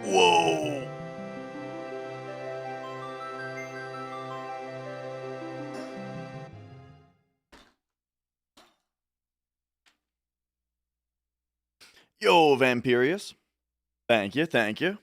Whoa. Yo, Vampirius. Thank you, thank you.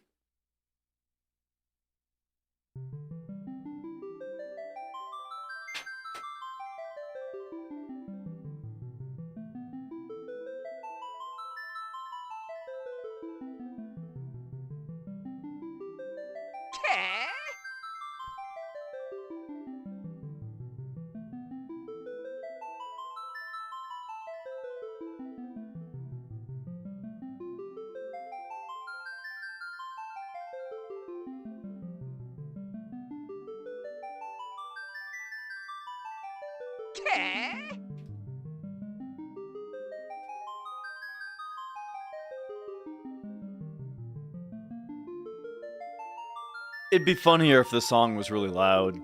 It'd be funnier if the song was really loud.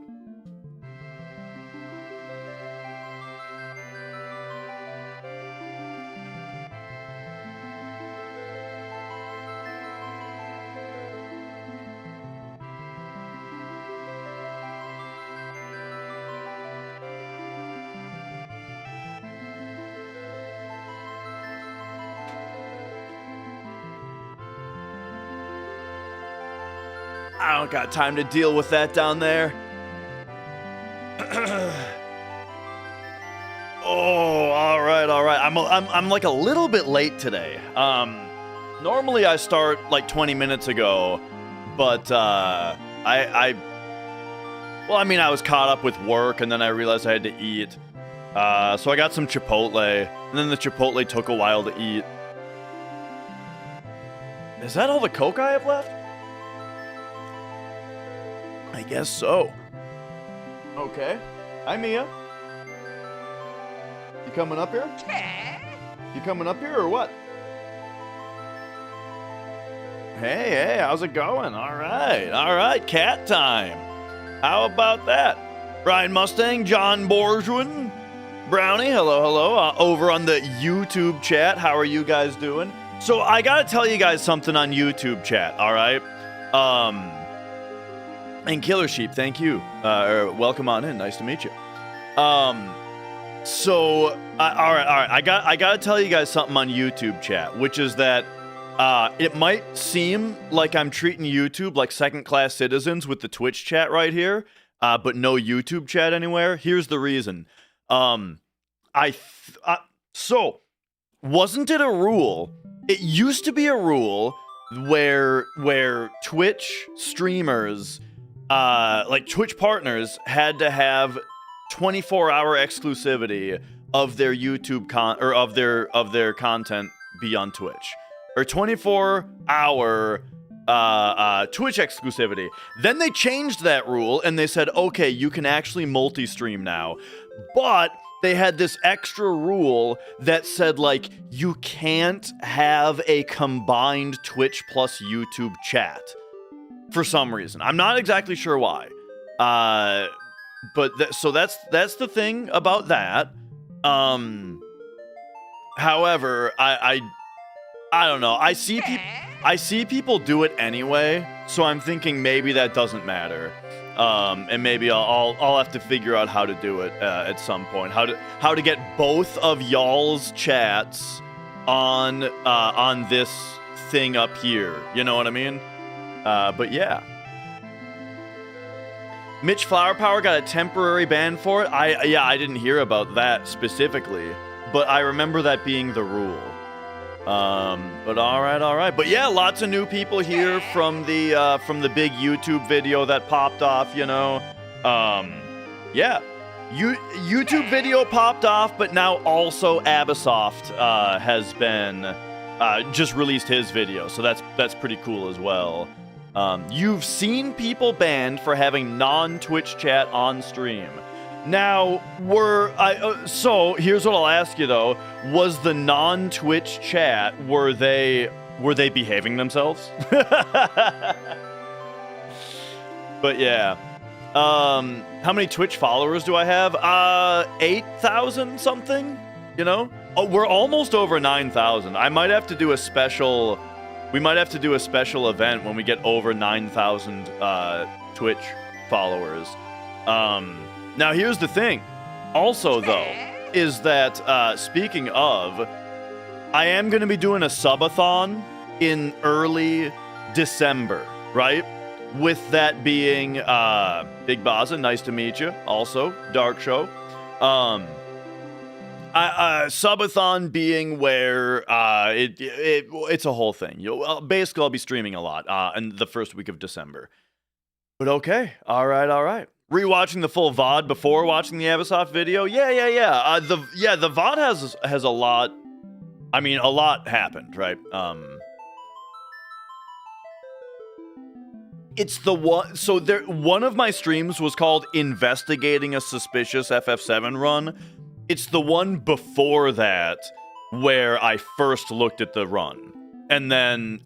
I don't got time to deal with that down there. Oh, all right. I'm like a little bit late today. Normally I start like 20 minutes ago, but I was caught up with work and then I realized I had to eat. So I got some Chipotle, and then the Chipotle took a while to eat. Is that all the Coke I have left? I guess so. Okay. Hi, Mia. You coming up here? You coming up here or what? Hey, how's it going? All right, cat time. How about that? Brian Mustang, John Borjuan, Brownie, hello. Over on the YouTube chat, how are you guys doing? So I gotta tell you guys something on YouTube chat, all right? And Killer Sheep, thank you. Welcome on in. Nice to meet you. So, all right. I got to tell you guys something on YouTube chat, which is that it might seem like I'm treating YouTube like second-class citizens with the Twitch chat right here, but no YouTube chat anywhere. Here's the reason. So, wasn't it a rule? It used to be a rule where Twitch streamers, like Twitch partners, had to have 24-hour exclusivity of their YouTube of their content be on Twitch, or 24-hour Twitch exclusivity. Then they changed that rule and they said, okay, you can actually multi-stream now, but they had this extra rule that said, like, you can't have a combined Twitch plus YouTube chat for some reason. I'm not exactly sure why. But so that's the thing about that. However, I don't know. I see people do it anyway, so I'm thinking maybe that doesn't matter. And maybe I'll have to figure out how to do it at some point. How to get both of y'all's chats on this thing up here. You know what I mean? But yeah. Mitch Flower Power got a temporary ban for it. I didn't hear about that specifically, but I remember that being the rule. But all right. But yeah, lots of new people here from the big YouTube video that popped off, you know. Yeah. YouTube video popped off, but now also Abasoft has been just released his video, so that's pretty cool as well. You've seen people banned for having non-Twitch chat on stream. Now, so here's what I'll ask you though: was the non-Twitch chat, were they behaving themselves? But yeah, how many Twitch followers do I have? 8,000 something. You know, we're almost over 9,000. I might have to do a special. We might have to do a special event when we get over 9,000 Twitch followers. Now, here's the thing. Also, though, is that, speaking of, I am going to be doing a subathon in early December, right? With that being Big Baza, nice to meet you. Also, Dark Show. Subathon being where it's a whole thing. Basically, I'll be streaming a lot in the first week of December. But okay, all right. Rewatching the full VOD before watching the Abasoft video. Yeah. The VOD has a lot. I mean, a lot happened, right? It's the one. So one of my streams was called "Investigating a Suspicious FF7 Run." It's the one before that where I first looked at the run. And then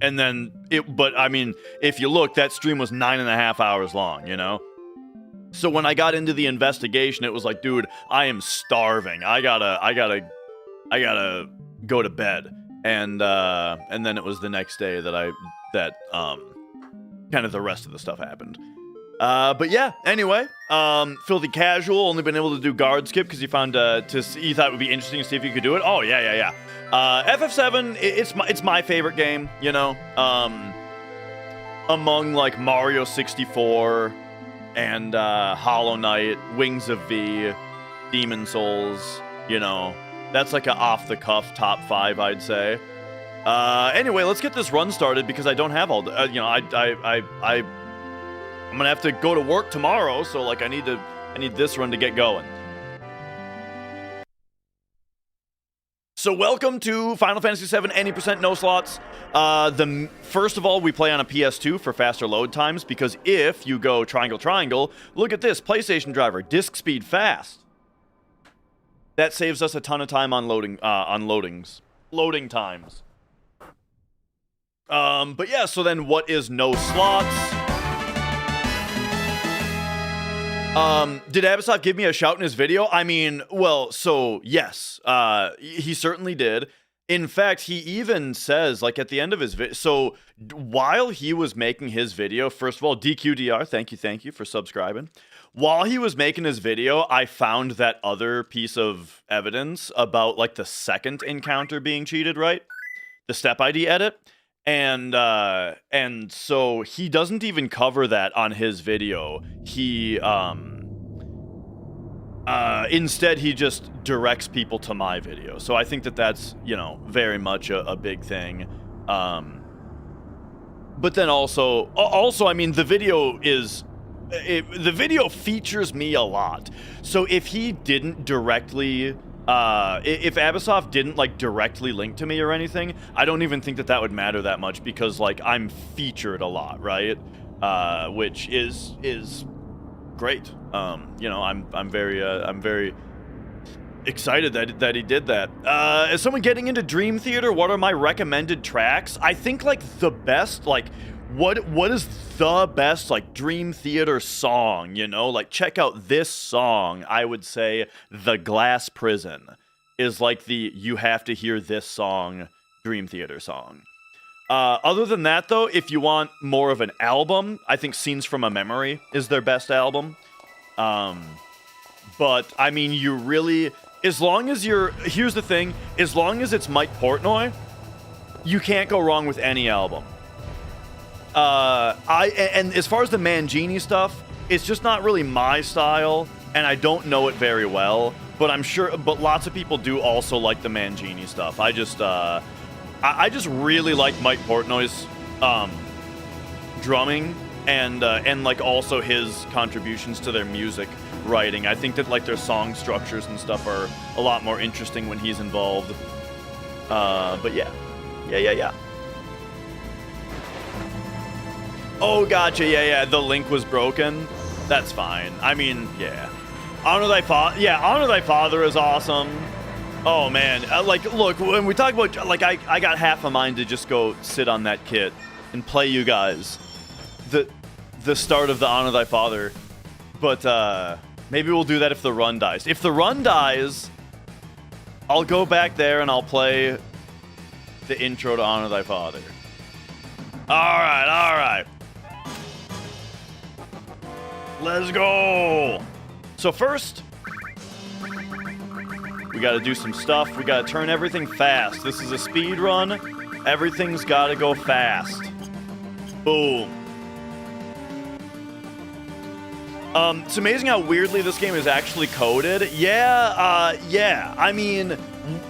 but I mean, if you look, that stream was 9.5 hours long, you know? So when I got into the investigation, it was like, dude, I am starving. I gotta go to bed. And then it was the next day that kind of the rest of the stuff happened. But yeah, anyway, Filthy Casual, only been able to do guard skip because he thought it would be interesting to see if you could do it. Oh, yeah. FF7, it's my favorite game, you know, among, like, Mario 64 and Hollow Knight, Wings of V, Demon Souls, you know, that's like a off-the-cuff top 5, I'd say. Anyway, let's get this run started because I don't have all the, you know, I'm gonna have to go to work tomorrow, so like I need this run to get going. So welcome to Final Fantasy VII, any percent no slots. First of all, we play on a PS2 for faster load times, because if you go triangle, look at this, PlayStation driver, disk speed fast. That saves us a ton of time on loading times. But yeah, so then what is no slots? Did Abasoft give me a shout in his video? I mean, well, so yes, he certainly did. In fact, he even says, like, at the end of his video, so while he was making his video, first of all, DQDR, thank you for subscribing. while he was making his video, I found that other piece of evidence about like the second encounter being cheated, right? The step ID edit. And so he doesn't even cover that on his video. He instead he just directs people to my video. So I think that that's, you know, very much a big thing. But then also I mean, the video is the video features me a lot. So if he didn't directly if Abisoft didn't like directly link to me or anything, I don't even think that that would matter that much, because like I'm featured a lot, right? Which is great. You know, I'm very excited that he did that. As someone getting into Dream Theater, what are my recommended tracks? I think like the best, like what is the best like Dream Theater song, you know? Like check out this song. I would say The Glass Prison is like the you have to hear this song Dream Theater song. Other than that though, if you want more of an album, I think Scenes from a Memory is their best album. But I mean, you really, as long as here's the thing, as long as it's Mike Portnoy, you can't go wrong with any album. And as far as the Mangini stuff, it's just not really my style, and I don't know it very well, but I'm sure, but lots of people do also like the Mangini stuff. I just really like Mike Portnoy's, drumming and like also his contributions to their music writing. I think that like their song structures and stuff are a lot more interesting when he's involved. But yeah. Oh, gotcha. Yeah. The link was broken. That's fine. I mean, yeah. Honor Thy Father. Yeah, Honor Thy Father is awesome. Oh man, like, look, when we talk about, like, I got half a mind to just go sit on that kit and play you guys the start of the Honor Thy Father, but maybe we'll do that if the run dies. If the run dies, I'll go back there and I'll play the intro to Honor Thy Father. All right. Let's go. So first, we got to do some stuff. We got to turn everything fast. This is a speed run. Everything's got to go fast. Boom. It's amazing how weirdly this game is actually coded. Yeah. I mean,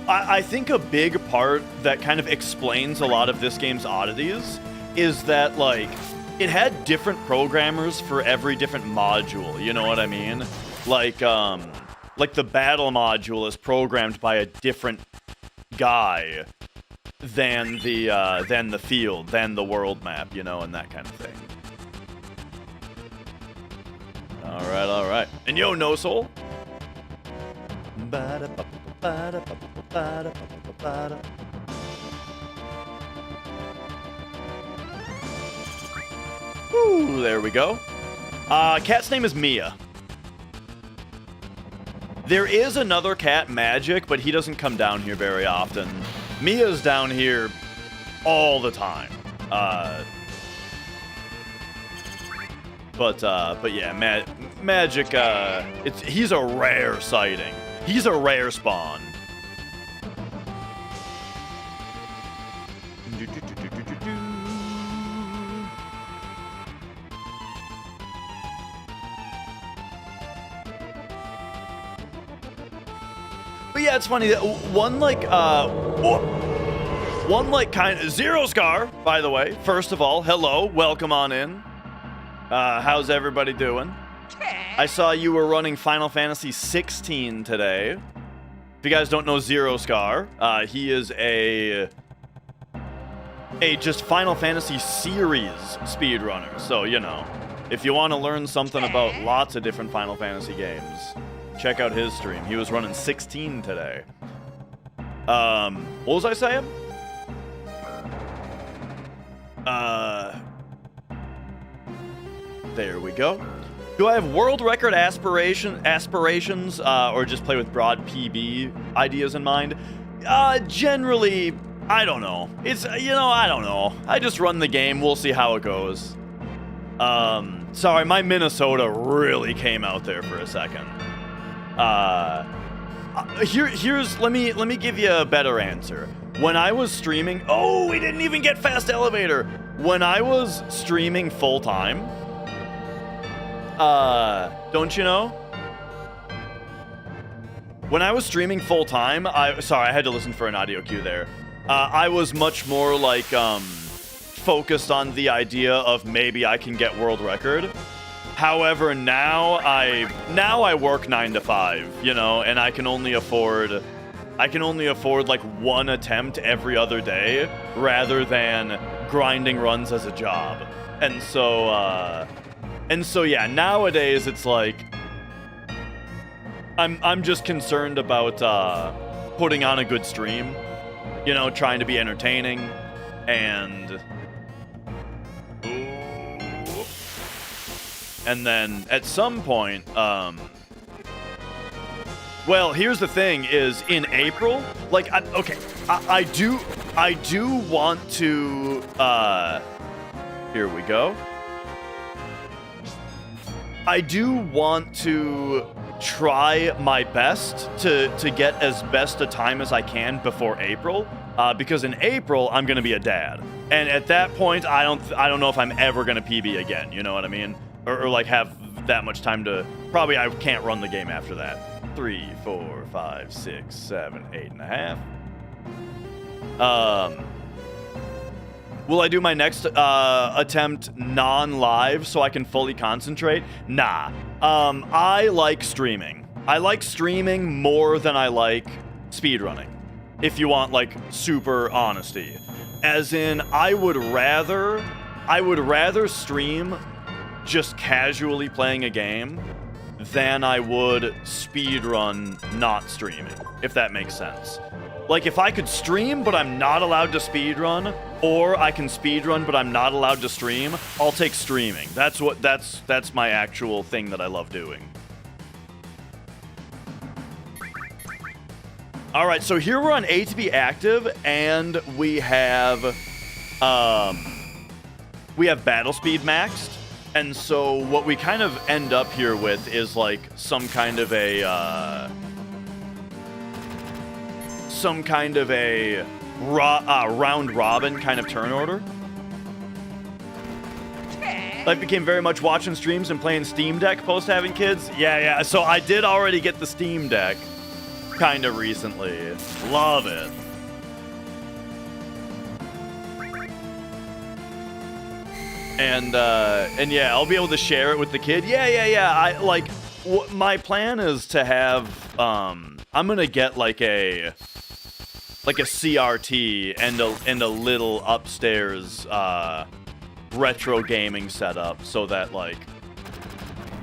I think a big part that kind of explains a lot of this game's oddities is that, like, it had different programmers for every different module. You know what I mean? Like the battle module is programmed by a different guy than the field, than the world map, you know, and that kind of thing. All right. And yo, No Soul. Ooh, there we go. Cat's name is Mia. There is another cat, Magic, but he doesn't come down here very often. Mia's down here all the time. But yeah, Magic, he's a rare sighting. He's a rare spawn. But yeah, it's funny that one kind of Zero Scar, by the way. First of all, hello, welcome on in. How's everybody doing? I saw you were running Final Fantasy 16 today. If you guys don't know Zero Scar, he is a just Final Fantasy series speedrunner. So, you know, if you want to learn something about lots of different Final Fantasy games, check out his stream. He was running 16 today. What was I saying? There we go. Do I have world record aspirations, or just play with broad PB ideas in mind? Generally, I don't know. I don't know. I just run the game. We'll see how it goes. Sorry, my Minnesota really came out there for a second. Let me give you a better answer. When I was streaming, oh, we didn't even get fast elevator. When I was streaming full time, don't you know? When I was streaming full time, sorry, I had to listen for an audio cue there. I was much more like focused on the idea of maybe I can get world record. However, now I work 9 to 5, you know, and I can only afford like one attempt every other day rather than grinding runs as a job. And so yeah, nowadays it's like I'm just concerned about putting on a good stream, you know, trying to be entertaining, and then at some point, well, here's the thing: is in April, like, I do want to. Here we go. I do want to try my best to get as best a time as I can before April, because in April I'm gonna be a dad, and at that point I don't know if I'm ever gonna PB again. You know what I mean? Or like have that much time to. Probably I can't run the game after that. 3, 4, 5, 6, 7, 8.5. Will I do my next attempt non-live so I can fully concentrate? Nah. I like streaming. I like streaming more than I like speedrunning, if you want like super honesty. As in, I would rather stream just casually playing a game than I would speedrun not streaming, if that makes sense. Like, if I could stream, but I'm not allowed to speedrun, or I can speedrun, but I'm not allowed to stream, I'll take streaming. That's my actual thing that I love doing. All right, so here we're on A to be active, and we have battle speed maxed, and so what we kind of end up here with is like some kind of a round robin kind of turn order. Life became very much watching streams and playing Steam Deck post having kids. Yeah. So I did already get the Steam Deck kind of recently. Love it. And yeah, I'll be able to share it with the kid. Yeah. My plan is to have I'm gonna get like a CRT and a little upstairs retro gaming setup, so that like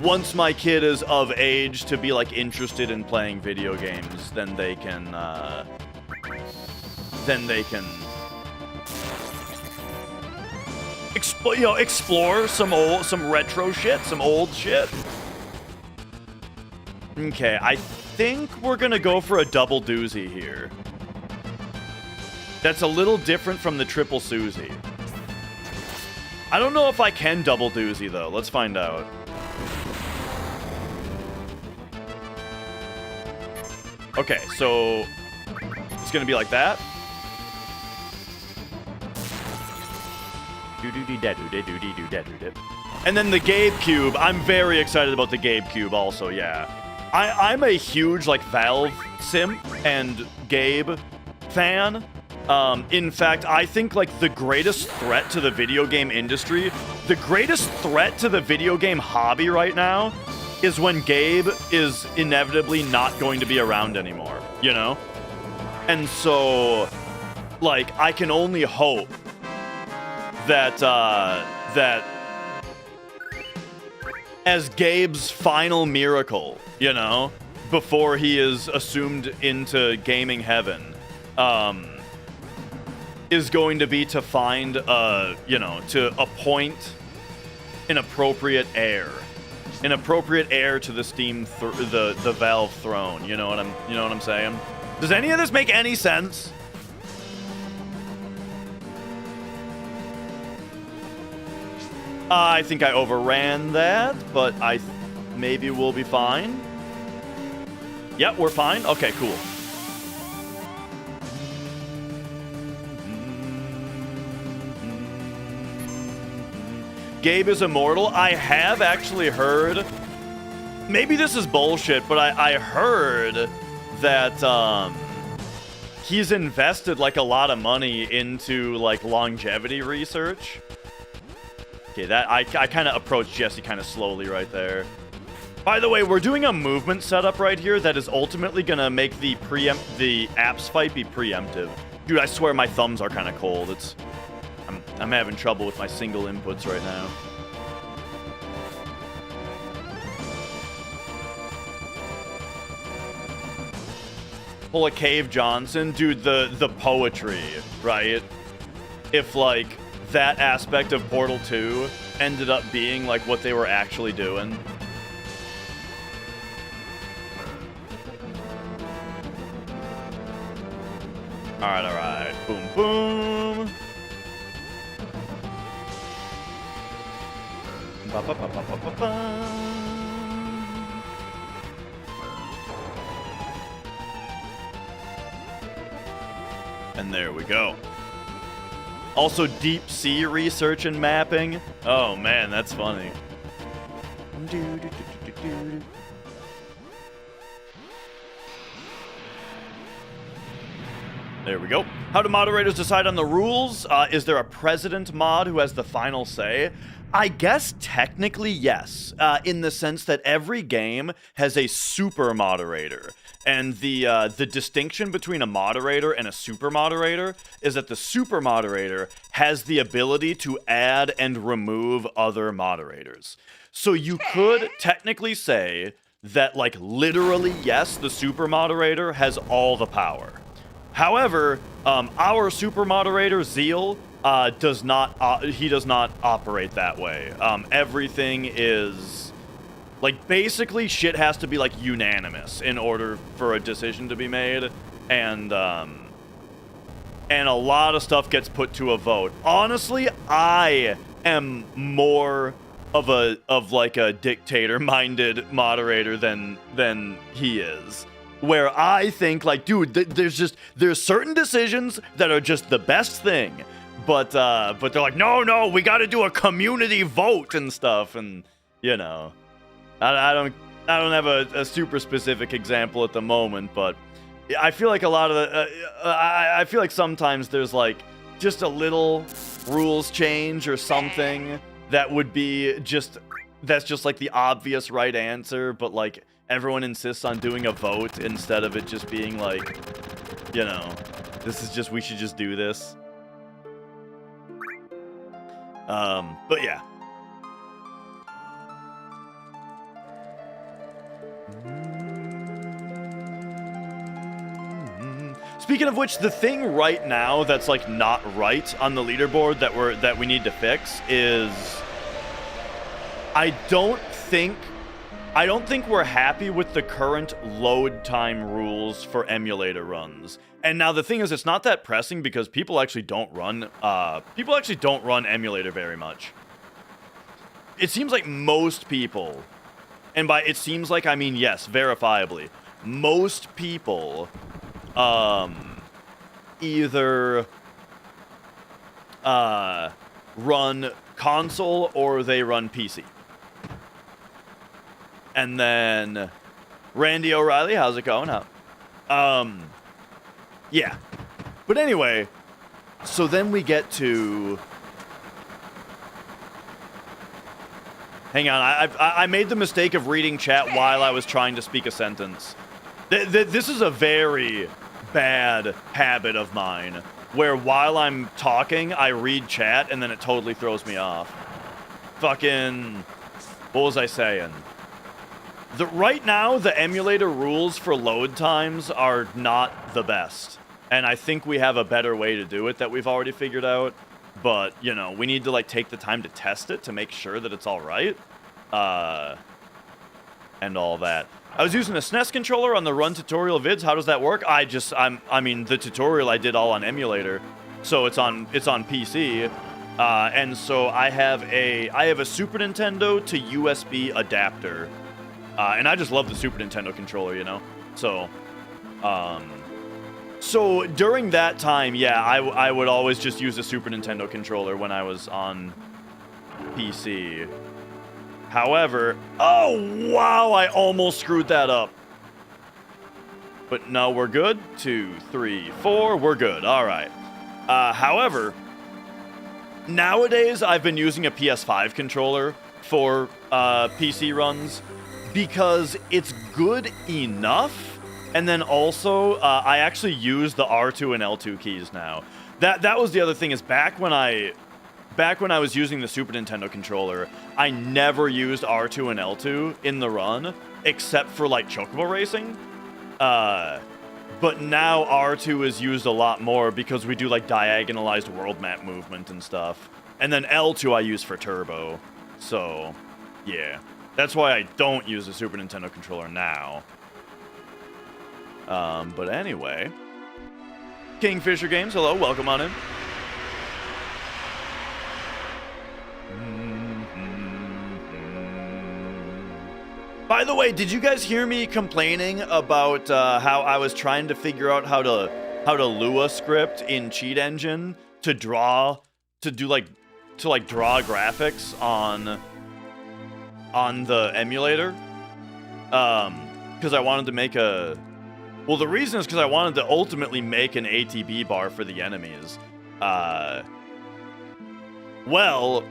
once my kid is of age to be like interested in playing video games, then they can explore some retro shit, some old shit. Okay, I think we're gonna go for a double doozy here. That's a little different from the triple Susie. I don't know if I can double doozy though. Let's find out. Okay, so it's gonna be like that. And then the Gabe Cube. I'm very excited about the Gabe Cube also, yeah. I'm a huge like Valve simp and Gabe fan. In fact, I think like the greatest threat to the video game industry, the greatest threat to the video game hobby right now is when Gabe is inevitably not going to be around anymore, you know? And so, like, I can only hope that, that as Gabe's final miracle, you know, before he is assumed into gaming heaven, is going to be to find, to appoint an appropriate heir to the Steam, the Valve throne. You know what I'm saying? Does any of this make any sense? I think I overran that, but maybe we'll be fine. Yep, we're fine. Okay, cool. Gabe is immortal. I have actually heard, maybe this is bullshit, but I heard that he's invested like a lot of money into like longevity research. Okay, that I kind of approached Jesse kind of slowly right there. By the way, we're doing a movement setup right here that is ultimately gonna make the apps fight be preemptive. Dude, I swear my thumbs are kind of cold. I'm having trouble with my single inputs right now. Pull a Cave Johnson, dude. The poetry, right? If like that aspect of Portal 2 ended up being like what they were actually doing. All right. Boom, boom. Ba, ba, ba, ba, ba, ba, ba. And there we go. Also, deep sea research and mapping. Oh man, that's funny. There we go. How do moderators decide on the rules? Is there a president mod who has the final say? I guess technically yes, in the sense that every game has a super moderator. And the distinction between a moderator and a super moderator is that the super moderator has the ability to add and remove other moderators. So you could technically say that, like, literally, yes, the super moderator has all the power. However, our super moderator, Zeal, does not operate that way. Everything is, like, basically shit has to be, like, unanimous in order for a decision to be made, and a lot of stuff gets put to a vote. Honestly, I am more of a dictator-minded moderator than he is. Where I think, like, dude, there's certain decisions that are just the best thing, but they're like, no, we got to do a community vote and stuff, and you know, I don't have a super specific example at the moment, but I feel like a lot of I feel like sometimes there's like just a little rules change or something that would be that's just like the obvious right answer, but like everyone insists on doing a vote instead of it just being like, you know, we should just do this. But yeah. Speaking of which, the thing right now that's like not right on the leaderboard that we need to fix is I don't think we're happy with the current load time rules for emulator runs. And now the thing is, it's not that pressing because people actually don't run emulator very much. It seems like most people, and by it seems like I mean yes, verifiably, most people either run console or they run PC. And then Randy O'Reilly, how's it going? Yeah. But anyway, so then we get to, hang on, I made the mistake of reading chat while I was trying to speak a sentence. This is a very bad habit of mine, where while I'm talking, I read chat and then it totally throws me off. Fucking, what was I saying? Right now, the emulator rules for load times are not the best. And I think we have a better way to do it that we've already figured out. But, you know, we need to, like, take the time to test it to make sure that it's all right. And all that. I was using a SNES controller on the run tutorial vids. How does that work? I mean, the tutorial I did all on emulator. So it's on PC. And so I have a Super Nintendo to USB adapter, and I just love the Super Nintendo controller, you know. So during that time, yeah, I would always just use a Super Nintendo controller when I was on PC. However, oh wow, I almost screwed that up. But no, we're good. 2, 3, 4, we're good. All right. However, nowadays I've been using a PS5 controller for PC runs because it's good enough. And then also, I actually use the R2 and L2 keys now. That was the other thing is back when I was using the Super Nintendo controller, I never used R2 and L2 in the run except for like Chocobo racing. But now R2 is used a lot more because we do like diagonalized world map movement and stuff. And then L2 I use for turbo. So, yeah. That's why I don't use the Super Nintendo controller now. But anyway. Kingfisher Games, hello, welcome on in. By the way, did you guys hear me complaining about how I was trying to figure out how to Lua script in Cheat Engine to draw graphics on the emulator? Because I wanted to make the reason is because I wanted to ultimately make an ATB bar for the enemies. Well,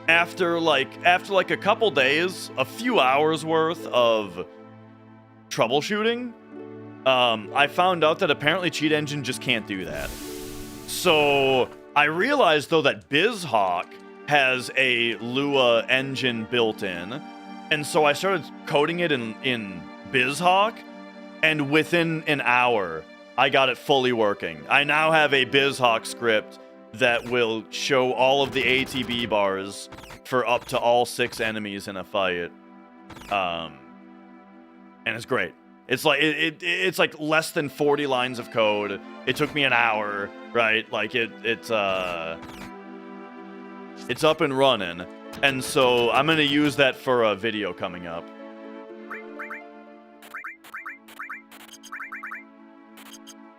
after a couple days, a few hours worth of troubleshooting, I found out that apparently Cheat Engine just can't do that. So I realized though that BizHawk has a Lua engine built in, and so I started coding it in BizHawk, and within an hour, I got it fully working. I now have a BizHawk script that will show all of the ATB bars for up to all 6 enemies in a fight. And it's great. It's like it's like less than 40 lines of code. It took me an hour, right? Like it's up and running. And so I'm going to use that for a video coming up.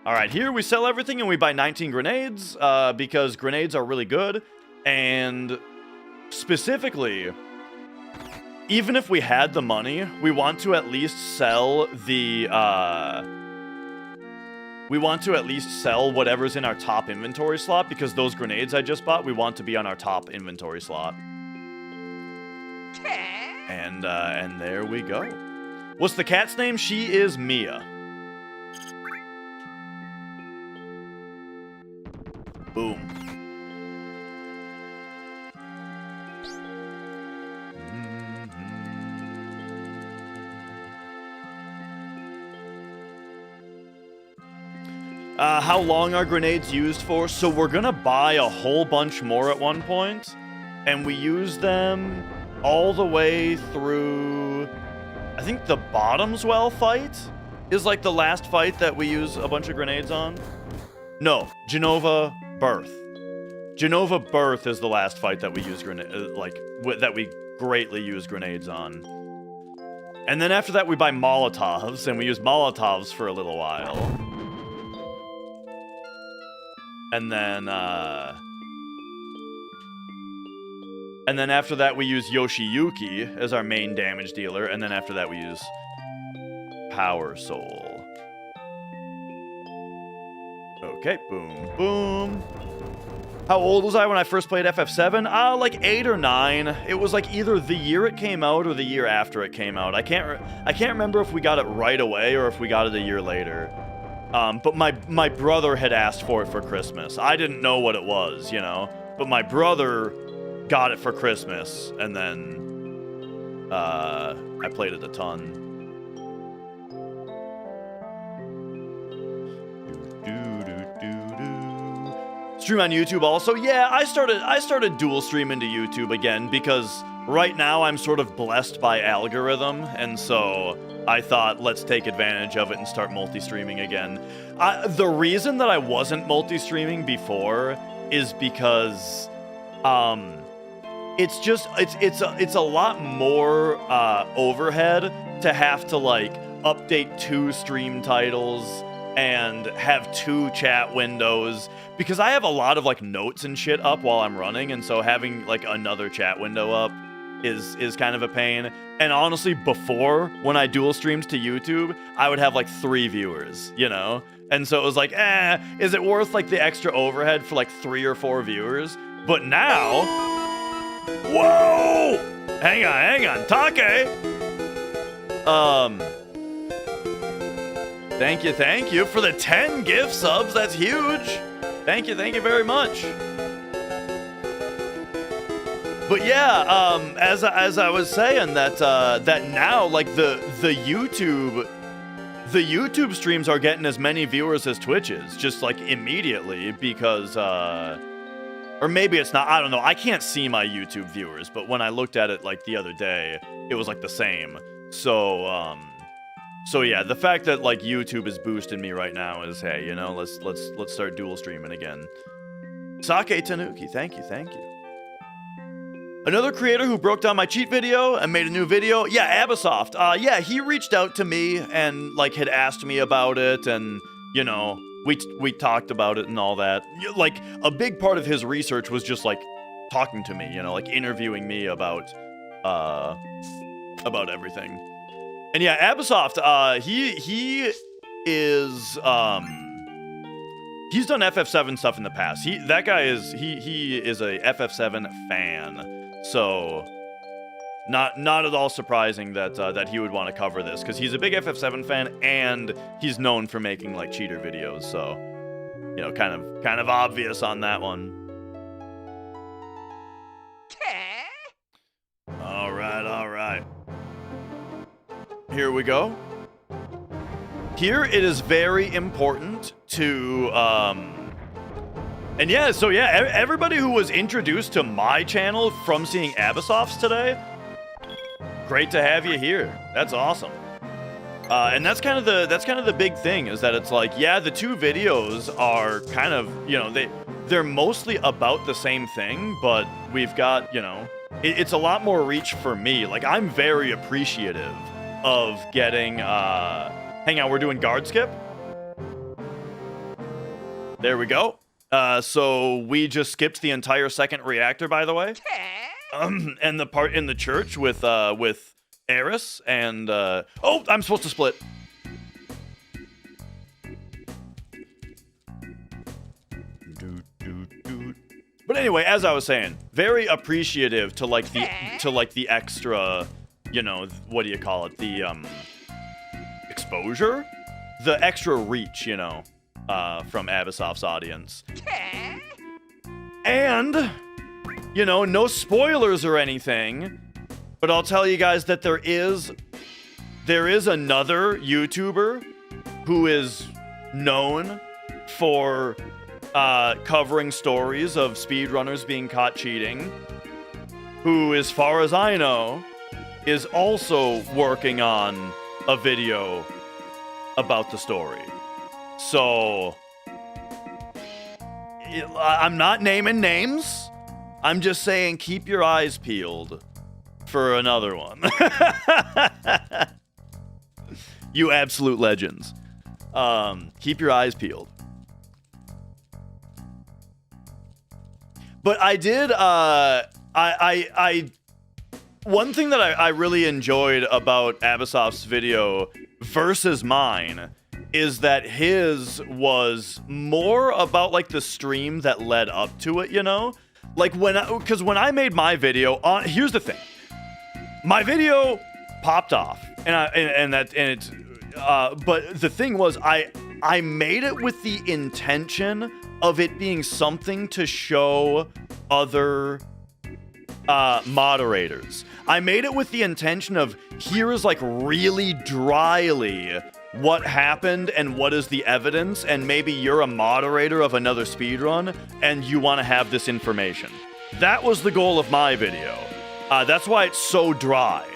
All right, here we sell everything and we buy 19 grenades because grenades are really good. And specifically, even if we had the money, we want to at least sell whatever's in our top inventory slot, because those grenades I just bought, we want to be on our top inventory slot. And there we go. What's the cat's name? She is Mia. Boom. How long are grenades used for? So we're gonna buy a whole bunch more at one point, and we use them all the way through, I think the Bottomswell fight is like the last fight that we use a bunch of grenades on. No, Genova Birth. Genova Birth is the last fight that we use that we greatly use grenades on. And then after that we buy Molotovs, and we use Molotovs for a little while. And then after that we use Yoshiyuki as our main damage dealer, and then after that we use Power Soul. Okay, boom, boom. How old was I when I first played FF7? Like 8 or 9. It was like either the year it came out or the year after it came out. I can't remember if we got it right away or if we got it a year later. But my brother had asked for it for Christmas. I didn't know what it was, you know. But my brother got it for Christmas, and then I played it a ton. Stream on YouTube also. Yeah, I started dual streaming to YouTube again because right now I'm sort of blessed by algorithm, and so I thought let's take advantage of it and start multi-streaming again. The reason that I wasn't multi-streaming before is because it's just it's a lot more overhead to have to like update 2 stream titles and have 2 chat windows, because I have a lot of like notes and shit up while I'm running, and so having like another chat window up is kind of a pain. And honestly, before, when I dual streamed to YouTube, I would have like 3 viewers, you know? And so it was like, is it worth like the extra overhead for like 3 or 4 viewers? But now, whoa! Hang on, Take! Thank you for the 10 gift subs, that's huge! Thank you very much. But yeah, as I was saying, that now like the YouTube streams are getting as many viewers as Twitch's, just like immediately, because or maybe it's not, I don't know, I can't see my YouTube viewers, but when I looked at it like the other day, it was like the same. So yeah, the fact that like YouTube is boosting me right now is, hey, you know, let's start dual streaming again. Sake Tanuki, thank you. Another creator who broke down my cheat video and made a new video, yeah, Abasoft. Yeah, he reached out to me and like had asked me about it, and you know, we talked about it and all that. Like a big part of his research was just like talking to me, you know, like interviewing me about everything. And yeah, Abasoft, he is he's done FF7 stuff in the past. That guy is he is a FF7 fan. So, not at all surprising that he would want to cover this, because he's a big FF7 fan and he's known for making like cheater videos. So, you know, kind of obvious on that one. All right. Here we go. Here it is very important to and yeah, so yeah, everybody who was introduced to my channel from seeing Abasoft's today, great to have you here. That's awesome. And that's kind of the big thing, is that it's like, yeah, the 2 videos are kind of, you know, they're mostly about the same thing, but we've got, you know, it's a lot more reach for me. Like, I'm very appreciative of getting hang on, we're doing guard skip. There we go. So we just skipped the entire second reactor, by the way. And the part in the church with Eris and oh, I'm supposed to split. But anyway, as I was saying, very appreciative to like the extra, you know, what do you call it? The exposure, the extra reach, you know. From Abasoft's audience. And, you know, no spoilers or anything, but I'll tell you guys that there is another YouTuber who is known for covering stories of speedrunners being caught cheating, who, as far as I know, is also working on a video about the story. So, I'm not naming names. I'm just saying keep your eyes peeled for another one. You absolute legends. Keep your eyes peeled. But I did, one thing that I really enjoyed about Abasoft's video versus mine is that his was more about like the stream that led up to it, you know? Like because when I made my video, here's the thing. My video popped off, but the thing was, I made it with the intention of it being something to show other moderators. I made it with the intention of, here is like really dryly what happened and what is the evidence, and maybe you're a moderator of another speedrun and you want to have this information. That was the goal of my video. That's why it's so dry.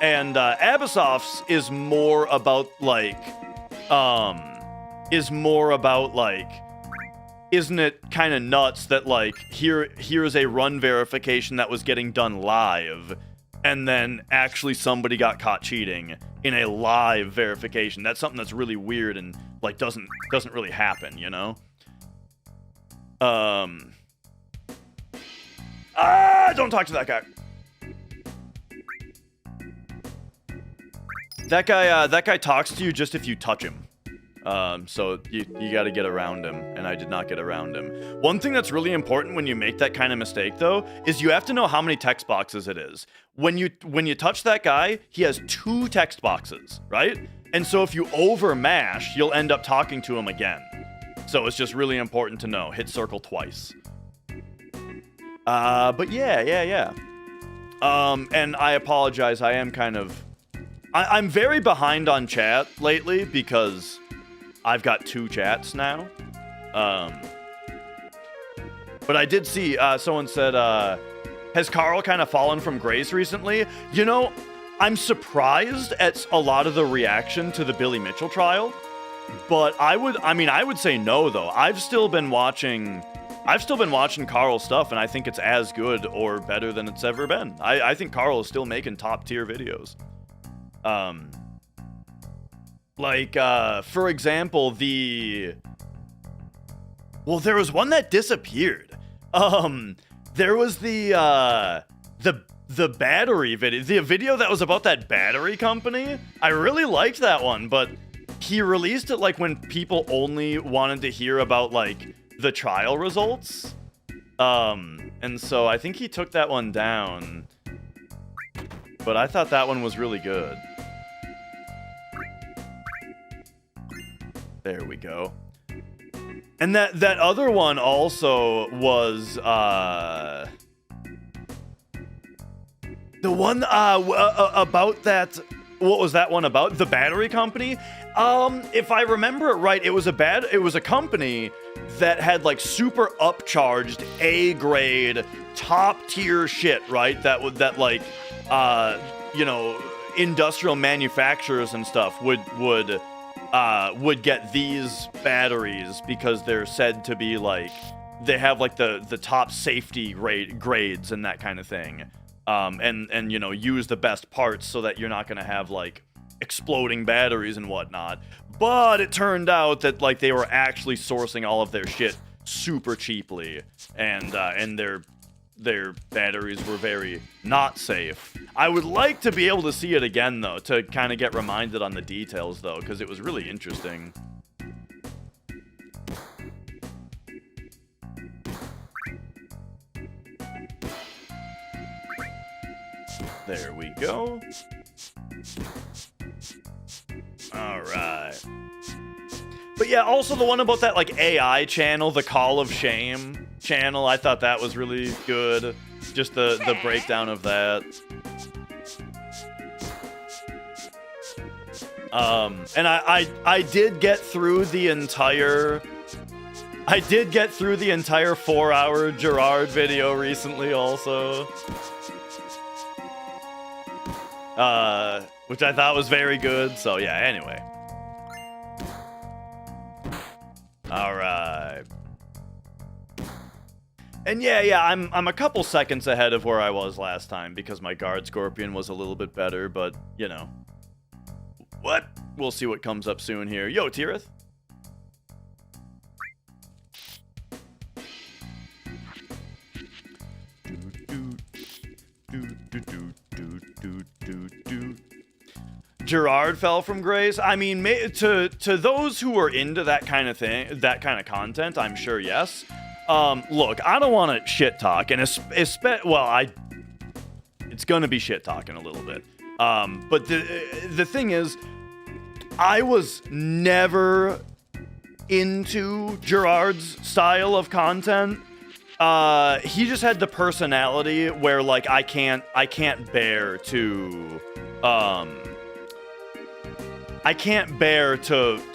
And Abasoft's is more about like isn't it kind of nuts that, like, here's a run verification that was getting done live, and then actually somebody got caught cheating in a live verification? That's something that's really weird and, like, doesn't really happen, you know? Don't talk to that guy. That guy talks to you just if you touch him. So you got to get around him, and I did not get around him. One thing that's really important when you make that kind of mistake, though, is you have to know how many text boxes it is. When you touch that guy, he has 2 text boxes, right? And so if you overmash, you'll end up talking to him again. So it's just really important to know. Hit circle twice. But yeah. And I apologize. I am kind of... I'm very behind on chat lately because I've got 2 chats now. But I did see someone said, has Carl kind of fallen from grace recently? You know, I'm surprised at a lot of the reaction to the Billy Mitchell trial. But I would say no, though. I've still been watching Carl's stuff, and I think it's as good or better than it's ever been. I think Carl is still making top tier videos. For example, there was one that disappeared. There was the battery video, the video that was about that battery company. I really liked that one, but he released it like when people only wanted to hear about like the trial results. And so I think he took that one down, but I thought that one was really good. There we go. And that other one also was the one about that. What was that one about? The battery company. If I remember it right, it was a company that had like super upcharged A grade top tier shit, right? That industrial manufacturers and stuff would get these batteries because they're said to be like, they have like the top safety grades and that kind of thing. And use the best parts so that you're not going to have like exploding batteries and whatnot. But it turned out that like they were actually sourcing all of their shit super cheaply, and their batteries were very not safe. I would like to be able to see it again, though, to kind of get reminded on the details, though, because it was really interesting. There we go. All right. But yeah, also the one about that like AI channel, the Call of Shame channel, I thought that was really good. Just the breakdown of that. And I did get through the entire 4-hour Gerard video recently also. Which I thought was very good. So yeah, anyway. All right. And yeah, I'm a couple seconds ahead of where I was last time because my Guard Scorpion was a little bit better, but you know. What? We'll see what comes up soon here. Yo, Tirith. Gerard fell from grace. I mean, to those who are into that kind of thing, that kind of content, I'm sure yes. Look, I don't want to shit talk, and it's gonna be shit talking a little bit. But the thing is, I was never into Gerard's style of content. He just had the personality where like I can't bear to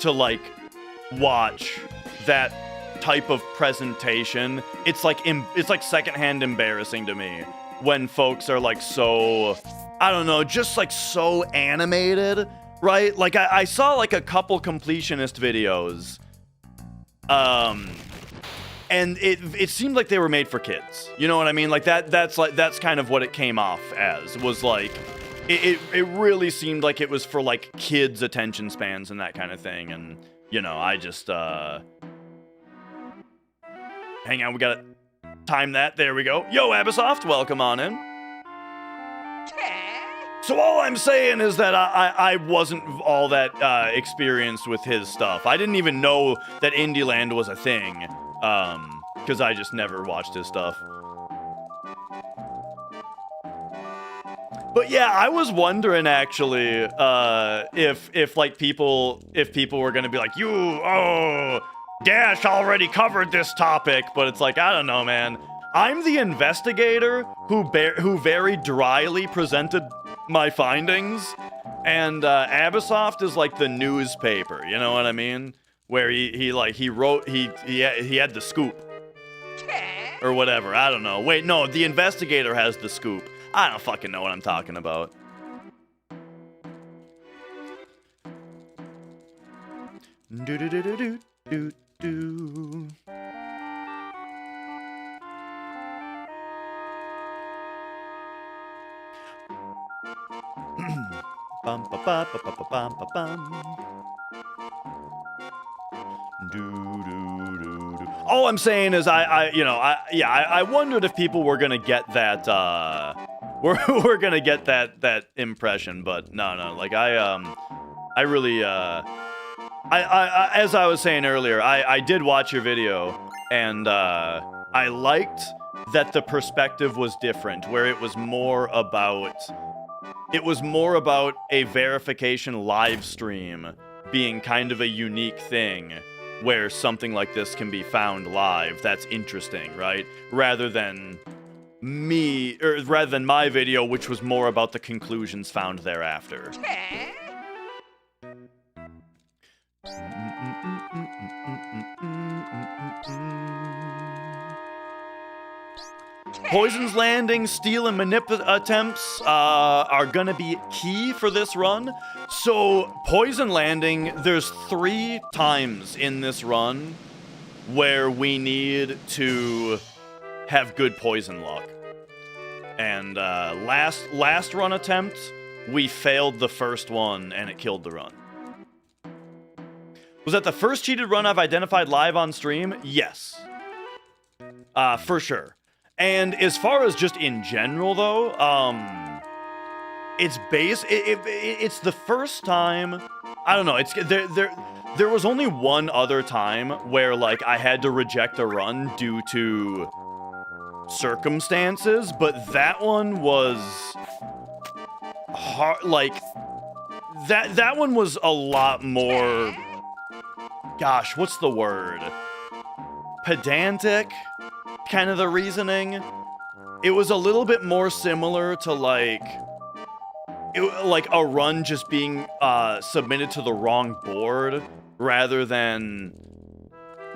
like watch that type of presentation. It's like secondhand embarrassing to me when folks are like so, I don't know, just like so animated, right? Like I saw like a couple completionist videos and it seemed like they were made for kids. You know what I mean? Like that's kind of what it came off as, was like it really seemed like it was for like kids' attention spans and that kind of thing. And you know, I just hang on, we gotta time that. There we go. Yo, Abisoft, welcome on in. So all I'm saying is that I wasn't all that experienced with his stuff. I didn't even know that Indieland was a thing, because I just never watched his stuff. But yeah, I was wondering actually if like people were gonna be like, Dash already covered this topic, but it's like, I don't know, man. I'm the investigator who very dryly presented my findings, and Abisoft is like the newspaper, you know what I mean? Where he had the scoop or whatever. I don't know. Wait, no, the investigator has the scoop. I don't fucking know what I'm talking about. Do do do do do do do. Bum ba ba ba ba ba bum ba bum. Do do do do. All I'm saying is I wondered if people were gonna get that we're gonna get that impression, but no, like I really I as I was saying earlier, I did watch your video, and I liked that the perspective was different, where it was more about a verification live stream being kind of a unique thing, where something like this can be found live. That's interesting, right? Rather than my video, which was more about the conclusions found thereafter. Poison's Landing, steal and manip attempts are gonna be key for this run. So, Poison Landing, there's 3 times in this run where we need to have good poison luck. And last run attempt, we failed the first one and it killed the run. Was that the first cheated run I've identified live on stream? Yes. For sure. And as far as just in general, though, it's it's the first time. I don't know. It's there was only one other time where like I had to reject a run due to circumstances, but that one was hard. Like that one was a lot more. Gosh, what's the word? Pedantic. Kind of the reasoning. It was a little bit more similar to like a run just being submitted to the wrong board rather than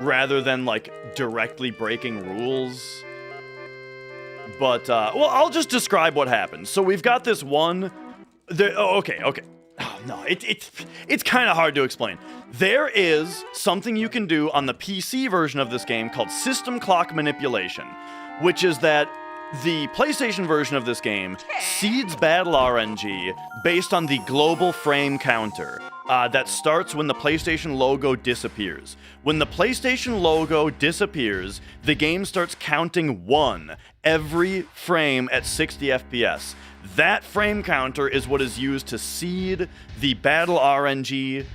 like directly breaking rules. But well, I'll just describe what happened. So we've got this one. Okay. Oh, no, it's kind of hard to explain. There is something you can do on the PC version of this game called system clock manipulation, which is that the PlayStation version of this game seeds battle RNG based on the global frame counter that starts when the PlayStation logo disappears. When the PlayStation logo disappears, the game starts counting 1 every frame at 60 FPS. That frame counter is what is used to seed the battle RNG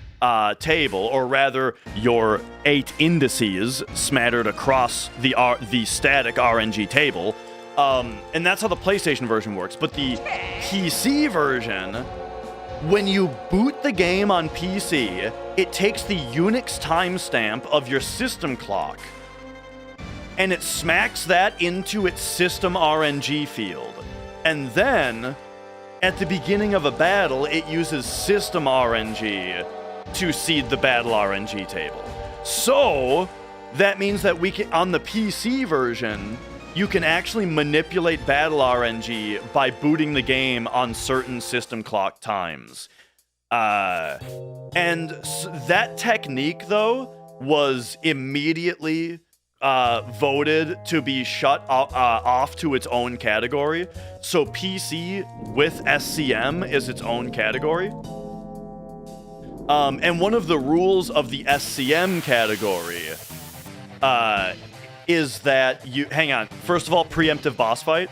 table, or rather, your 8 indices smattered across the static RNG table. And that's how the PlayStation version works. But the PC version, when you boot the game on PC, it takes the Unix timestamp of your system clock, and it smacks that into its system RNG field. And then, at the beginning of a battle, it uses system RNG to seed the battle RNG table. So, that means that we can, on the PC version, you can actually manipulate battle RNG by booting the game on certain system clock times. And that technique, though, was immediately voted to be shut off to its own category. So PC with SCM is its own category. And one of the rules of the SCM category is that you... Hang on. First of all, preemptive boss fight.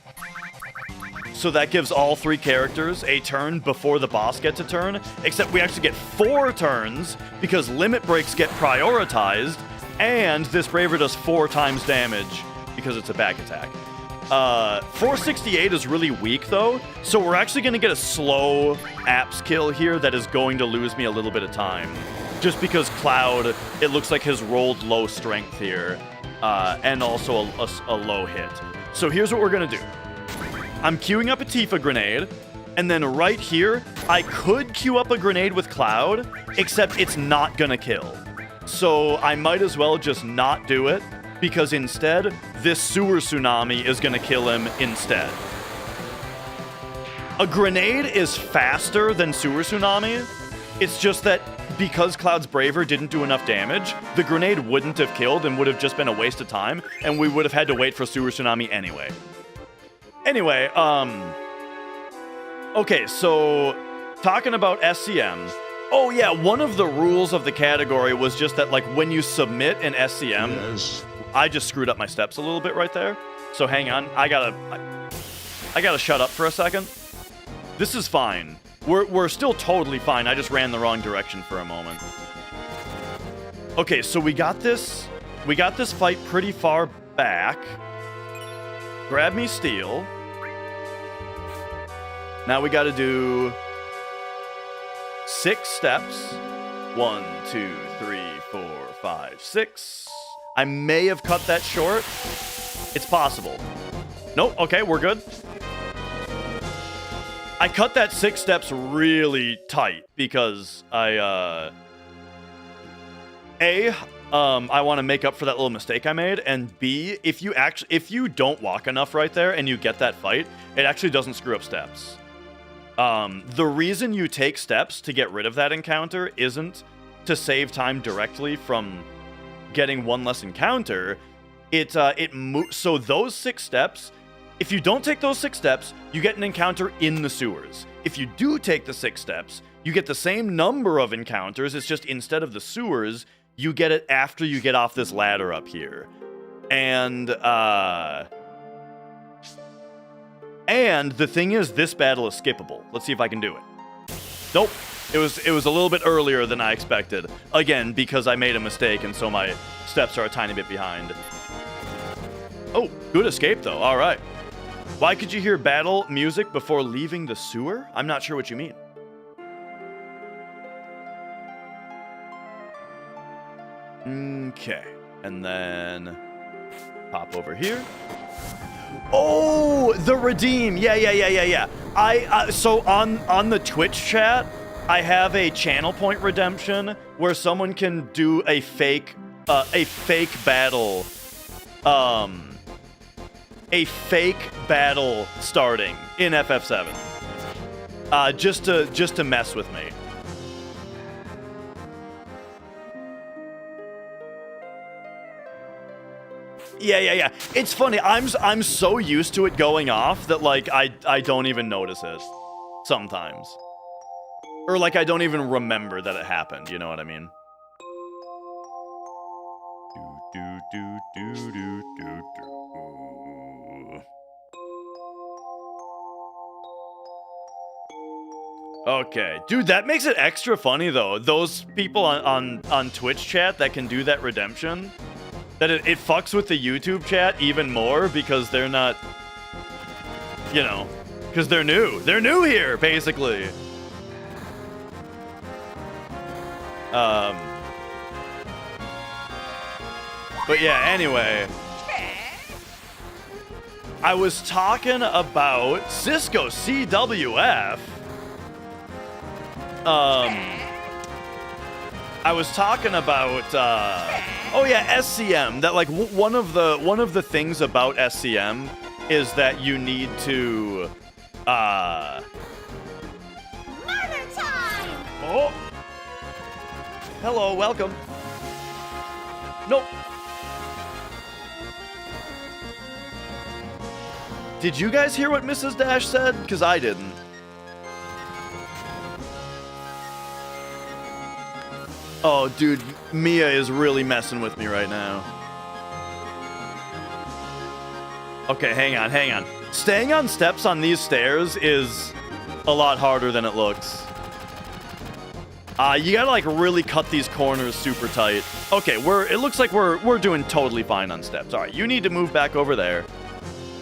So that gives all 3 characters a turn before the boss gets a turn, except we actually get 4 turns because limit breaks get prioritized, and this Braver does 4 times damage because it's a back attack. 468 is really weak, though, so we're actually going to get a slow apps kill here that is going to lose me a little bit of time. Just because Cloud, it looks like, has rolled low strength here, and also a low hit. So here's what we're going to do. I'm queuing up a Tifa grenade, and then right here, I could queue up a grenade with Cloud, except it's not going to kill. So I might as well just not do it, because instead, this sewer tsunami is going to kill him instead. A grenade is faster than sewer tsunami. It's just that because Cloud's Braver didn't do enough damage, the grenade wouldn't have killed and would have just been a waste of time, and we would have had to wait for sewer tsunami anyway. Anyway, okay, so talking about SCM. Oh yeah, one of the rules of the category was just that, like, when you submit an SCM, yes. I just screwed up my steps a little bit right there. So hang on, I gotta shut up for a second. This is fine. We're still totally fine. I just ran the wrong direction for a moment. Okay, so we got this fight pretty far back. Grab me steel. Now we gotta do 6 steps. 1, 2, 3, 4, 5, 6. I may have cut that short. It's possible. Nope, okay, we're good. I cut that 6 steps really tight because I want to make up for that little mistake I made, and B, if you don't walk enough right there and you get that fight, it actually doesn't screw up steps. The reason you take steps to get rid of that encounter isn't to save time directly from getting one less encounter. So those 6 steps, if you don't take those 6 steps, you get an encounter in the sewers. If you do take the 6 steps, you get the same number of encounters. It's just instead of the sewers, you get it after you get off this ladder up here. And the thing is, this battle is skippable. Let's see if I can do it. Nope. It was a little bit earlier than I expected. Again, because I made a mistake, and so my steps are a tiny bit behind. Oh, good escape, though. All right. Why could you hear battle music before leaving the sewer? I'm not sure what you mean. Okay. And then pop over here. Oh, the redeem. Yeah. So on the Twitch chat, I have a channel point redemption where someone can do a fake battle. A fake battle starting in FF7. Just to mess with me. Yeah. It's funny. I'm so used to it going off that, like, I don't even notice it sometimes. Or, like, I don't even remember that it happened, you know what I mean? Okay. Dude, that makes it extra funny, though. Those people on Twitch chat that can do that redemption, that it fucks with the YouTube chat even more because they're not, you know, because they're new. They're new here, basically. But yeah, anyway. I was talking about Cisco CWF. I was talking about oh yeah, SCM. That, like, one of the things about SCM is that you need to murder time. Oh. Hello, welcome. Nope. Did you guys hear what Mrs. Dash said? Because I didn't. Oh, dude, Mia is really messing with me right now. Okay, hang on, hang on. Staying on steps on these stairs is a lot harder than it looks. You gotta like really cut these corners super tight. Okay, it looks like we're doing totally fine on steps. All right, you need to move back over there.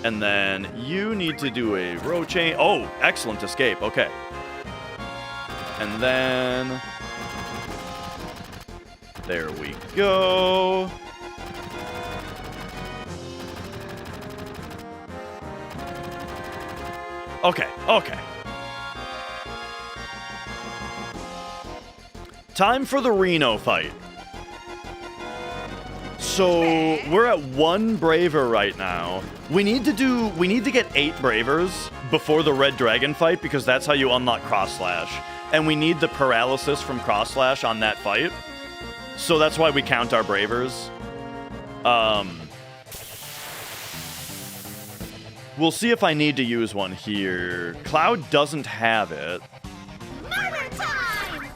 And then you need to do a row chain. Oh, excellent escape. Okay. And then there we go. Okay, okay. Time for the Reno fight. So we're at 1 Braver right now. We need to get 8 Bravers before the Red Dragon fight because that's how you unlock Cross Slash. And we need the paralysis from Cross Slash on that fight. So that's why we count our Bravers. We'll see if I need to use one here. Cloud doesn't have it. Murder time!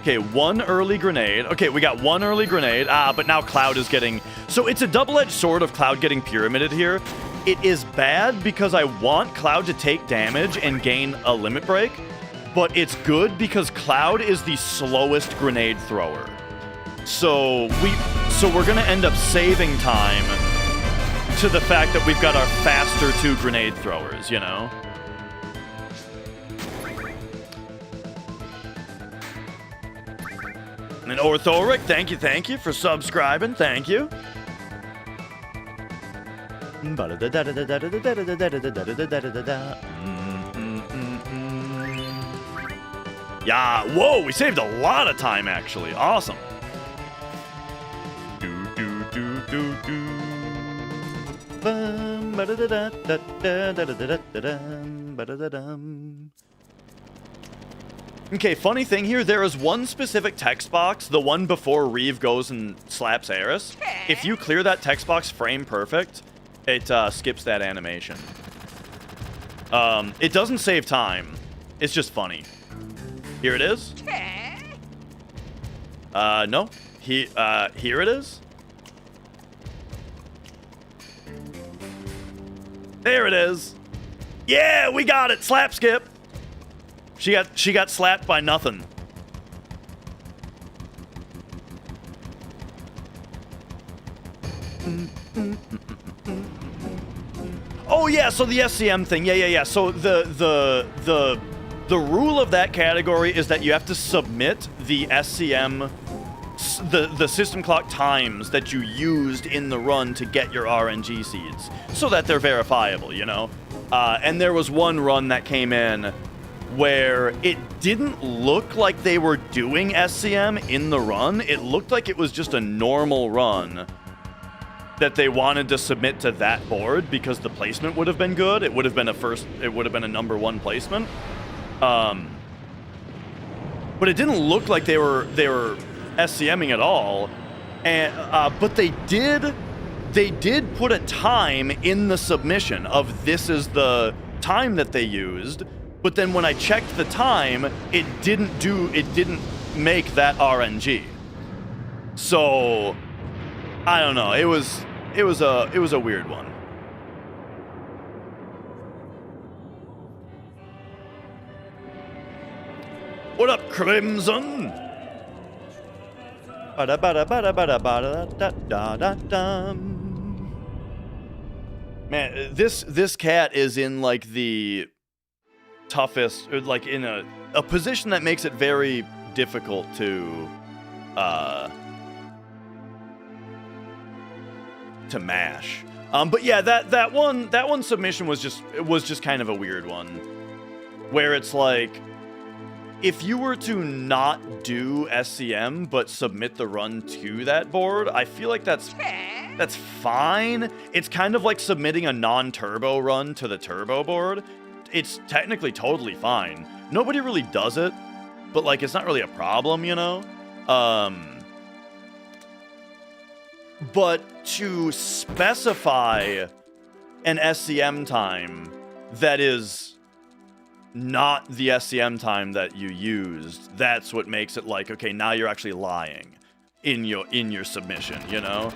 Okay, 1 early grenade. Okay, we got 1 early grenade. But now Cloud is getting... So it's a double-edged sword of Cloud getting pyramided here. It is bad because I want Cloud to take damage and gain a limit break. But it's good because Cloud is the slowest grenade thrower. So we're going to end up saving time to the fact that we've got our faster 2 grenade throwers, you know? And Orthoric, thank you for subscribing. Thank you. Yeah, whoa, we saved a lot of time, actually. Awesome. Okay, funny thing here, there is one specific text box, the one before Reeve goes and slaps Eris. If you clear that text box frame perfect, it skips that animation. It doesn't save time. It's just funny. Here it is. No. Here it is. There it is. Yeah, we got it. Slap skip. She got slapped by nothing. Oh yeah, so the SCM thing. Yeah. So the rule of that category is that you have to submit the SCM, the system clock times that you used in the run to get your RNG seeds, so that they're verifiable, you know? And there was one run that came in where it didn't look like they were doing SCM in the run. It looked like it was just a normal run that they wanted to submit to that board because the placement would have been good. It would have been a number 1 placement. But it didn't look like they were SCMing at all. And but they did put a time in the submission of this is the time that they used. But then when I checked the time, it didn't make that RNG. So I don't know. It was a weird one. What up, Crimson? Man, this cat is in like the toughest, or like in a position that makes it very difficult to mash. But yeah, that one submission was just kind of a weird one, where it's like, if you were to not do SCM but submit the run to that board, I feel like that's fine. It's kind of like submitting a non-turbo run to the turbo board. It's technically totally fine. Nobody really does it, but like it's not really a problem, you know? But to specify an SCM time that is not the SCM time that you used, that's what makes it like, okay, now you're actually lying in your submission, you know?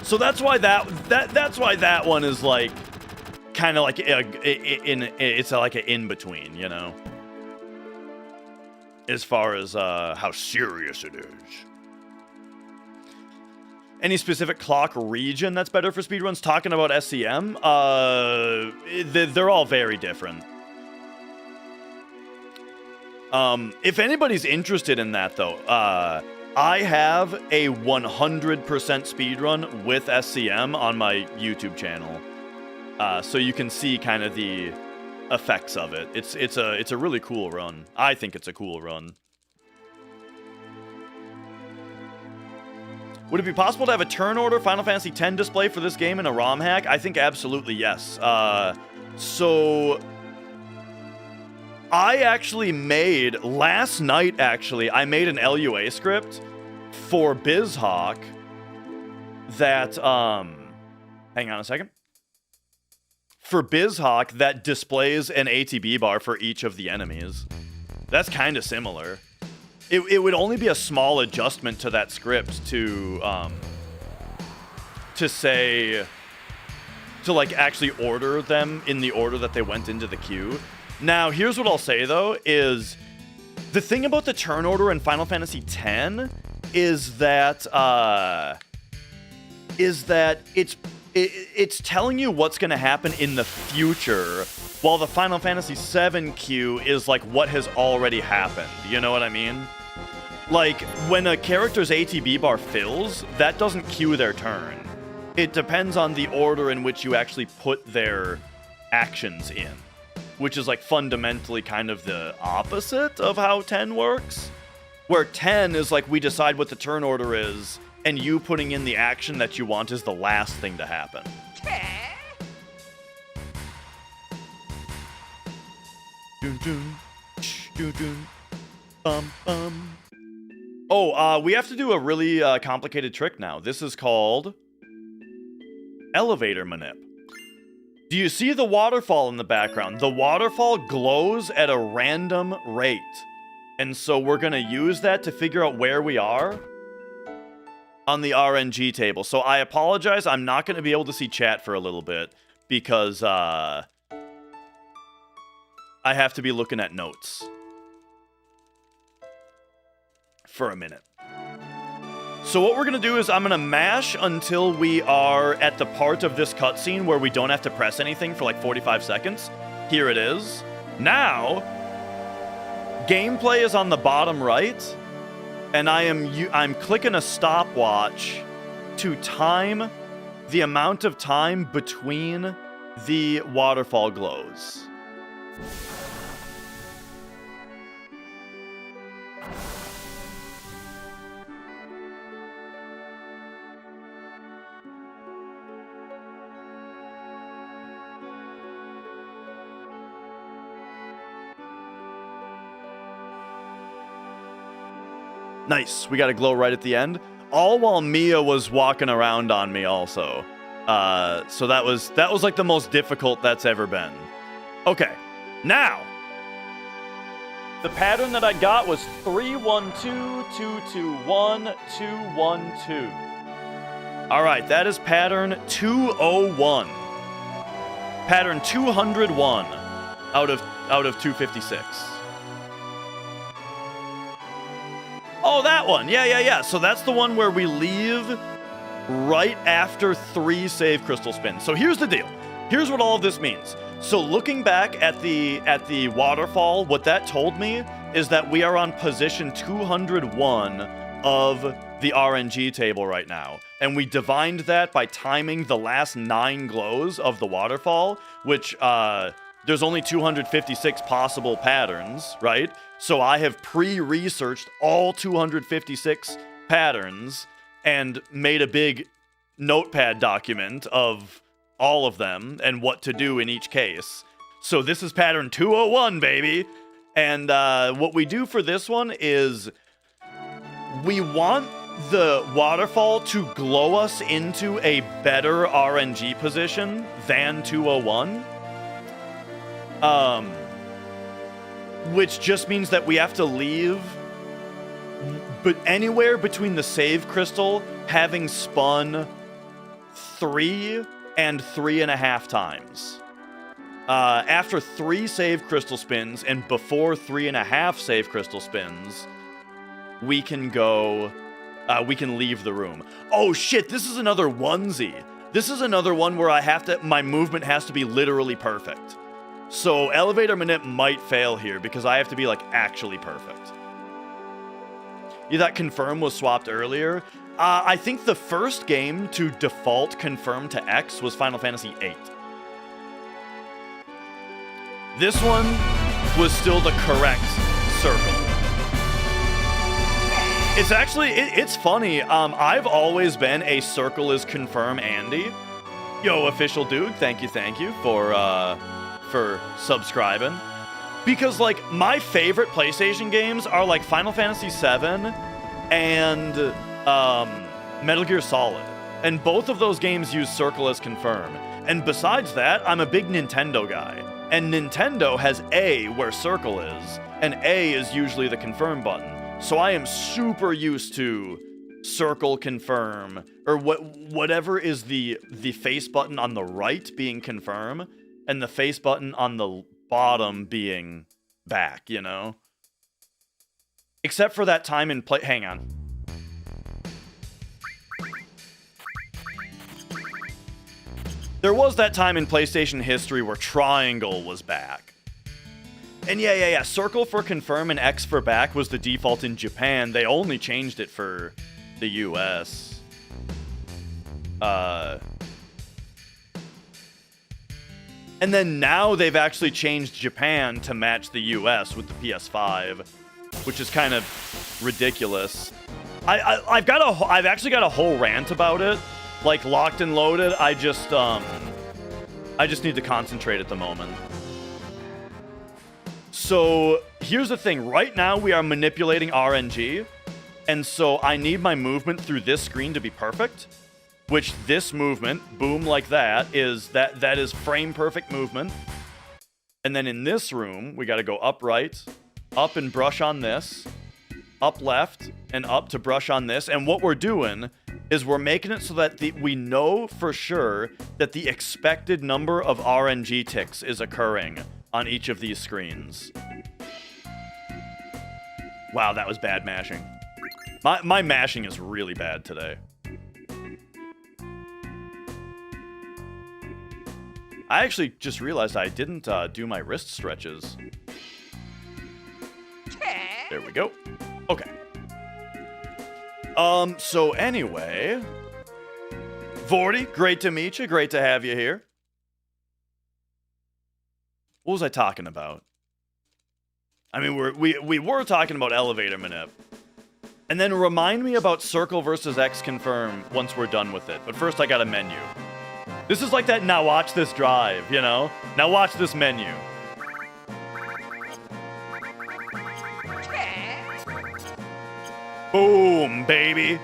So that's why that's why that one is like kind of like it's like an in between, you know, as far as how serious it is. Any specific clock region that's better for speedruns? Talking about SCM, they're all very different. If anybody's interested in that, though, I have a 100% speedrun with SCM on my YouTube channel, so you can see kind of the effects of it. It's a really cool run. I think it's a cool run. Would it be possible to have a turn order Final Fantasy X display for this game in a ROM hack? I think absolutely yes. So I actually made, last night actually, I made an LUA script for BizHawk that, hang on a second. For BizHawk that displays an ATB bar for each of the enemies. That's kind of similar. It would only be a small adjustment to that script to say, to like actually order them in the order that they went into the queue. Now, here's what I'll say though, is the thing about the turn order in Final Fantasy X is that it's telling you what's going to happen in the future, while the Final Fantasy VII queue is like what has already happened. You know what I mean? Like, when a character's ATB bar fills, that doesn't queue their turn. It depends on the order in which you actually put their actions in, which is like fundamentally kind of the opposite of how 10 works, where 10 is like we decide what the turn order is, and you putting in the action that you want is the last thing to happen. Dun, dun, dun, dun, bum. Oh, we have to do a really complicated trick now. This is called elevator manip. Do you see the waterfall in the background? The waterfall glows at a random rate. And so we're going to use that to figure out where we are on the RNG table. So I apologize. I'm not going to be able to see chat for a little bit because I have to be looking at notes for a minute. So what we're going to do is I'm going to mash until we are at the part of this cutscene where we don't have to press anything for like 45 seconds. Here it is. Now, gameplay is on the bottom right, and I'm clicking a stopwatch to time the amount of time between the waterfall glows. Nice. We got a glow right at the end. All while Mia was walking around on me also. So that was like the most difficult that's ever been. Okay. Now, the pattern that I got was 312-221-212. All right, that is pattern 201. Pattern 201 out of 256. Oh, that one. Yeah. So that's the one where we leave right after 3 save crystal spins. So here's the deal. Here's what all of this means. So looking back at the waterfall, what that told me is that we are on position 201 of the RNG table right now. And we divined that by timing the last 9 glows of the waterfall, which there's only 256 possible patterns, right? So I have pre-researched all 256 patterns and made a big notepad document of all of them and what to do in each case. So this is pattern 201, baby. And what we do for this one is we want the waterfall to glow us into a better RNG position than 201. Which just means that we have to leave but anywhere between the save crystal having spun 3 and 3.5 times. After 3 save crystal spins and before 3.5 save crystal spins, we can go, we can leave the room. Oh shit, this is another onesie. This is another one where my movement has to be literally perfect. So elevator manip might fail here because I have to be like actually perfect. Yeah, that confirm was swapped earlier. I think the first game to default confirm to X was Final Fantasy VIII. This one was still the correct circle. It's actually, it's funny. I've always been a circle is confirm Andy. Yo, official dude, thank you for subscribing. Because like my favorite PlayStation games are like Final Fantasy VII and Metal Gear Solid. And both of those games use circle as confirm. And besides that, I'm a big Nintendo guy. And Nintendo has A where circle is, and A is usually the confirm button. So I am super used to circle confirm, or whatever is the face button on the right being confirm, and the face button on the bottom being back, you know? Except for that time in hang on. There was that time in PlayStation history where triangle was back. And yeah. Circle for confirm and X for back was the default in Japan. They only changed it for the US. And then now they've actually changed Japan to match the US with the PS5, which is kind of ridiculous. I've actually got a whole rant about it. Like locked and loaded, I just need to concentrate at the moment. So here's the thing, right now we are manipulating RNG, and so I need my movement through this screen to be perfect, which this movement, boom like that is frame perfect movement. And then in this room, we gotta go up right, up and brush on this, up left, and up to brush on this. And what we're doing is we're making it so that we know for sure that the expected number of RNG ticks is occurring on each of these screens. Wow, that was bad mashing. My mashing is really bad today. I actually just realized I didn't do my wrist stretches. There we go. Okay. So anyway, Vorty, great to meet you. Great to have you here. What was I talking about? I mean, we were talking about elevator manip. And then remind me about circle versus X confirm once we're done with it. But first I got a menu. This is like that now watch this drive, you know? Now watch this menu. Boom, baby.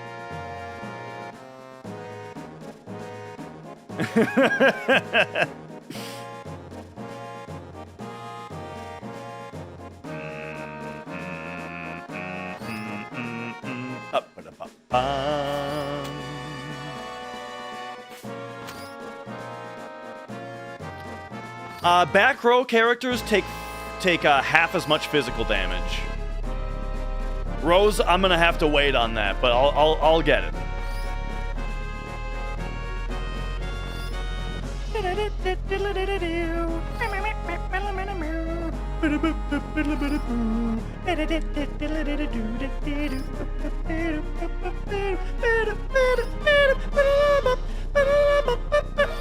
Back row characters take half as much physical damage. Rose, I'm gonna have to wait on that, but I'll get it.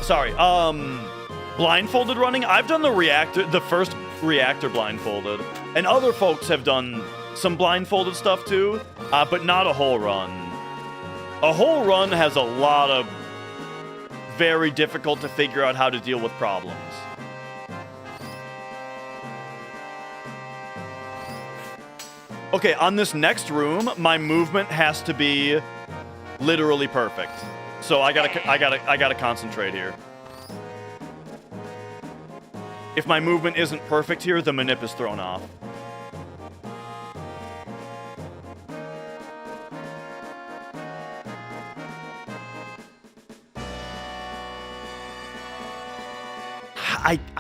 Sorry, blindfolded running? I've done the first reactor blindfolded, and other folks have done some blindfolded stuff too, but not a whole run. A whole run has a lot of very difficult to figure out how to deal with problems. Okay, on this next room, my movement has to be Literally perfect. So I gotta concentrate here. If my movement isn't perfect here, the manip is thrown off.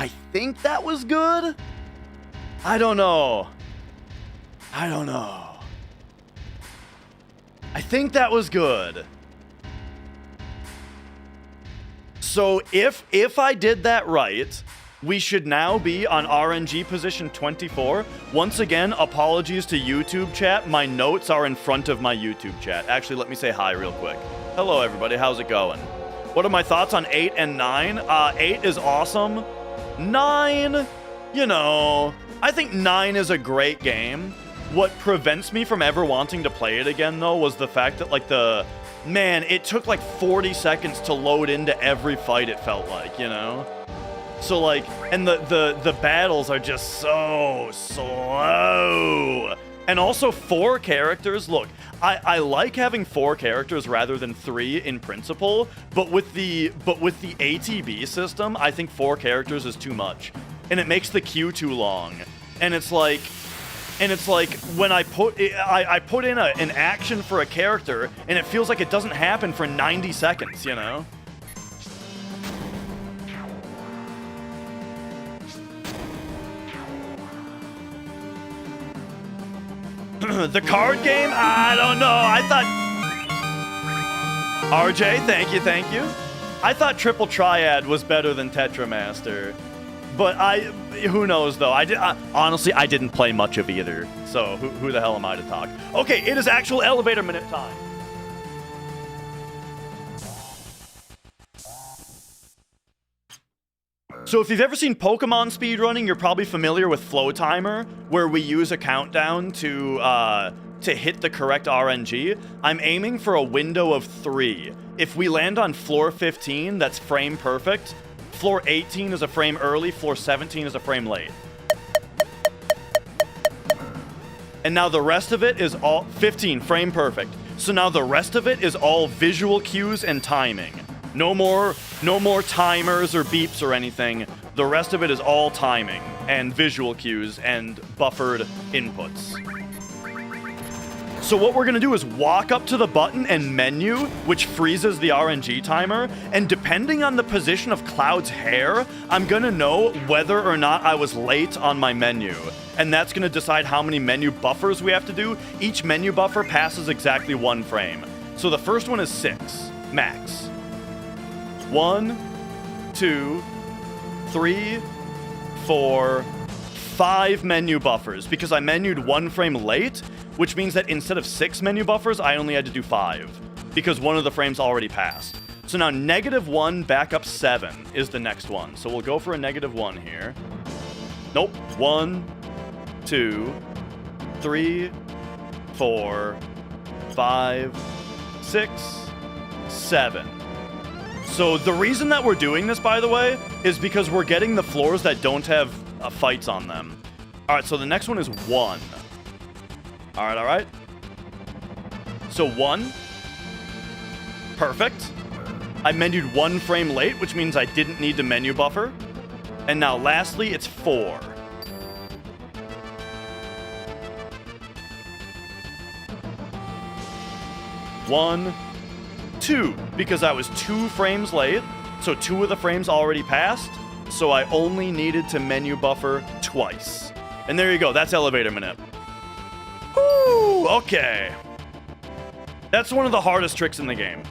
I think that was good. I don't know. I think that was good. So if I did that right, we should now be on RNG position 24. Once again, apologies to YouTube chat. My notes are in front of my YouTube chat. Actually, let me say hi real quick. Hello, everybody. How's it going? What are my thoughts on 8 and 9? 8 is awesome. 9, you know, I think 9 is a great game. What prevents me from ever wanting to play it again, though, was the fact that, like, man, it took, like, 40 seconds to load into every fight, it felt like, you know? So, like, and the battles are just so slow. And also 4 characters. Look, I like having 4 characters rather than 3 in principle, but with the ATB system, I think 4 characters is too much. And it makes the queue too long. And it's like when I put in an action for a character, and it feels like it doesn't happen for 90 seconds, you know? The card game? I don't know. I thought... RJ, thank you. I thought Triple Triad was better than Tetramaster. But who knows, though? Honestly, I didn't play much of either. So who the hell am I to talk? Okay, it is actual elevator minute time. So if you've ever seen Pokemon speedrunning, you're probably familiar with Flow Timer, where we use a countdown to hit the correct RNG. I'm aiming for a window of 3. If we land on floor 15, that's frame perfect. Floor 18 is a frame early, floor 17 is a frame late. And now the rest of it is all 15, frame perfect. So now the rest of it is all visual cues and timing. No more timers or beeps or anything. The rest of it is all timing and visual cues and buffered inputs. So what we're gonna do is walk up to the button and menu, which freezes the RNG timer, and depending on the position of Cloud's hair, I'm gonna know whether or not I was late on my menu. And that's gonna decide how many menu buffers we have to do. Each menu buffer passes exactly 1 frame. So the first one is 6, max. 1, 2, 3, 4, 5 menu buffers, because I menued 1 frame late, which means that instead of 6 menu buffers, I only had to do 5, because one of the frames already passed. So now -1 back up 7 is the next one. So we'll go for a -1 here. Nope. 1, 2, 3, 4, 5, 6, 7. So the reason that we're doing this, by the way, is because we're getting the floors that don't have fights on them. All right, so the next one is 1. All right. So 1. Perfect. I menued 1 frame late, which means I didn't need to menu buffer. And now lastly, it's 4. One, 2, because I was 2 frames late, so 2 of the frames already passed, so I only needed to menu buffer twice. And there you go, that's elevator minute. Woo, okay. That's one of the hardest tricks in the game.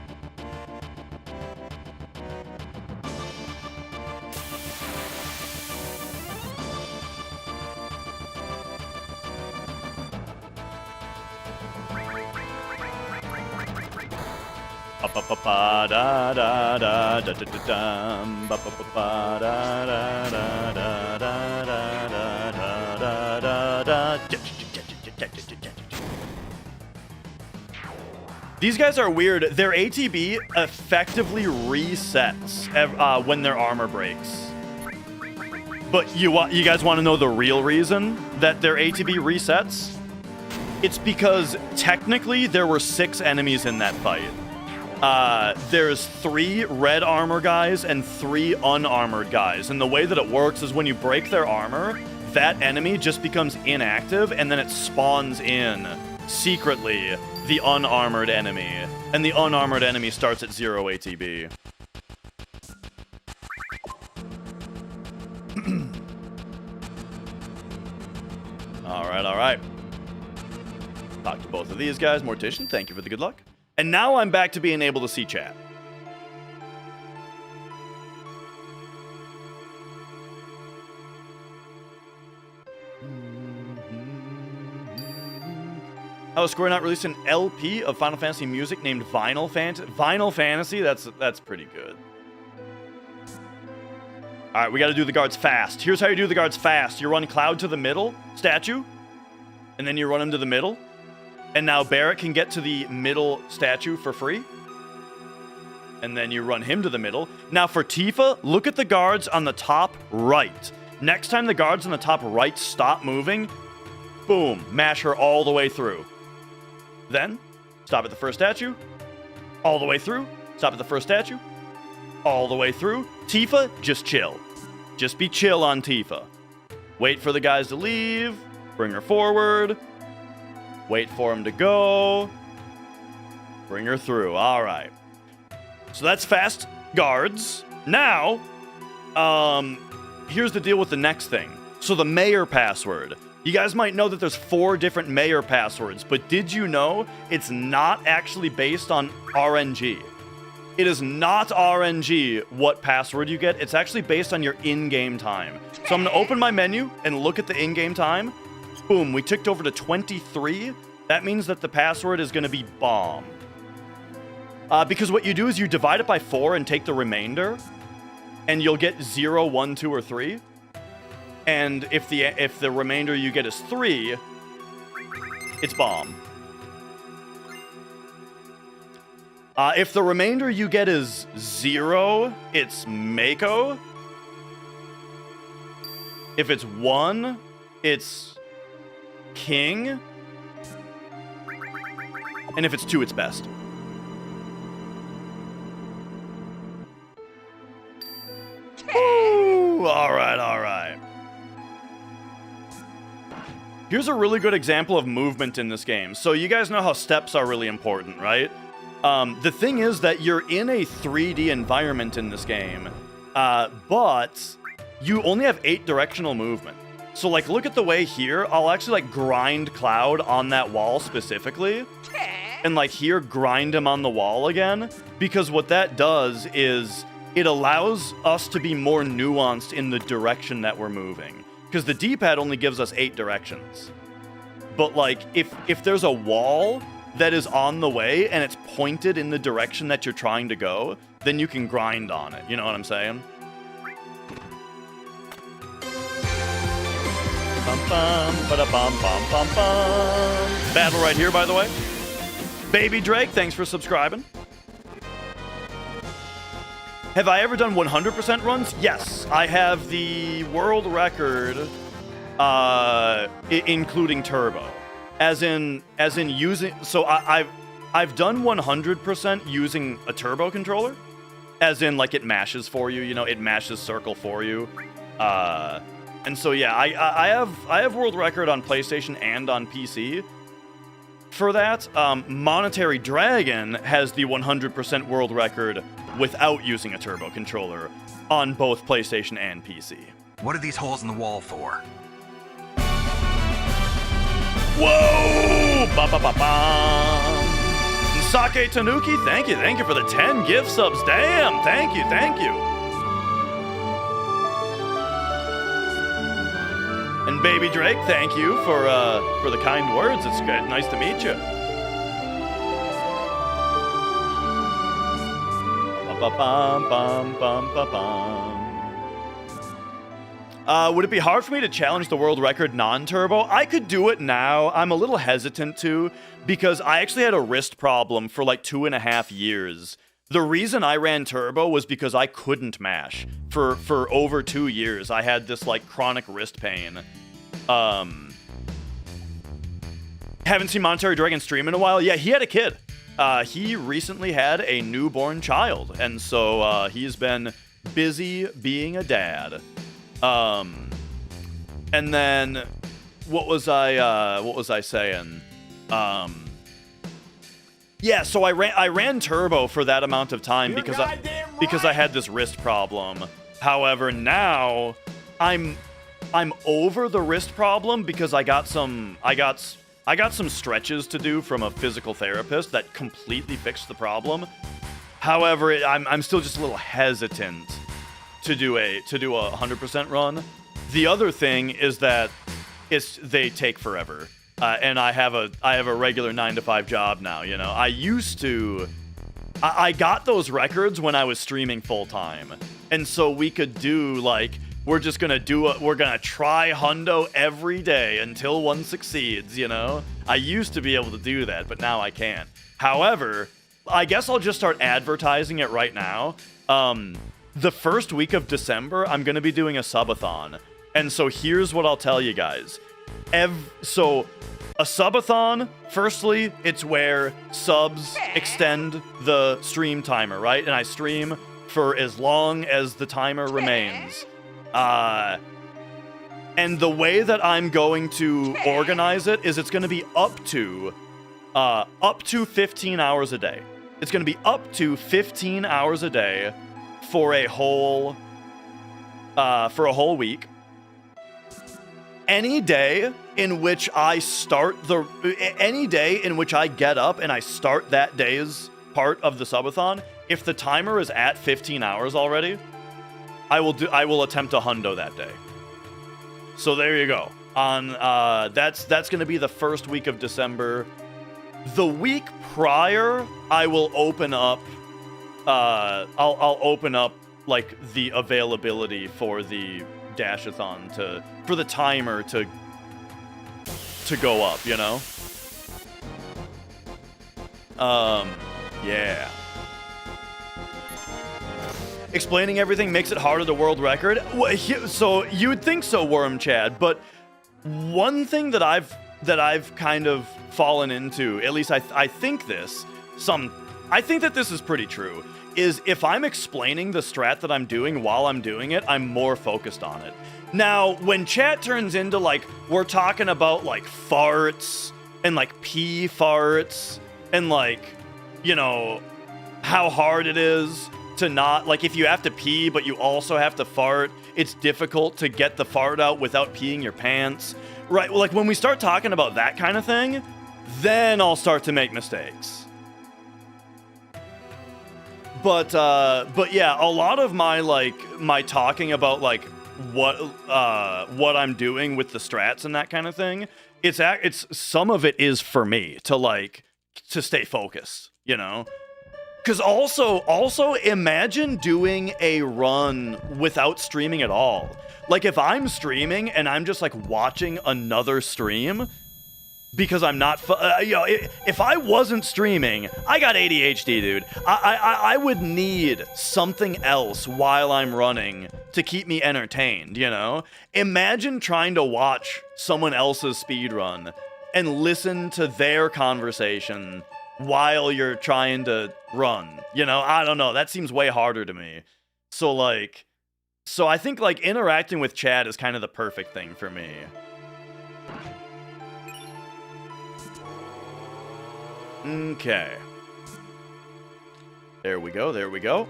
These guys are weird. Their ATB effectively resets when their armor breaks. But you guys want to know the real reason that their ATB resets? It's because technically there were 6 enemies in that fight. there's 3 red armor guys and 3 unarmored guys. And the way that it works is when you break their armor, that enemy just becomes inactive, and then it spawns in, secretly, the unarmored enemy. And the unarmored enemy starts at 0 ATB. Alright. Talk to both of these guys. Mortician, thank you for the good luck. And now I'm back to being able to see chat. Oh, Square not released an LP of Final Fantasy music named Vinyl Fantasy? That's pretty good. Alright, we gotta do the guards fast. Here's how you do the guards fast. You run Cloud to the middle, statue, and then you run him to the middle. And now Barrett can get to the middle statue for free. And then you run him to the middle. Now for Tifa, look at the guards on the top right. Next time the guards on the top right stop moving, boom, mash her all the way through. Then, stop at the first statue, all the way through, stop at the first statue, all the way through. Tifa, just chill. Just be chill on Tifa. Wait for the guys to leave, bring her forward, wait for him to go, bring her through. All right. So that's fast guards. Now, here's the deal with the next thing. So the mayor password. You guys might know that there's 4 different mayor passwords, but did you know it's not actually based on RNG? It is not RNG what password you get. It's actually based on your in-game time. So I'm going to open my menu and look at the in-game time. Boom, we ticked over to 23. That means that the password is going to be bomb. Because what you do is you divide it by 4 and take the remainder, and you'll get 0, 1, 2, or 3. And if the remainder you get is 3, it's bomb. If the remainder you get is 0, it's Mako. If it's 1, it's King. And if it's 2, it's best. Ooh, all right. Here's a really good example of movement in this game. So you guys know how steps are really important, right? The thing is that you're in a 3D environment in this game, but you only have 8 directional movement. So like, look at the way here, I'll actually like grind Cloud on that wall specifically, and like here, grind him on the wall again, because what that does is it allows us to be more nuanced in the direction that we're moving. Because the D-pad only gives us 8 directions. But like, if there's a wall that is on the way and it's pointed in the direction that you're trying to go, then you can grind on it. You know what I'm saying? Bum bum bada bum bum bum bum. Battle right here, by the way. Baby Drake, thanks for subscribing. Have I ever done 100% runs? Yes, I have the world record, including turbo, as in using. So I've done 100% using a turbo controller, as in like it mashes for you. You know, it mashes circle for you. And so yeah, I have world record on PlayStation and on PC. For that, Monetary Dragon has the 100% world record without using a turbo controller on both PlayStation and PC. What are these holes in the wall for? Whoa! Ba-ba-ba-ba! Sake Tanuki, thank you for the 10 gift subs. Damn, thank you. And Baby Drake, thank you for the kind words. It's good. Nice to meet you. Would it be hard for me to challenge the world record non-turbo? I could do it now. I'm a little hesitant to, because I actually had a wrist problem for like 2.5 years. The reason I ran turbo was because I couldn't mash. For over 2 years, I had this like chronic wrist pain. Haven't seen Monetary Dragon stream in a while. Yeah, he had a kid. he recently had a newborn child, and so he's been busy being a dad. And then what was I saying? Yeah, so I ran turbo for that amount of time because I had this wrist problem. However, now I'm over the wrist problem because I got some stretches to do from a physical therapist that completely fixed the problem. However, I'm still just a little hesitant to do a 100% run. The other thing is that they take forever, and I have a regular 9-to-5 job now. You know, I got those records when I was streaming full time, and so we could do like we're gonna try hundo every day until one succeeds. You know, I used to be able to do that, but now I can't. However, I guess I'll just start advertising it right now. The first week of December, I'm gonna be doing a subathon. And so here's what I'll tell you guys. So a subathon, firstly, it's where subs extend the stream timer, right? And I stream for as long as the timer remains. And the way that I'm going to organize it is it's going to be up to 15 hours a day. It's going to be up to 15 hours a day for a whole week. Any day in which I get up and I start that day's part of the subathon, if the timer is at 15 hours already, I will attempt a hundo that day. So there you go. That's going to be the first week of December. The week prior, I will open up. I'll open up like the availability for the Dashathon for the timer to go up, you know? Yeah. Explaining everything makes it harder to world record. So you would think so, Worm Chad, but one thing that I've kind of fallen into, at least I think that this is pretty true, is if I'm explaining the strat that I'm doing while I'm doing it, I'm more focused on it. Now, when chat turns into, like, we're talking about, like, farts and, like, pee farts and, like, you know, how hard it is to not, like, if you have to pee but you also have to fart, it's difficult to get the fart out without peeing your pants. Right, like, when we start talking about that kind of thing, then I'll start to make mistakes. But yeah, a lot of my talking about, like, what I'm doing with the strats and that kind of thing, it's some of it is for me to stay focused, you know? Because also imagine doing a run without streaming at all. Like, if I'm streaming and I'm just, like, watching another stream because I'm not, if I wasn't streaming, I got ADHD, dude. I would need something else while I'm running to keep me entertained, you know? Imagine trying to watch someone else's speedrun and listen to their conversation while you're trying to run, you know? I don't know. That seems way harder to me. So I think, like, interacting with chat is kind of the perfect thing for me. Okay. There we go, there we go.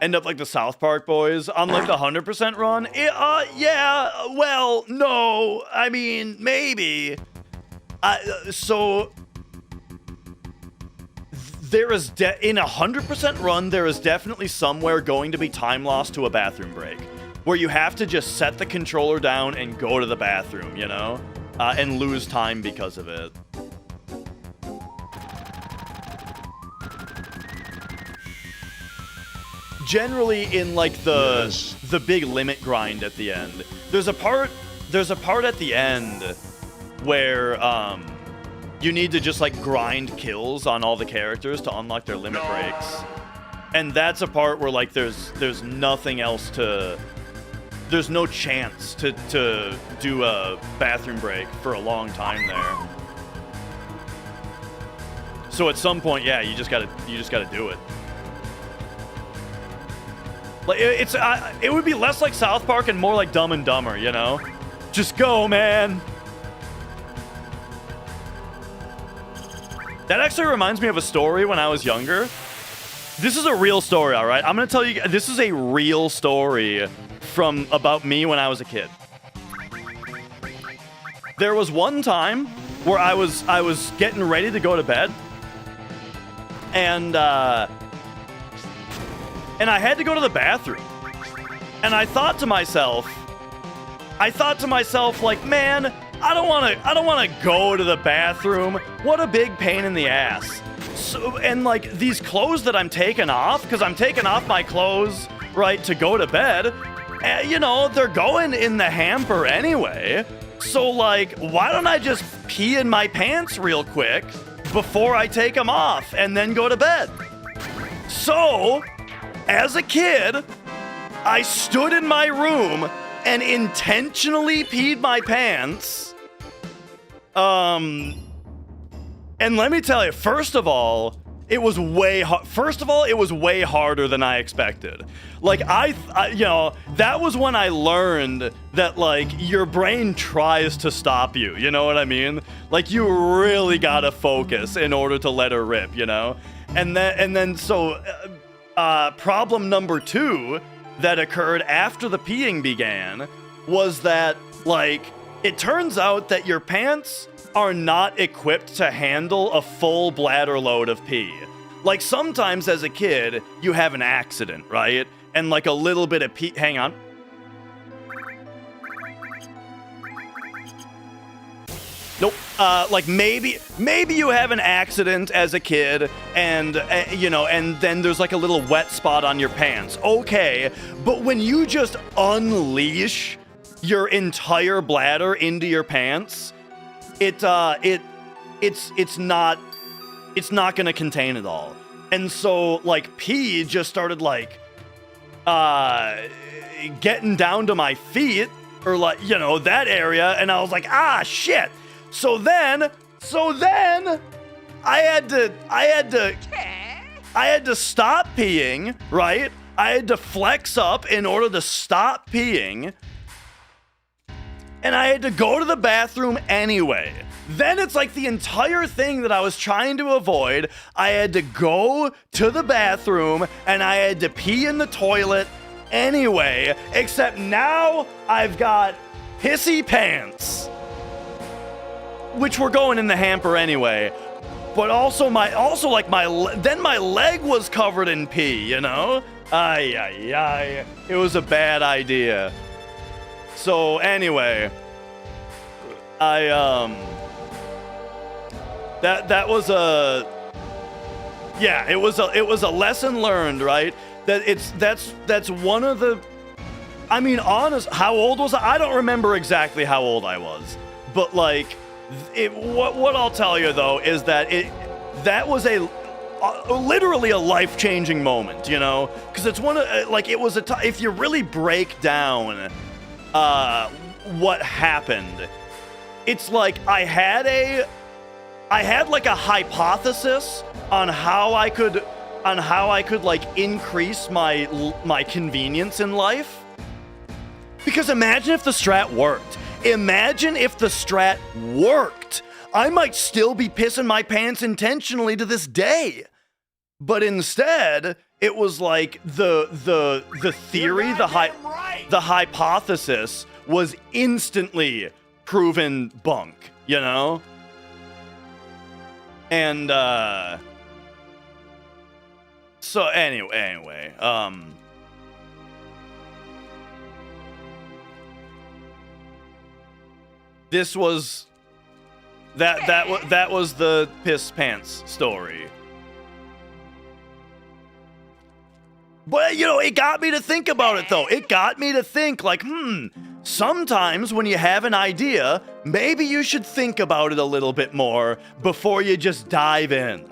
End up like the South Park boys on, like, the 100% run? Yeah, well, no, I mean, maybe. So there is in a 100% run, there is definitely somewhere going to be time loss to a bathroom break, where you have to just set the controller down and go to the bathroom, you know, and lose time because of it. Generally, in, like, the big limit grind at the end, there's a part at the end where you need to just like grind kills on all the characters to unlock their limit breaks. And that's a part where like there's nothing else to, there's no chance to do a bathroom break for a long time there. So at some point, yeah, you just gotta do it. Like it would be less like South Park and more like Dumb and Dumber, you know? Just go, man. That actually reminds me of a story when I was younger. This is a real story, all right? I'm gonna tell you, this is a real story from about me when I was a kid. There was one time where I was getting ready to go to bed, and I had to go to the bathroom, and I thought to myself, like, man, I don't want to go to the bathroom. What a big pain in the ass. So, and like these clothes that I'm taking off, because I'm taking off my clothes, right, to go to bed, you know, they're going in the hamper anyway. So like, why don't I just pee in my pants real quick before I take them off and then go to bed? So, as a kid, I stood in my room and intentionally peed my pants. And let me tell you, first of all, it was way harder than I expected. Like, I you know, that was when I learned that, like, your brain tries to stop you, you know what I mean? Like, you really gotta focus in order to let her rip, you know? And then problem number 2 that occurred after the peeing began was that, like, it turns out that your pants are not equipped to handle a full bladder load of pee. Like, sometimes as a kid, you have an accident, right? And like a little bit of pee, hang on. Nope. Like maybe you have an accident as a kid, and you know, and then there's like a little wet spot on your pants. Okay, but when you just unleash your entire bladder into your pants, it's not gonna contain it all. And so like pee just started like getting down to my feet, or like, you know, that area, and I was like, ah, shit. So then I had to stop peeing, right? I had to flex up in order to stop peeing, and I had to go to the bathroom anyway. Then it's like the entire thing that I was trying to avoid. I had to go to the bathroom and I had to pee in the toilet anyway, except now I've got pissy pants, which were going in the hamper anyway. But also my leg was covered in pee, you know? It was a bad idea. So anyway, that was a, yeah, it was a lesson learned, right? That's one of the, I mean, honest, how old was I? I don't remember exactly how old I was, but like, what I'll tell you though is that that was literally a life-changing moment, you know, because it's one of like, it was if you really break down what happened, it's like I had like a hypothesis on how I could like increase my convenience in life. Because imagine if the strat worked. Imagine if the strat worked. I might still be pissing my pants intentionally to this day. But instead, it was like the theory, the hypothesis was instantly proven bunk, you know? And so anyway, this was that was the piss pants story. But, you know, it got me to think about it, though. It got me to think, like, sometimes when you have an idea, maybe you should think about it a little bit more before you just dive in.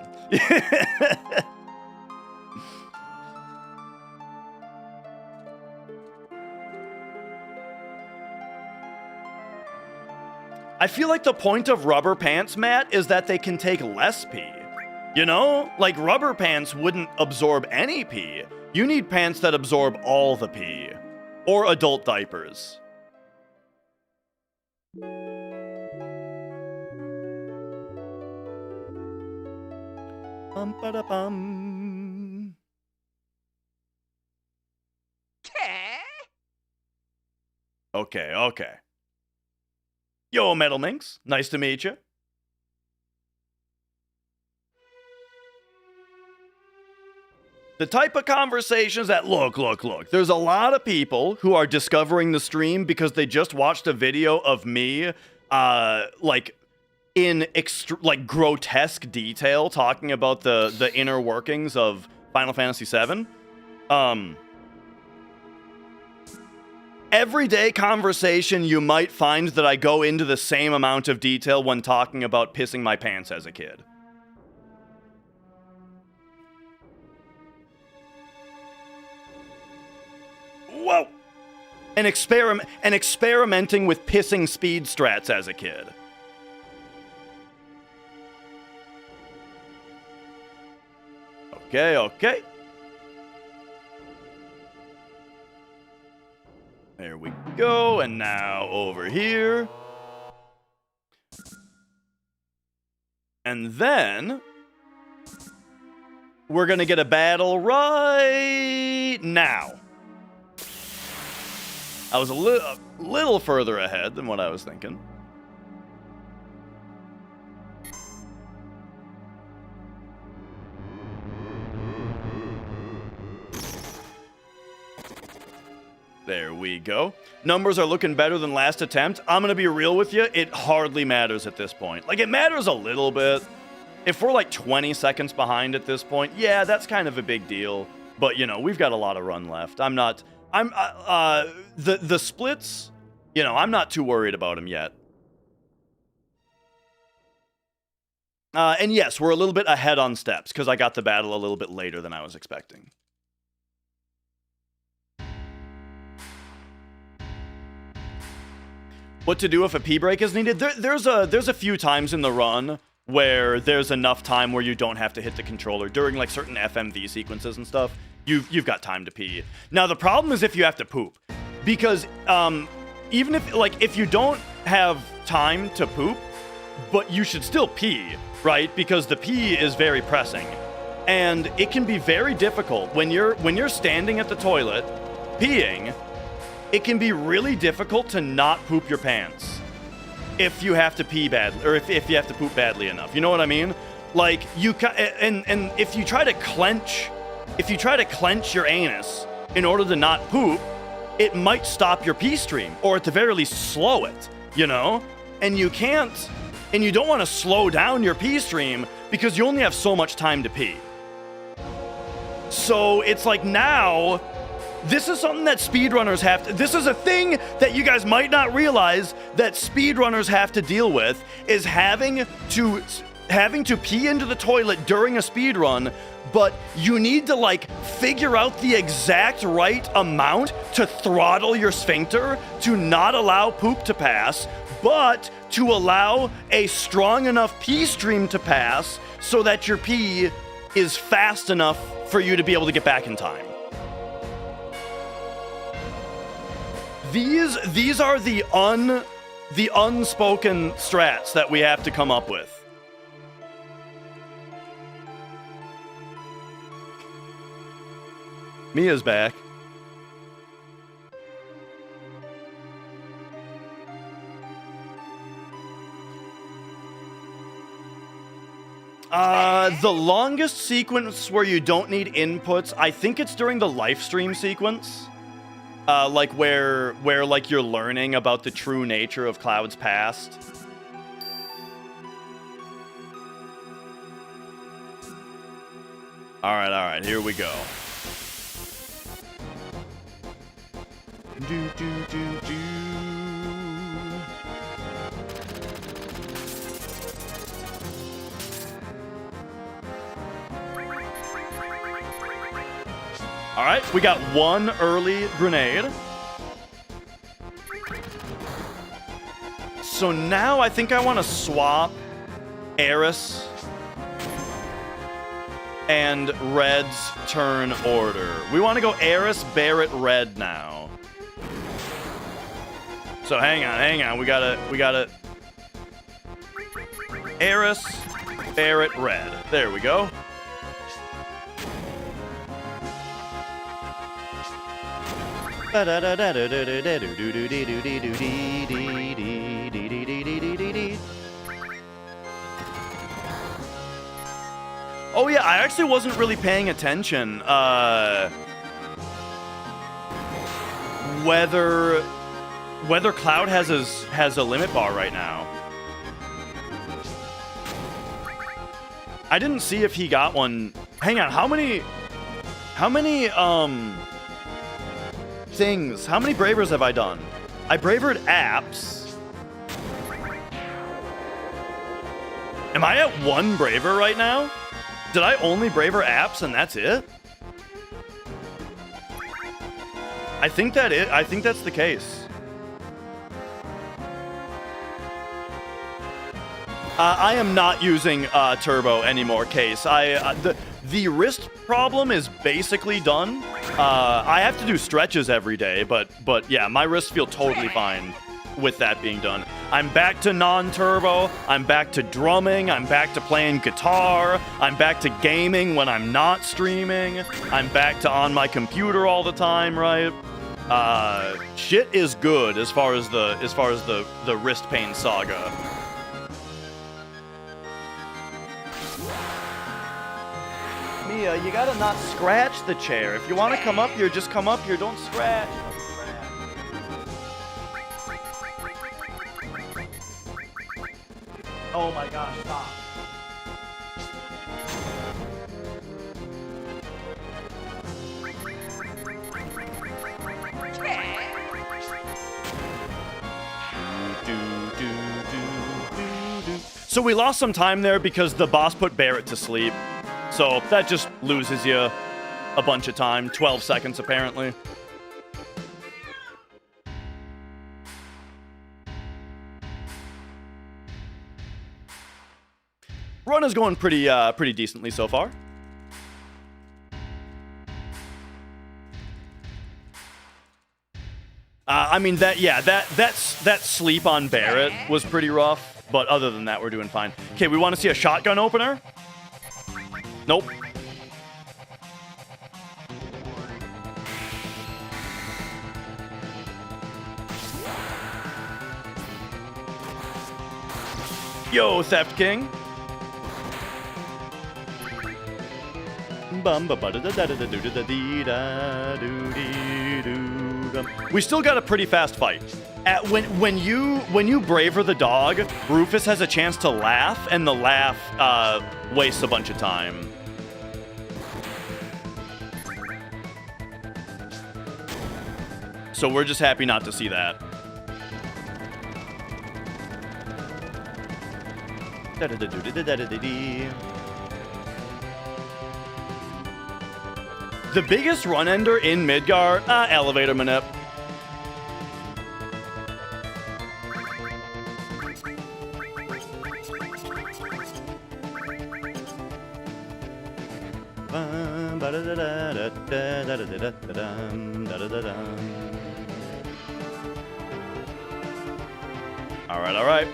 I feel like the point of rubber pants, Matt, is that they can take less pee. You know? Like, rubber pants wouldn't absorb any pee. You need pants that absorb all the pee. Or adult diapers. Bum-ba-da-bum. Okay, okay. Yo, Metal Minx. Nice to meet you. The type of conversations that, look. There's a lot of people who are discovering the stream because they just watched a video of me, like, in grotesque detail talking about the inner workings of Final Fantasy VII. Everyday conversation, you might find that I go into the same amount of detail when talking about pissing my pants as a kid. Whoa! And experimenting with pissing speed strats as a kid. Okay. There we go, and now over here. And then we're gonna get a battle right now. I was a little further ahead than what I was thinking. There we go. Numbers are looking better than last attempt. I'm gonna be real with you, it hardly matters at this point. Like, it matters a little bit. If we're like 20 seconds behind at this point, yeah, that's kind of a big deal. But, you know, we've got a lot of run left. The splits, you know, I'm not too worried about them yet. And yes, we're a little bit ahead on steps, because I got the battle a little bit later than I was expecting. What to do if a pee break is needed? There's a few times in the run where there's enough time where you don't have to hit the controller. During, like, certain FMV sequences and stuff, you've got time to pee. Now, the problem is if you have to poop. Because, even if you don't have time to poop, but you should still pee, right? Because the pee is very pressing. And it can be very difficult when you're standing at the toilet, peeing. It can be really difficult to not poop your pants if you have to pee badly, or if you have to poop badly enough. You know what I mean? Like, and if you try to clench your anus in order to not poop, it might stop your pee stream, or at the very least slow it, you know? And you don't want to slow down your pee stream because you only have so much time to pee. So it's like, now, this is something that speedrunners have to, this is a thing that you guys might not realize that speedrunners have to deal with, is having to pee into the toilet during a speedrun, but you need to, like, figure out the exact right amount to throttle your sphincter to not allow poop to pass, but to allow a strong enough pee stream to pass so that your pee is fast enough for you to be able to get back in time. These are the unspoken strats that we have to come up with. Mia's back. The longest sequence where you don't need inputs, I think it's during the live stream sequence. Like where like you're learning about the true nature of Cloud's past. All right, here we go. do, do, do, do. All right, we got one early grenade. So now I think I want to swap Eris and Red's turn order. We want to go Eris, Barret, Red now. So hang on. We gotta Eris, Barret, Red. There we go. Oh yeah, I actually wasn't really paying attention whether Cloud has a limit bar right now. I didn't see if he got one. Hang on, how many things? How many bravers have I done? I bravered apps. Am I at one braver right now? Did I only braver apps and that's it? I think that's the case. I am not using turbo anymore, Case. The wrist problem is basically done. I have to do stretches every day, but yeah, my wrists feel totally fine with that being done. I'm back to non-turbo. I'm back to drumming. I'm back to playing guitar. I'm back to gaming when I'm not streaming. I'm back to on my computer all the time, right? Shit is good as far as the wrist pain saga. Mia, you gotta not scratch the chair. If you want to come up here, just come up here. Don't scratch. Oh my gosh, stop. So we lost some time there because the boss put Barret to sleep. So that just loses you a bunch of time. 12 seconds, apparently. Run is going pretty decently so far. I mean that sleep on Barret was pretty rough, but other than that, we're doing fine. Okay, we want to see a shotgun opener. Nope. Yo, Theft King. We still got a pretty fast fight. When you braver the dog, Rufus has a chance to laugh, and the laugh wastes a bunch of time. So we're just happy not to see that. The biggest run ender in Midgar, elevator manip. All right.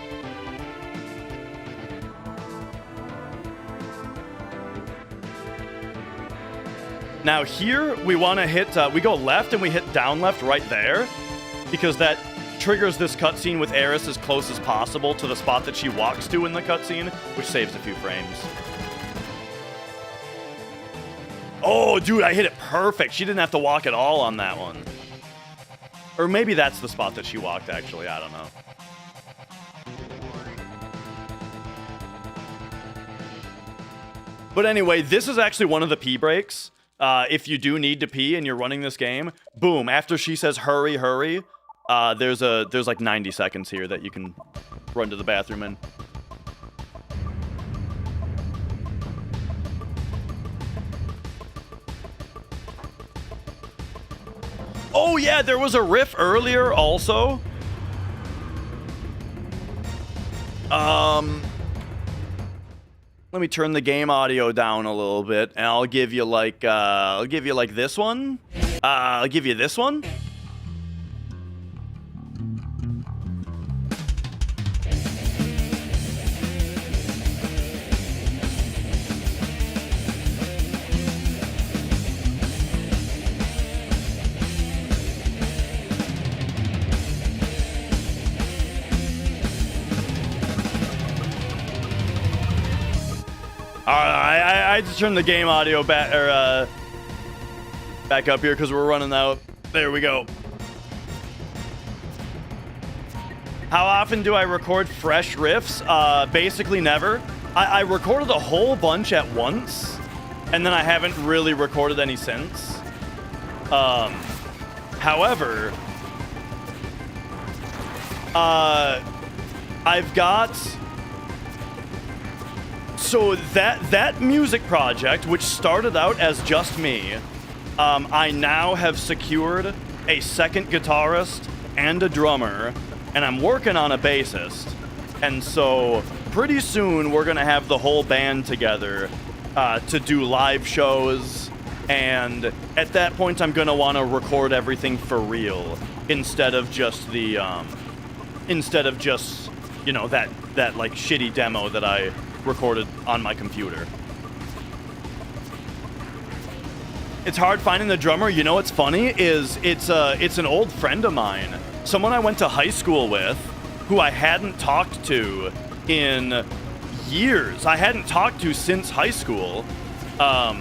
Now here, we want to hit, we go left and we hit down left right there, because that triggers this cutscene with Eris as close as possible to the spot that she walks to in the cutscene, which saves a few frames. Oh, dude, I hit it perfect. She didn't have to walk at all on that one. Or maybe that's the spot that she walked, actually. I don't know. But anyway, this is actually one of the P breaks. if you do need to pee and you're running this game, boom, after she says hurry, hurry, there's like 90 seconds here that you can run to the bathroom in. Oh yeah, there was a riff earlier also. Let me turn the game audio down a little bit, and I'll give you like this one. I'll give you this one. I had to turn the game audio back up here because we're running out. There we go. How often do I record fresh riffs? Basically never. I recorded a whole bunch at once, and then I haven't really recorded any since. However, I've got... So that music project, which started out as just me, I now have secured a second guitarist and a drummer, and I'm working on a bassist. And so pretty soon we're gonna have the whole band together to do live shows, and at that point I'm gonna want to record everything for real instead of just the you know, that like shitty demo that I recorded on my computer. It's hard finding the drummer. You know what's funny is it's an old friend of mine, someone I went to high school with, who I hadn't talked to in years. I hadn't talked to since high school. I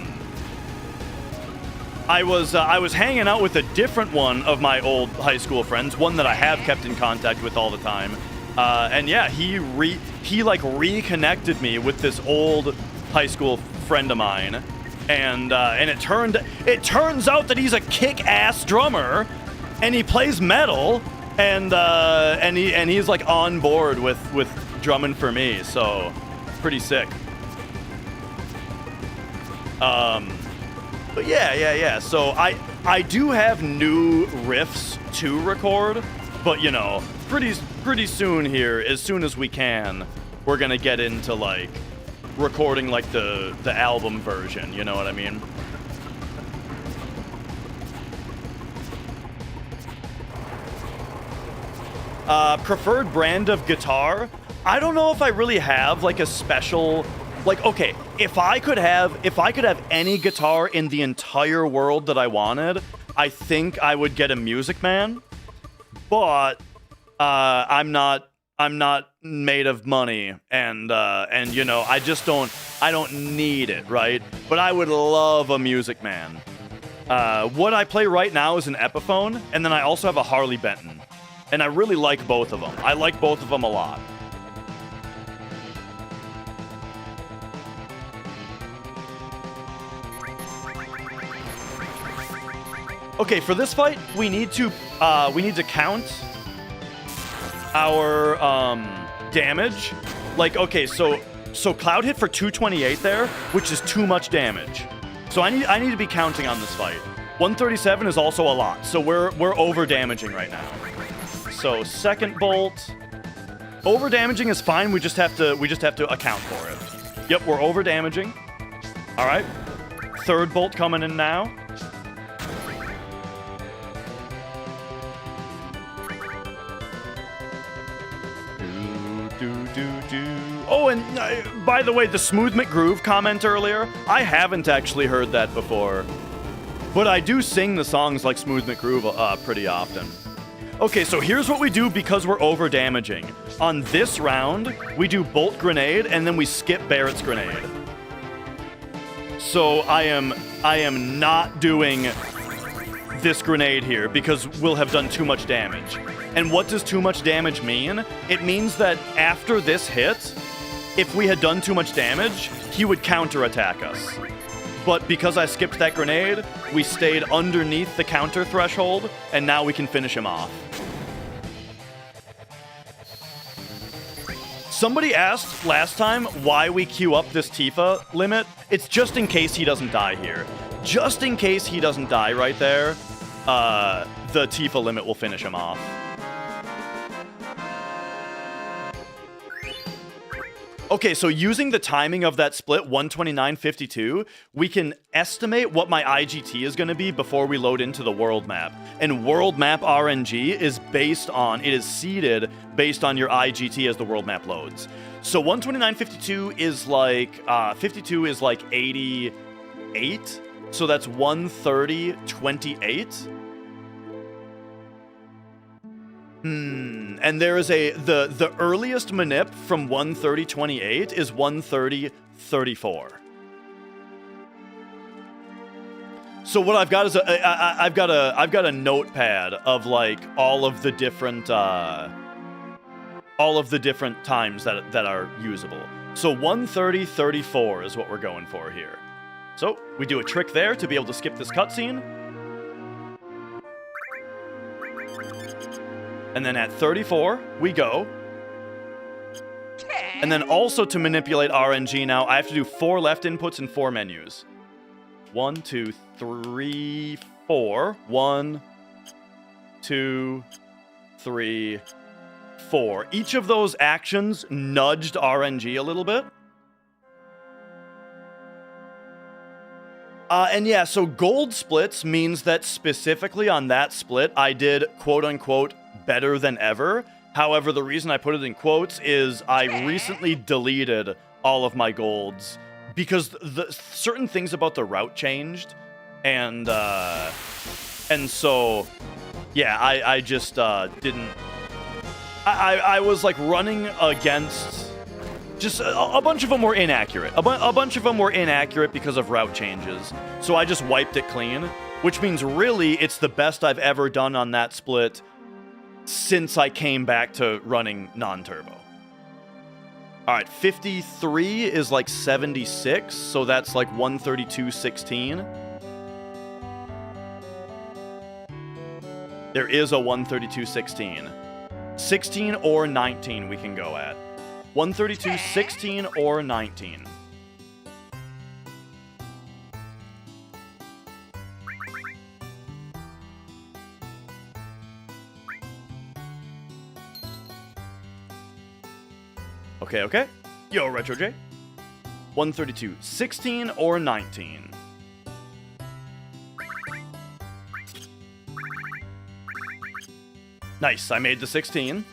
was hanging out with a different one of my old high school friends, one that I have kept in contact with all the time. And yeah, he reconnected me with this old high school friend of mine, and it turns out that he's a kick-ass drummer, and he plays metal, and he's like on board with drumming for me, so pretty sick. But yeah. So I do have new riffs to record, but you know, pretty soon here, as soon as we can, we're gonna get into like recording like the album version, you know what I mean? Preferred brand of guitar? I don't know if I really have like a special, like, okay, if I could have any guitar in the entire world that I wanted, I think I would get a Music Man, but I'm not made of money, and you know, I don't need it, right? But I would love a Music Man. What I play right now is an Epiphone, and then I also have a Harley Benton, and I really like both of them. I like both of them a lot. Okay, for this fight, we need to count our damage. Like, okay, so Cloud hit for 228 there, which is too much damage. So I need to be counting on this fight. 137 is also a lot, so we're over damaging right now. So second bolt, over damaging is fine. We just have to account for it. Yep, we're over damaging. All right, third bolt coming in now. Oh, and by the way, the Smooth McGroove comment earlier, I haven't actually heard that before. But I do sing the songs like Smooth McGroove pretty often. Okay, so here's what we do because we're over damaging. On this round, we do Bolt Grenade, and then we skip Barrett's Grenade. So I am not doing this grenade here because we'll have done too much damage. And what does too much damage mean? It means that after this hit, if we had done too much damage, he would counterattack us. But because I skipped that grenade, we stayed underneath the counter threshold, and now we can finish him off. Somebody asked last time why we queue up this Tifa limit. It's just in case he doesn't die here. Just in case he doesn't die right there, the Tifa limit will finish him off. Okay, so using the timing of that split, 129.52, we can estimate what my IGT is going to be before we load into the world map. And world map RNG is based on, it is seeded based on your IGT as the world map loads. So 129.52 is like, 52 is like 88. So that's 130.28. And there is the earliest manip from 130.28 is 130.34. So what I've got is I've got a notepad of like all of the different times that are usable. So 130.34 is what we're going for here. So we do a trick there to be able to skip this cutscene. And then at 34, we go. And then also to manipulate RNG now, I have to do 4 left inputs and 4 menus. 1, 2, 3, 4. 1, 2, 3, 4. Each of those actions nudged RNG a little bit. And yeah, so gold splits means that specifically on that split, I did quote-unquote better than ever. However, the reason I put it in quotes is I recently deleted all of my golds because the certain things about the route changed, and so yeah, I just didn't. I was like running against just a bunch of them were inaccurate. A bunch of them were inaccurate because of route changes. So I just wiped it clean, which means really it's the best I've ever done on that split since I came back to running non-turbo. All right, 53 is like 76, so that's like 132.16. There is a 132.16. 16 or 19 we can go at. 132.16 or 19. Okay. Yo, Retro J. 132.16 or 19. Nice, I made the 16.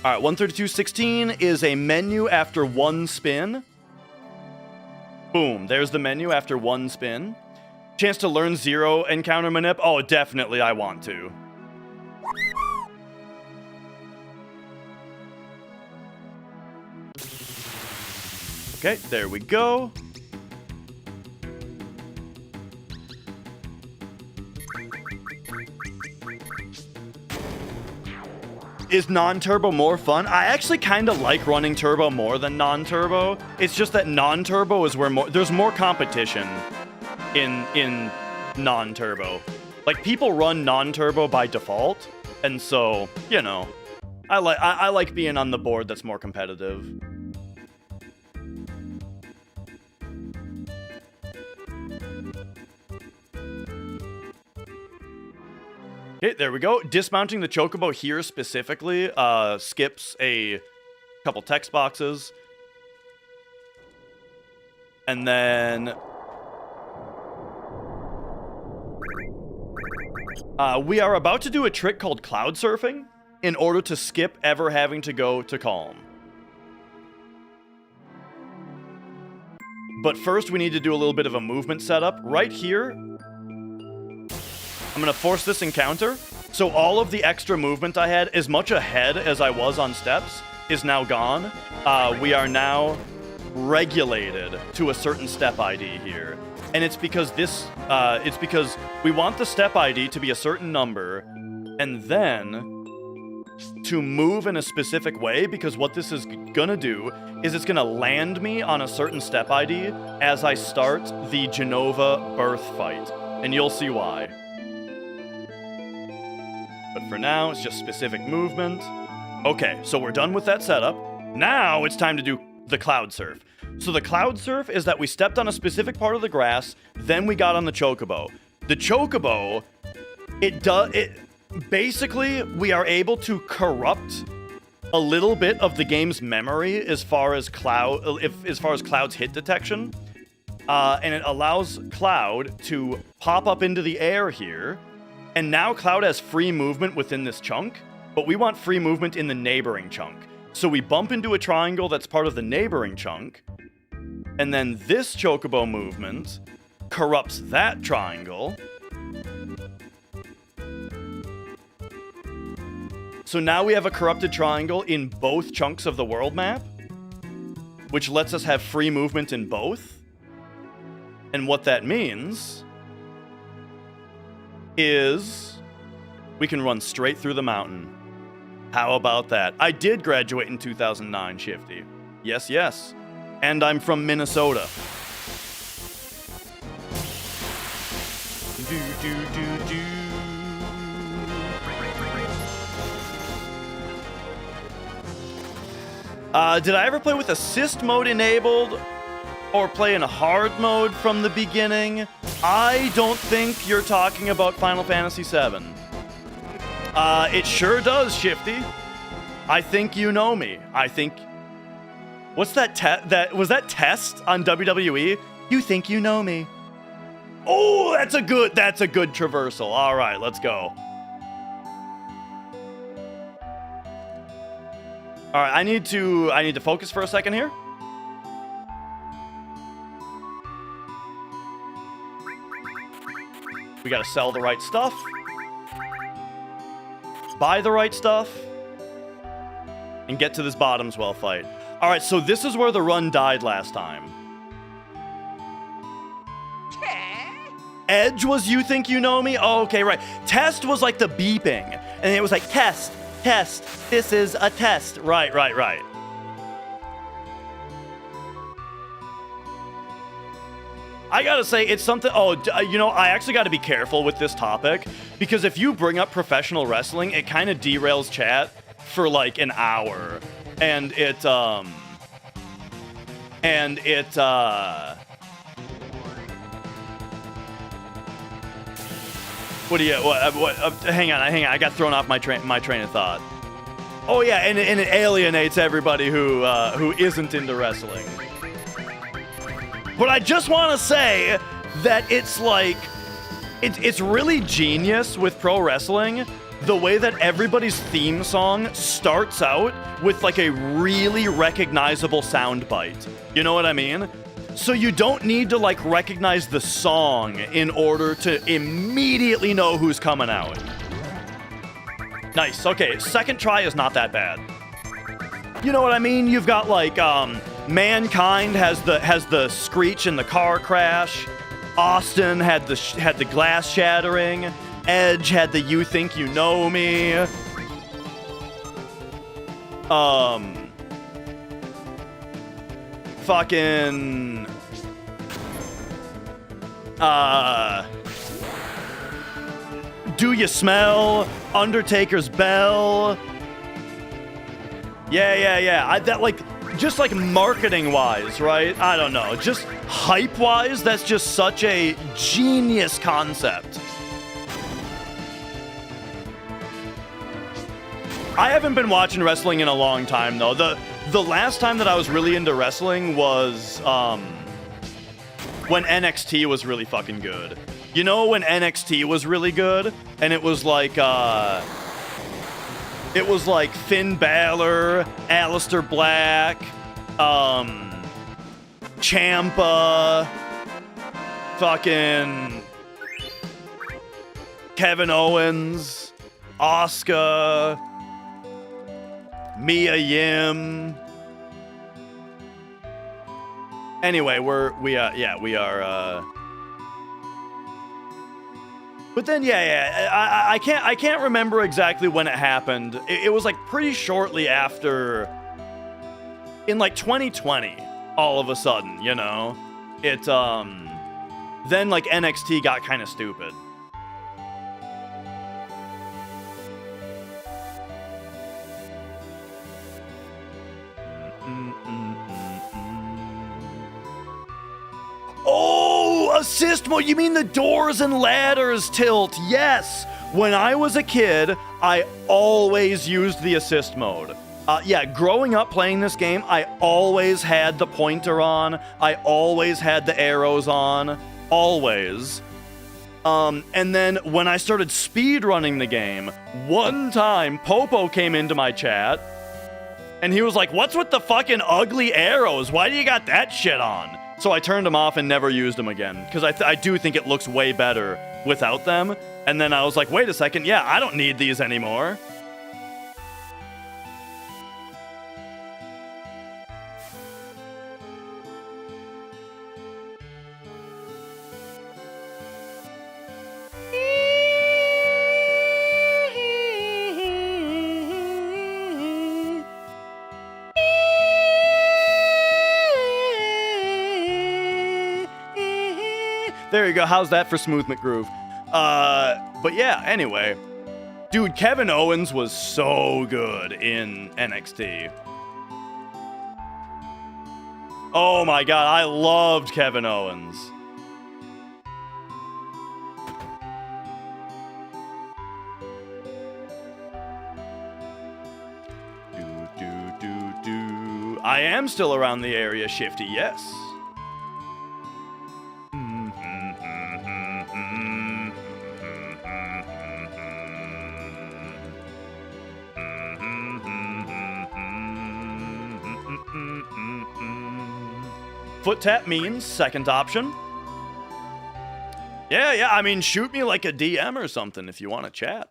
All right, 132.16 is a menu after 1 spin. Boom, there's the menu after 1 spin. Chance to learn 0 encounter manip? Oh, definitely I want to. Okay, there we go. Is non-turbo more fun? I actually kind of like running turbo more than non-turbo. It's just that non-turbo is where there's more competition in non-turbo. Like, people run non-turbo by default, and so, you know, I like being on the board that's more competitive. Okay, there we go. Dismounting the chocobo here specifically skips a couple text boxes. And then we are about to do a trick called cloud surfing in order to skip ever having to go to calm. But first we need to do a little bit of a movement setup. Right here, I'm going to force this encounter. So all of the extra movement I had, as much ahead as I was on steps, is now gone. We are now regulated to a certain step ID here. And it's because we want the step ID to be a certain number, and then to move in a specific way, because what this is gonna do is it's gonna land me on a certain step ID as I start the Genova birth fight, and you'll see why. But for now, it's just specific movement. Okay, so we're done with that setup. Now it's time to do the cloud surf. So the cloud surf is that we stepped on a specific part of the grass, then we got on the chocobo. The chocobo, basically, we are able to corrupt a little bit of the game's memory as far as Cloud's hit detection, and it allows Cloud to pop up into the air here. And now Cloud has free movement within this chunk, but we want free movement in the neighboring chunk. So we bump into a triangle that's part of the neighboring chunk, and then this chocobo movement corrupts that triangle. So now we have a corrupted triangle in both chunks of the world map, which lets us have free movement in both. And what that means is we can run straight through the mountain. How about that? I did graduate in 2009, Shifty. Yes, yes. And I'm from Minnesota. Did I ever play with assist mode enabled or play in a hard mode from the beginning? I don't think you're talking about Final Fantasy VII. It sure does, Shifty. I think you know me. I think... What's that was that test on WWE? You think you know me. Oh, that's a good traversal. All right, let's go. All right, I need to focus for a second here. We gotta sell the right stuff. Buy the right stuff. And get to this Bottomswell fight. Alright, so this is where the run died last time. Edge was You Think You Know Me? Oh, okay, right. Test was like the beeping. And it was like, test, test, this is a test. Right. I gotta say, it's something... Oh, I actually gotta be careful with this topic, because if you bring up professional wrestling, it kind of derails chat for like an hour. And hang on, I got thrown off my train of thought. Oh yeah, and it alienates everybody who isn't into wrestling. But I just want to say that it's like, it's really genius with pro wrestling, the way that everybody's theme song starts out with like a really recognizable soundbite. You know what I mean? So you don't need to like recognize the song in order to immediately know who's coming out. Nice. Okay, second try is not that bad. You know what I mean? You've got like Mankind has the screech in the car crash. Austin had the glass shattering. Edge had the You Think You Know Me. Fucking Do You Smell? Undertaker's Bell. Yeah. That like, just like marketing wise, right? I don't know. Just hype wise, that's just such a genius concept. I haven't been watching wrestling in a long time though. The last time that I was really into wrestling was when NXT was really fucking good. You know when NXT was really good? And it was like Finn Balor, Aleister Black, Ciampa, fucking Kevin Owens, Asuka, Mia Yim. Anyway, we are But then, I can't remember exactly when it happened. It was like pretty shortly after, in like 2020, all of a sudden, you know? It, then like NXT got kind of stupid. Oh, assist mode. You mean the doors and ladders tilt? Yes. When I was a kid, I always used the assist mode. Yeah, growing up playing this game, I always had the pointer on. I always had the arrows on. Always. And then when I started speedrunning the game, one time Popo came into my chat and he was like, "What's with the fucking ugly arrows? Why do you got that shit on?" So I turned them off and never used them again, because I do think it looks way better without them. And then I was like, wait a second, yeah, I don't need these anymore. There you go. How's that for Smooth McGroove? But yeah, anyway. Dude, Kevin Owens was so good in NXT. Oh my god, I loved Kevin Owens. I am still around the area, Shifty, yes. Foot tap means second option. Yeah, I mean, shoot me like a DM or something if you want to chat.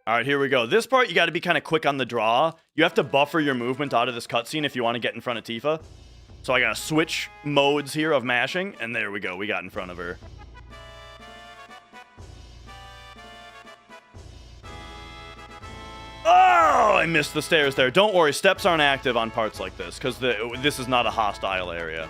All right, here we go. This part, you got to be kind of quick on the draw. You have to buffer your movement out of this cutscene if you want to get in front of Tifa. So I got to switch modes here of mashing, and there we go. We got in front of her. Oh, I missed the stairs there. Don't worry, steps aren't active on parts like this, because this is not a hostile area.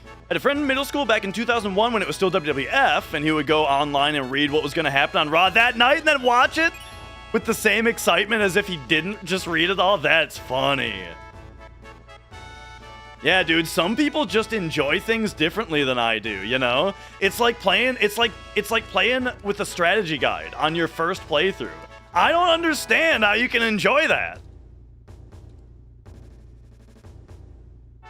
I had a friend in middle school back in 2001 when it was still WWF, and he would go online and read what was going to happen on Raw that night and then watch it with the same excitement as if he didn't just read it all. That's funny. Yeah, dude, some people just enjoy things differently than I do, you know? It's like playing playing with a strategy guide on your first playthrough. I don't understand how you can enjoy that.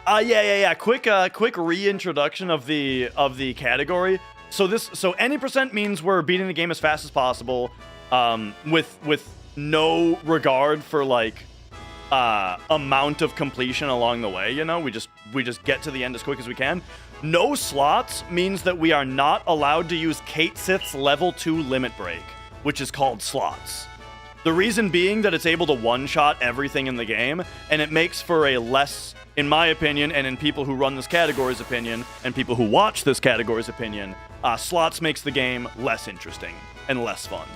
Yeah. Quick reintroduction of the category. So any percent means we're beating the game as fast as possible, with no regard for like amount of completion along the way. You know, we just get to the end as quick as we can. No slots means that we are not allowed to use Kate Sith's level 2 limit break, which is called slots. The reason being that it's able to one-shot everything in the game, and it makes for a less, in my opinion, and in people who run this category's opinion, and people who watch this category's opinion, slots makes the game less interesting and less fun.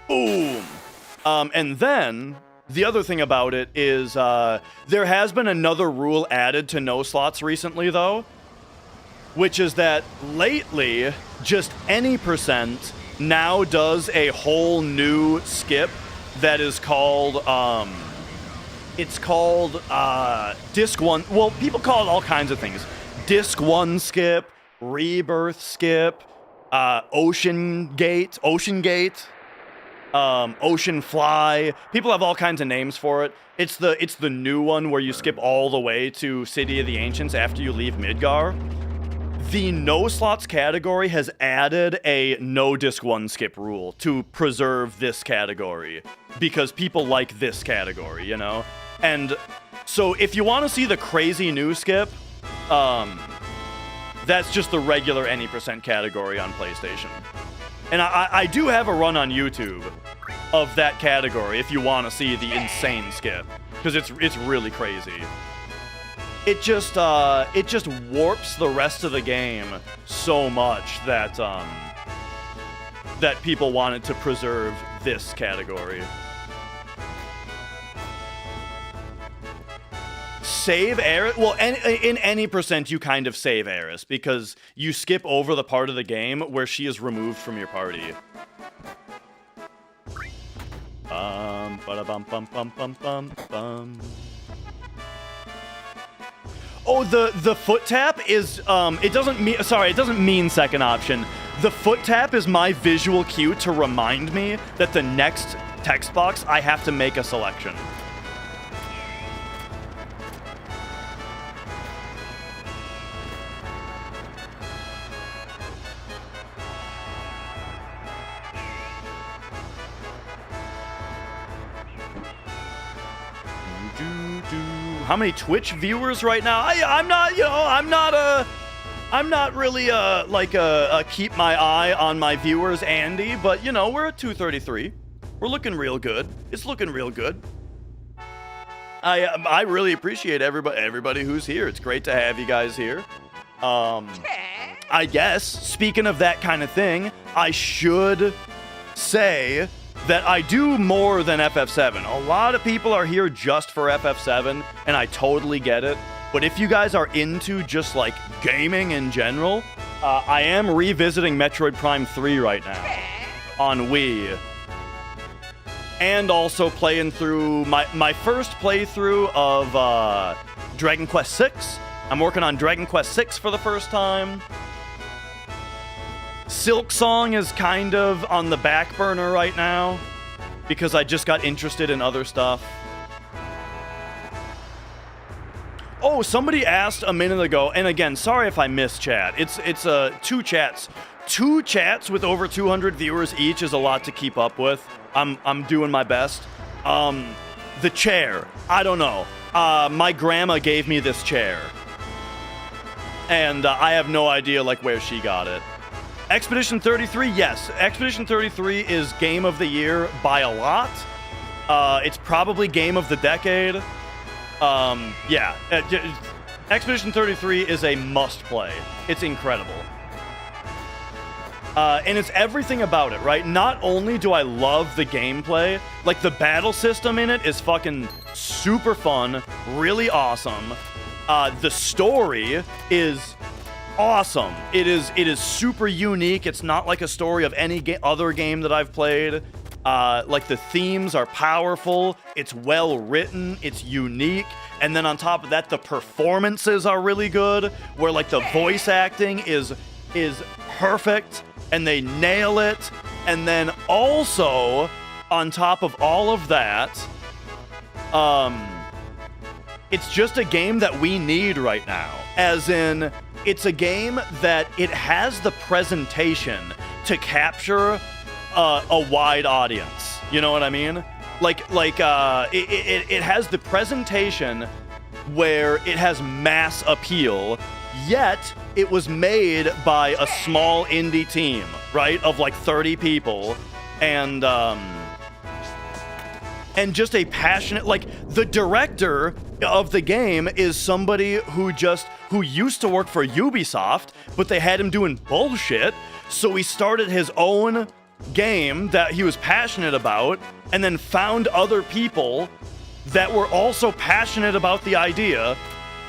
Boom! And then, the other thing about it is, there has been another rule added to no slots recently, though, which is that lately, just any percent now does a whole new skip that is called, it's called, Disc 1, well, people call it all kinds of things. Disc 1 skip, Rebirth skip, Ocean Gate, Ocean Fly. People have all kinds of names for it. It's the new one where you skip all the way to City of the Ancients after you leave Midgar. the no slots category has added a no disc 1 skip rule to preserve this category because people like this category, you know? And so if you want to see the crazy new skip, that's just the regular any % category on PlayStation. And I do have a run on YouTube of that category if you want to see the insane skip, because it's really crazy. It just warps the rest of the game so much that that people wanted to preserve this category. Save Eris? Well, in any % you kind of save Eris, because you skip over the part of the game where she is removed from your party. Ba-da-bum-bum-bum-bum-bum-bum. Oh, the foot tap is, it doesn't mean second option. The foot tap is my visual cue to remind me that the next text box, I have to make a selection. How many Twitch viewers right now? I'm not really keep my eye on my viewers, Andy, but you know, we're at 233. We're looking real good. It's looking real good. I really appreciate everybody who's here. It's great to have you guys here. I guess, speaking of that kind of thing, I should say that I do more than FF7. A lot of people are here just for FF7, and I totally get it. But if you guys are into just, like, gaming in general, I am revisiting Metroid Prime 3 right now on Wii. And also playing through my first playthrough of Dragon Quest VI. I'm working on Dragon Quest VI for the first time. Silk Song is kind of on the back burner right now because I just got interested in other stuff. Oh, somebody asked a minute ago, and again, sorry if I missed chat. It's two chats. Two chats with over 200 viewers each is a lot to keep up with. I'm doing my best. The chair, I don't know. My grandma gave me this chair, and I have no idea like where she got it. Expedition 33, yes. Expedition 33 is Game of the Year by a lot. It's probably Game of the Decade. Yeah. Expedition 33 is a must-play. It's incredible. And it's everything about it, right? Not only do I love the gameplay, like the battle system in it is fucking super fun, really awesome. The story is awesome. It is super unique. It's not like a story of any other game that I've played. Like the themes are powerful. It's well written. It's unique. And then on top of that, the performances are really good. Where like the voice acting is perfect, and they nail it. And then also on top of all of that, it's just a game that we need right now. As in, it's a game that it has the presentation to capture a wide audience. You know what I mean? It has the presentation where it has mass appeal, yet it was made by a small indie team, right? Of like 30 people. And just a passionate, like, the director of the game is somebody who used to work for Ubisoft, but they had him doing bullshit, so he started his own game that he was passionate about, and then found other people that were also passionate about the idea,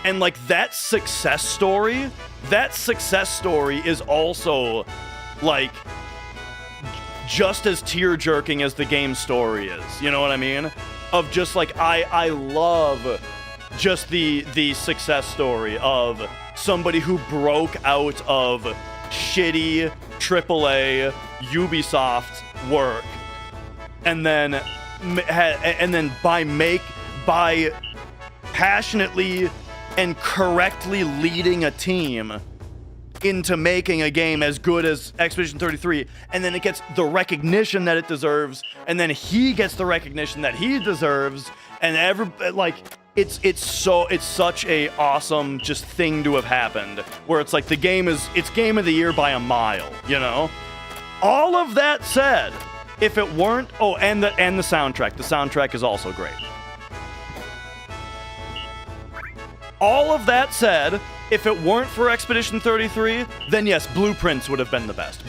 and like that success story is also like just as tear-jerking as the game story is, you know what I mean? Of just like, I love just the success story of somebody who broke out of shitty AAA Ubisoft work, and then by passionately and correctly leading a team into making a game as good as Expedition 33, and then it gets the recognition that it deserves, and then he gets the recognition that he deserves, and it's such a awesome just thing to have happened, where it's like it's game of the year by a mile, you know? All of that said, if it weren't, and the soundtrack is also great. All of that said, if it weren't for Expedition 33, then yes, Blueprints would have been the best.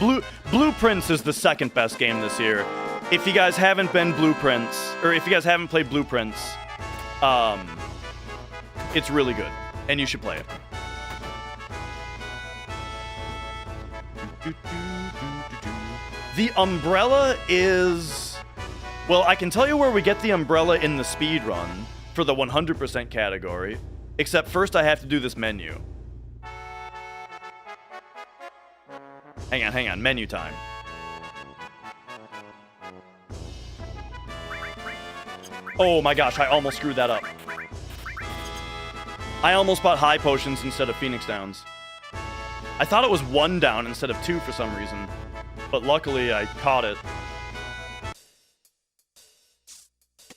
Blueprints is the second best game this year. If you guys haven't played Blueprints, it's really good, and you should play it. The umbrella is... Well, I can tell you where we get the umbrella in the speedrun for the 100% category, except first I have to do this menu. Hang on, menu time. Oh my gosh, I almost screwed that up. I almost bought high potions instead of Phoenix Downs. I thought it was 1 down instead of 2 for some reason, but luckily I caught it.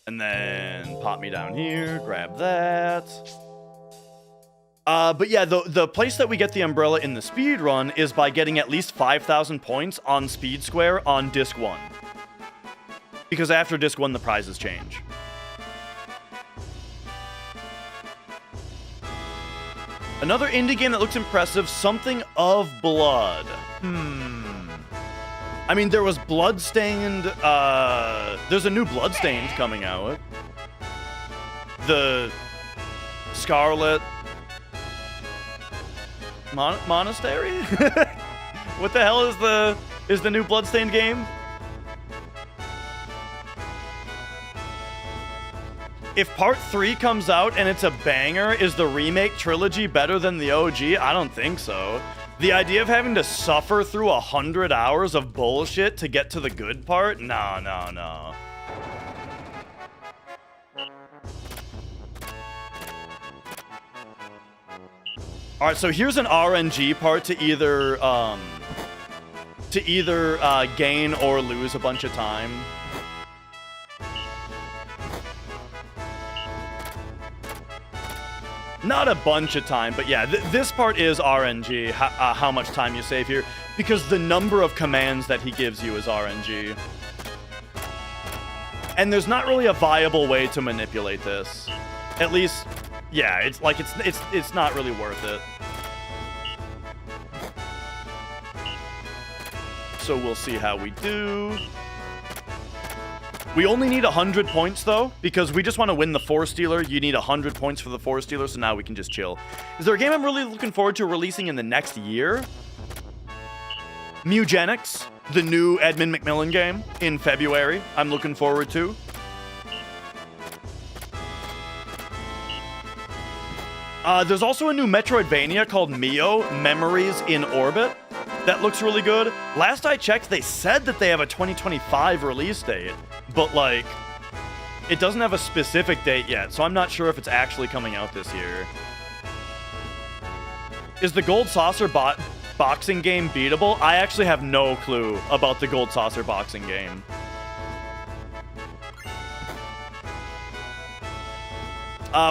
And then pop me down here, grab that. But yeah, the place that we get the umbrella in the speedrun is by getting at least 5,000 points on Speed Square on Disc 1. Because after Disc 1, the prizes change. Another indie game that looks impressive, Something of Blood. I mean, there was Bloodstained, there's a new Bloodstained coming out. The Scarlet Monastery? What the hell is the new Bloodstained game? If part 3 comes out and it's a banger, is the remake trilogy better than the OG? I don't think so. The idea of having to suffer through 100 hours of bullshit to get to the good part? No. Alright, so here's an RNG part to either gain or lose a bunch of time. Not a bunch of time, but yeah, this part is RNG, how much time you save here, because the number of commands that he gives you is RNG. And there's not really a viable way to manipulate this. At least, yeah, it's not really worth it. So we'll see how we do. We only need 100 points, though, because we just want to win the Force Stealer. You need 100 points for the Force Stealer, so now we can just chill. Is there a game I'm really looking forward to releasing in the next year? Mugenics, the new Edmund McMillen game in February, I'm looking forward to. There's also a new Metroidvania called Mio, Memories in Orbit. That looks really good. Last I checked, they said that they have a 2025 release date, but, like, it doesn't have a specific date yet, so I'm not sure if it's actually coming out this year. Is the Gold Saucer boxing game beatable? I actually have no clue about the Gold Saucer boxing game.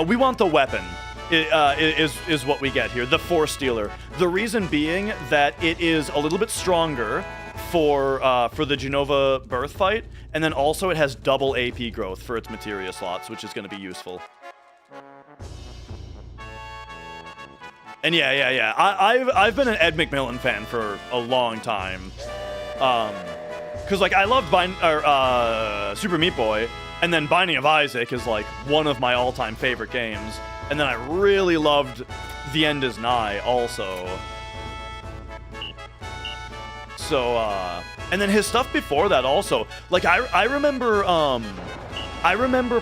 We want the weapon. Is what we get here, the Force Stealer. The reason being that it is a little bit stronger for the Genova birth fight, and then also it has double AP growth for its materia slots, which is going to be useful. And yeah. I've been an Ed McMillen fan for a long time, because like I loved Super Meat Boy, and then Binding of Isaac is like one of my all-time favorite games. And then I really loved The End Is Nigh also. So, and then his stuff before that also. Like, I remember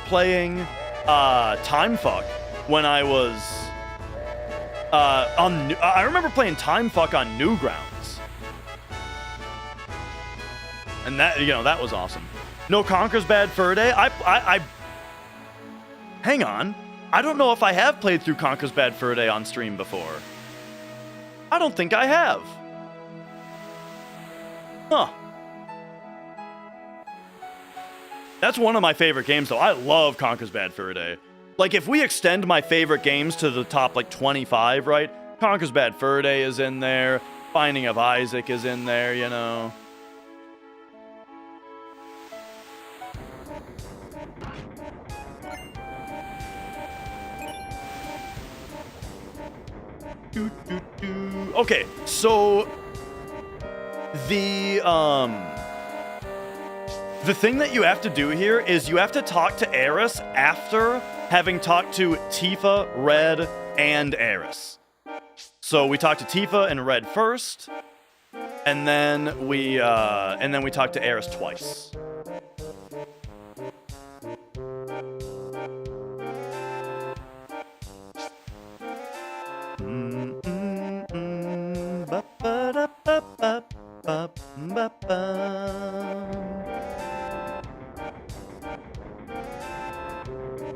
playing, Time Fuck when I was, I remember playing Time Fuck on Newgrounds. And that, you know, that was awesome. No Conker's Bad Fur Day? Hang on. I don't know if I have played through Conker's Bad Fur Day on stream before. I don't think I have. Huh. That's one of my favorite games, though. I love Conker's Bad Fur Day. Like, if we extend my favorite games to the top, like, 25, right? Conker's Bad Fur Day is in there. Binding of Isaac is in there, you know. Okay, so the thing that you have to do here is you have to talk to Aeris after having talked to Tifa, Red, and Aeris. So we talked to Tifa and Red first, and then we talked to Aeris twice.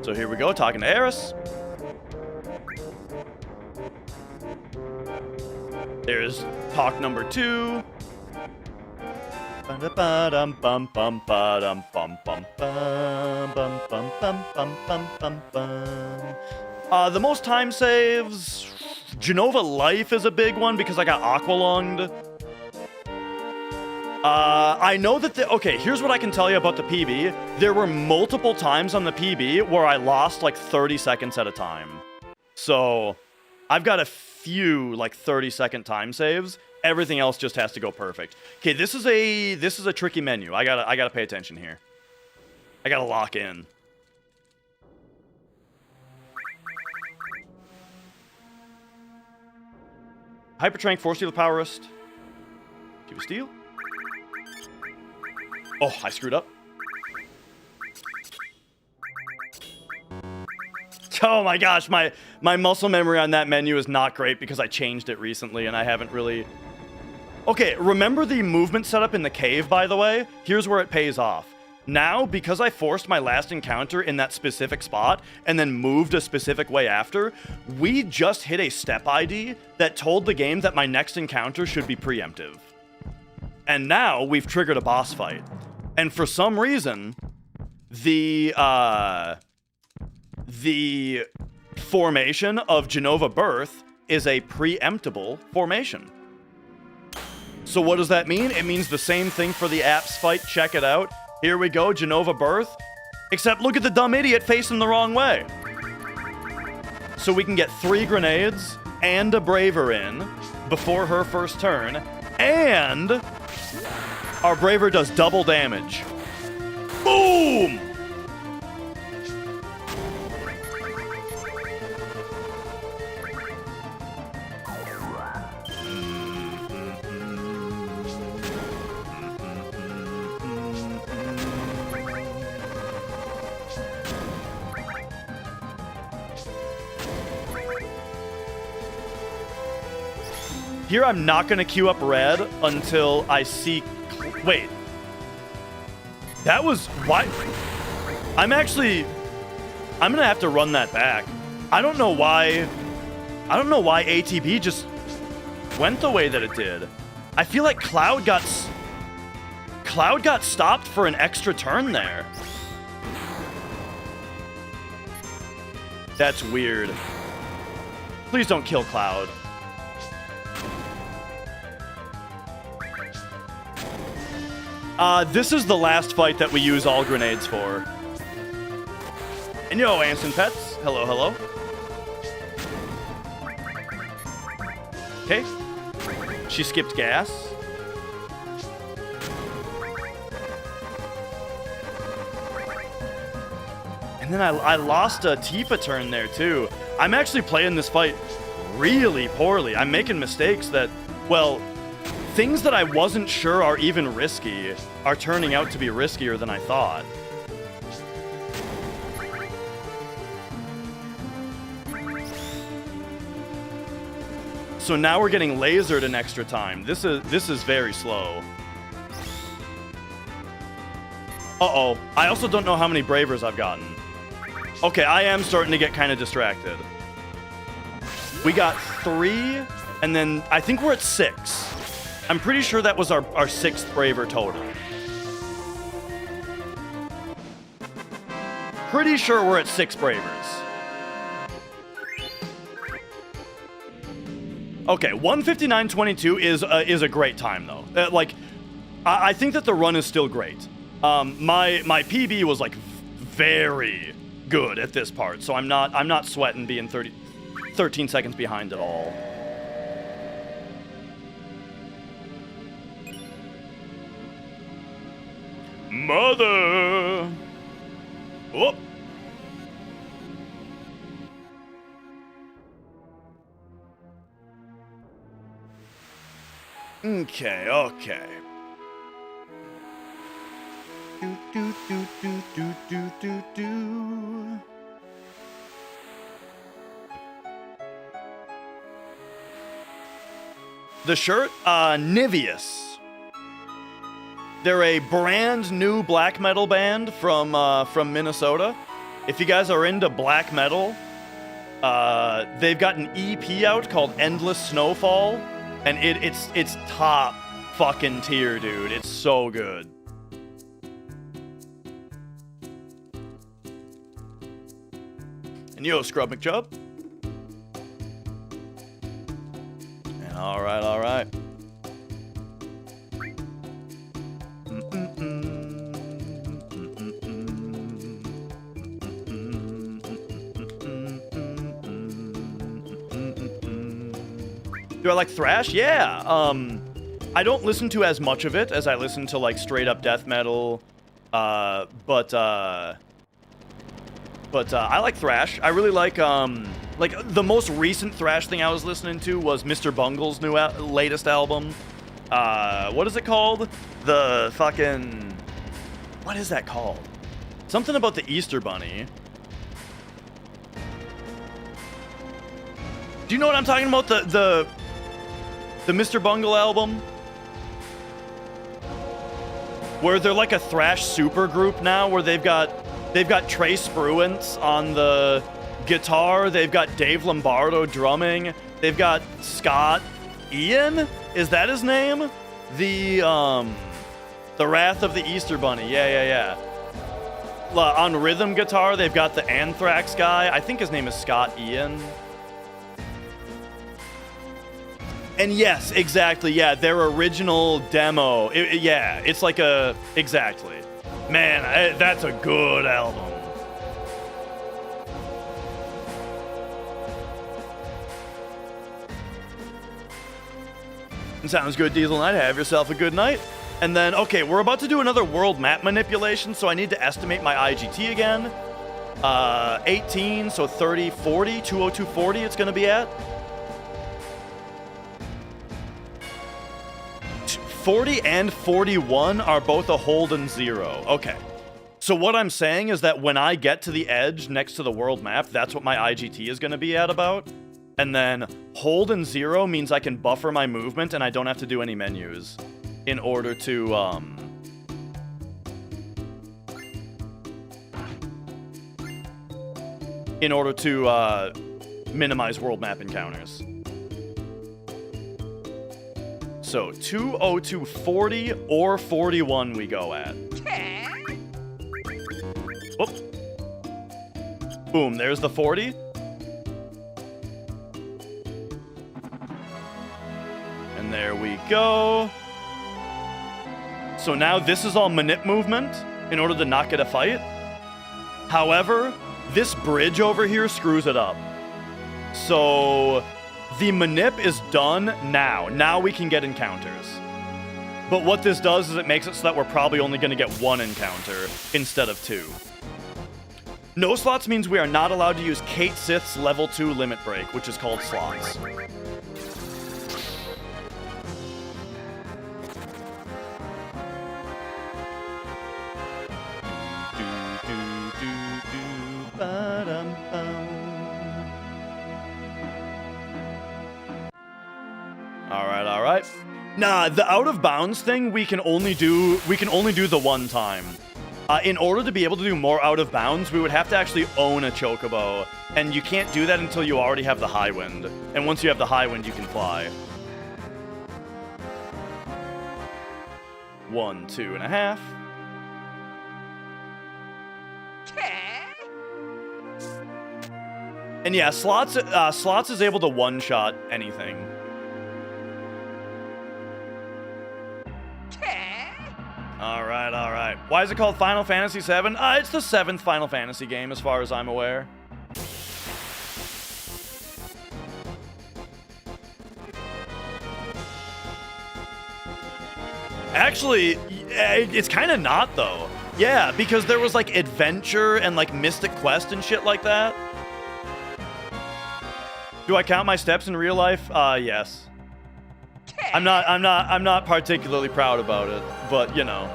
So here we go, talking to Aeris. There's talk number 2. The most time saves, Genova Life is a big one because I got aqualunged. I know that okay, here's what I can tell you about the PB. There were multiple times on the PB where I lost like 30 seconds at a time. So I've got a few like 30-second time saves. Everything else just has to go perfect. Okay, this is a tricky menu. I gotta pay attention here. I gotta lock in. Hypertrank, Force Steel, Power Wrist. Keep a steal. Oh, I screwed up. Oh my gosh, my muscle memory on that menu is not great because I changed it recently and I haven't really... Okay, remember the movement setup in the cave, by the way? Here's where it pays off. Now, because I forced my last encounter in that specific spot and then moved a specific way after, we just hit a step ID that told the game that my next encounter should be preemptive. And now we've triggered a boss fight. And for some reason, the formation of Genova Birth is a preemptible formation. So what does that mean? It means the same thing for the apps fight. Check it out. Here we go, Genova Birth. Except look at the dumb idiot facing the wrong way. So we can get 3 grenades and a Braver in before her first turn. And our Braver does double damage. Boom! Here I'm not going to queue up Red until I see... Wait. That was... Why? I'm going to have to run that back. I don't know why ATB just went the way that it did. I feel like Cloud got stopped for an extra turn there. That's weird. Please don't kill Cloud. This is the last fight that we use all grenades for. And yo, Anson Pets. Hello, hello. Okay. She skipped gas. And then I lost a Tifa turn there, too. I'm actually playing this fight really poorly. I'm making mistakes that, well... Things that I wasn't sure are even risky are turning out to be riskier than I thought. So now we're getting lasered in extra time. This is very slow. Uh-oh. I also don't know how many Bravers I've gotten. Okay, I am starting to get kind of distracted. We got 3 And then I think we're at 6. I'm pretty sure that was our 6th Braver total. Pretty sure we're at 6 Bravers. Okay, 1:59.22 is a great time though. I think that the run is still great. My PB was like very good at this part, so I'm not sweating being 13 seconds behind at all. Mother. Whoop. Okay. Do. The shirt, Niveus. They're a brand new black metal band from Minnesota. If you guys are into black metal, they've got an EP out called Endless Snowfall, and it's top fucking tier, dude. It's so good. And yo, Scrub McChub. And all right. Do I like thrash? Yeah. I don't listen to as much of it as I listen to like straight up death metal. But I like thrash. I really like the most recent thrash thing I was listening to was Mr. Bungle's latest album. What is it called? The fucking... What is that called? Something about the Easter Bunny. Do you know what I'm talking about? The Mr. Bungle album? Where they're like a thrash super group now, where they've got Trey Spruance on the guitar, they've got Dave Lombardo drumming, they've got Scott Ian? Is that his name? The Wrath of the Easter Bunny. Yeah. On rhythm guitar, they've got the Anthrax guy. I think his name is Scott Ian. And yes, exactly, yeah, their original demo, it's like exactly. Man, that's a good album. Sounds good, Diesel Knight, have yourself a good night. And then, okay, we're about to do another world map manipulation, so I need to estimate my IGT again. 18, so 30, 40, 202.40 it's gonna be at. 40 and 41 are both a hold and 0. Okay. So what I'm saying is that when I get to the edge next to the world map, that's what my IGT is going to be at about. And then hold and 0 means I can buffer my movement and I don't have to do any menus in order to minimize world map encounters. So 202.40 or 41 we go at. Whoop. Boom, there's the 40. And there we go. So now this is all manip movement in order to not get a fight. However, this bridge over here screws it up. So the manip is done now. Now we can get encounters. But what this does is it makes it so that we're probably only going to get 1 encounter instead of 2. No slots means we are not allowed to use Kate Sith's level 2 limit break, which is called slots. All right. Nah, the out of bounds thing we can only do the one time. In order to be able to do more out of bounds, we would have to actually own a chocobo. And you can't do that until you already have the high wind. And once you have the high wind, you can fly. 1, 2.5. And yeah, slots is able to one-shot anything. All right. Why is it called Final Fantasy VII? It's the 7th Final Fantasy game, as far as I'm aware. Actually, it's kind of not, though. Yeah, because there was, like, Adventure and, like, Mystic Quest and shit like that. Do I count my steps in real life? Yes. I'm not particularly proud about it, but, you know.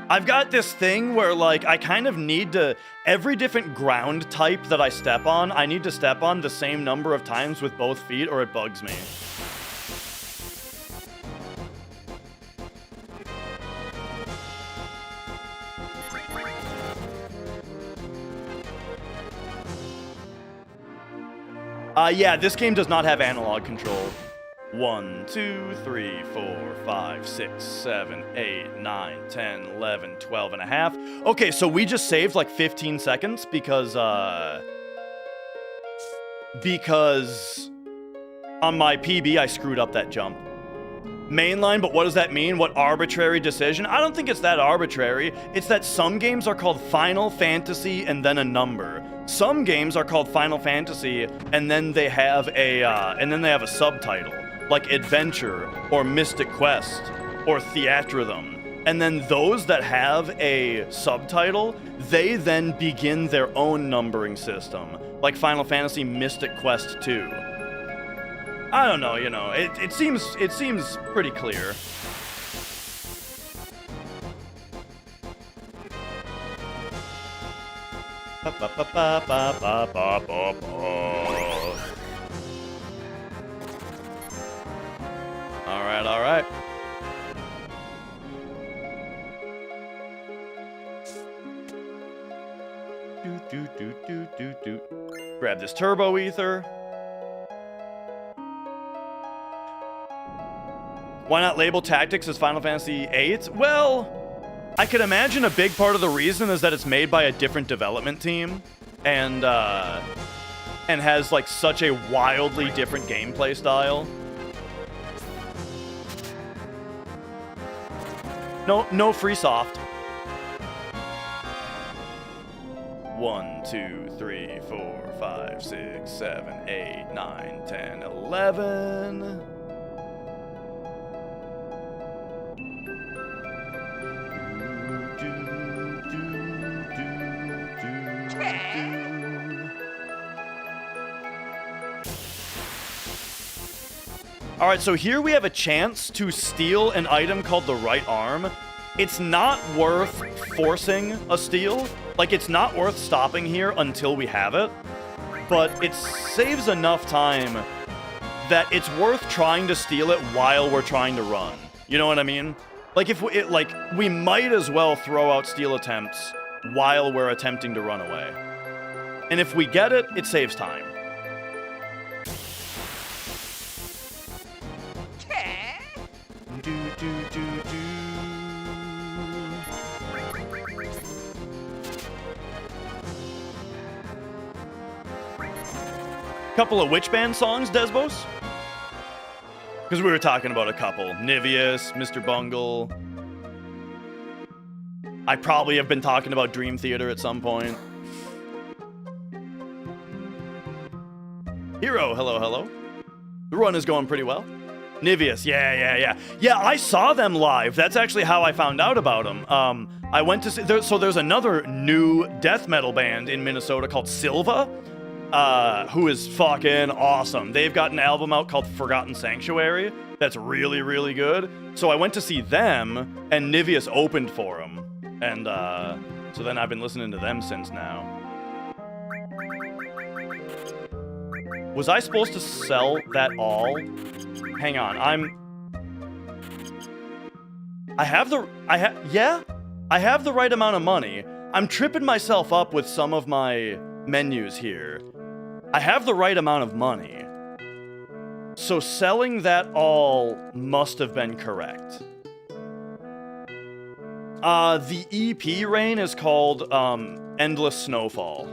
I've got this thing where, like, I kind of need to... Every different ground type that I step on, I need to step on the same number of times with both feet, or it bugs me. Yeah, this game does not have analog control. 1, 2, 3, 4, 5, 6, 7, 8, 9, 10, 11, 12 and a half. Okay, so we just saved like 15 seconds because on my PB I screwed up that jump. Mainline, but what does that mean? What arbitrary decision? I don't think it's that arbitrary. It's that some games are called Final Fantasy and then a number. Some games are called Final Fantasy and then they have a subtitle, like Adventure or Mystic Quest or Theatrhythm. And then those that have a subtitle, they then begin their own numbering system, like Final Fantasy Mystic Quest 2. I don't know, you know, it seems pretty clear. All right. Do. Grab this turbo ether. Why not label Tactics as Final Fantasy VIII? Well, I could imagine a big part of the reason is that it's made by a different development team and has like such a wildly different gameplay style. No free soft. 1, 2, 3, 4, 5, 6, 7, 8, 9, 10, 11. All right, so here we have a chance to steal an item called the right arm. It's not worth forcing a steal. Like, it's not worth stopping here until we have it. But it saves enough time that it's worth trying to steal it while we're trying to run. You know what I mean? Like, we might as well throw out steal attempts while we're attempting to run away. And if we get it, it saves time. Couple of Witch Band songs, Desbos? Because we were talking about a couple. Nivius, Mr. Bungle. I probably have been talking about Dream Theater at some point. Hero, hello. The run is going pretty well. Nivius, yeah. Yeah, I saw them live. That's actually how I found out about them. I went to see... there's another new death metal band in Minnesota called Silva, who is fucking awesome. They've got an album out called Forgotten Sanctuary that's really, really good. So I went to see them, and Nivius opened for them. And so then I've been listening to them since now. Was I supposed to sell that all? Hang on, I have the right amount of money. I'm tripping myself up with some of my menus here. I have the right amount of money. So selling that all must have been correct. The EP rain is called, Endless Snowfall.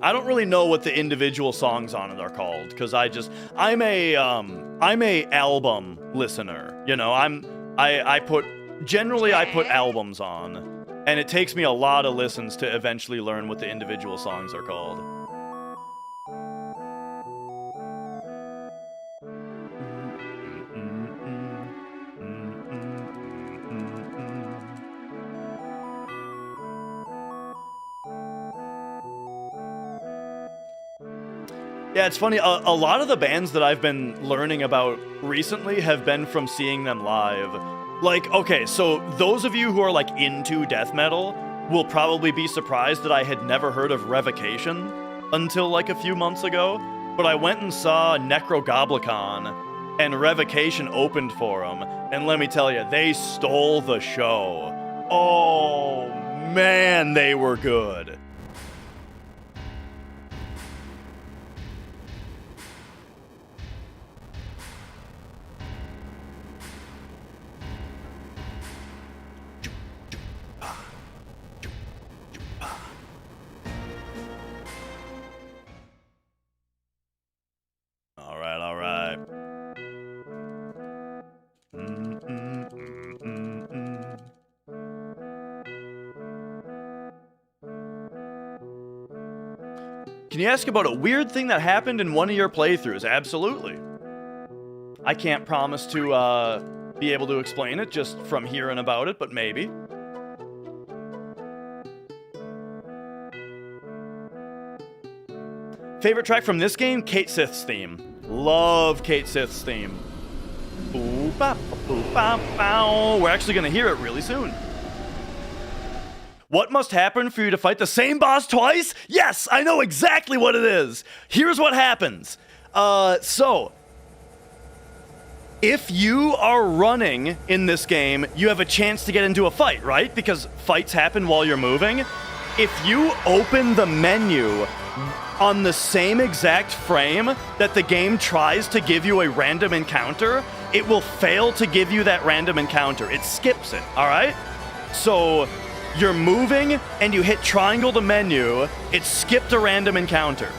I don't really know what the individual songs on it are called, because I'm a album listener. You know, I put albums on, and it takes me a lot of listens to eventually learn what the individual songs are called. Yeah, it's funny, a lot of the bands that I've been learning about recently have been from seeing them live. Like, okay, so those of you who are, like, into death metal will probably be surprised that I had never heard of Revocation until, like, a few months ago, but I went and saw Necrogoblicon, and Revocation opened for them, and let me tell you, they stole the show. Oh, man, they were good. All right. Can you ask about a weird thing that happened in one of your playthroughs? Absolutely. I can't promise to be able to explain it just from hearing about it, but maybe. Favorite track from this game? Kate Sith's theme. Love Kate Sith's theme. We're actually going to hear it really soon. What must happen for you to fight the same boss twice? Yes, I know exactly what it is. Here's what happens. So, if you are running in this game, you have a chance to get into a fight, right? Because fights happen while you're moving. If you open the menu on the same exact frame that the game tries to give you a random encounter, it will fail to give you that random encounter. It skips it, all right? So you're moving and you hit triangle to menu, it skipped a random encounter.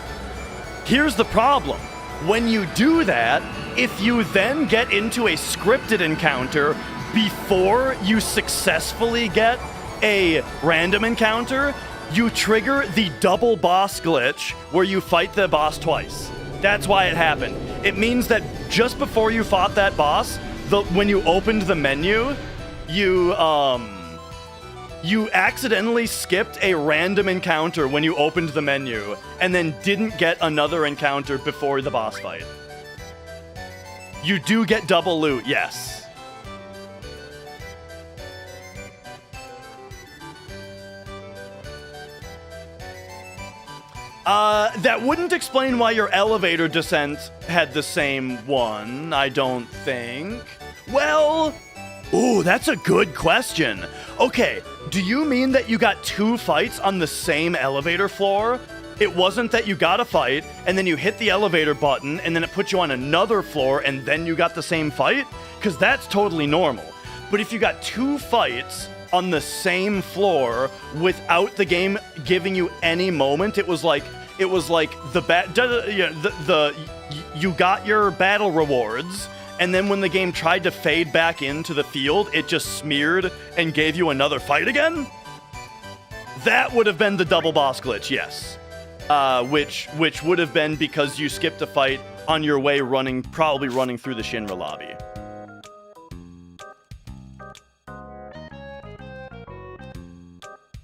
Here's the problem. When you do that, if you then get into a scripted encounter before you successfully get a random encounter, you trigger the double boss glitch where you fight the boss twice. That's why it happened. It means that just before you fought that boss, when you opened the menu, you accidentally skipped a random encounter when you opened the menu, and then didn't get another encounter before the boss fight. You do get double loot, yes. That wouldn't explain why your elevator descent had the same one, I don't think. Well, ooh, that's a good question. Okay, do you mean that you got two fights on the same elevator floor? It wasn't that you got a fight, and then you hit the elevator button, and then it put you on another floor, and then you got the same fight? Because that's totally normal. But if you got two fights on the same floor without the game giving you any moment, it was like you got your battle rewards, and then when the game tried to fade back into the field, it just smeared and gave you another fight again? That would have been the double boss glitch, yes. Which would have been because you skipped a fight on your way probably running through the Shinra lobby.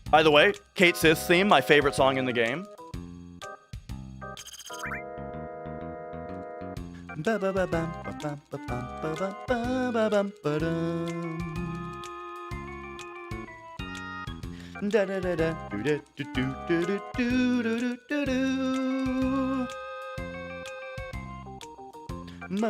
By the way, Kate Sith's theme, my favorite song in the game. Bow,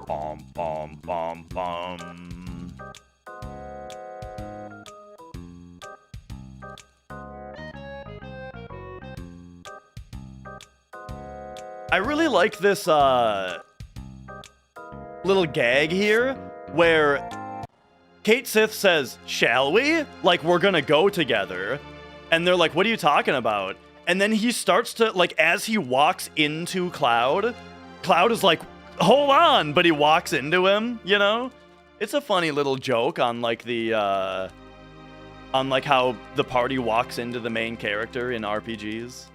bom, bom, bom, bom. I really like this little gag here where Kate Sith says, "Shall we? Like, we're gonna go together." And they're like, "What are you talking about?" And then he starts to, like, as he walks into Cloud, Cloud is like, "Hold on," but he walks into him, you know? It's a funny little joke on, like, the, on, like, how the party walks into the main character in RPGs.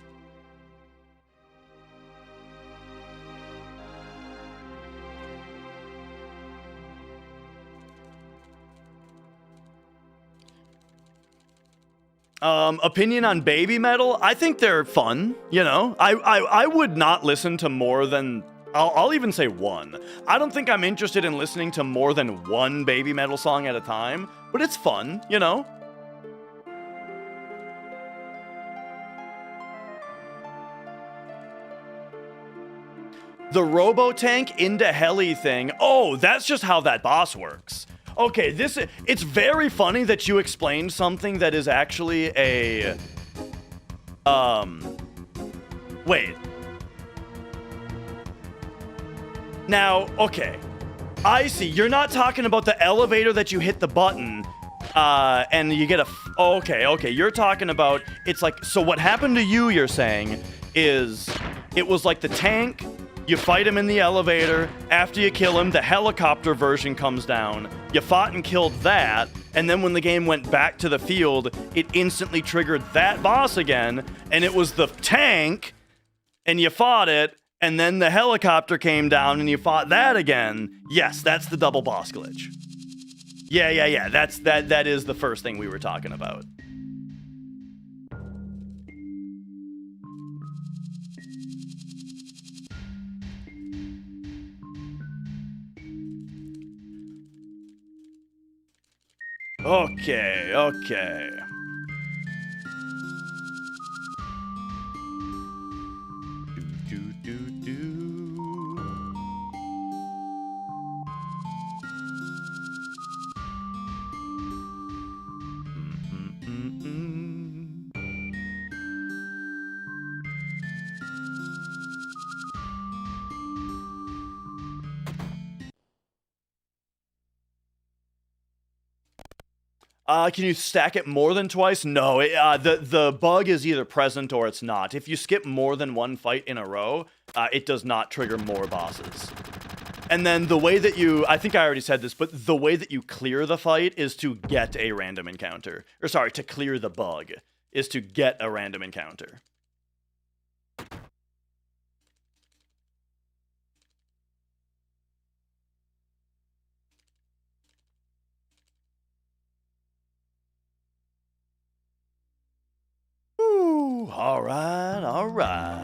Opinion on Baby Metal? I think they're fun, you know? I would not listen to more than... I'll even say one. I don't think I'm interested in listening to more than one Baby Metal song at a time, but it's fun, you know? The Robo-Tank into Heli thing. Oh, that's just how that boss works. Okay, it's very funny that you explained something that is actually a... Wait. Now, okay. I see. You're not talking about the elevator that you hit the button, and you get a... Okay. You're talking about... It's like... So what happened to you, you're saying, is... It was like the tank... You fight him in the elevator. After you kill him, the helicopter version comes down. You fought and killed that, and then when the game went back to the field, it instantly triggered that boss again, and it was the tank, and you fought it, and then the helicopter came down, and you fought that again. Yes, that's the double boss glitch. Yeah. That is the first thing we were talking about. Okay. Can you stack it more than twice? No, the bug is either present or it's not. If you skip more than one fight in a row, it does not trigger more bosses. And then the way that you, I think I already said this, but the way that you clear the fight is to get a random encounter. Or sorry, to clear the bug is to get a random encounter. All right.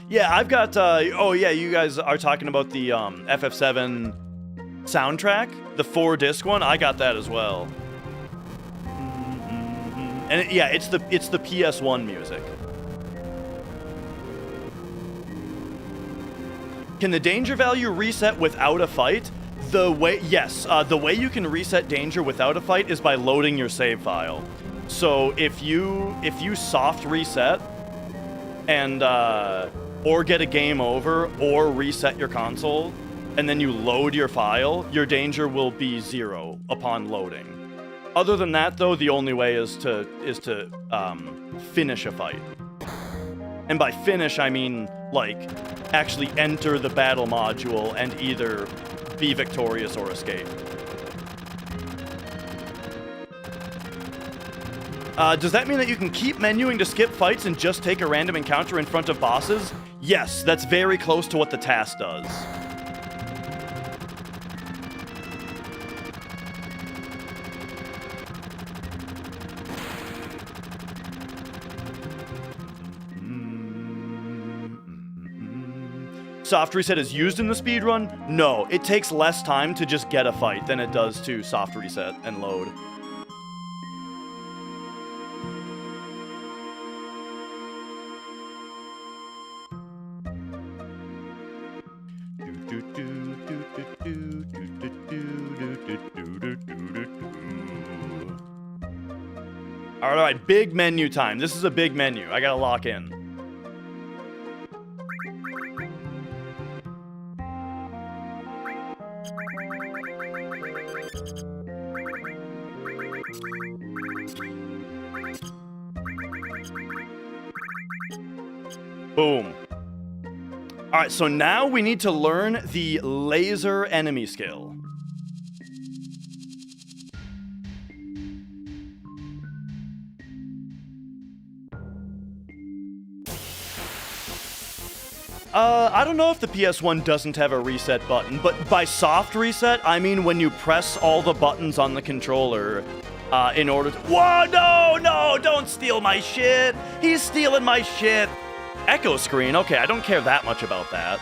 Yeah, I've got, oh yeah, you guys are talking about the FF7 soundtrack, the 4-disc one. I got that as well. And yeah, it's the PS1 music. Can the danger value reset without a fight? The way you can reset danger without a fight is by loading your save file. So if you soft reset and or get a game over or reset your console and then you load your file, your danger will be 0 upon loading. Other than that, though, the only way is to finish a fight. And by finish, I mean like actually enter the battle module and either be victorious or escape. Does that mean that you can keep menuing to skip fights and just take a random encounter in front of bosses? Yes, that's very close to what the task does. soft reset is used in the speedrun? No, it takes less time to just get a fight than it does to soft reset and load. All right, big menu time. This is a big menu. I gotta lock in. Boom. All right, so now we need to learn the laser enemy skill. I don't know if the PS1 doesn't have a reset button, but by soft reset, I mean when you press all the buttons on the controller in order to... Whoa, no, don't steal my shit. He's stealing my shit. Echo screen, okay, I don't care that much about that.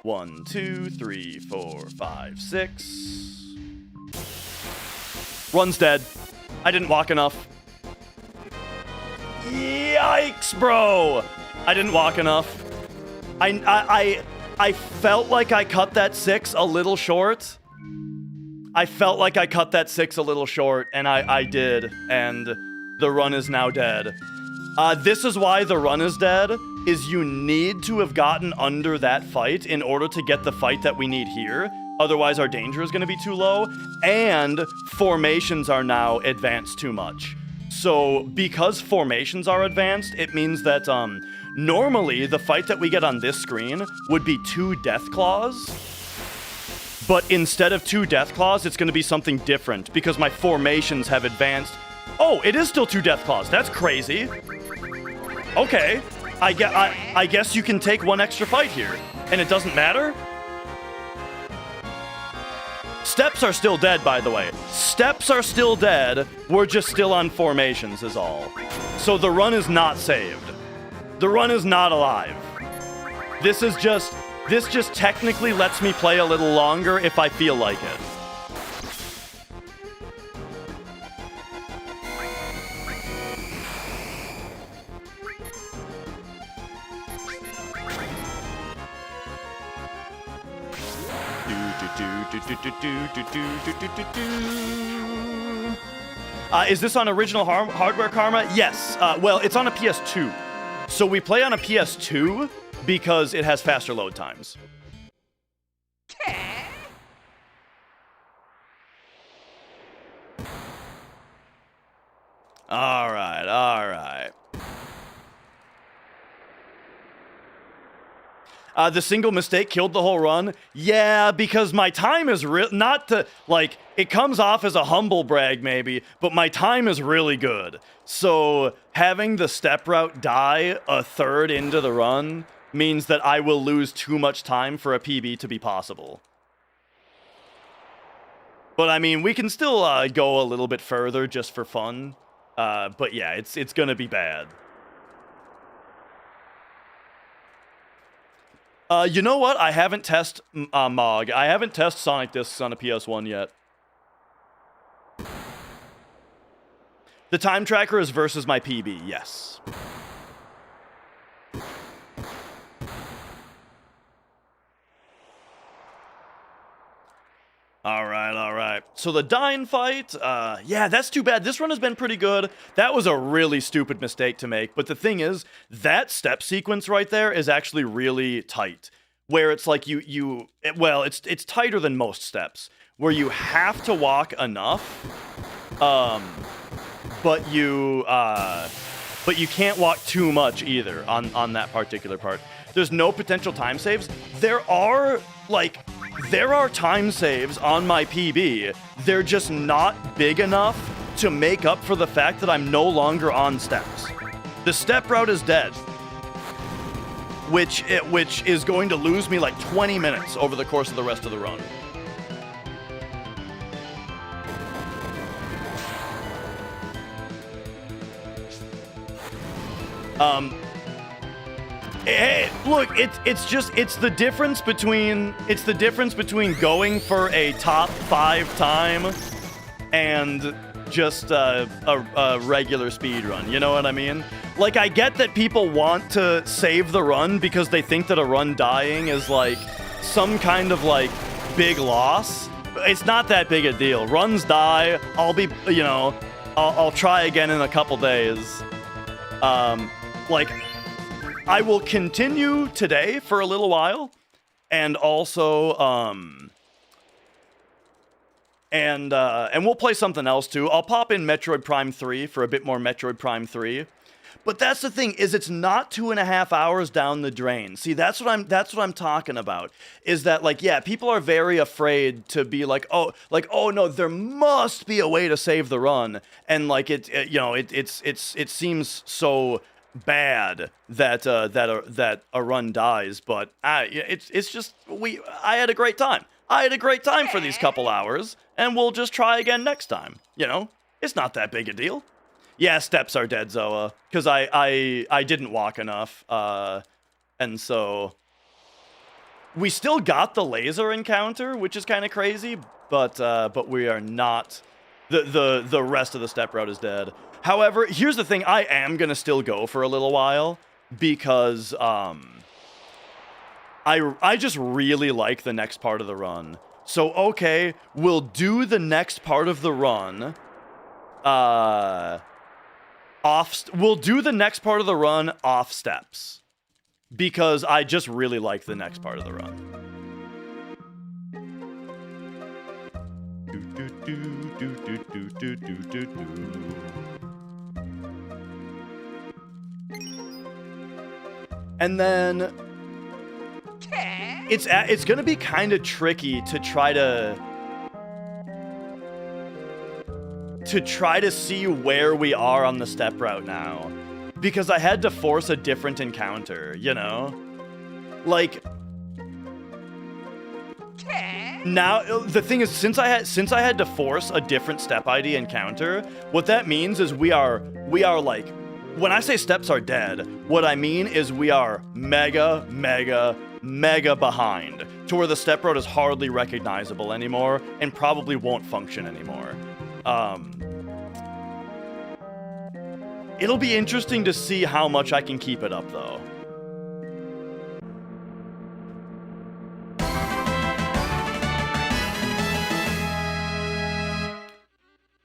1, 2, 3, 4, 5, 6. Run's dead. I didn't walk enough. Yikes, bro. I didn't walk enough. I felt like I cut that 6 a little short. I felt like I cut that 6 a little short, and I did, and the run is now dead. This is why the run is dead, is you need to have gotten under that fight in order to get the fight that we need here. Otherwise, our danger is going to be too low, and formations are now advanced too much. So, because formations are advanced, it means that, normally, the fight that we get on this screen would be 2 Death Claws. But instead of 2 Death Claws, it's going to be something different, because my formations have advanced. Oh, it is still 2 Death Claws. That's crazy. Okay. I guess you can take 1 extra fight here, and it doesn't matter? Steps are still dead, by the way. Steps are still dead. We're just still on formations is all. So the run is not saved. The run is not alive. This just technically lets me play a little longer if I feel like it. Is this on original hardware karma? Yes. Well, it's on a PS2. So we play on a PS2 because it has faster load times. All right. The single mistake killed the whole run. Yeah, because my time is not to, like, it comes off as a humble brag maybe, but my time is really good. So having the step route die a third into the run means that I will lose too much time for a PB to be possible. But I mean, we can still go a little bit further just for fun. But yeah, it's gonna be bad. You know what? I haven't tested Mog. I haven't tested Sonic Discs on a PS1 yet. The time tracker is versus my PB, yes. All right. So the Dyne fight, yeah, that's too bad. This run has been pretty good. That was a really stupid mistake to make. But the thing is, that step sequence right there is actually really tight. Where it's like well, it's tighter than most steps. Where you have to walk enough, but you can't walk too much either on that particular part. There's no potential time saves. There are time saves on my PB. They're just not big enough to make up for the fact that I'm no longer on steps. The step route is dead, which is going to lose me like 20 minutes over the course of the rest of the run. Hey, look, it's the difference between going for a top 5 time and just a regular speed run. You know what I mean? Like, I get that people want to save the run because they think that a run dying is like some kind of like big loss. It's not that big a deal. Runs die. I'll be, you know, I'll try again in a couple days. Like, I will continue today for a little while, and also, and we'll play something else too. I'll pop in Metroid Prime 3 for a bit more Metroid Prime 3. But that's the thing, is it's not 2.5 hours down the drain. See, that's what I'm talking about. Is that, like, yeah, people are very afraid to be like, oh no, there must be a way to save the run, and like it seems so bad that a run dies, but it's just I had a great time. I had a great time for these couple hours, and we'll just try again next time. You know, it's not that big a deal. Yeah, steps are dead, Zoa, because I didn't walk enough, and so we still got the laser encounter, which is kind of crazy, but we are not. The rest of the step route is dead. However, here's the thing: I am gonna still go for a little while because I just really like the next part of the run. So okay, we'll do the next part of the run. We'll do the next part of the run off steps because I just really like the next part of the run. And then it's gonna be kind of tricky to try to see where we are on the step route now, because I had to force a different encounter, you know? Like, now the thing is, since I had to force a different step ID encounter, what that means is we are like, when I say steps are dead, what I mean is we are mega behind to where the step route is hardly recognizable anymore and probably won't function anymore. It'll be interesting to see how much I can keep it up, though.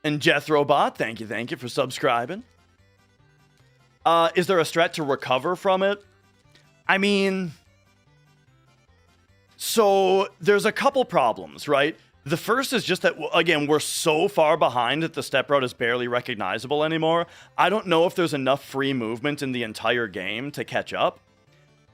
And Jethrobot, thank you for subscribing. Is there a strat to recover from it? I mean, so there's a couple problems, right? The first is just that, again, we're so far behind that the step route is barely recognizable anymore. I don't know if there's enough free movement in the entire game to catch up.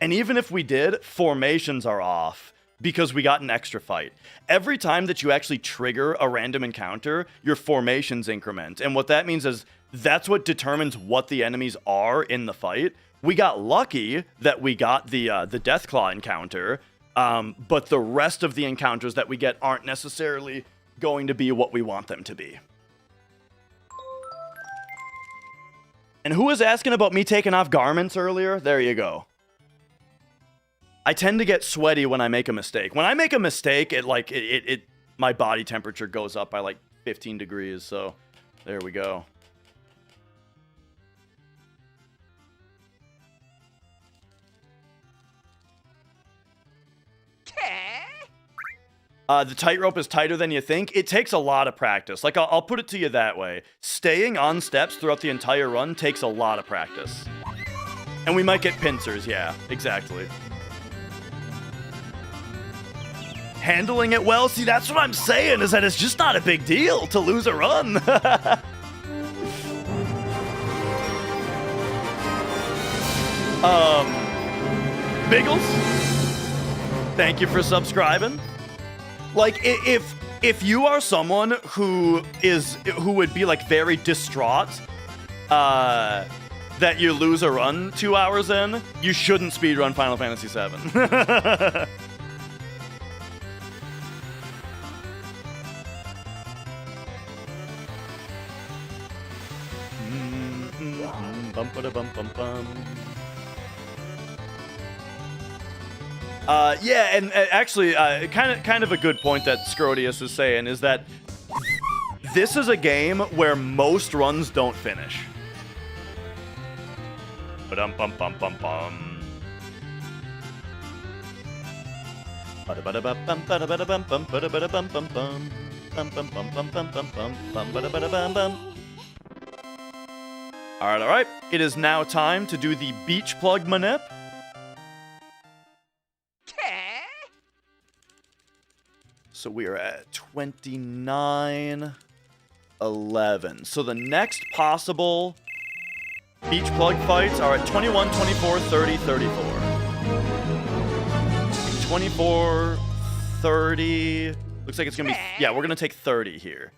And even if we did, formations are off because we got an extra fight. Every time that you actually trigger a random encounter, your formations increment. And what that means is that's what determines what the enemies are in the fight. We got lucky that we got the Deathclaw encounter, but the rest of the encounters that we get aren't necessarily going to be what we want them to be. And who was asking about me taking off garments earlier? There you go. I tend to get sweaty when I make a mistake. When I make a mistake, my body temperature goes up by like 15 degrees, so there we go. The tightrope is tighter than you think. It takes a lot of practice. Like, I'll put it to you that way. Staying on steps throughout the entire run takes a lot of practice. And we might get pincers, yeah, exactly. Handling it well, see, that's what I'm saying, is that it's just not a big deal to lose a run. Biggles, thank you for subscribing. Like, if you are someone who would be like very distraught that you lose a run 2 hours in, you shouldn't speedrun Final Fantasy VII. Yeah, and actually, kind of a good point that Scrodius is saying is that this is a game where most runs don't finish. Ba-dum-bum-bum-bum-bum. Alright. It is now time to do the beach plug manip. So we are at 29:11. So the next possible beach plug fights are at 21, 24, 30, 34. 24, 30. Looks like it's going to be... Yeah, we're going to take 30 here.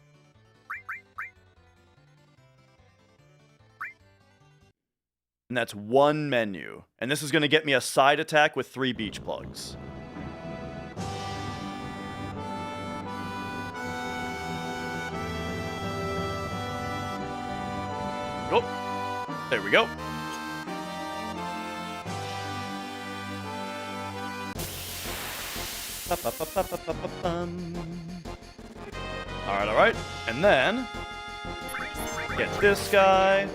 And that's one menu. And this is going to get me a side attack with 3 beach plugs. Oh, there we go. All right. And then get this guy.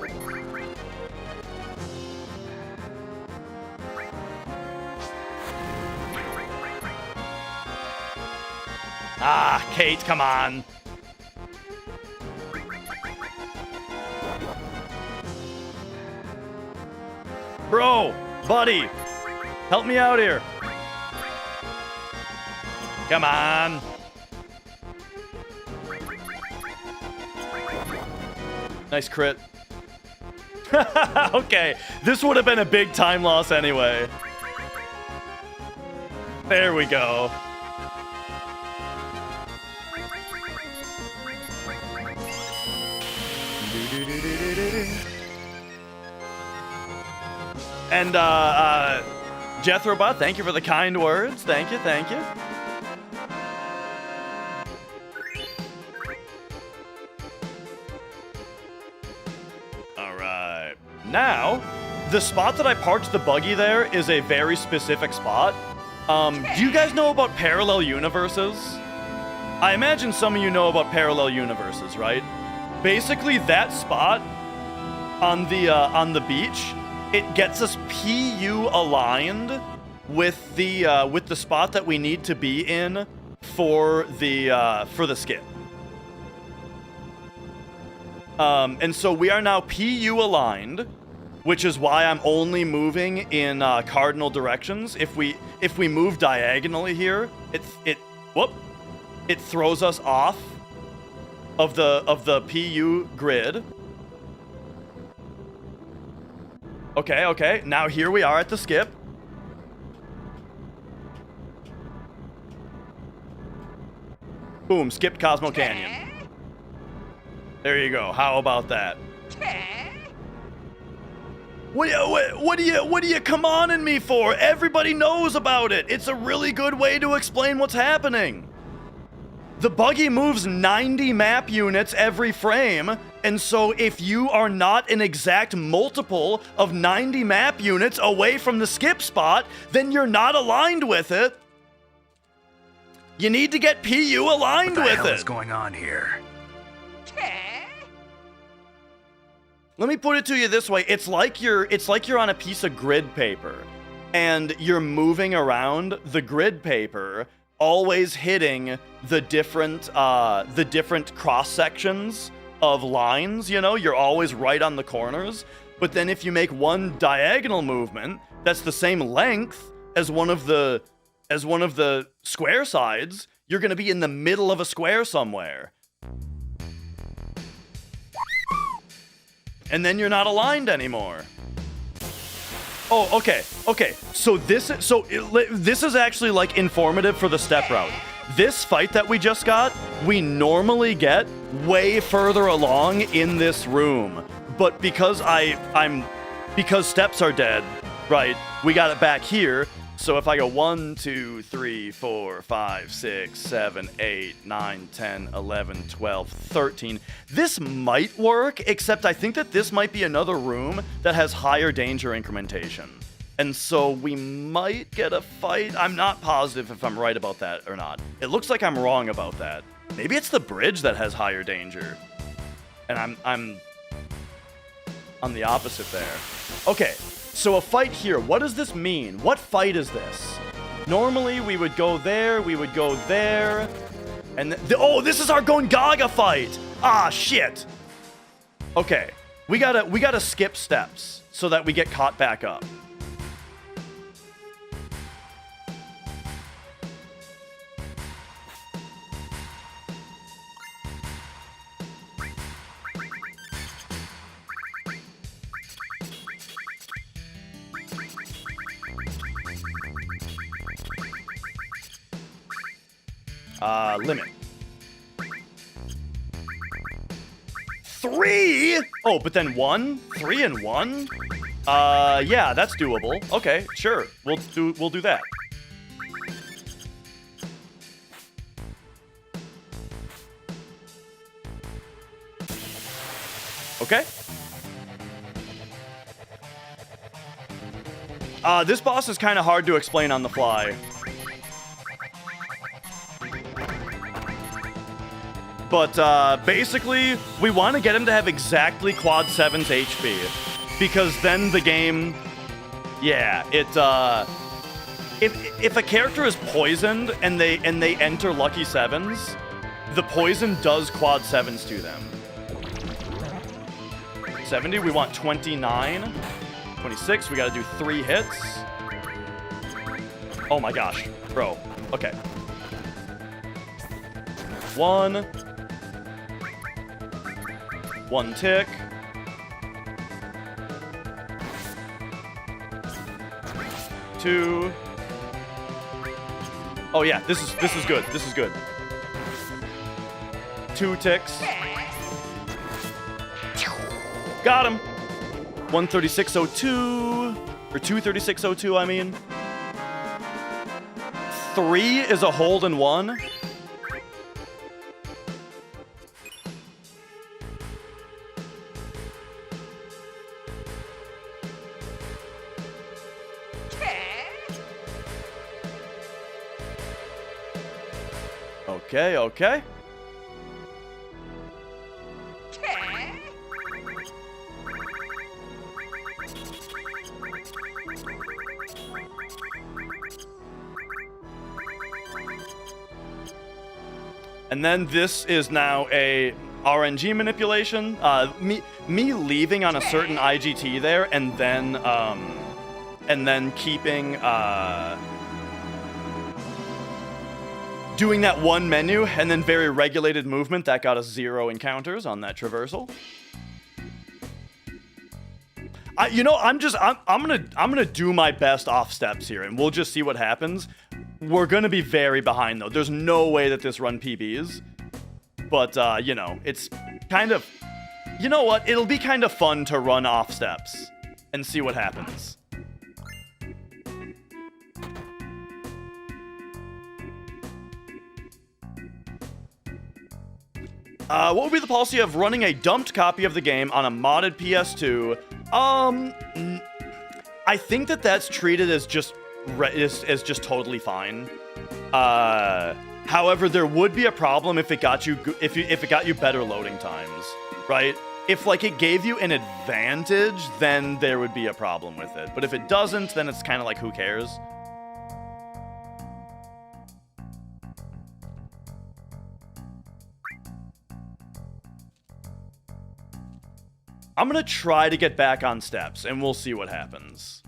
Ah, Kate, come on. Bro, buddy, help me out here. Come on. Nice crit. Okay, this would have been a big time loss anyway. There we go. And, Jethrobot, thank you for the kind words. Thank you. Alright. Now, the spot that I parked the buggy there is a very specific spot. Do you guys know about parallel universes? I imagine some of you know about parallel universes, right? Basically, that spot on the beach, it gets us PU aligned with the spot that we need to be in for the skip. And so we are now PU aligned, which is why I'm only moving in cardinal directions. If we move diagonally here, it throws us off of the PU grid. Okay. Now here we are at the skip. Boom, skipped Cosmo Canyon. There you go. How about that? What do you come on in me for? Everybody knows about it. It's a really good way to explain what's happening. The buggy moves 90 map units every frame, and so if you are not an exact multiple of 90 map units away from the skip spot, then you're not aligned with it. You need to get PU aligned with it. What the hell is going on here? Let me put it to you this way. It's like you're on a piece of grid paper, and you're moving around the grid paper, always hitting the different cross sections of lines. You know, you're always right on the corners. But then if you make one diagonal movement that's the same length as one of the square sides, you're going to be in the middle of a square somewhere. And then you're not aligned anymore. Oh, okay. So this is actually like informative for the step route. This fight that we just got, we normally get way further along in this room, but because because steps are dead, right? We got it back here. So if I go 1, 2, 3, 4, 5, 6, 7, 8, 9, 10, 11, 12, 13, this might work, except I think that this might be another room that has higher danger incrementation. And so we might get a fight. I'm not positive if I'm right about that or not. It looks like I'm wrong about that. Maybe it's the bridge that has higher danger. And I'm on the opposite there. Okay, so a fight here. What does this mean? What fight is this? Normally we would go there, we would go there. And oh, this is our Gongaga fight. Ah, shit. Okay, we gotta skip steps so that we get caught back up. Limit. 3? Oh, but then 1? 3 and 1? Yeah, that's doable. Okay, sure. We'll do that. Okay. This boss is kind of hard to explain on the fly. But basically, we want to get him to have exactly quad 7's HP, because then the game, yeah, if a character is poisoned and they enter lucky 7s, the poison does quad 7s to them. 70, we want 29, 26, we got to do 3 hits. Oh my gosh, bro. Okay. 1 tick. 2. Oh yeah, this is good. This is good. 2 ticks. Got him. 136.02 or 236.02, I mean. 3 is a hold in 1. Okay. And then this is now a RNG manipulation. Me leaving on a certain IGT there, and then keeping doing that one menu, and then very regulated movement that got us 0 encounters on that traversal. I'm gonna do my best off steps here, and we'll just see what happens. We're gonna be very behind though. There's no way that this run PBs, but it's kind of, you know what? It'll be kind of fun to run off steps and see what happens. What would be the policy of running a dumped copy of the game on a modded PS2? I think that's treated as just totally fine. However, there would be a problem if it got you better loading times, right? If like it gave you an advantage, then there would be a problem with it. But if it doesn't, then it's kind of like, who cares? I'm gonna try to get back on steps, and we'll see what happens.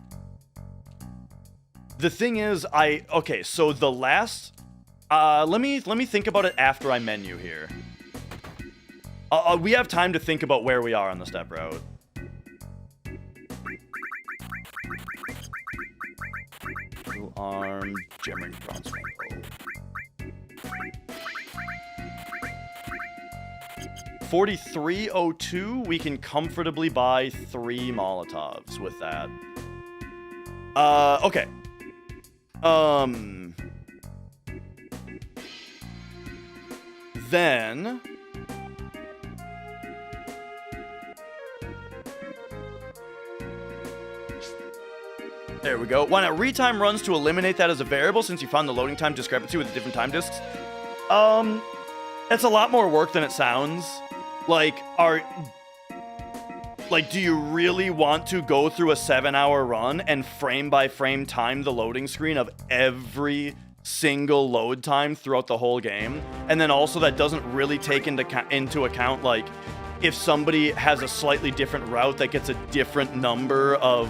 The thing is, okay, so the last, let me think about it after I menu here. We have time to think about where we are on the step route. Dual arm, jamming bronze rainbow. 4302, we can comfortably buy 3 Molotovs with that. Okay. Then There we go. Why not retime runs to eliminate that as a variable since you found the loading time discrepancy with the different time disks? It's a lot more work than it sounds. Like, do you really want to go through a 7-hour run and frame by frame time the loading screen of every single load time throughout the whole game? And then also that doesn't really take into account, like, if somebody has a slightly different route that gets a different number of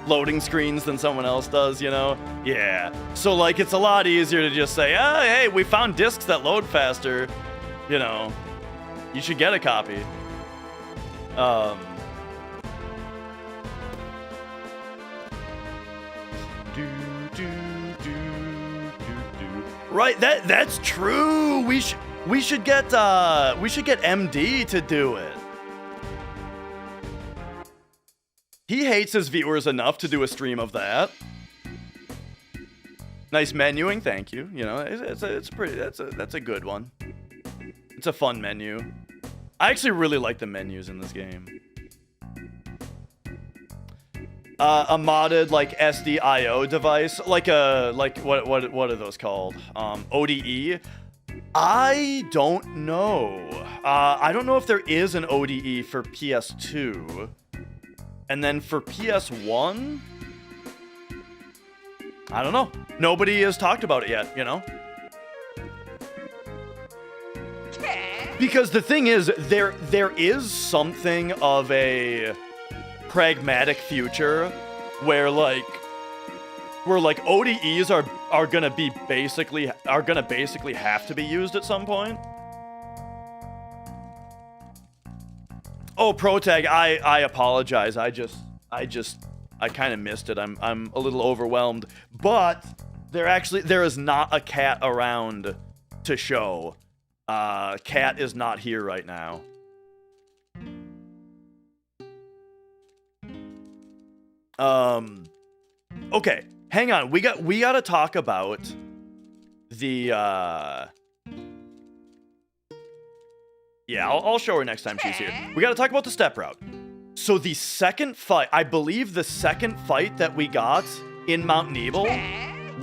loading screens than someone else does, you know? Yeah. So, like, it's a lot easier to just say, oh, hey, we found discs that load faster. You know, you should get a copy. Right, that's true. We should get MD to do it. He hates his viewers enough to do a stream of that. Nice menuing, thank you. You know, it's a good one. It's a fun menu. I actually really like the menus in this game. A modded like SDIO device, like what are those called? ODE. I don't know. I don't know if there is an ODE for PS2, and then for PS1. I don't know. Nobody has talked about it yet, you know? Because the thing is, there is something of a pragmatic future where ODEs are gonna basically have to be used at some point. Oh, Protag, I apologize. I kind of missed it. I'm a little overwhelmed. But there is not a cat around to show. Cat is not here right now. Okay, hang on. We gotta talk about the yeah, I'll show her next time she's here. We gotta talk about the step route. So the second fight, I believe the second fight that we got in Mount Nebel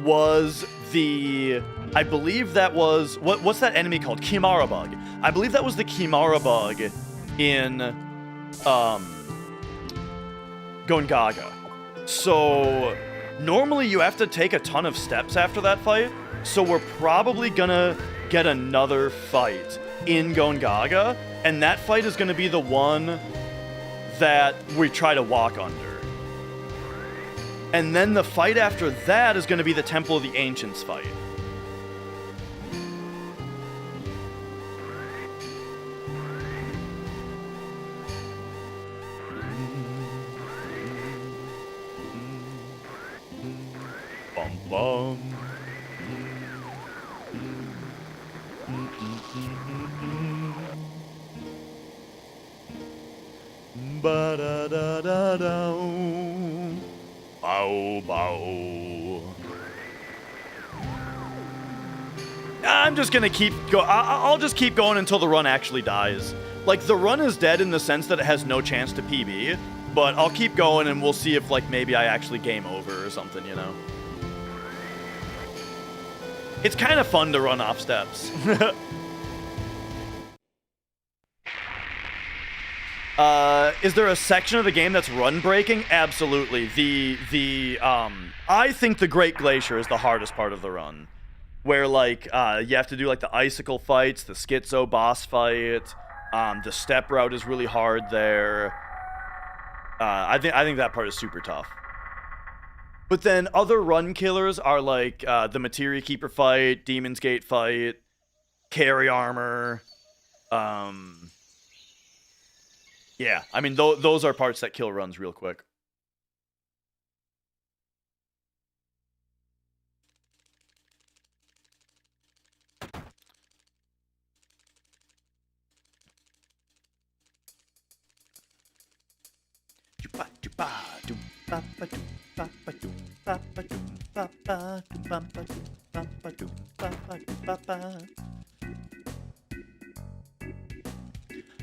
was I believe that was, what's that enemy called? Kimara Bug. I believe that was the Kimara Bug in, Gongaga. So, normally you have to take a ton of steps after that fight, so we're probably gonna get another fight in Gongaga, and that fight is gonna be the one that we try to walk under. And then the fight after that is gonna be the Temple of the Ancients fight. Bum. Ba-da-da-da-da. Bow, bow. I'm just gonna I'll just keep going until the run actually dies. Like, the run is dead in the sense that it has no chance to PB, but I'll keep going and we'll see if, like, maybe I actually game over or something, you know? It's kind of fun to run off steps. Is there a section of the game that's run breaking? Absolutely. I think the Great Glacier is the hardest part of the run. Where, like, you have to do, like, the icicle fights, the schizo boss fight, the step route is really hard there. I think that part is super tough. But then other run killers are like the Materia Keeper fight, Demon's Gate fight, Carry Armor. Yeah, I mean, those are parts that kill runs real quick.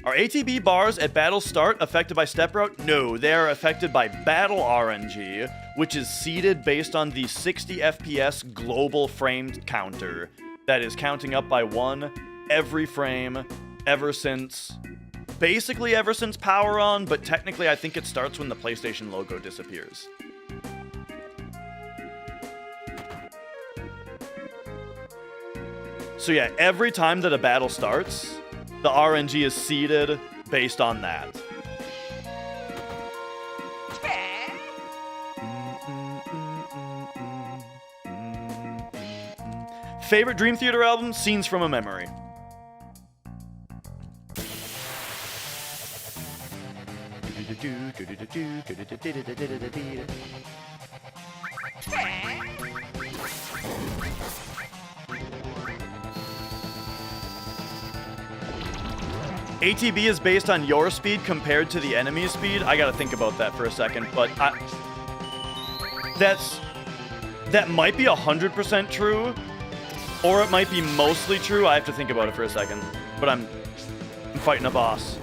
Are ATB bars at battle start affected by step route? No, they are affected by battle RNG, which is seeded based on the 60 FPS global frame counter that is counting up by 1 every frame basically ever since Power On, but technically I think it starts when the PlayStation logo disappears. So yeah, every time that a battle starts, the RNG is seeded based on that. Favorite Dream Theater album? Scenes from a Memory. ATB is based on your speed compared to the enemy's speed. I gotta think about that for a second, but that might be 100% true, or it might be mostly true. I have to think about it for a second, but I'm fighting a boss.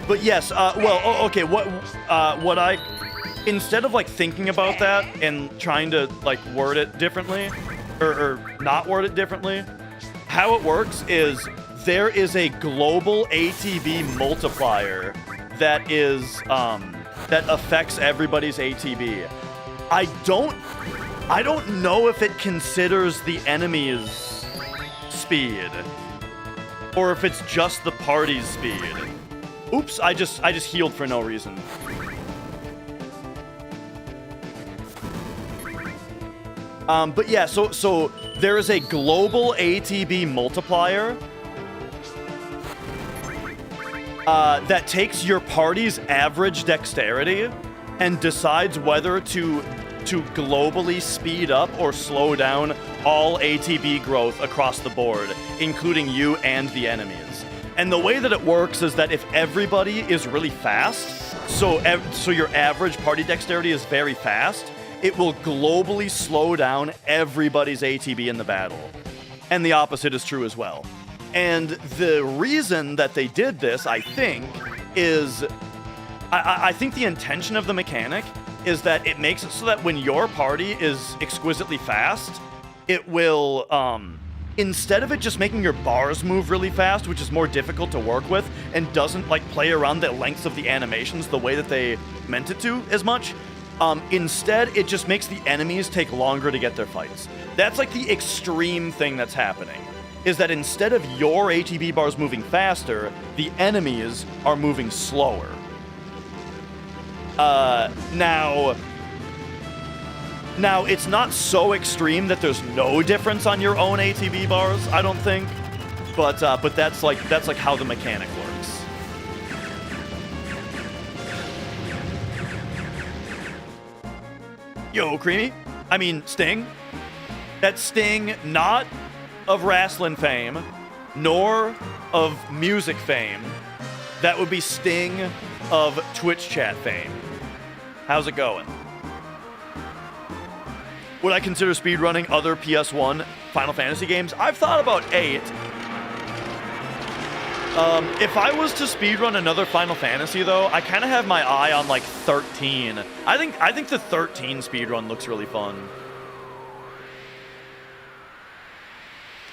But yes, well, okay, what I, instead of like thinking about that and trying to like word it differently, or not word it differently, how it works is there is a global ATB multiplier that is, that affects everybody's ATB. I don't know if it considers the enemy's speed, or if it's just the party's speed. Oops, I just healed for no reason. But yeah, so there is a global ATB multiplier that takes your party's average dexterity and decides whether to globally speed up or slow down all ATB growth across the board, including you and the enemies. And the way that it works is that if everybody is really fast, so your average party dexterity is very fast, it will globally slow down everybody's ATB in the battle. And the opposite is true as well. And the reason that they did this, I think, is... I think the intention of the mechanic is that it makes it so that when your party is exquisitely fast, it will... instead of it just making your bars move really fast, which is more difficult to work with, and doesn't like play around the lengths of the animations the way that they meant it to as much, instead it just makes the enemies take longer to get their fights. That's like the extreme thing that's happening, is that instead of your ATB bars moving faster, the enemies are moving slower. Now, it's not so extreme that there's no difference on your own ATB bars, I don't think. But that's like how the mechanic works. Yo, Creamy. I mean, Sting. That's Sting, not of wrestling fame, nor of music fame. That would be Sting of Twitch chat fame. How's it going? Would I consider speedrunning other PS1 Final Fantasy games? I've thought about 8. If I was to speedrun another Final Fantasy, though, I kind of have my eye on, like, 13. I think the 13 speedrun looks really fun.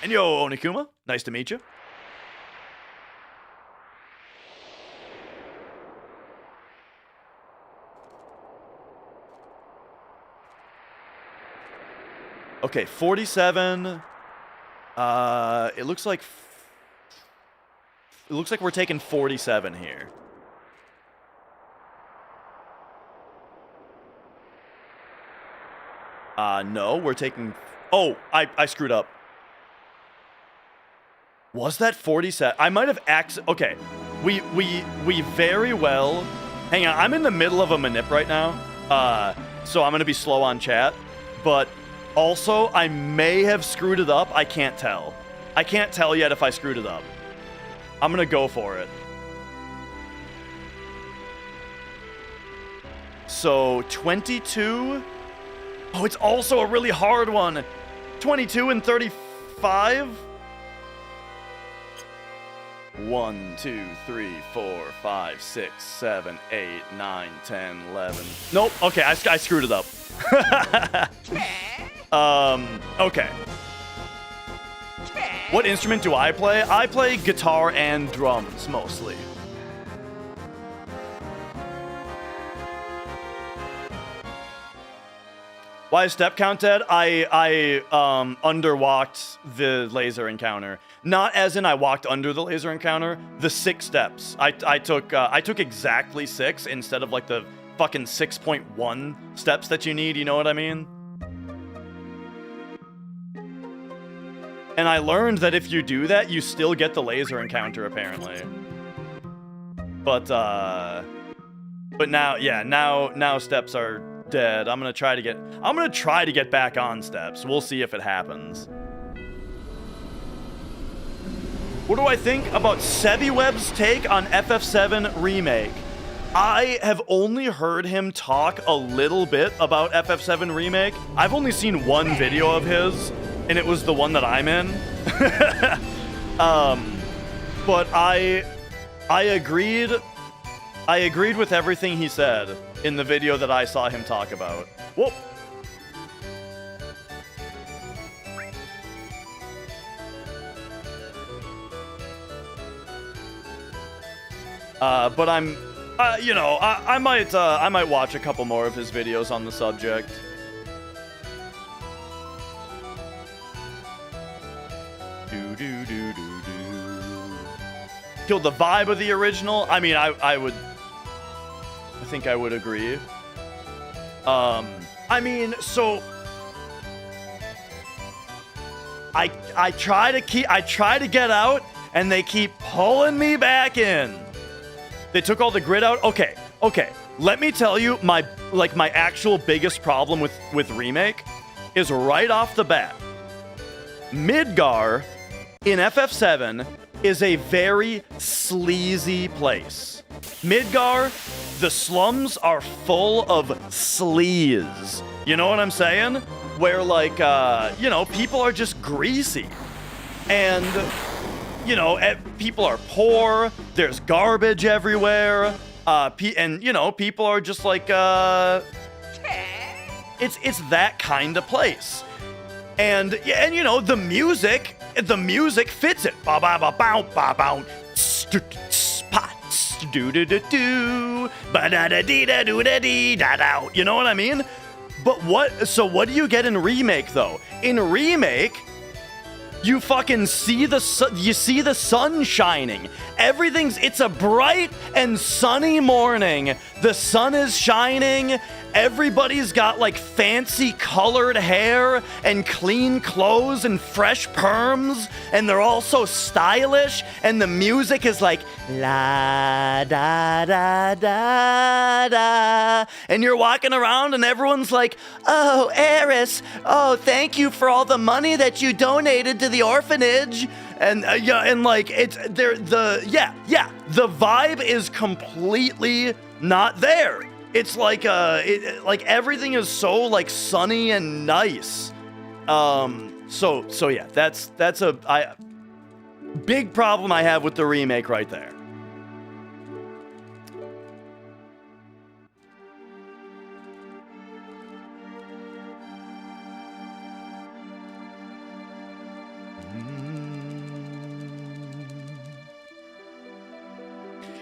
And yo, Onikuma, nice to meet you. Okay, 47. It looks like we're taking 47 here. No, we're taking... Oh, I screwed up. Was that 47? I might have okay. We very well... Hang on, I'm in the middle of a manip right now. So I'm going to be slow on chat. But also, I may have screwed it up. I can't tell. I can't tell yet if I screwed it up. I'm going to go for it. So, 22. Oh, it's also a really hard one. 22 and 35? 1, 2, 3, 4, 5, 6, 7, 8, 9, 10, 11. Nope. Okay, I screwed it up. Okay. What instrument do I play? I play guitar and drums mostly. Why is step count dead? I underwalked the laser encounter. Not as in I walked under the laser encounter. The 6 steps. I took exactly 6 instead of like the fucking 6.1 steps that you need. You know what I mean? And I learned that if you do that, you still get the laser encounter apparently. But now, yeah, now steps are dead. I'm gonna try to get back on steps. We'll see if it happens. What do I think about Sebiweb's take on FF7 Remake? I have only heard him talk a little bit about FF7 Remake. I've only seen one video of his, and it was the one that I'm in. But I agreed with everything he said in the video that I saw him talk about. Whoop. But I'm, you know, I might watch a couple more of his videos on the subject. Killed the vibe of the original. I mean, I think I would agree. I mean, so I try to get out, and they keep pulling me back in. They took all the grid out. Okay. Let me tell you, my actual biggest problem with Remake is right off the bat. Midgar in FF7 is a very sleazy place. Midgar, the slums are full of sleaze. You know what I'm saying? Where, like, you know, people are just greasy. And, you know, people are poor. There's garbage everywhere. And, you know, people are just like, it's that kind of place. And you know, the music fits it. Ba ba ba bow ba bow. Do do do do. Ba da da dee da do da dee da da. You know what I mean? But what? So what do you get in Remake though? In Remake, you fucking see the sun shining. It's a bright and sunny morning. The sun is shining. Everybody's got like fancy colored hair and clean clothes and fresh perms, and they're all so stylish, and the music is like la da da da da, and you're walking around and everyone's like, "Oh, Eris, oh, thank you for all the money that you donated to the orphanage." And like the vibe is completely not there. It's like like everything is so like sunny and nice. So yeah, that's a big problem I have with the remake right there.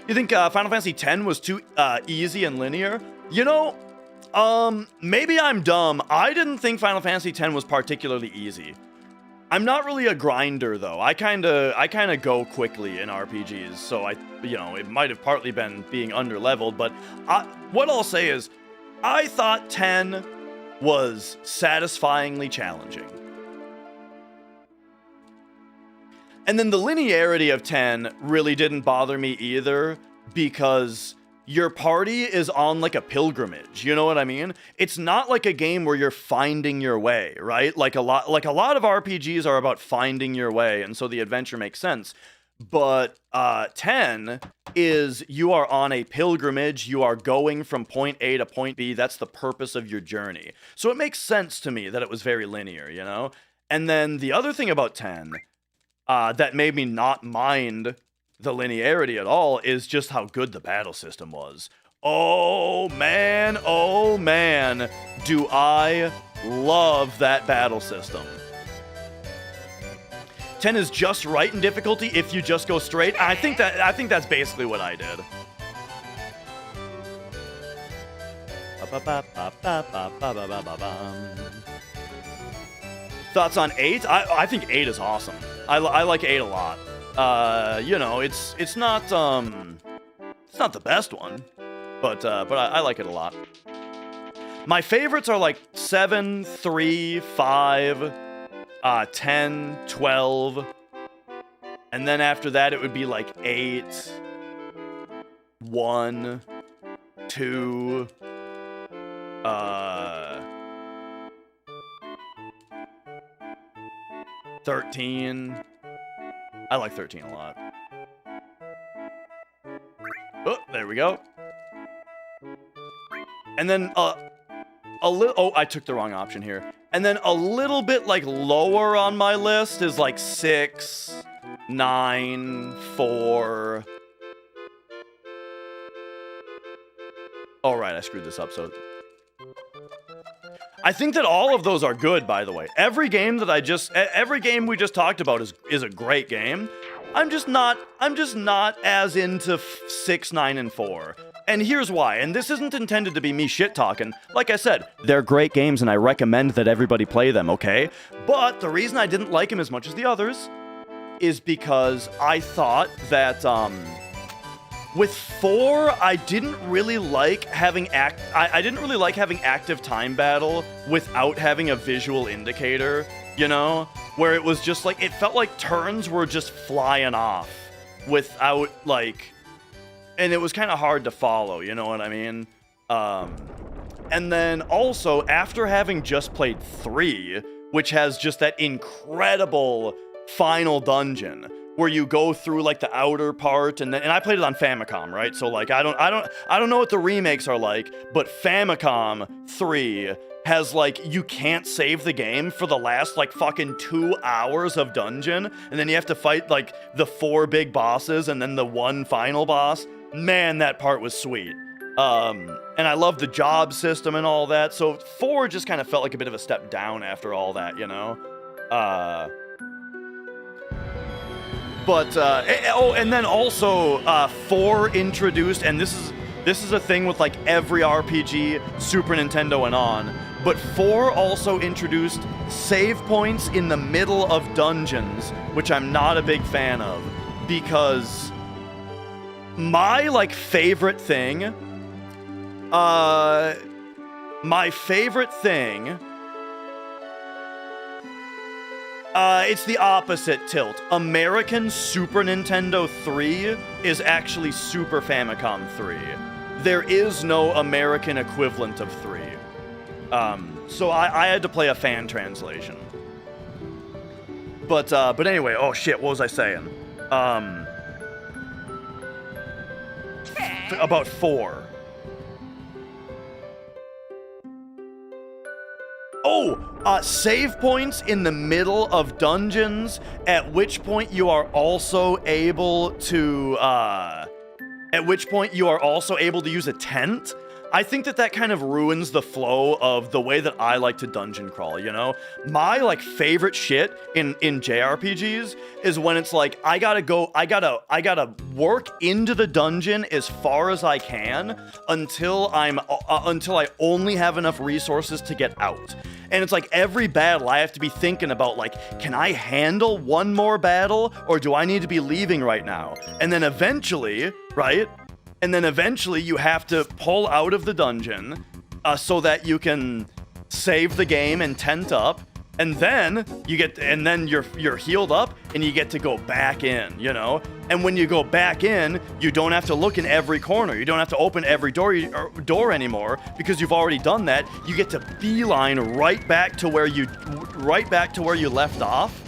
You think Final Fantasy X was too easy and linear? You know, maybe I'm dumb. I didn't think Final Fantasy X was particularly easy. I'm not really a grinder though. I kind of go quickly in RPGs, so it might have partly been being underleveled. But what I'll say is, I thought 10 was satisfyingly challenging. And then the linearity of 10 really didn't bother me either, because your party is on like a pilgrimage, you know what I mean? It's not like a game where you're finding your way, right? Like a lot of RPGs are about finding your way, and so the adventure makes sense. But 10 is you are on a pilgrimage, you are going from point A to point B, that's the purpose of your journey. So it makes sense to me that it was very linear, you know? And then the other thing about 10 that made me not mind the linearity at all is just how good the battle system was. Oh man, do I love that battle system. 10 is just right in difficulty if you just go straight. I think that's basically what I did. Thoughts on 8? I think 8 is awesome. I like 8 a lot. You know, it's not the best one, but I like it a lot. My favorites are like 7, 3, 5, 10, 12, and then after that it would be like 8, 1, 2, 13. I like 13 a lot. Oh, there we go. And then a little. Oh, I took the wrong option here. And then a little bit like lower on my list is like 6, 9, 4. All right, I screwed this up. So I think that all of those are good, by the way. Every game we just talked about is a great game. I'm just not as into 6, 9, and 4. And here's why. And this isn't intended to be me shit-talking. Like I said, they're great games and I recommend that everybody play them, okay? But the reason I didn't like them as much as the others is because I thought that, with 4, I didn't really like having active time battle without having a visual indicator, you know? Where it was just like, it felt like turns were just flying off without, like, and it was kind of hard to follow, you know what I mean? And then also, after having just played 3, which has just that incredible final dungeon, where you go through like the outer part, and I played it on Famicom, right? So like I don't know what the remakes are like, but Famicom 3 has like, you can't save the game for the last like fucking 2 hours of dungeon, and then you have to fight like the 4 big bosses and then the 1 final boss. Man, that part was sweet. And I love the job system and all that. So 4 just kind of felt like a bit of a step down after all that, you know? And then also 4 introduced, and this is a thing with like every RPG, Super Nintendo and on, but 4 also introduced save points in the middle of dungeons, which I'm not a big fan of, because my like favorite thing, it's the opposite tilt. American Super Nintendo 3 is actually Super Famicom 3. There is no American equivalent of 3. So I had to play a fan translation. But anyway, oh shit, what was I saying? About 4. Save points in the middle of dungeons, at which point you are also able to use a tent. I think that kind of ruins the flow of the way that I like to dungeon crawl, you know? My, like, favorite shit in JRPGs is when it's like, I gotta work into the dungeon as far as I can until I only have enough resources to get out. And it's like every battle I have to be thinking about, like, can I handle one more battle, or do I need to be leaving right now? And then eventually, right? And then eventually you have to pull out of the dungeon so that you can save the game and tent up, and then you're healed up and you get to go back in, you know? And when you go back in, you don't have to look in every corner. You don't have to open every door anymore, because you've already done that. You get to beeline right back to where you left off,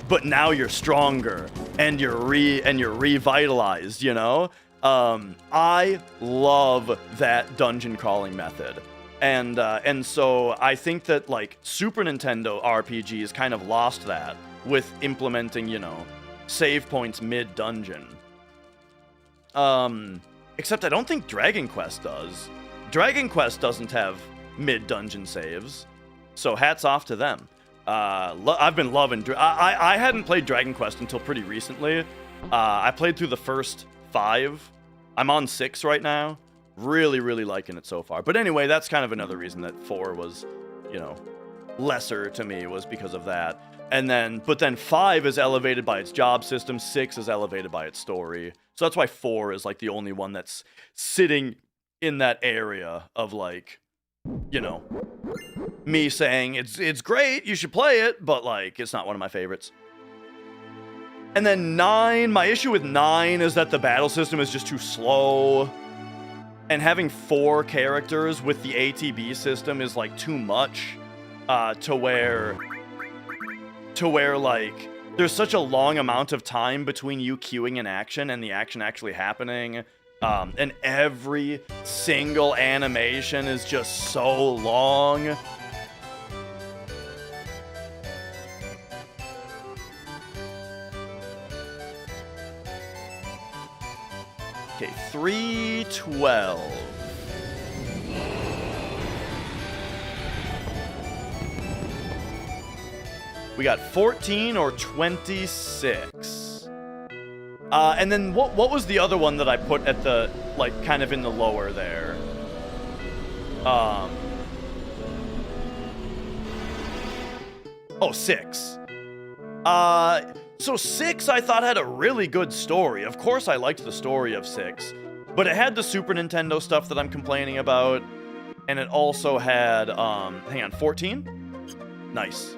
but now you're stronger and you're revitalized, you know? I love that dungeon crawling method. And so I think that, like, Super Nintendo RPGs kind of lost that with implementing, you know, save points mid-dungeon. Except I don't think Dragon Quest does. Dragon Quest doesn't have mid-dungeon saves, so hats off to them. I've been loving... I hadn't played Dragon Quest until pretty recently. I played through the first 5. I'm on 6 right now. Really, really liking it so far. But anyway, that's kind of another reason that 4 was, you know, lesser to me, was because of that. But then 5 is elevated by its job system, 6 is elevated by its story. So that's why 4 is like the only one that's sitting in that area of like, you know, me saying it's great, you should play it, but like it's not one of my favorites. And then 9, my issue with 9 is that the battle system is just too slow. And having 4 characters with the ATB system is like too much to where like there's such a long amount of time between you queuing an action and the action actually happening. And every single animation is just so long. Okay, 312. We got 14 or 26. And then what was the other one that I put at the, like, kind of in the lower there? Oh, 6. So 6 I thought had a really good story. Of course I liked the story of 6. But it had the Super Nintendo stuff that I'm complaining about. And it also had, hang on, 14? Nice.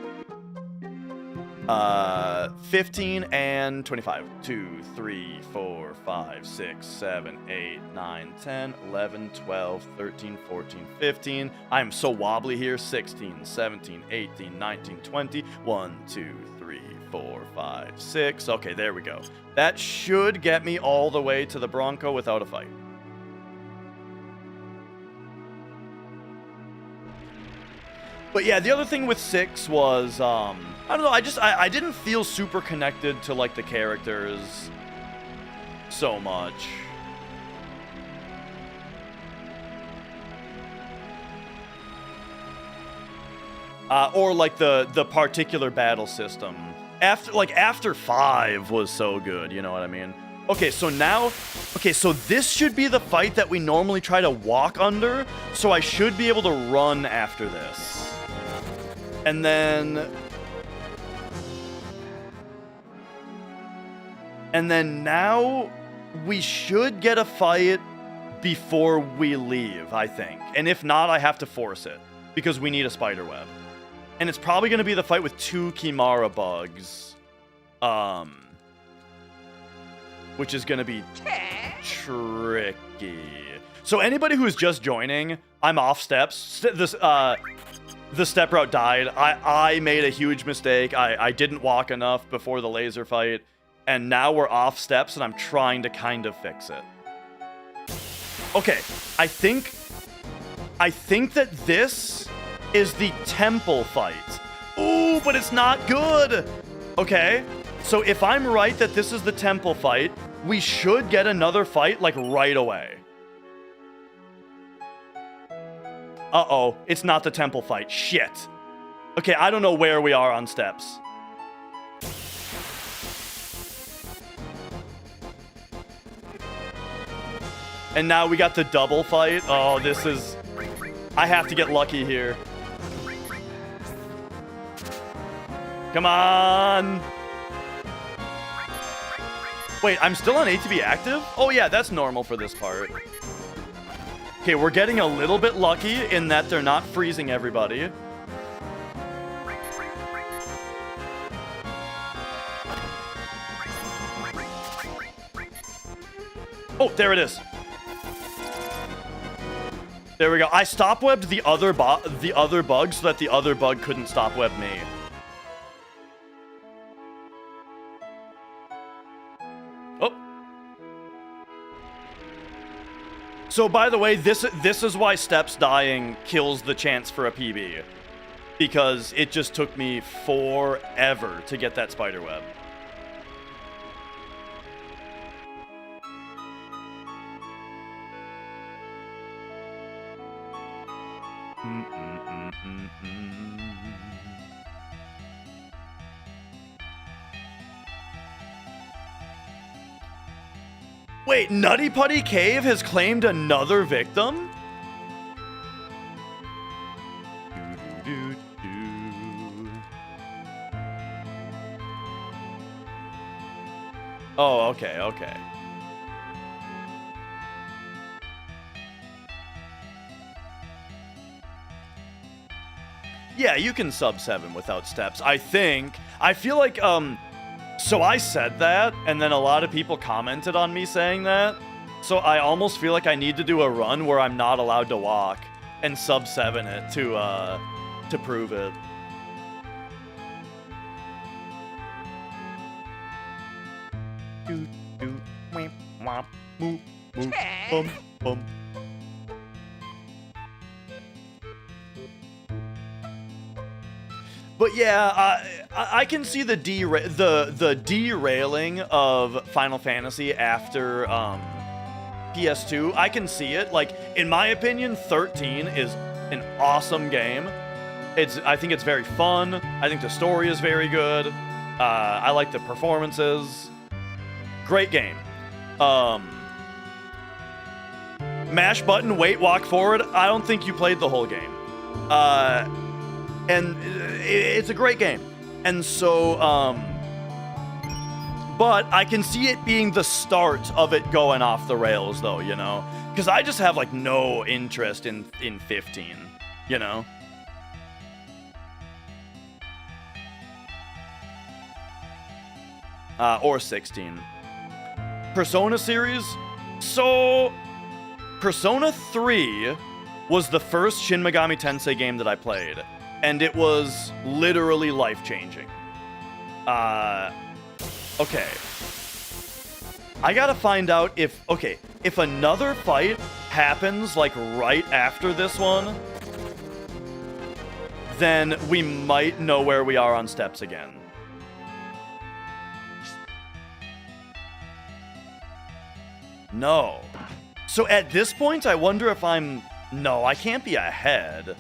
15 and 25. 2, 3, 4, 5, 6, 7, 8, 9, 10, 11, 12, 13, 14, 15. I am so wobbly here. 16, 17, 18, 19, 20. 1, 2, 3, 4, 5, 6. Okay, there we go. That should get me all the way to the Bronco without a fight. But yeah, the other thing with 6 was, I don't know, I didn't feel super connected to, like, the characters so much. Or, like, the particular battle system. After 5 was so good, you know what I mean? Okay, so now... Okay, so this should be the fight that we normally try to walk under, so I should be able to run after this. And then... And then now we should get a fight before we leave, I think. And if not, I have to force it because we need a spider web. And it's probably going to be the fight with 2 Kimara bugs. Which is going to be tricky. So anybody who's just joining, I'm off steps. The step route died. I made a huge mistake. I didn't walk enough before the laser fight. And now we're off steps, and I'm trying to kind of fix it. Okay, I think that this is the temple fight. Ooh, but it's not good. Okay, so if I'm right that this is the temple fight, we should get another fight, like, right away. Uh-oh, it's not the temple fight. Shit. Okay, I don't know where we are on steps. And now we got the double fight. Oh, this is... I have to get lucky here. Come on! Wait, I'm still on ATB active? Oh yeah, that's normal for this part. Okay, we're getting a little bit lucky in that they're not freezing everybody. Oh, there it is. There we go. I stop-webbed the other bug so that the other bug couldn't stop-web me. Oh. So, by the way, this is why steps dying kills the chance for a PB. Because it just took me forever to get that spider web. Wait, Nutty Putty Cave has claimed another victim? Oh, okay, okay. Yeah, you can sub 7 without steps. I feel like, so I said that, and then a lot of people commented on me saying that. So I almost feel like I need to do a run where I'm not allowed to walk and sub 7 it to prove it. But yeah, I can see the derailing of Final Fantasy after PS2. I can see it. Like, in my opinion, 13 is an awesome game. I think it's very fun. I think the story is very good. I like the performances. Great game. Mash button, wait, walk forward. I don't think you played the whole game. And it's a great game. And so, but I can see it being the start of it going off the rails, though, you know? Because I just have, like, no interest in 15, you know? Or 16. Persona series? So, Persona 3 was the first Shin Megami Tensei game that I played. And it was literally life-changing. Okay. I gotta find out if another fight happens, like, right after this one, then we might know where we are on steps again. No. So at this point, I wonder if I'm... No, I can't be ahead.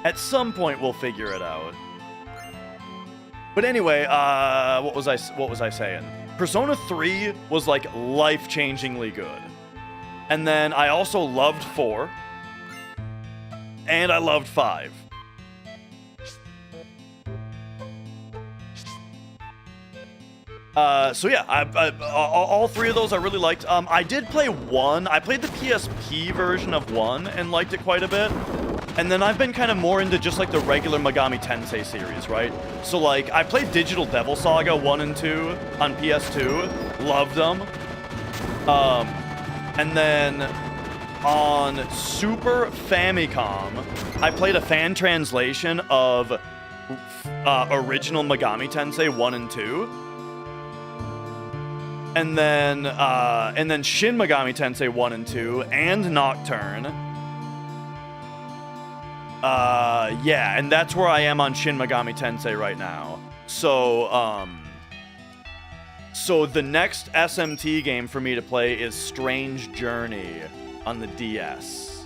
At some point, we'll figure it out. But anyway, what was I saying? Persona 3 was, like, life-changingly good. And then I also loved 4. And I loved 5. So yeah, all 3 of those I really liked. I did play 1. I played the PSP version of 1 and liked it quite a bit. And then I've been kind of more into just, like, the regular Megami Tensei series, right? So, like, I played Digital Devil Saga 1 and 2 on PS2. Loved them. And then on Super Famicom, I played a fan translation of original Megami Tensei 1 and 2. And then Shin Megami Tensei 1 and 2 and Nocturne. Yeah, and that's where I am on Shin Megami Tensei right now. So, so the next SMT game for me to play is Strange Journey on the DS.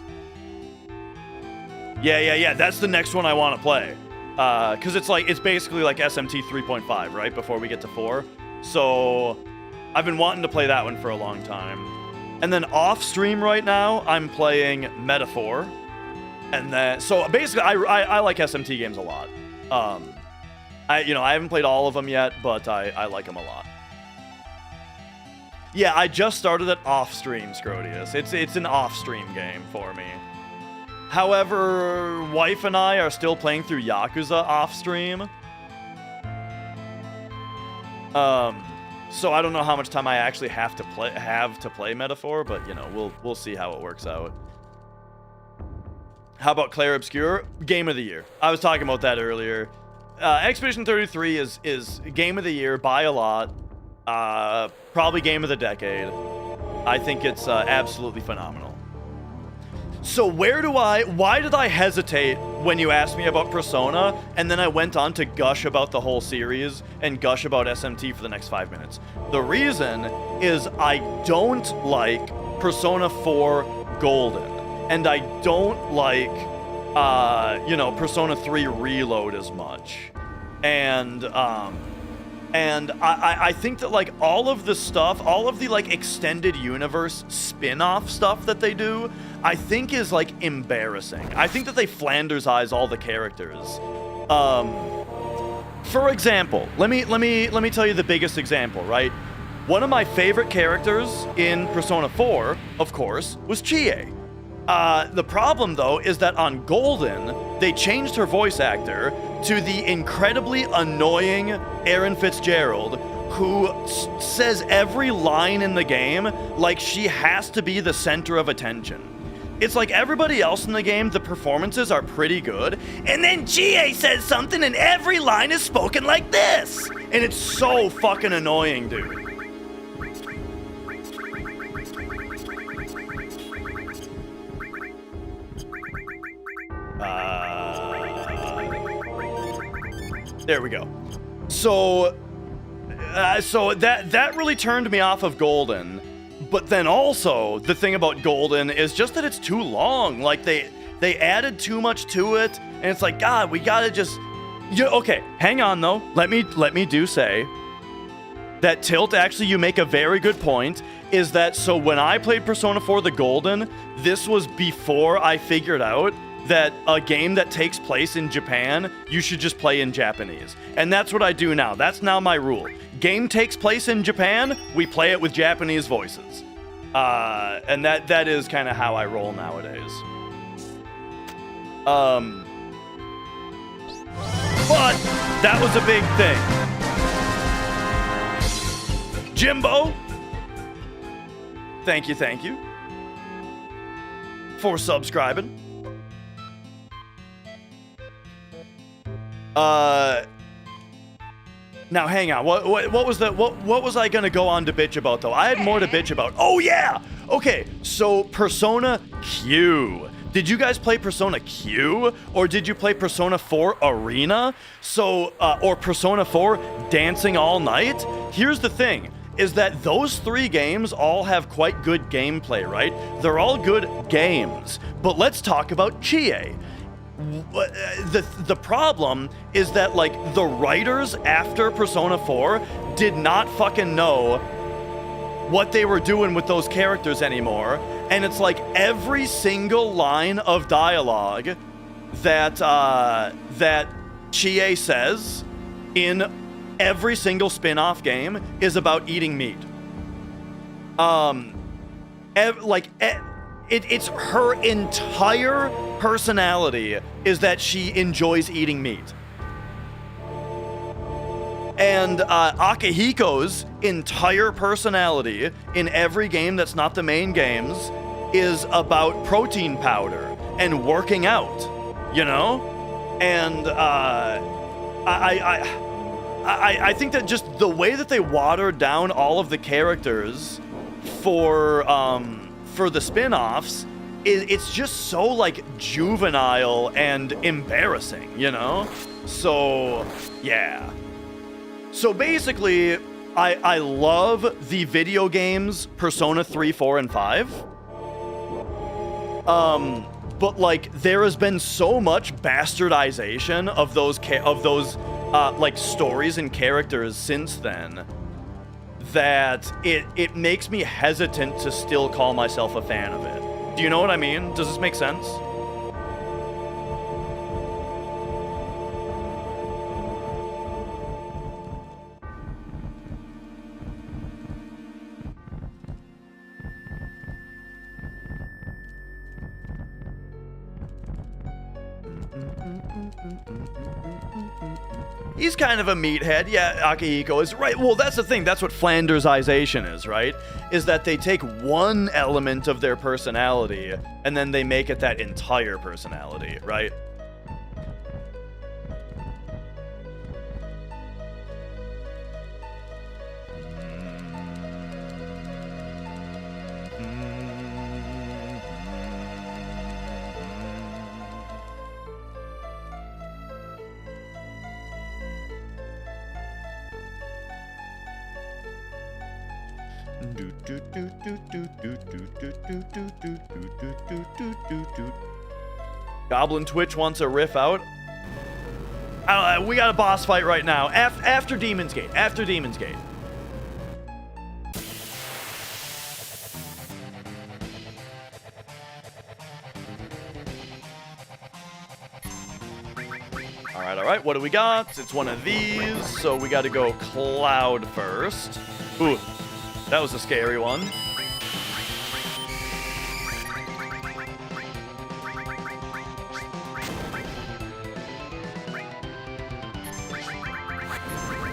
Yeah, that's the next one I want to play. Because it's basically like SMT 3.5, right? Before we get to 4. So, I've been wanting to play that one for a long time. And then off stream right now, I'm playing Metaphor. And then, so basically, I like SMT games a lot. I haven't played all of them yet, but I like them a lot. Yeah, I just started it off stream, Scrodius. It's an off stream game for me. However, wife and I are still playing through Yakuza off stream. So I don't know how much time I actually have to play Metaphor, but you know, we'll see how it works out. How about Clair Obscure? Game of the year. I was talking about that earlier. Expedition 33 is game of the year by a lot. Probably game of the decade. I think it's absolutely phenomenal. So why did I hesitate when you asked me about Persona, and then I went on to gush about the whole series and gush about SMT for the next 5 minutes? The reason is I don't like Persona 4 Golden. And I don't like, you know, Persona 3 Reload as much. And I think that, like, all of the stuff, all of the, like, extended universe spin-off stuff that they do, I think is, like, embarrassing. I think that they Flanders eyes all the characters. For example, let me tell you the biggest example, right? One of my favorite characters in Persona 4, of course, was Chie. The problem, though, is that on Golden, they changed her voice actor to the incredibly annoying Erin Fitzgerald, who says every line in the game like she has to be the center of attention. It's like everybody else in the game, the performances are pretty good, and then Chie says something and every line is spoken like this! And it's so fucking annoying, dude. There we go. So that really turned me off of Golden. But then also, the thing about Golden is just that it's too long. Like, they added too much to it, and it's like, God, we gotta just... Okay, hang on, though. Let me do say that, Tilt, actually, you make a very good point, is that, so when I played Persona 4 the Golden, this was before I figured out that a game that takes place in Japan, you should just play in Japanese. And that's what I do now. That's now my rule. Game takes place in Japan, we play it with Japanese voices. And that is kind of how I roll nowadays. But that was a big thing. Jimbo, thank you for subscribing. Now hang on. What was I gonna go on to bitch about though? I had more to bitch about. Oh yeah. Okay. So Persona Q. Did you guys play Persona Q, or did you play Persona 4 Arena? So or Persona 4 Dancing All Night? Here's the thing, is that those three games all have quite good gameplay, right? They're all good games. But let's talk about Chie. The problem is that, like, the writers after Persona 4 did not fucking know what they were doing with those characters anymore, and it's like every single line of dialogue that Chie says in every single spin-off game is about eating meat. It's her entire personality is that she enjoys eating meat. And Akihiko's entire personality in every game that's not the main games is about protein powder and working out, you know? And I think that just the way that they watered down all of the characters for the spin-offs, it's just so, like, juvenile and embarrassing, you know? So, yeah. So basically, I love the video games Persona 3, 4, and 5. But, like, there has been so much bastardization of those like, stories and characters since then that it makes me hesitant to still call myself a fan of it. Do you know what I mean? Does this make sense? He's kind of a meathead. Yeah, Akihiko is right. Well, that's the thing. That's what Flandersization is, right? Is that they take one element of their personality and then they make it that entire personality, right? Goblin Twitch wants a riff out. We got a boss fight right now. After Demon's Gate. After Demon's Gate. All right. What do we got? It's one of these. So we got to go Cloud first. Ooh, that was a scary one.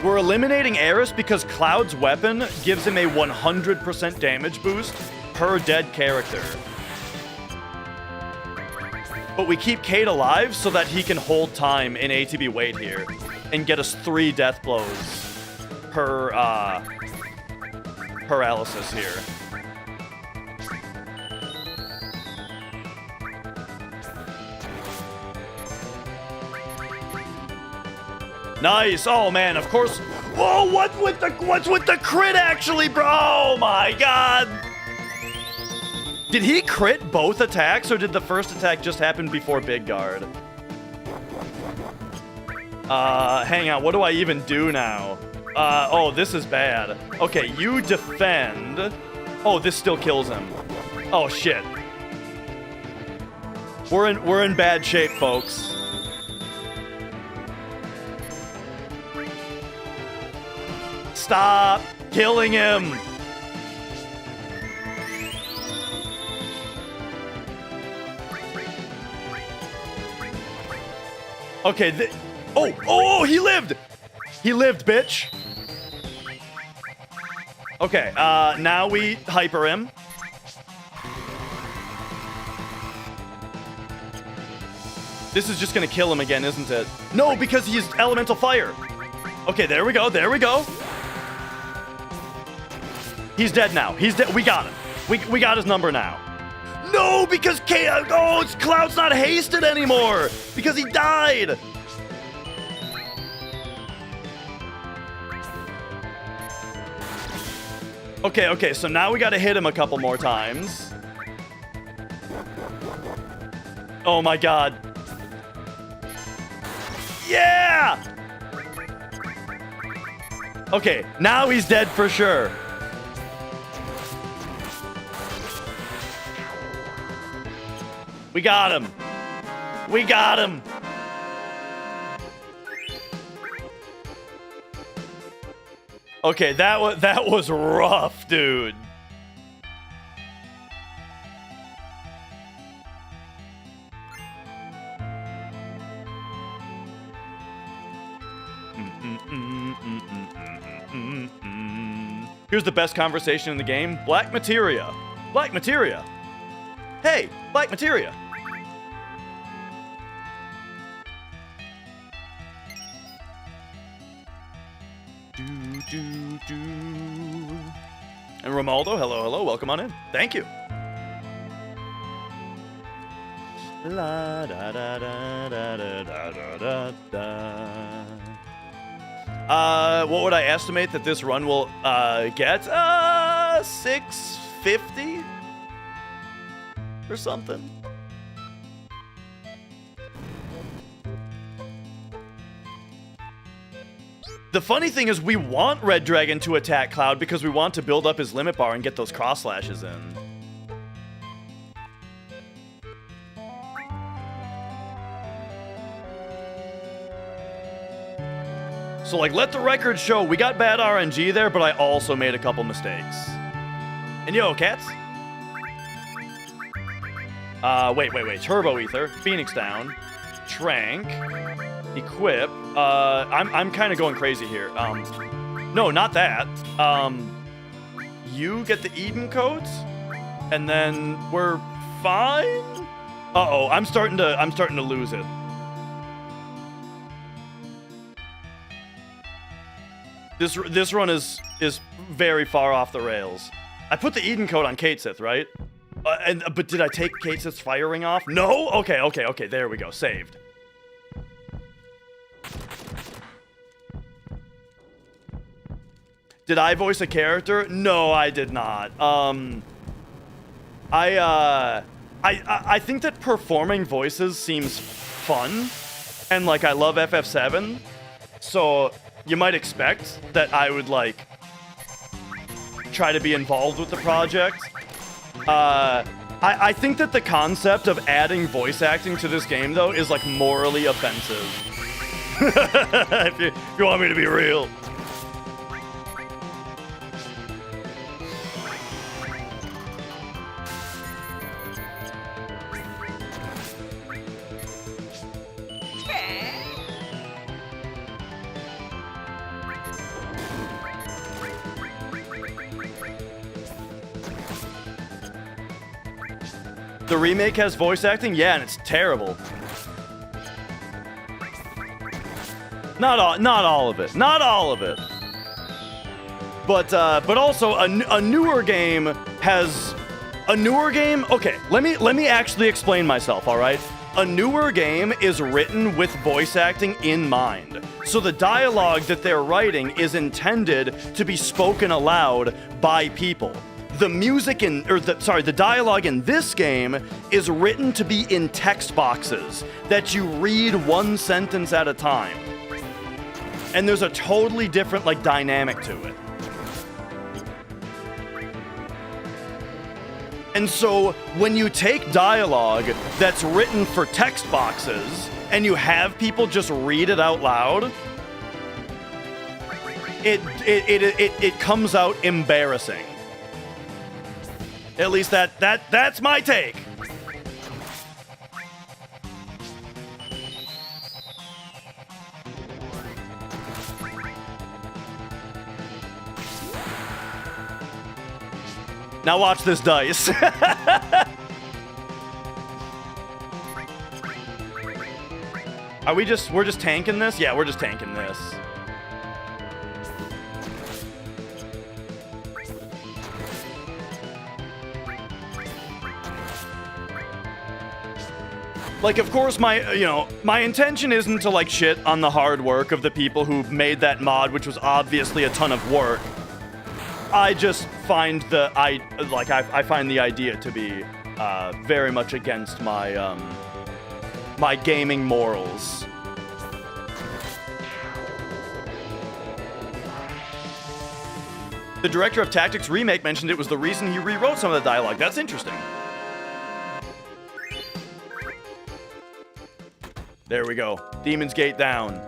We're eliminating Eris because Cloud's weapon gives him a 100% damage boost per dead character. But we keep Kate alive so that he can hold time in ATB wait here and get us 3 death blows per paralysis here. Nice. Oh man, of course. Whoa, what's with the crit actually, bro? Oh my god. Did he crit both attacks, or did the first attack just happen before Big Guard? Hang on, what do I even do now? Oh, this is bad. Okay, you defend. Oh, this still kills him. Oh shit. We're in bad shape, folks. Stop killing him. Okay, oh, he lived! He lived, bitch. Okay, now we hyper him. This is just gonna kill him again, isn't it? No, because he's elemental fire. Okay, there we go, there we go. He's dead now. He's dead. We got him. We got his number now. No, because Cloud's not hasted anymore because he died. Okay, so now we got to hit him a couple more times. Oh my god. Yeah! Okay, now he's dead for sure. We got him. We got him. Okay, that was rough, dude. Here's the best conversation in the game. Black Materia. Black Materia. Hey, Black Materia. And Romaldo, hello, welcome on in. Thank you. La da da da da da da da da. What would I estimate that this run will get? 650 or something. The funny thing is we want Red Dragon to attack Cloud because we want to build up his limit bar and get those cross slashes in. So like, let the record show we got bad RNG there, but I also made a couple mistakes. And yo, cats. Wait. Turbo Ether, Phoenix down, Trank, Equip. I'm kind of going crazy here. No, not that. You get the Eden codes, and then we're fine. Uh-oh, I'm starting to lose it. This run is very far off the rails. I put the Eden code on Kate Sith, right? But did I take Kate Sith's fire ring off? No? Okay, there we go. Saved. Did I voice a character? No, I did not. I think that performing voices seems fun, and like I love FF7, so you might expect that I would like try to be involved with the project. I think that the concept of adding voice acting to this game though is like morally offensive. if you want me to be real. The remake has voice acting? Yeah, and it's terrible. Not all of it. Not all of it. But also a newer game has a newer game. Okay, let me actually explain myself, all right? A newer game is written with voice acting in mind. So the dialogue that they're writing is intended to be spoken aloud by people. The music the dialogue in this game is written to be in text boxes that you read one sentence at a time. And there's a totally different like dynamic to it. And so when you take dialogue that's written for text boxes and you have people just read it out loud, it comes out embarrassing. At least that's my take. Now watch this dice. We're just tanking this? Yeah, we're just tanking this. Like, of course, my intention isn't to, like, shit on the hard work of the people who made that mod, which was obviously a ton of work. I just find I find the idea to be very much against my my gaming morals. The director of Tactics Remake mentioned it was the reason he rewrote some of the dialogue. That's interesting. There we go. Demon's Gate down.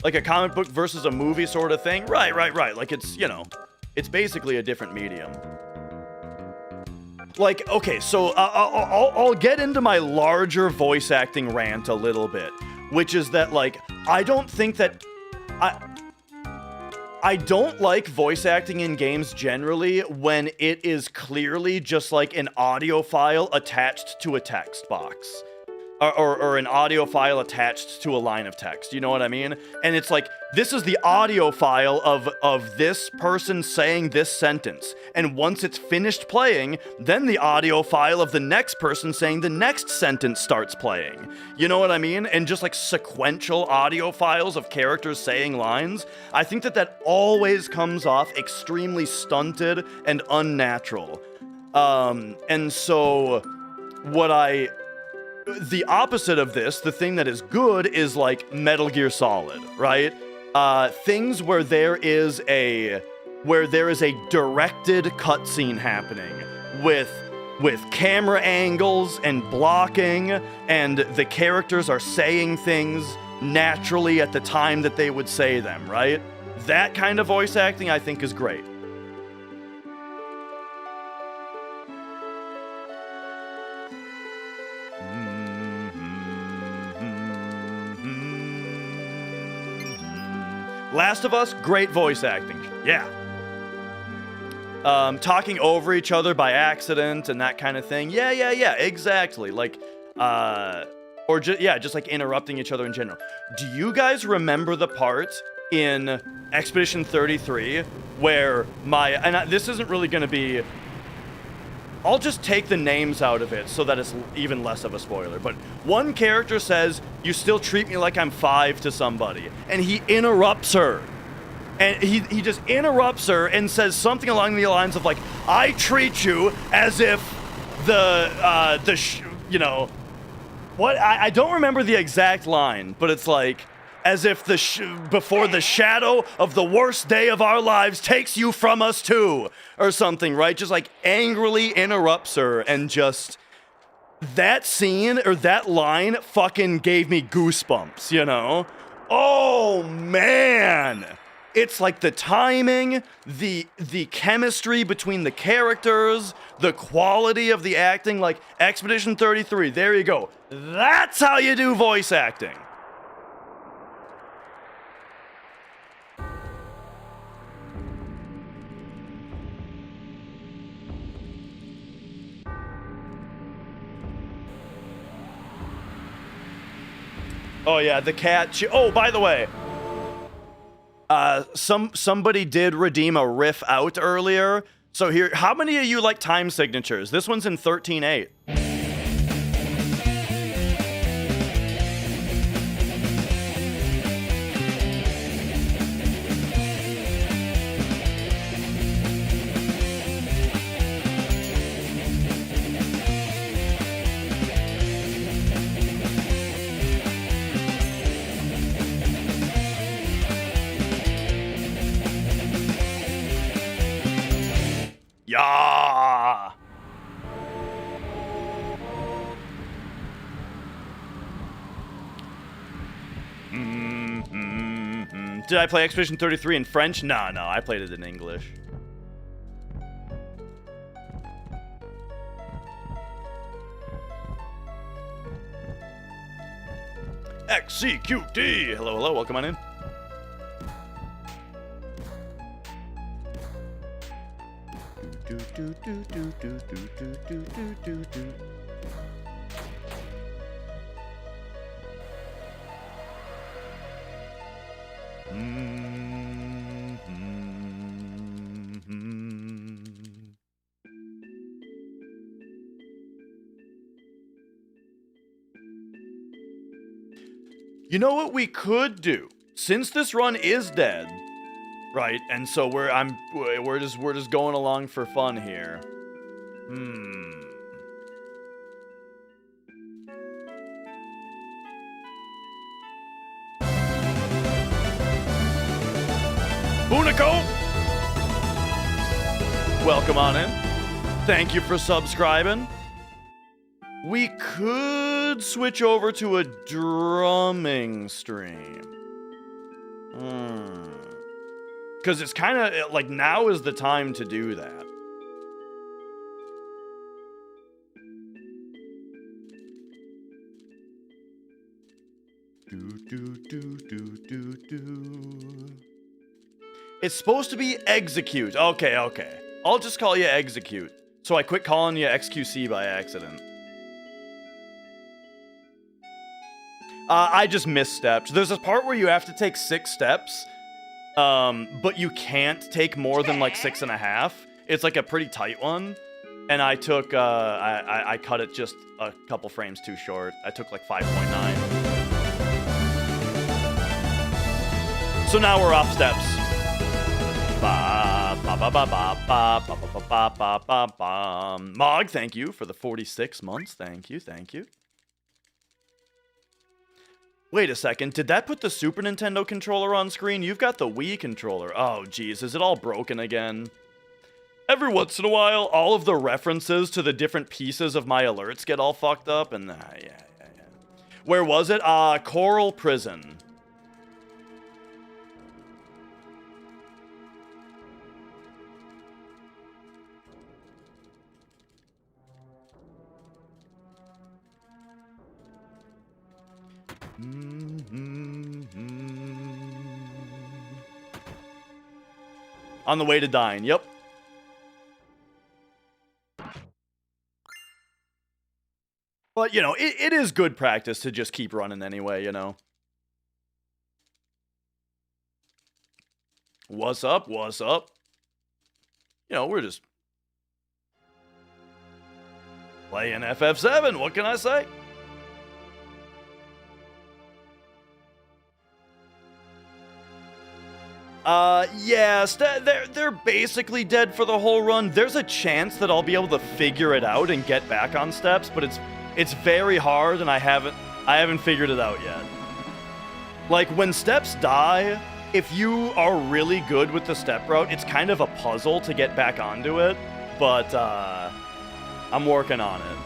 Like a comic book versus a movie sort of thing? Right. Like it's, it's basically a different medium. Like, okay, so I'll get into my larger voice acting rant a little bit, which is that, like, I don't think that... I don't like voice acting in games generally when it is clearly just like an audio file attached to a text box. Or an audio file attached to a line of text. You know what I mean? And it's like, this is the audio file of this person saying this sentence. And once it's finished playing, then the audio file of the next person saying the next sentence starts playing. You know what I mean? And just like sequential audio files of characters saying lines. I think that always comes off extremely stunted and unnatural. And so the opposite of this, the thing that is good, is like Metal Gear Solid, right? Things where there is a directed cutscene happening with camera angles and blocking, and the characters are saying things naturally at the time that they would say them, right? That kind of voice acting I think is great. Last of Us, great voice acting. Yeah. Talking over each other by accident and that kind of thing. Yeah, exactly. Like, just like interrupting each other in general. Do you guys remember the part in Expedition 33 where this isn't really going to be I'll just take the names out of it so that it's even less of a spoiler. But one character says, "You still treat me like I'm 5" to somebody, and he interrupts her. And he just interrupts her and says something along the lines of like, "I treat you as if you know, what? I don't remember the exact line, but it's like, as if before the shadow of the worst day of our lives takes you from us too," or something, right? Just like angrily interrupts her, and just that scene or that line fucking gave me goosebumps, you know? Oh man! It's like the timing, the chemistry between the characters, the quality of the acting, like Expedition 33, there you go. That's how you do voice acting. Oh yeah, the cat. Oh, by the way, somebody did redeem a riff out earlier. So here, how many of you like time signatures? This one's in 13.8. Yeah. Did I play Expedition 33 in French? No, I played it in English. XCQD! Hello, welcome on in. You know what we could do? Since this run is dead, right? And so we're just going along for fun here. Bunico! Welcome on in. Thank you for subscribing. We could switch over to a drumming stream. Because it's kind of like now is the time to do that. It's supposed to be execute. Okay. I'll just call you execute. So I quit calling you XQC by accident. I just misstepped. There's a part where you have to take 6 steps, but you can't take more than like 6.5. It's like a pretty tight one. And I took, I cut it just a couple frames too short. I took like 5.9. So now we're off steps. Mog, thank you for the 46 months. Thank you. Wait a second, did that put the Super Nintendo controller on screen? You've got the Wii controller. Oh, geez, is it all broken again? Every once in a while, all of the references to the different pieces of my alerts get all fucked up, and yeah. Where was it? Coral Prison. On the way to dying, yep. But, you know, it is good practice to just keep running anyway, you know. What's up? You know, we're just... Playing FF7, what can I say? Yeah, they're basically dead for the whole run. There's a chance that I'll be able to figure it out and get back on steps, but it's very hard, and I haven't figured it out yet. Like, when steps die, if you are really good with the step route, it's kind of a puzzle to get back onto it, but I'm working on it.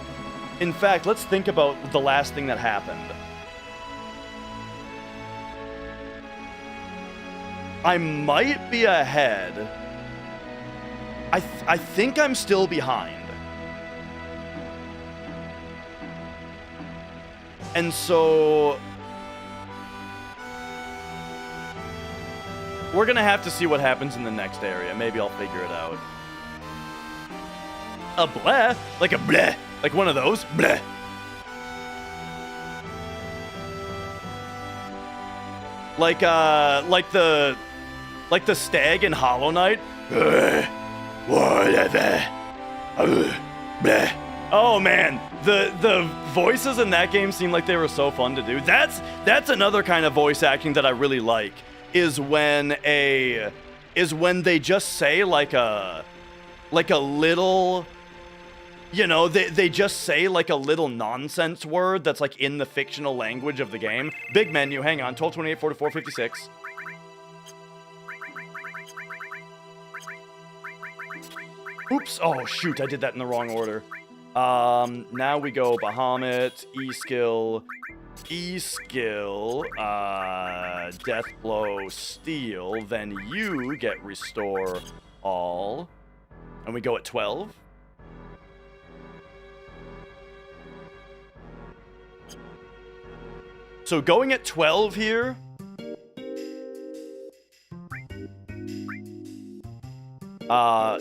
In fact, let's think about the last thing that happened. I might be ahead. I think I'm still behind. And so we're gonna have to see what happens in the next area. Maybe I'll figure it out. A bleh? Like a bleh? Like one of those? Bleh. Like the stag in Hollow Knight. Whatever. Oh man, the voices in that game seem like they were so fun to do. That's another kind of voice acting that I really like. Is when they just say like a little, you know, they just say like a little nonsense word that's like in the fictional language of the game. Big menu, hang on, 12, 28, 44, 56. Oops, oh shoot, I did that in the wrong order. Now we go Bahamut, E-skill, Death Blow, Steal, then you get Restore All, and we go at 12. So going at 12 here,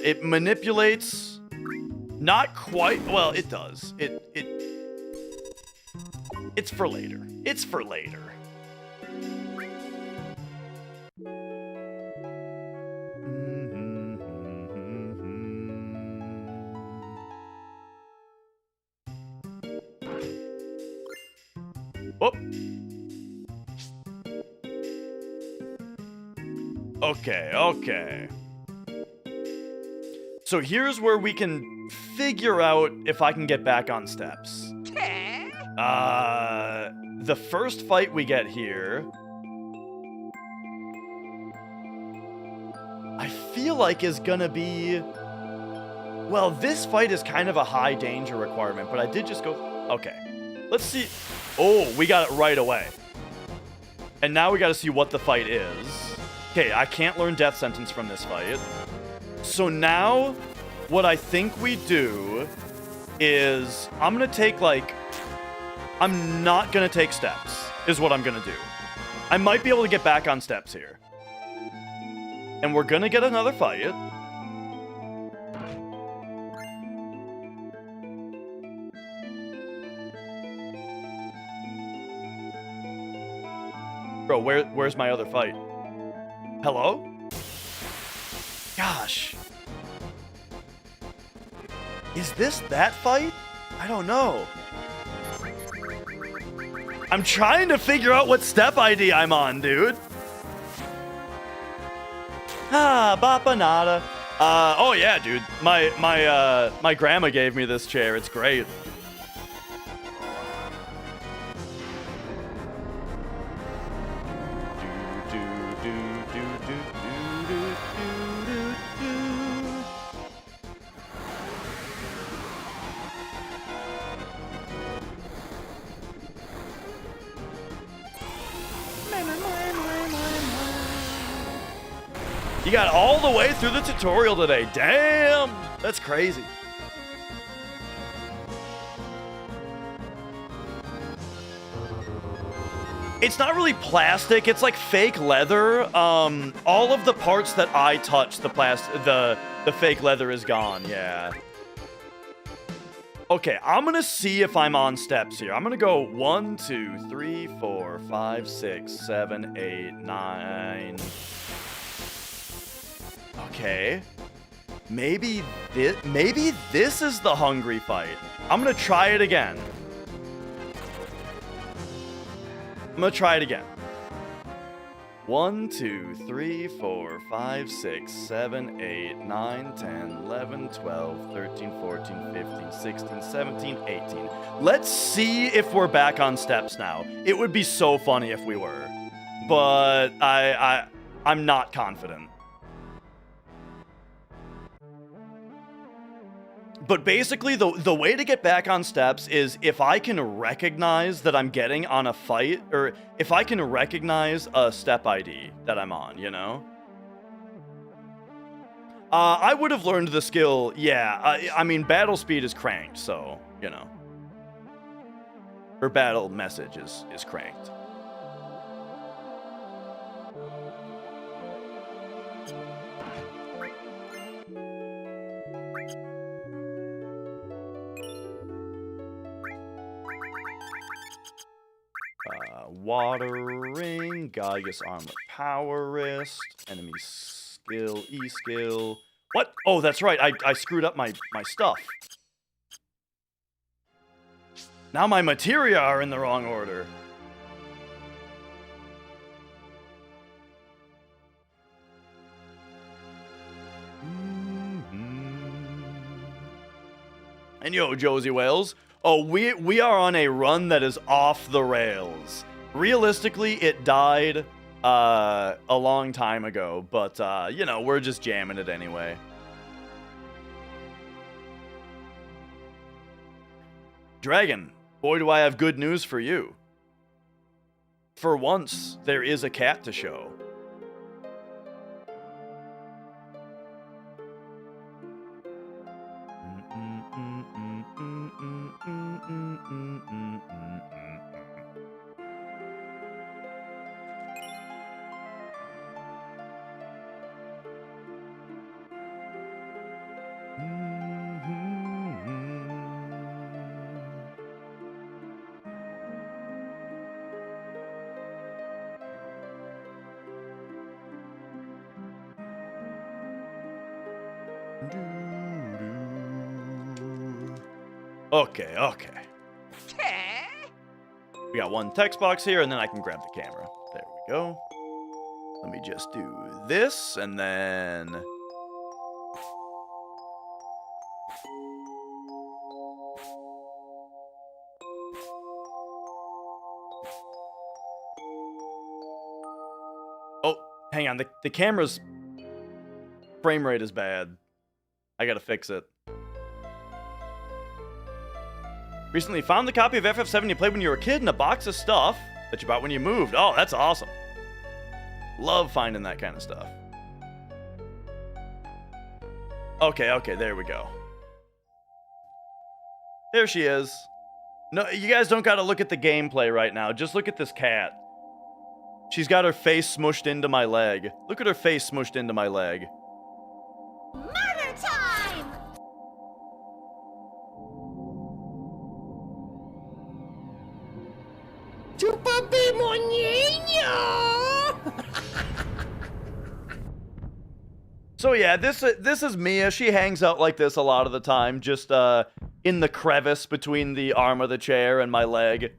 it manipulates, not quite, well, it does. It's for later. It's for later. Oh. Okay. So here's where we can figure out if I can get back on steps. The first fight we get here, I feel like is gonna be, well, this fight is kind of a high danger requirement, but I did just go, okay. Let's see. Oh, we got it right away. And now we gotta see what the fight is. Okay, I can't learn Death Sentence from this fight. So now, what I think we do is, I'm gonna take like, I'm not gonna take steps, is what I'm gonna do. I might be able to get back on steps here. And we're gonna get another fight. Bro, where's my other fight? Hello? Gosh. Is this that fight? I don't know. I'm trying to figure out what step ID I'm on, dude. Bapa nada. Oh yeah, dude. My grandma gave me this chair. It's great. You got all the way through the tutorial today. Damn, that's crazy. It's not really plastic, it's like fake leather. All of the parts that I touch, the fake leather is gone, yeah. Okay, I'm gonna see if I'm on steps here. I'm gonna go 1, 2, 3, 4, 5, 6, 7, 8, 9. Okay. Maybe this is the hungry fight. I'm gonna try it again. I'm gonna try it again. 1, 2, 3, 4, 5, 6, 7, 8, 9, 10, 11, 12, 13, 14, 15, 16, 17, 18. Let's see if we're back on steps now. It would be so funny if we were. But I'm not confident. But basically, the way to get back on steps is if I can recognize that I'm getting on a fight, or if I can recognize a step ID that I'm on, you know? I would have learned the skill, yeah. I mean, battle speed is cranked, so, you know. Or battle message is cranked. Watering, Gaius armor power wrist, enemy skill, E skill. What? Oh, that's right. I screwed up my stuff. Now my materia are in the wrong order. And yo, Josie Wales. Oh, we are on a run that is off the rails. Realistically, it died a long time ago, but you know, we're just jamming it anyway. Dragon, boy, do I have good news for you. For once, there is a cat to show. Okay. We got one text box here, and then I can grab the camera. There we go. Let me just do this, and then... Oh, hang on. The camera's frame rate is bad. I gotta fix it. Recently found the copy of FF7 you played when you were a kid in a box of stuff that you bought when you moved. Oh, that's awesome. Love finding that kind of stuff. Okay, there we go. There she is. No, you guys don't gotta look at the gameplay right now. Just look at this cat. She's got her face smushed into my leg. Look at her face smushed into my leg. Murder time! Chupapi mo niño! So yeah, this is Mia. She hangs out like this a lot of the time, just in the crevice between the arm of the chair and my leg.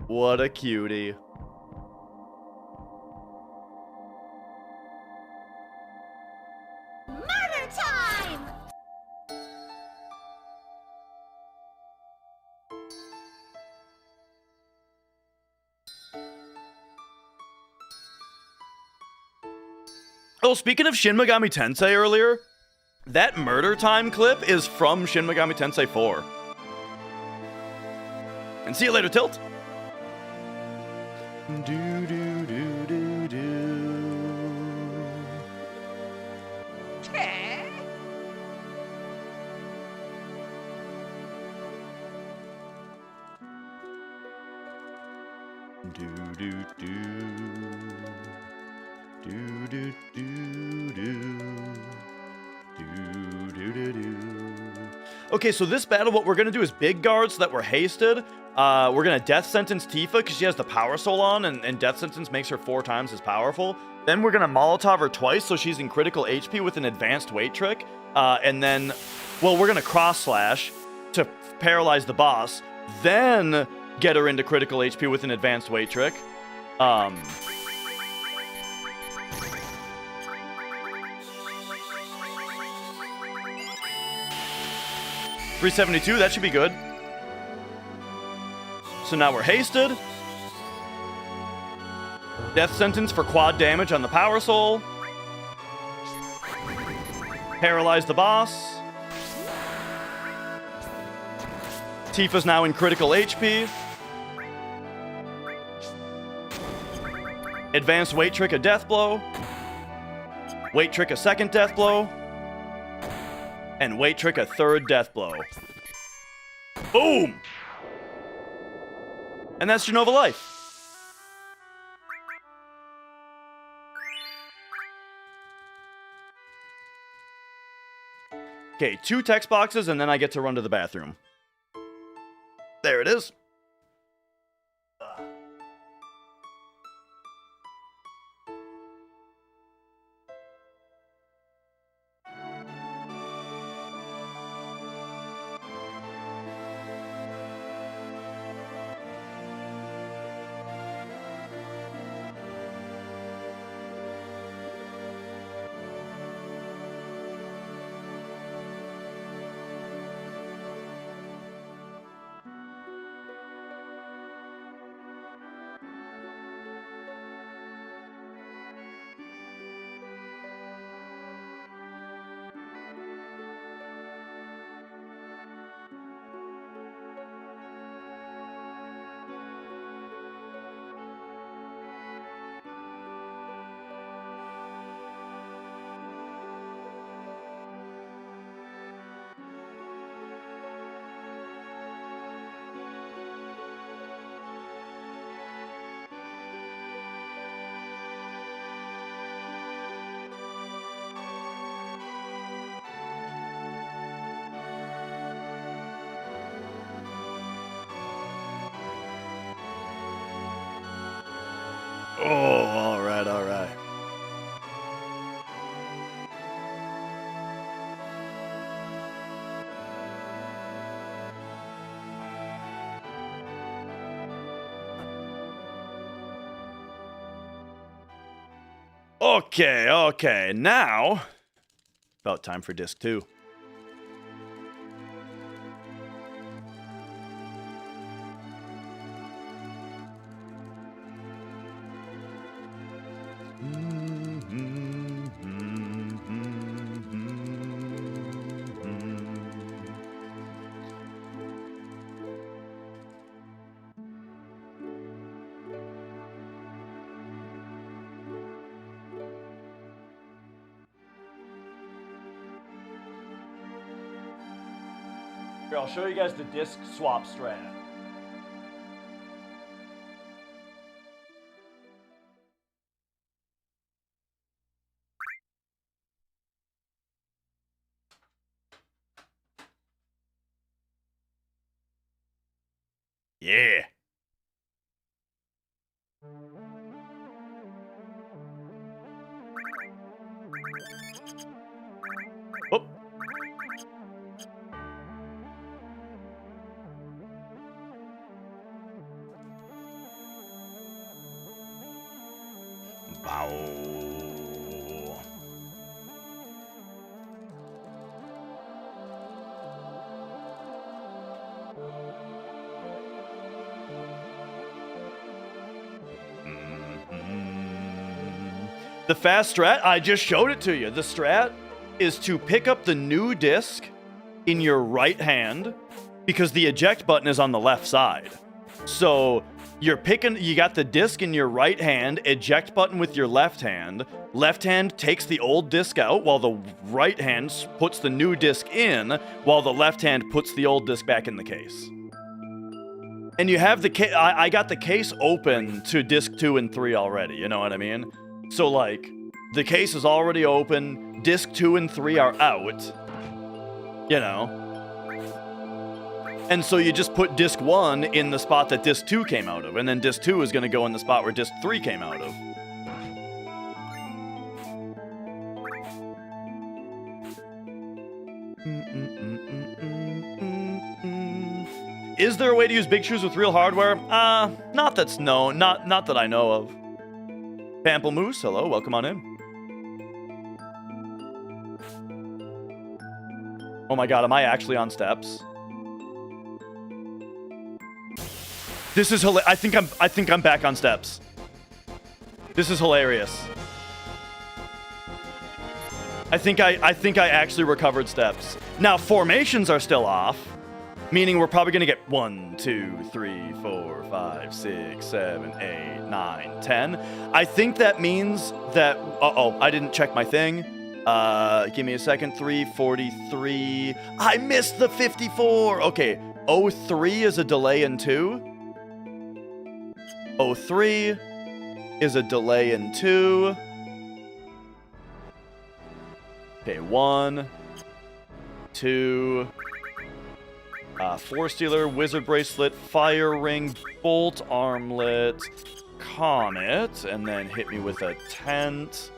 What a cutie. Murder time! Oh, speaking of Shin Megami Tensei earlier, that murder time clip is from Shin Megami Tensei 4. And see you later, Tilt. Do do do do do. Do do do. Do do do do. Do do do do. Okay, so this battle, what we're gonna do is big guard so that we're hasted. We're gonna death sentence Tifa because she has the power soul on, and death sentence makes her 4 times as powerful. Then we're gonna Molotov her twice, so she's in critical HP with an advanced weight trick. And then, well, we're gonna cross slash to paralyze the boss. Then get her into critical HP with an advanced weight trick. 372, that should be good. So now we're hasted. Death sentence for quad damage on the power soul. Paralyze the boss. Tifa's now in critical HP. Advanced weight trick a death blow. Weight trick a second death blow. And weight trick a third death blow. Boom! And that's Genova Life. Okay, 2 text boxes, and then I get to run to the bathroom. There it is. Oh, all right, all right. Okay, now about time for disc 2. Here, I'll show you guys the disc swap strat. Yeah. Oh. Bow. The fast strat, I just showed it to you. The strat is to pick up the new disc in your right hand because the eject button is on the left side. So you got the disc in your right hand, eject button with your left hand. Left hand takes the old disc out while the right hand puts the new disc in while the left hand puts the old disc back in the case. And you have the case, I got the case open to disc 2 and 3 already, you know what I mean? So like, the case is already open, disc 2 and 3 are out, you know? And so you just put disc 1 in the spot that disc 2 came out of, and then disc 2 is going to go in the spot where disc 3 came out of. Is there a way to use big shoes with real hardware? Not that I know of. Pamplemousse, hello, welcome on in. Oh my god, am I actually on steps? This is I think I'm back on steps. This is hilarious. I think I actually recovered steps. Now formations are still off, meaning we're probably gonna get 1, 2, 3, 4, 5, 6, 7, 8, 9, 10. I think that means that I didn't check my thing. Give me a second. 343. I missed the 54. Okay, 03 is a delay in 2. 03 is a delay in 2. Okay, 1, 2, Force Stealer, Wizard Bracelet, Fire Ring, Bolt Armlet, Comet, and then hit me with a Tent.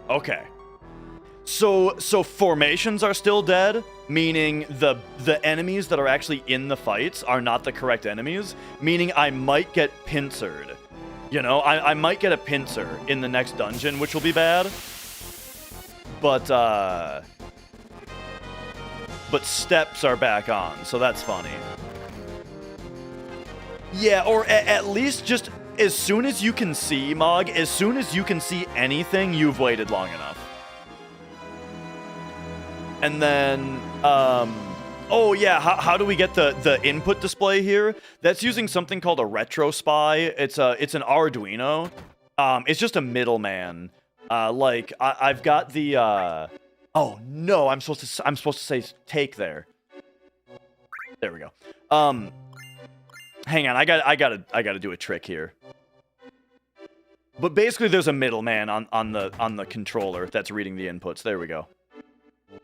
Okay. So formations are still dead, meaning the enemies that are actually in the fights are not the correct enemies, meaning I might get pincered. You know, I might get a pincer in the next dungeon, which will be bad. But steps are back on, so that's funny. Yeah, or at least just as soon as you can see, Mog, as soon as you can see anything, you've waited long enough. And then, oh yeah, how do we get the input display here? That's using something called a retro spy. It's an Arduino. It's just a middleman. Like I've got the oh no, I'm supposed to say take there. There we go. Hang on, I gotta do a trick here. But basically, there's a middleman on the controller that's reading the inputs. There we go.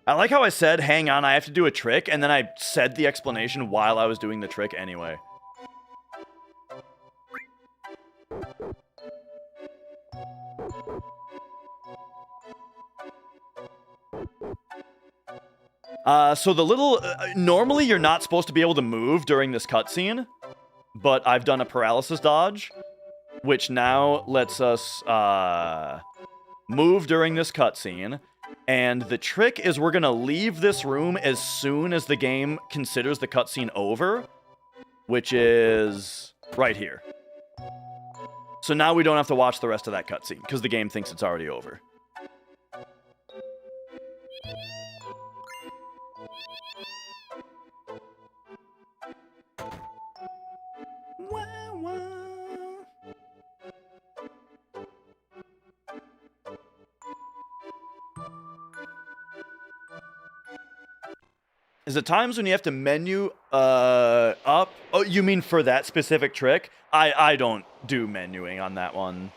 I like how I said, hang on, I have to do a trick, and then I said the explanation while I was doing the trick anyway. So the little... normally, you're not supposed to be able to move during this cutscene, but I've done a paralysis dodge, which now lets us move during this cutscene. And the trick is we're going to leave this room as soon as the game considers the cutscene over, which is right here. So now we don't have to watch the rest of that cutscene, because the game thinks it's already over. Is it times when you have to menu up? Oh, you mean for that specific trick? I don't do menuing on that one.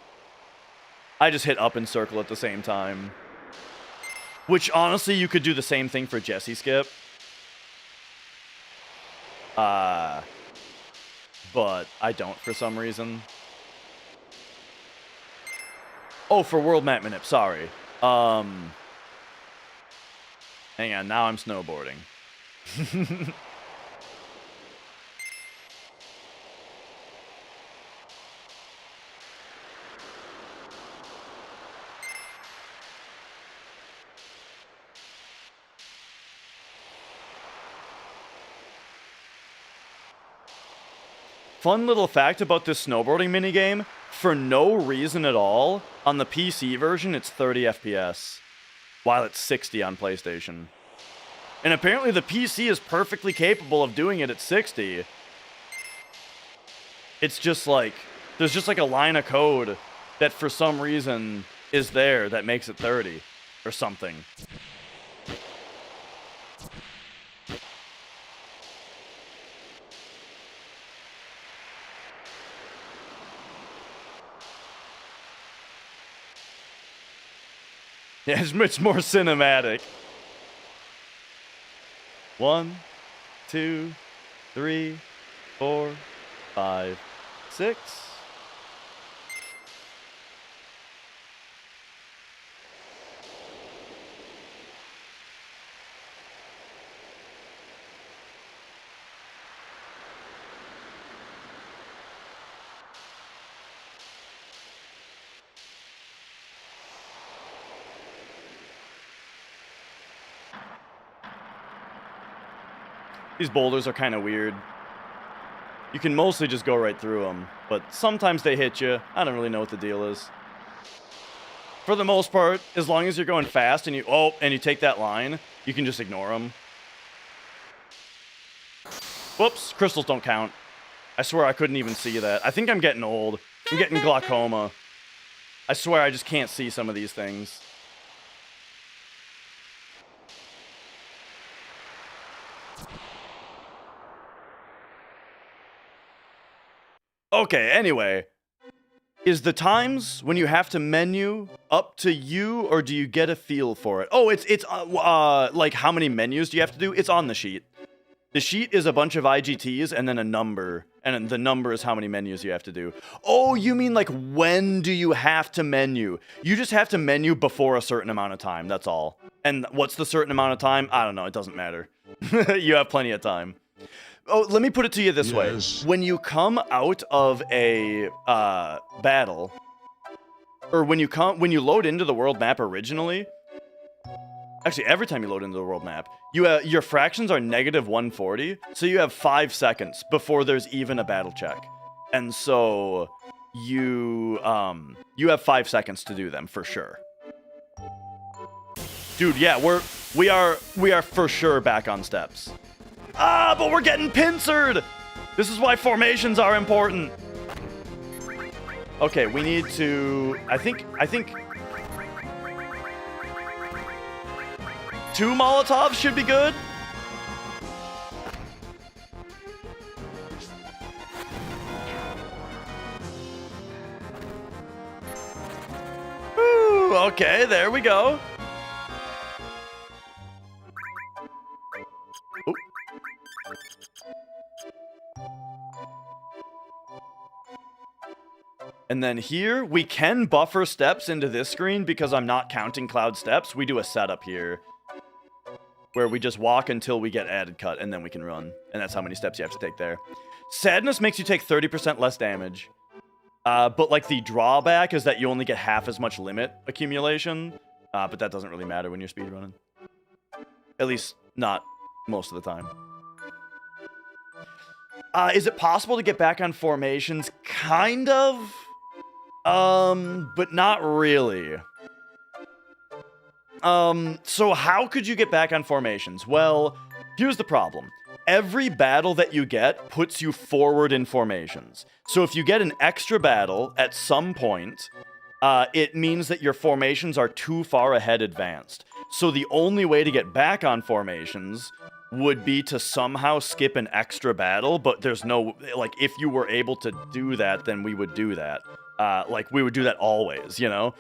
I just hit up and circle at the same time. Which, honestly, you could do the same thing for Jesse Skip. But I don't for some reason. Oh, for World Map Manip, sorry. Hang on, now I'm snowboarding. Fun little fact about this snowboarding minigame, for no reason at all, on the PC version it's 30 FPS, while it's 60 on PlayStation. And apparently the PC is perfectly capable of doing it at 60. It's just like, there's just like a line of code that for some reason is there that makes it 30 or something. Yeah, it's more cinematic. 1, 2, 3, 4, 5, 6. These boulders are kind of weird. You can mostly just go right through them, but sometimes they hit you. I don't really know what the deal is. For the most part, as long as you're going fast and you take that line, you can just ignore them. Whoops, crystals don't count. I swear I couldn't even see that. I think I'm getting old. I'm getting glaucoma. I swear I just can't see some of these things. Okay, anyway. Is the times when you have to menu up to you, or do you get a feel for it? Oh, it's like how many menus do you have to do? It's on the sheet. The sheet is a bunch of IGTs and then a number, and the number is how many menus you have to do. Oh, you mean like when do you have to menu? You just have to menu before a certain amount of time, that's all. And what's the certain amount of time? I don't know, it doesn't matter. You have plenty of time. Oh, let me put it to you this way. When you come out of a battle, or when you load into the world map originally, actually every time you load into the world map, your fractions are -140, so you have 5 seconds before there's even a battle check, and so you have 5 seconds to do them for sure. Dude, yeah, we are for sure back on steps. Ah, but we're getting pincered! This is why formations are important. Okay, we need to... I think 2 Molotovs should be good. Woo, okay, there we go. Ooh. And then here, we can buffer steps into this screen because I'm not counting cloud steps. We do a setup here where we just walk until we get added cut, and then we can run. And that's how many steps you have to take there. Sadness makes you take 30% less damage. But like the drawback is that you only get half as much limit accumulation. But that doesn't really matter when you're speedrunning. At least not most of the time. Is it possible to get back on formations? Kind of. But not really. So how could you get back on formations? Well, here's the problem. Every battle that you get puts you forward in formations. So if you get an extra battle at some point, it means that your formations are too far ahead advanced. So the only way to get back on formations would be to somehow skip an extra battle, but there's no, like, if you were able to do that, then we would do that. Like, we would do that always, you know?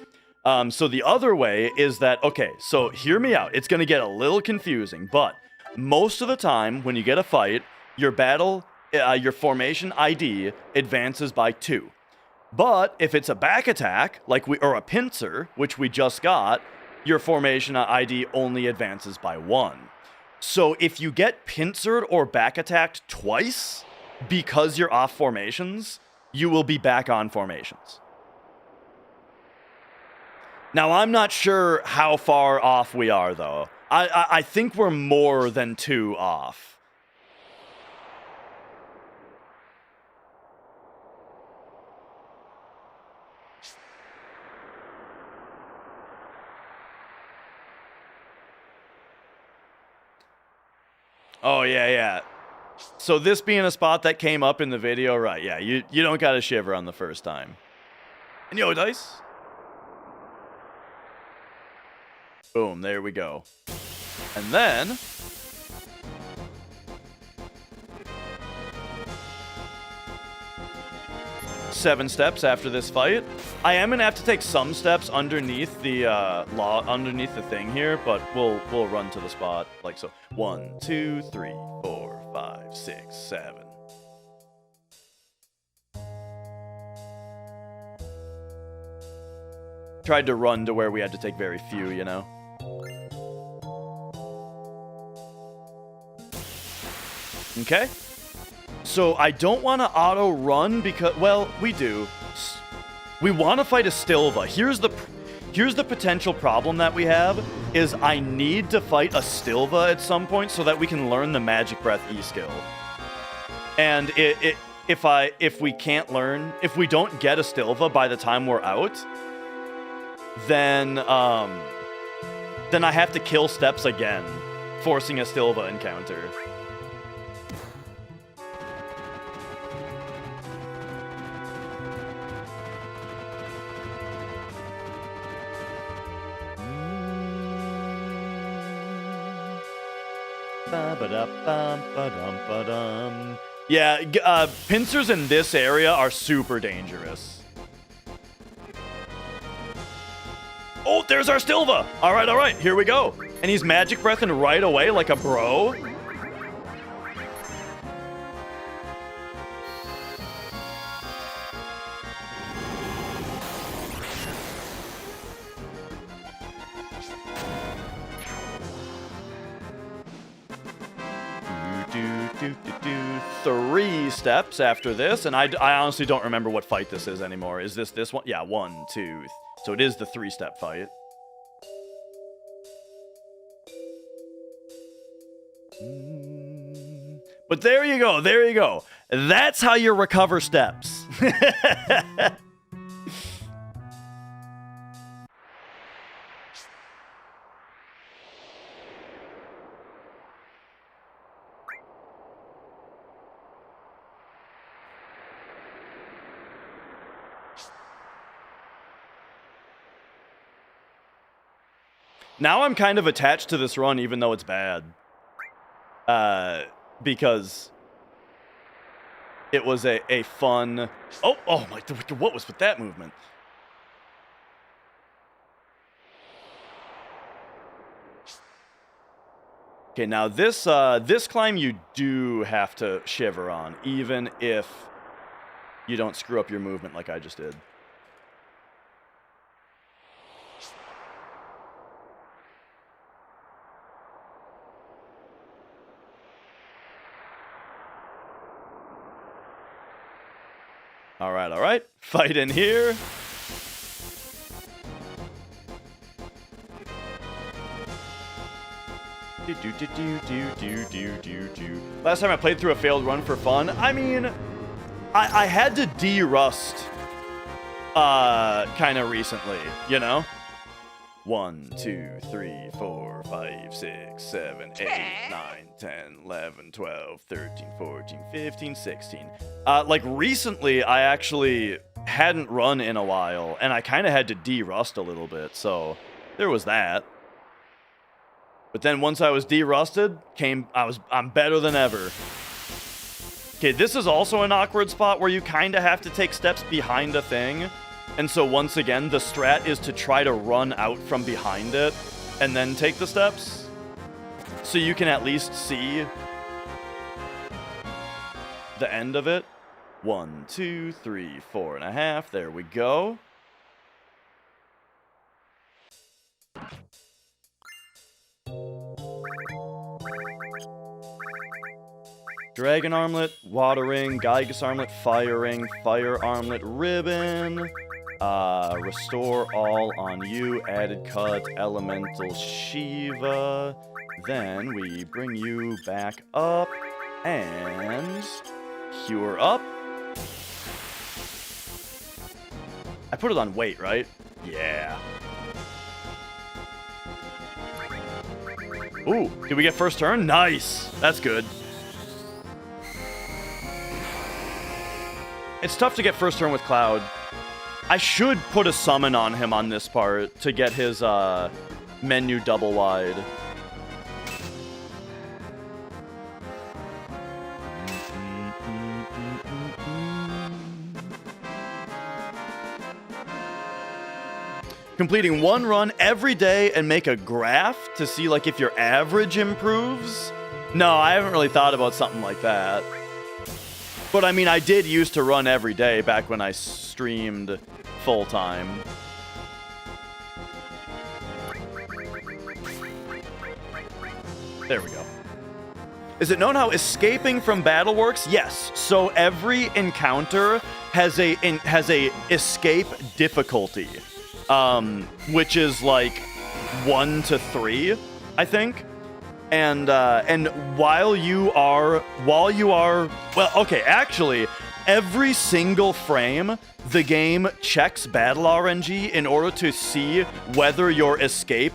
So the other way is that, okay, so hear me out. It's going to get a little confusing, but most of the time when you get a fight, your your formation ID advances by 2. But if it's a back attack, or a pincer, which we just got, your formation ID only advances by 1. So if you get pincered or back attacked twice because you're off formations, you will be back on formations. Now, I'm not sure how far off we are, though. I think we're more than 2 off. Oh, yeah. So this being a spot that came up in the video, right, yeah, you don't gotta shiver on the first time. And yo, dice. Boom, there we go. And then... 7 steps after this fight. I am gonna have to take some steps underneath the underneath the thing here, but we'll run to the spot like so. 1, 2, 3, 4, 5, 6, 7. Tried to run to where we had to take very few, you know. Okay. So I don't want to auto run because, well, we do. We want to fight a Stilva. Here's the potential problem that we have is I need to fight a Stilva at some point so that we can learn the Magic Breath E skill. And if we can't learn, if we don't get a Stilva by the time we're out, then I have to kill steps again, forcing a Stilva encounter. Yeah, pincers in this area are super dangerous. Oh, there's our Stilva! Alright, here we go. And he's Magic Breathing right away like a bro. Three steps after this, and I honestly don't remember what fight this is anymore. Is this one? Yeah, 1, 2. So it is the 3-step fight. But there you go. That's how you recover steps. Now I'm kind of attached to this run, even though it's bad. Because it was a fun... Oh my... What was with that movement? Okay, now this climb you do have to shiver on, even if you don't screw up your movement like I just did. All right. Fight in here. Last time I played through a failed run for fun, I mean, I had to de-rust kind of recently, you know? 1, 2, 3, 4, 5, 6, 7, 8, 9, 10, 11, 12, 13, 14, 15, 16. Like recently, I actually hadn't run in a while, and I kind of had to de-rust a little bit, so there was that. But then once I was de-rusted, I'm better than ever. Okay, this is also an awkward spot where you kind of have to take steps behind a thing. And so once again, the strat is to try to run out from behind it and then take the steps. So you can at least see the end of it. 1, 2, 3, 4.5. There we go. Dragon Armlet, Watering, Gygus Armlet, Firing, Fire Armlet, Ribbon. Restore all on you, added cut, elemental Shiva. Then we bring you back up and cure up. I put it on weight, right? Yeah. Ooh, did we get first turn? Nice. That's good. It's tough to get first turn with Cloud. I should put a summon on him on this part to get his menu double wide. Completing one run every day and make a graph to see like if your average improves? No, I haven't really thought about something like that. But I mean, I did used to run every day back when I streamed full time. There we go. Is it known how escaping from battle works? Yes. So every encounter has a escape difficulty, which is like 1 to 3, I think. And while you are well, okay, actually, every single frame, the game checks battle RNG in order to see whether your escape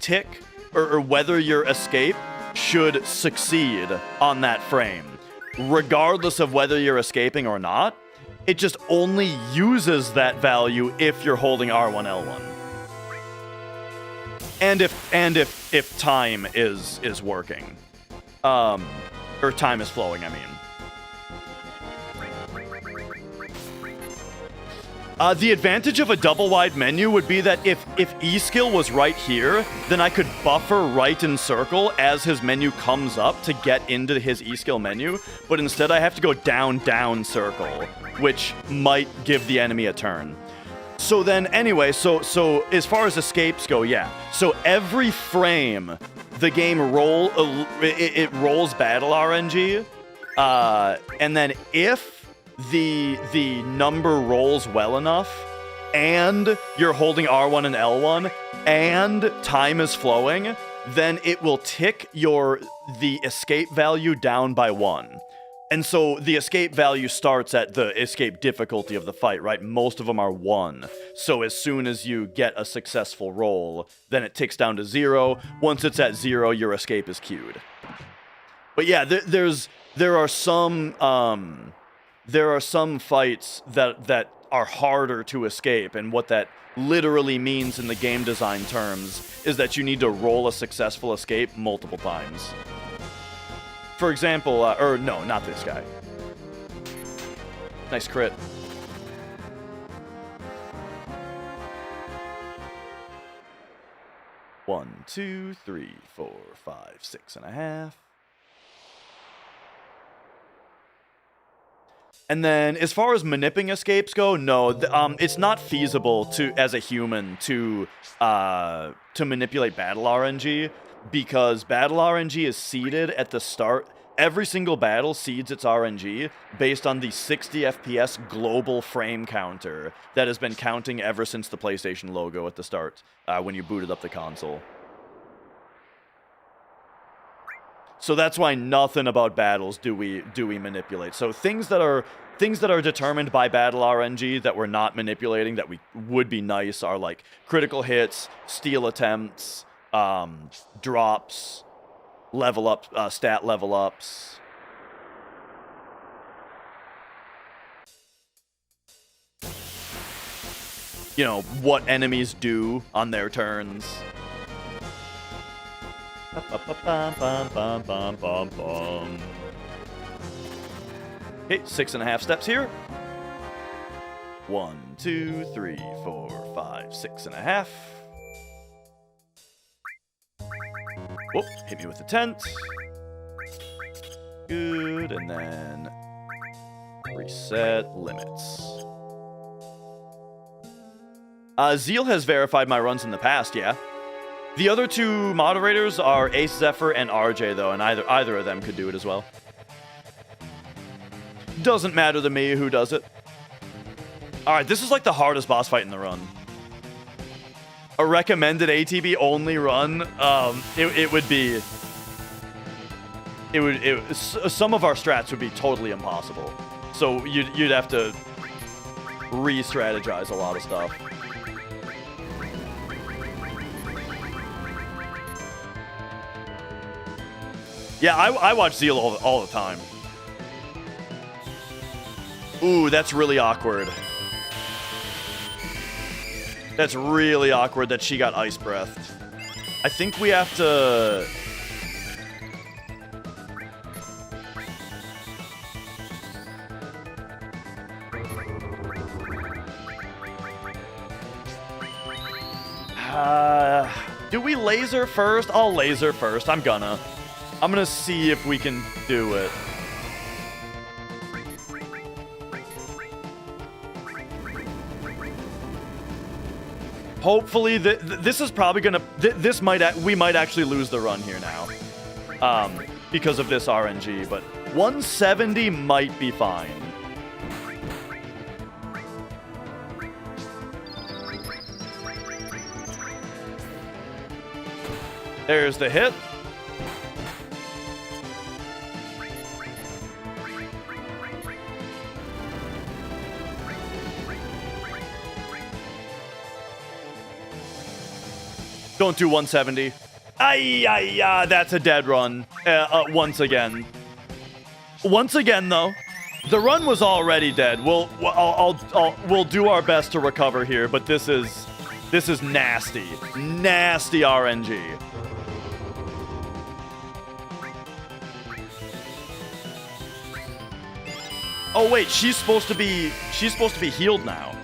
tick or whether your escape should succeed on that frame, regardless of whether you're escaping or not. It just only uses that value if you're holding R1, L1. And if time is working, or time is flowing, I mean. The advantage of a double wide menu would be that if E skill was right here, then I could buffer right and circle as his menu comes up to get into his E skill menu, but instead I have to go down, down, circle, which might give the enemy a turn. So then, anyway, so as far as escapes go, yeah. So every frame, the game rolls battle RNG, and then if the number rolls well enough, and you're holding R1 and L1, and time is flowing, then it will tick the escape value down by 1. And so the escape value starts at the escape difficulty of the fight, right? Most of them are 1. So as soon as you get a successful roll, then it ticks down to 0. Once it's at 0, your escape is queued. But yeah, there are some fights that are harder to escape, and what that literally means in the game design terms is that you need to roll a successful escape multiple times. For example, or no, not this guy. Nice crit. One, 2, 3, 4, 5, 6.5. And then, as far as manipulating escapes go, no, it's not feasible as a human to manipulate battle RNG, because battle RNG is seeded at the start. Every single battle seeds its RNG based on the 60 FPS global frame counter that has been counting ever since the PlayStation logo at the start, when you booted up the console. So that's why nothing about battles do we manipulate. So things that are determined by battle RNG that we're not manipulating that would be nice are like critical hits, steal attempts, drops, level up, stat level ups. You know, what enemies do on their turns. Okay, 6.5 steps here. 1, 2, 3, 4, 5, 6.5. Whoop, hit me with the tent. Good, and then reset limits. Zeal has verified my runs in the past, yeah. The other two moderators are Ace Zephyr and RJ, though, and either of them could do it as well. Doesn't matter to me who does it. Alright, this is like the hardest boss fight in the run. A recommended ATB only run, it would be... some of our strats would be totally impossible. So you'd have to re-strategize a lot of stuff. Yeah, I watch Zeal all the time. Ooh, that's really awkward. That's really awkward that she got ice breathed. I think we have to... Do we laser first? I'll laser first. I'm gonna see if we can do it. Hopefully, this is probably gonna. We might actually lose the run here now, because of this RNG. But 170 might be fine. There's the hit. Don't do 170. Ay, that's a dead run. Once again. Once again, though, the run was already dead. We'll do our best to recover here, but this is nasty, nasty RNG. Oh wait, she's supposed to be healed now.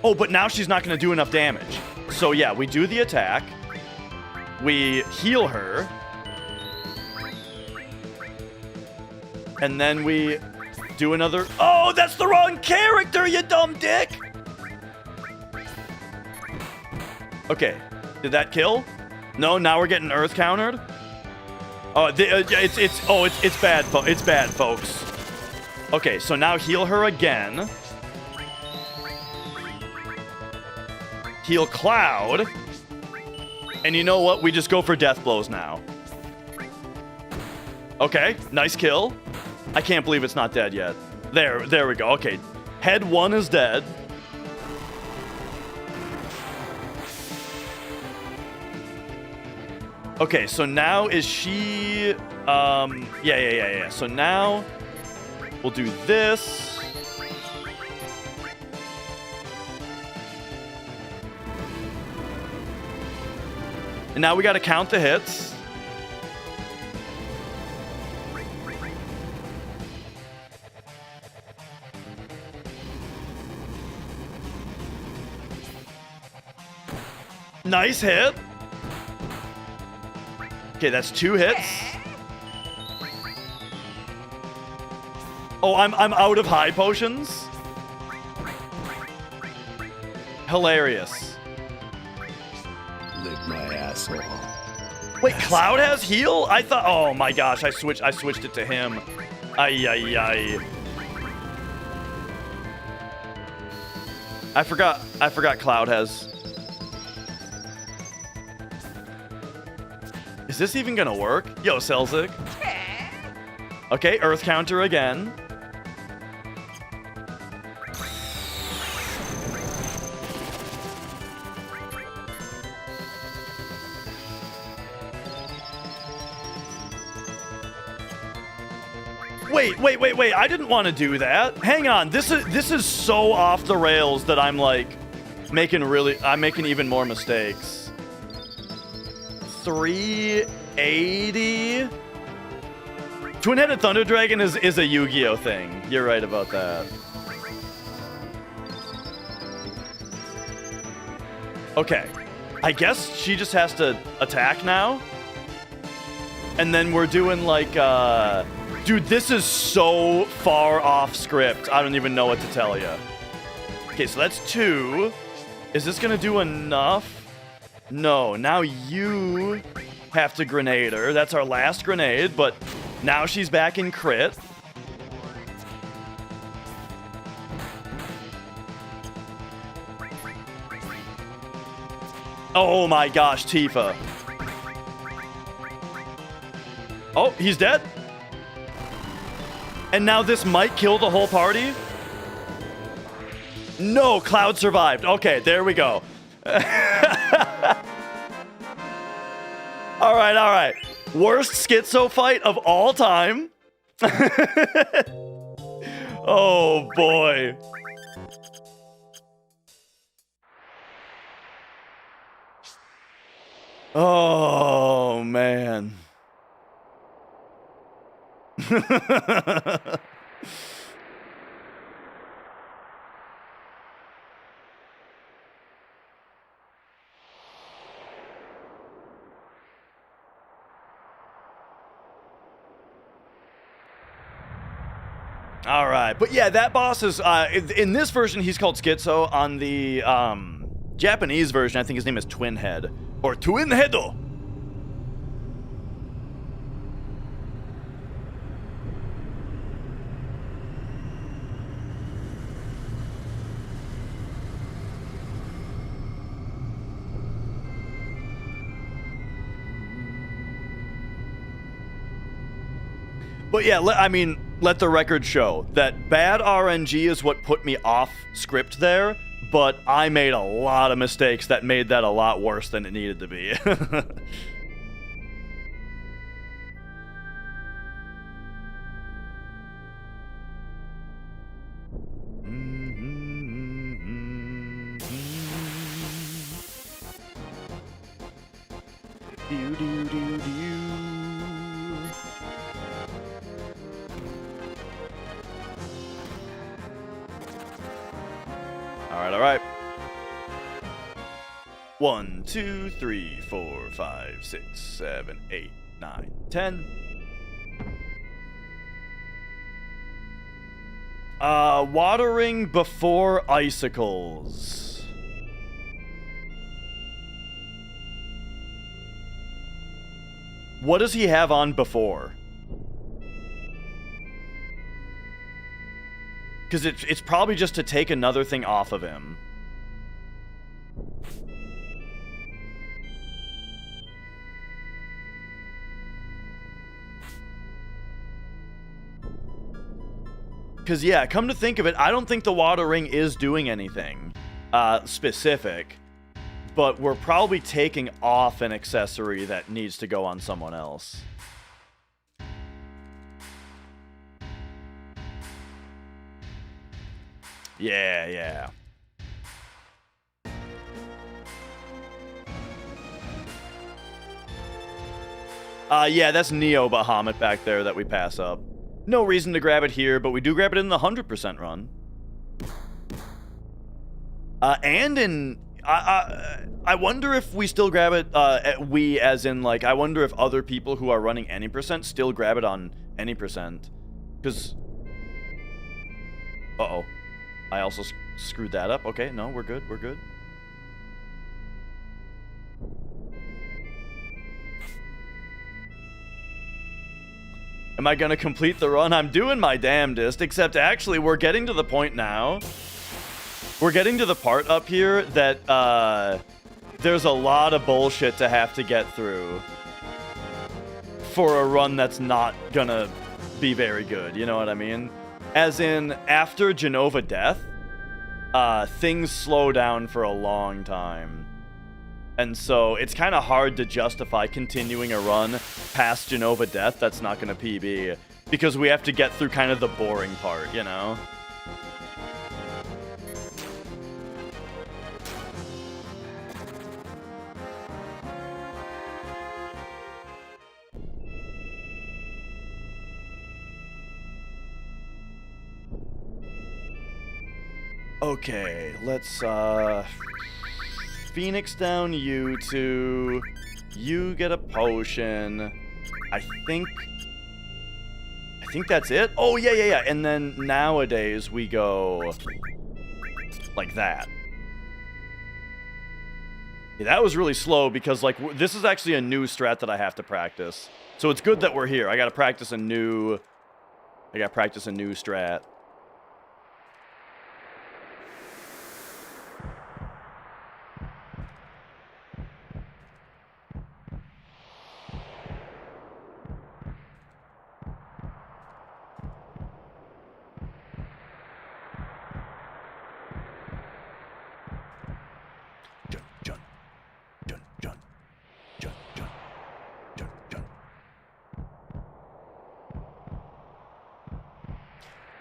Oh, but now she's not going to do enough damage. So yeah, we do the attack. We heal her. And then we do another... Oh, that's the wrong character, you dumb dick! Okay, did that kill? No, now we're getting earth countered. Oh, it's bad, it's bad, folks. Okay, so now heal her again. Heal Cloud. And you know what? We just go for death blows now. Okay, nice kill. I can't believe it's not dead yet. There we go. Okay, head 1 is dead. Okay, so now is she... Yeah. So now we'll do this. And now we got to count the hits. Nice hit. Okay, that's 2 hits. Oh, I'm out of high potions. Hilarious. Lick my asshole. Wait, Cloud has heal? I thought. Oh my gosh, I switched it to him. Ay. I forgot Cloud has. Is this even gonna work? Yo, Selzik. Okay, Earth counter again. Wait. I didn't want to do that. Hang on. This is so off the rails that I'm like making even more mistakes. 380. Twin-headed Thunder Dragon is a Yu-Gi-Oh thing. You're right about that. Okay. I guess she just has to attack now. And then we're doing like dude, this is so far off script. I don't even know what to tell you. Okay, so that's 2. Is this gonna do enough? No, now you have to grenade her. That's our last grenade, but now she's back in crit. Oh my gosh, Tifa. Oh, he's dead? And now this might kill the whole party? No, Cloud survived. Okay, there we go. All right. Worst schizo fight of all time. Oh, boy. Oh, man. All right, but yeah, that boss is in this version he's called Schizo. On the Japanese version, I think his name is Twin Head or Twin Heado. But yeah, I mean, let the record show that bad RNG is what put me off script there, but I made a lot of mistakes that made that a lot worse than it needed to be. All right. 1, 2, 3, 4, 5, 6, 7, 8, 9, 10. Watering before icicles. What does he have on before? Because it's probably just to take another thing off of him. Because, yeah, come to think of it, I don't think the water ring is doing anything specific. But we're probably taking off an accessory that needs to go on someone else. Yeah. Yeah, that's Neo Bahamut back there that we pass up. No reason to grab it here, but we do grab it in the 100% run. And in... I wonder if we still grab it, we as in, like, I wonder if other people who are running any percent still grab it on any percent. Because... Uh-oh. I also screwed that up. Okay, no, we're good. Am I going to complete the run? I'm doing my damnedest, except actually we're getting to the point now. We're getting to the part up here that there's a lot of bullshit to have to get through for a run that's not going to be very good, you know what I mean? As in, after Genova Death, things slow down for a long time. And so it's kind of hard to justify continuing a run past Genova Death that's not going to PB, because we have to get through kind of the boring part, you know? Okay, let's, Phoenix down you two. You get a potion. I think that's it. Oh, yeah. And then nowadays we go like that. Yeah, that was really slow because, like, this is actually a new strat that I have to practice. So it's good that we're here. I gotta practice a new strat.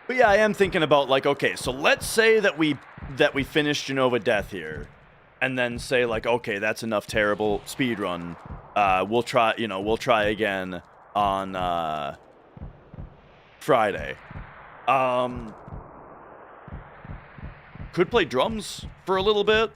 But yeah, I am thinking about, like, okay, so let's say that we finish Genova Death here, and then say, like, okay, that's enough terrible speedrun. We'll try again on Friday. Could play drums for a little bit.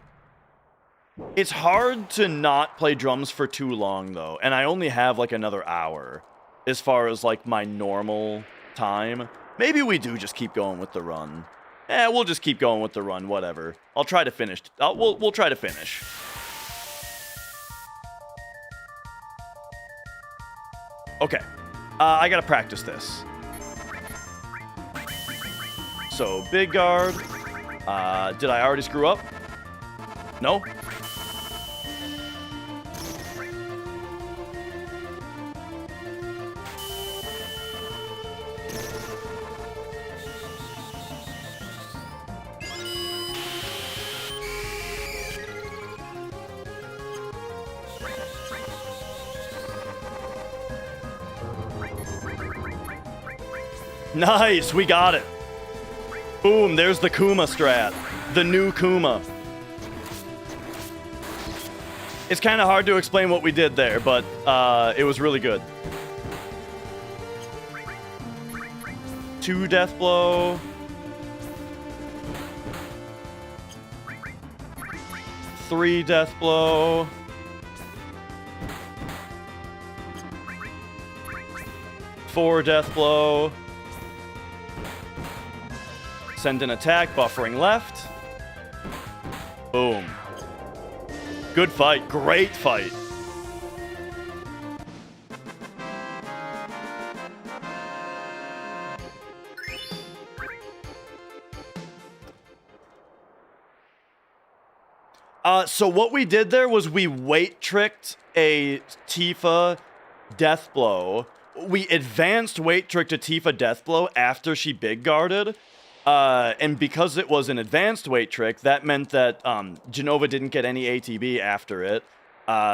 It's hard to not play drums for too long, though, and I only have, like, another hour as far as, like, my normal time. Maybe we do just keep going with the run. We'll just keep going with the run, whatever. I'll try to finish. We'll try to finish. Okay. I gotta practice this. So, big guard. Did I already screw up? No? Nice, we got it. Boom, there's the Kuma strat. The new Kuma. It's kind of hard to explain what we did there, but it was really good. 2 death blow. 3 death blow. 4 death blow. Send an attack, buffering left. Boom. Good fight. Great fight. So what we did there was we weight tricked a Tifa death blow. We advanced weight tricked a Tifa death blow after she big guarded. And because it was an advanced weight trick, that meant that Jenova didn't get any ATB after it.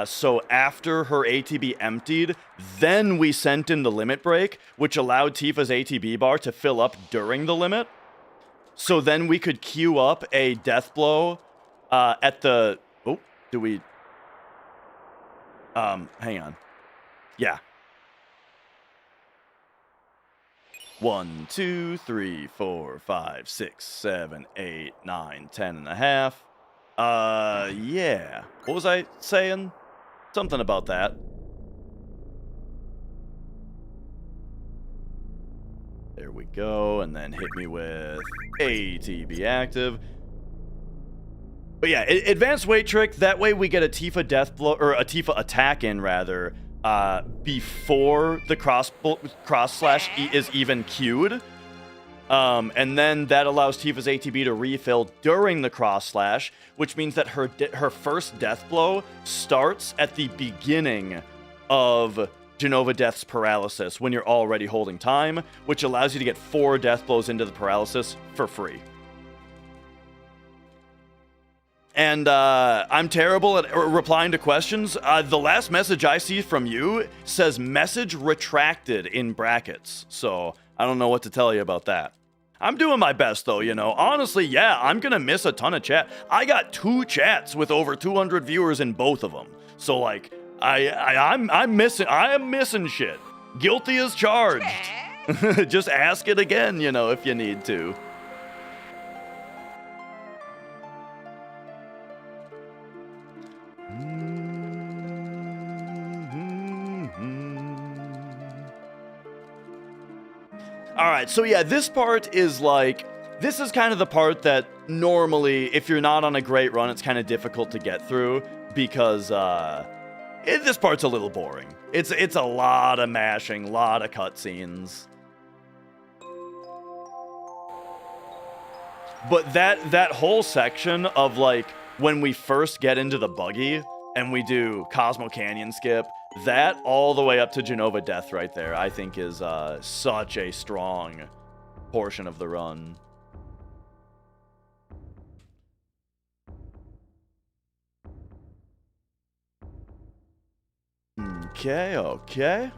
So after her ATB emptied, then we sent in the limit break, which allowed Tifa's ATB bar to fill up during the limit. So then we could queue up a death blow at the... Oh, do we... hang on. Yeah. 1, 2, 3, 4, 5, 6, 7, 8, 9, 10 and a half. Yeah. What was I saying? Something about that. There we go. And then hit me with ATB active. But yeah, advanced weight trick. That way we get a Tifa death blow, or a Tifa attack in, rather. Before the cross slash is even queued. And then that allows Tifa's ATB to refill during the cross slash, which means that her first death blow starts at the beginning of Jenova Death's paralysis when you're already holding time, which allows you to get 4 death blows into the paralysis for free. And I'm terrible at replying to questions. The last message I see from you says message retracted in brackets. So I don't know what to tell you about that. I'm doing my best though, you know. Honestly, yeah, I'm gonna miss a ton of chat. I got 2 chats with over 200 viewers in both of them. So like, I'm missing shit. Guilty as charged. Just ask it again, you know, if you need to. Alright, so yeah, this part is like, this is kind of the part that normally, if you're not on a great run, it's kind of difficult to get through, because this part's a little boring. It's a lot of mashing, a lot of cutscenes. But that whole section of like, when we first get into the buggy, and we do Cosmo Canyon skip, that all the way up to Jenova Death right there, I think is such a strong portion of the run. Okay.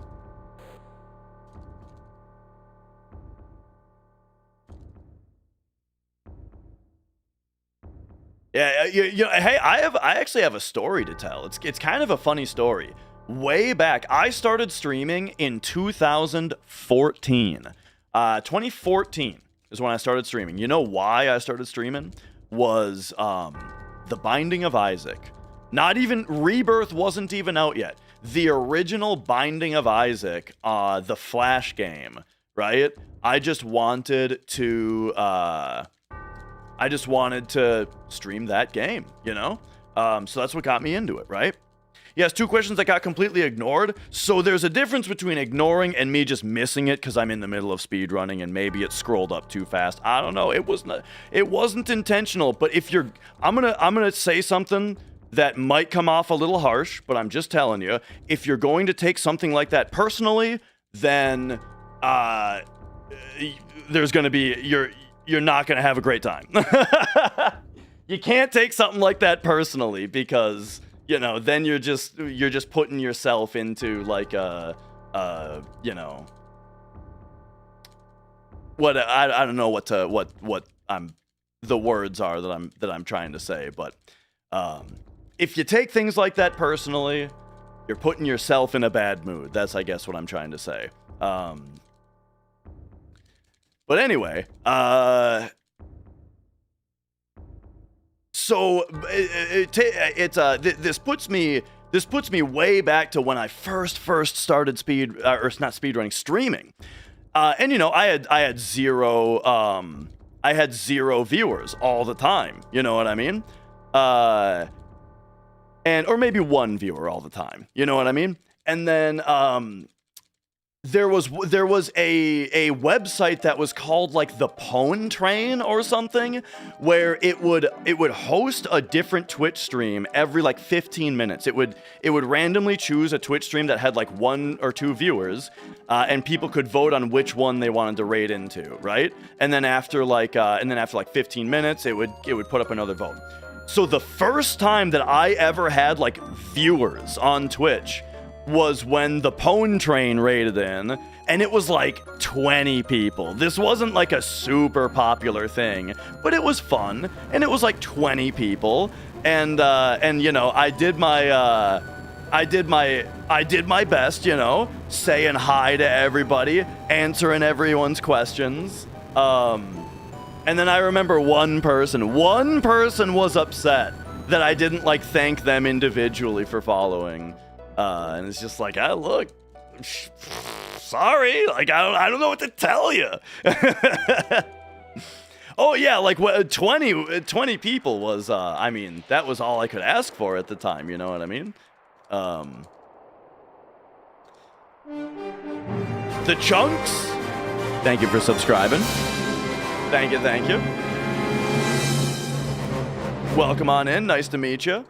Yeah, hey, I actually have a story to tell. It's kind of a funny story. Way back, I started streaming in 2014. 2014 is when I started streaming. You know why I started streaming? Was The Binding of Isaac. Not even, Rebirth wasn't even out yet. The original Binding of Isaac, the Flash game, right? I just wanted to stream that game, you know? So that's what got me into it, right? Yes, 2 questions that got completely ignored. So there's a difference between ignoring and me just missing it because I'm in the middle of speedrunning and maybe it scrolled up too fast. I don't know. It wasn't intentional. But if you're, I'm gonna say something that might come off a little harsh, but I'm just telling you, if you're going to take something like that personally, then there's gonna be you're not gonna have a great time. You can't take something like that personally because, you know, then you're just putting yourself into like you know, what I don't know what the words are that I'm trying to say, but if you take things like that personally, you're putting yourself in a bad mood. That's, I guess, what I'm trying to say. But anyway, so this puts me way back to when I first started streaming, and you know, I had zero viewers all the time. You know what I mean? Or maybe 1 viewer all the time. You know what I mean? And then there was a website that was called like the Pwn Train or something, where it would host a different Twitch stream every like 15 minutes. It would randomly choose a Twitch stream that had like 1 or 2 viewers, and people could vote on which one they wanted to raid into, right? And then after like 15 minutes, it would put up another vote. So the first time that I ever had like viewers on Twitch was when the Pwn Train raided in, and it was like 20 people. This wasn't like a super popular thing, but it was fun, and it was like 20 people, and you know, I did my best, you know, saying hi to everybody, answering everyone's questions. And then I remember one person was upset that I didn't like thank them individually for following. And it's just like, look, sorry, like I don't know what to tell you. Oh yeah, like 20 people was, I mean, that was all I could ask for at the time, you know what I mean? The Chunks, thank you for subscribing. Thank you. Welcome on in, nice to meet you.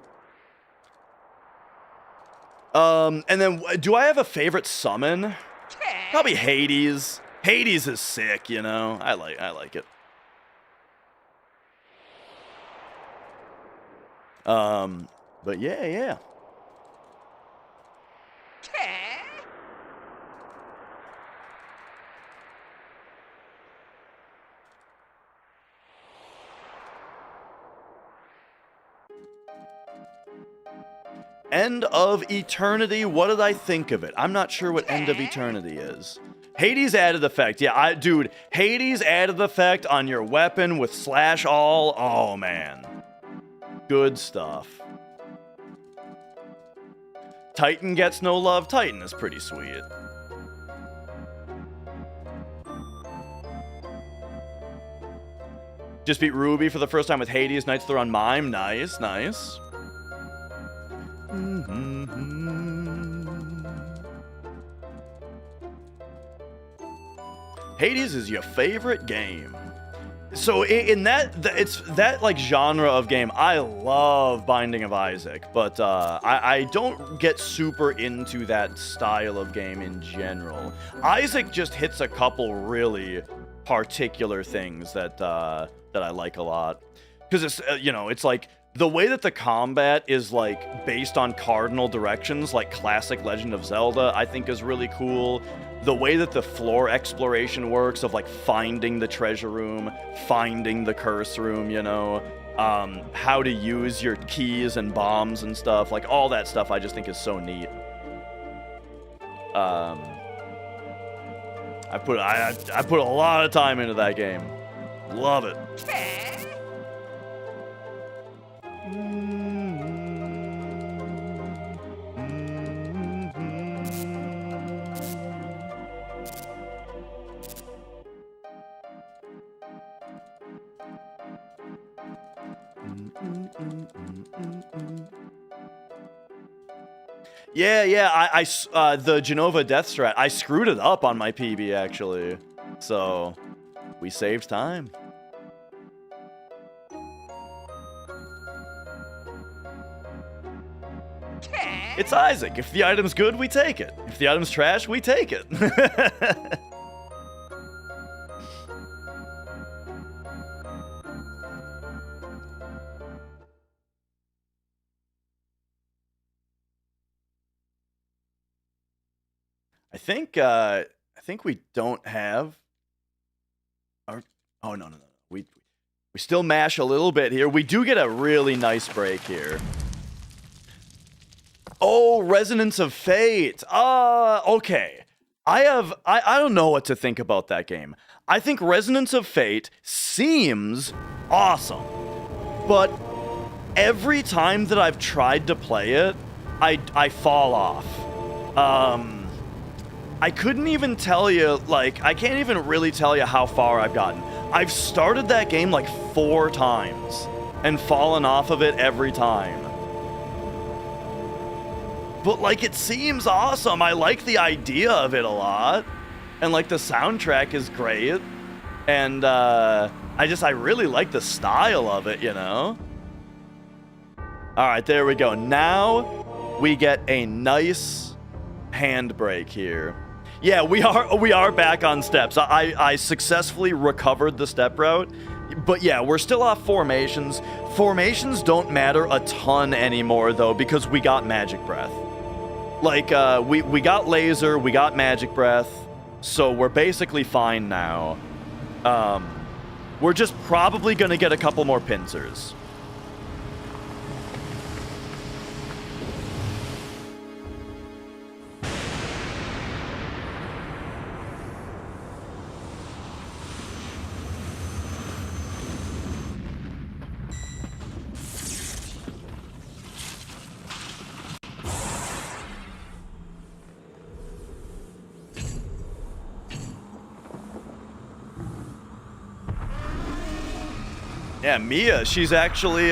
And then, do I have a favorite summon? Probably Hades. Hades is sick, you know? I like it. But yeah. End of Eternity, what did I think of it? I'm not sure what End of Eternity is. Hades added effect. Yeah, dude, Hades added effect on your weapon with slash all. Oh, man. Good stuff. Titan gets no love. Titan is pretty sweet. Just beat Ruby for the first time with Hades. Knights of the Round Mime. Nice. Hades is your favorite game. So in it's that like genre of game, I love Binding of Isaac, but I don't get super into that style of game in general. Isaac just hits a couple really particular things that I like a lot, because it's you know, it's like the way that the combat is like based on cardinal directions, like classic Legend of Zelda, I think is really cool. The way that the floor exploration works, of like finding the treasure room, finding the curse room, you know, how to use your keys and bombs and stuff, like all that stuff I just think is so neat. I put a lot of time into that game. Love it. Yeah. The Genova Death Strat, I screwed it up on my PB, actually. So, we saved time. It's Isaac. If the item's good, we take it. If the item's trash, we take it. I think we don't have our, oh no. We still mash a little bit here. We do get a really nice break here. Oh, Resonance of Fate. Okay. I don't know what to think about that game. I think Resonance of Fate seems awesome. But every time that I've tried to play it, I fall off. I couldn't even tell you, like, I can't even really tell you how far I've gotten. I've started that game like 4 times and fallen off of it every time. But, like, it seems awesome. I like the idea of it a lot. And, like, the soundtrack is great. And, I really like the style of it, you know? Alright, there we go. Now, we get a nice handbrake here. Yeah, we are back on steps. I successfully recovered the step route. But yeah, we're still off formations. Formations don't matter a ton anymore, though, because we got Magic Breath. Like, we got Laser, we got Magic Breath, so we're basically fine now. We're just probably gonna get a couple more pincers. Yeah, Mia, she's actually,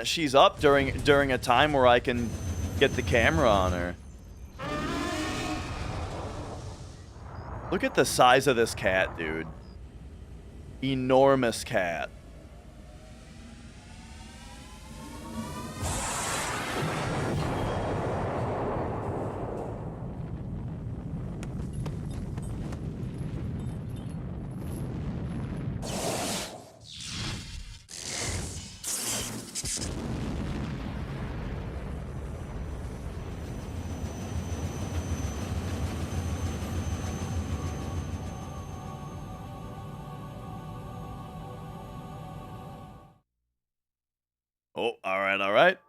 she's up during a time where I can get the camera on her. Look at the size of this cat, dude. Enormous cat. Oh, all right.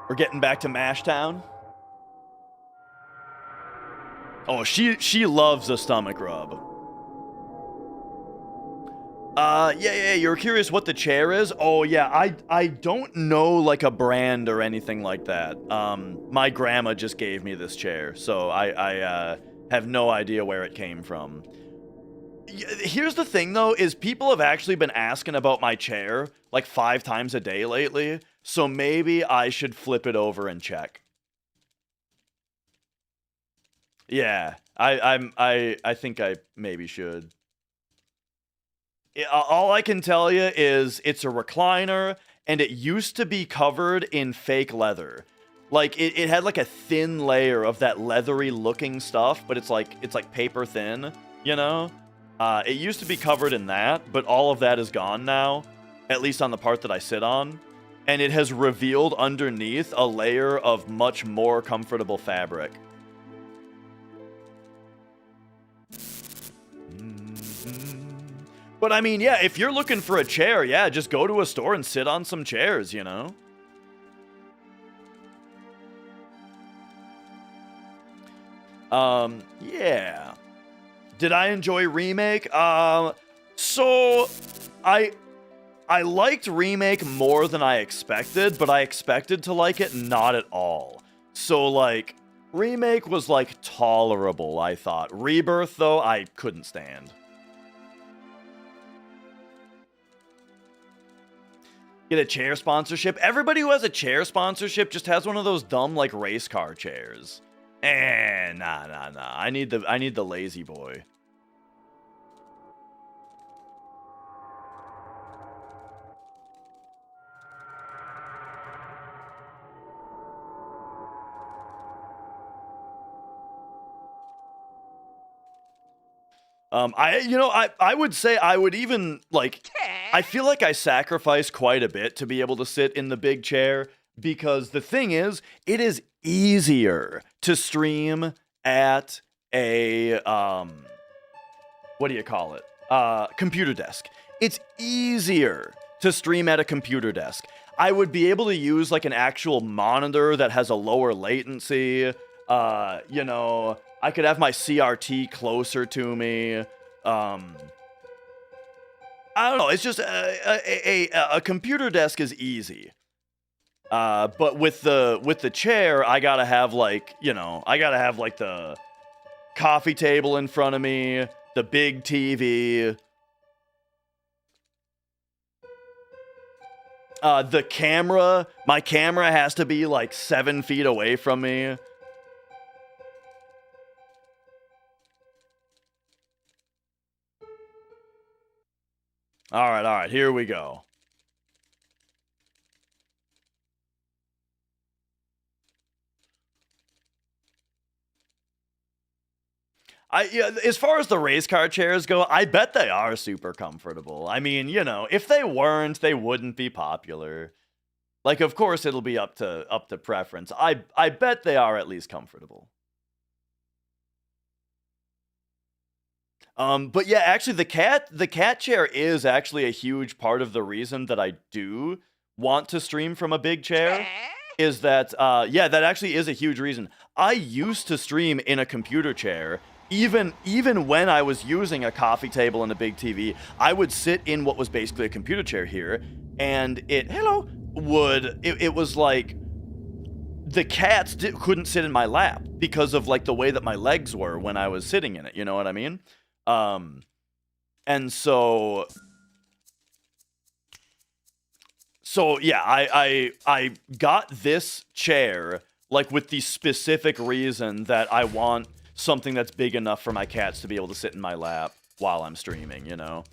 We're getting back to Mashtown. Oh, she loves a stomach rub. Yeah, you're curious what the chair is? Oh, yeah, I don't know, like, a brand or anything like that. My grandma just gave me this chair, so I have no idea where it came from. Here's the thing, though, is people have actually been asking about my chair, like, 5 times a day lately, so maybe I should flip it over and check. Yeah, I think I maybe should. All I can tell you is it's a recliner, and it used to be covered in fake leather. Like, it had, like, a thin layer of that leathery-looking stuff, but it's like paper thin, you know? It used to be covered in that, but all of that is gone now, at least on the part that I sit on. And it has revealed underneath a layer of much more comfortable fabric. But I mean, yeah, if you're looking for a chair, yeah, just go to a store and sit on some chairs, you know? Yeah. Did I enjoy Remake? So I liked Remake more than I expected, but I expected to like it not at all. So, like, Remake was, like, tolerable, I thought. Rebirth, though, I couldn't stand. Get a chair sponsorship. Everybody who has a chair sponsorship just has one of those dumb like race car chairs. Nah. I need the lazy boy. I would say I would even, like, I feel like I sacrifice quite a bit to be able to sit in the big chair, because the thing is, it is easier to stream at a, what do you call it? Computer desk. It's easier to stream at a computer desk. I would be able to use, like, an actual monitor that has a lower latency, you know... I could have my CRT closer to me. I don't know. It's just a computer desk is easy. But with the chair, I gotta have like, you know, I gotta have like the coffee table in front of me, the big TV. The camera, my camera has to be like 7 feet away from me. All right, here we go. As far as the race car chairs go, I bet they are super comfortable. I mean, you know, if they weren't, they wouldn't be popular. Like, of course, it'll be up to preference. I bet they are at least comfortable. But yeah, actually, the cat chair is actually a huge part of the reason that I do want to stream from a big chair. Is that, yeah, that actually is a huge reason. I used to stream in a computer chair. Even when I was using a coffee table and a big TV, I would sit in what was basically a computer chair here, and it was like the cats couldn't sit in my lap because of like the way that my legs were when I was sitting in it. You know what I mean? And so yeah, I got this chair like with the specific reason that I want something that's big enough for my cats to be able to sit in my lap while I'm streaming, you know?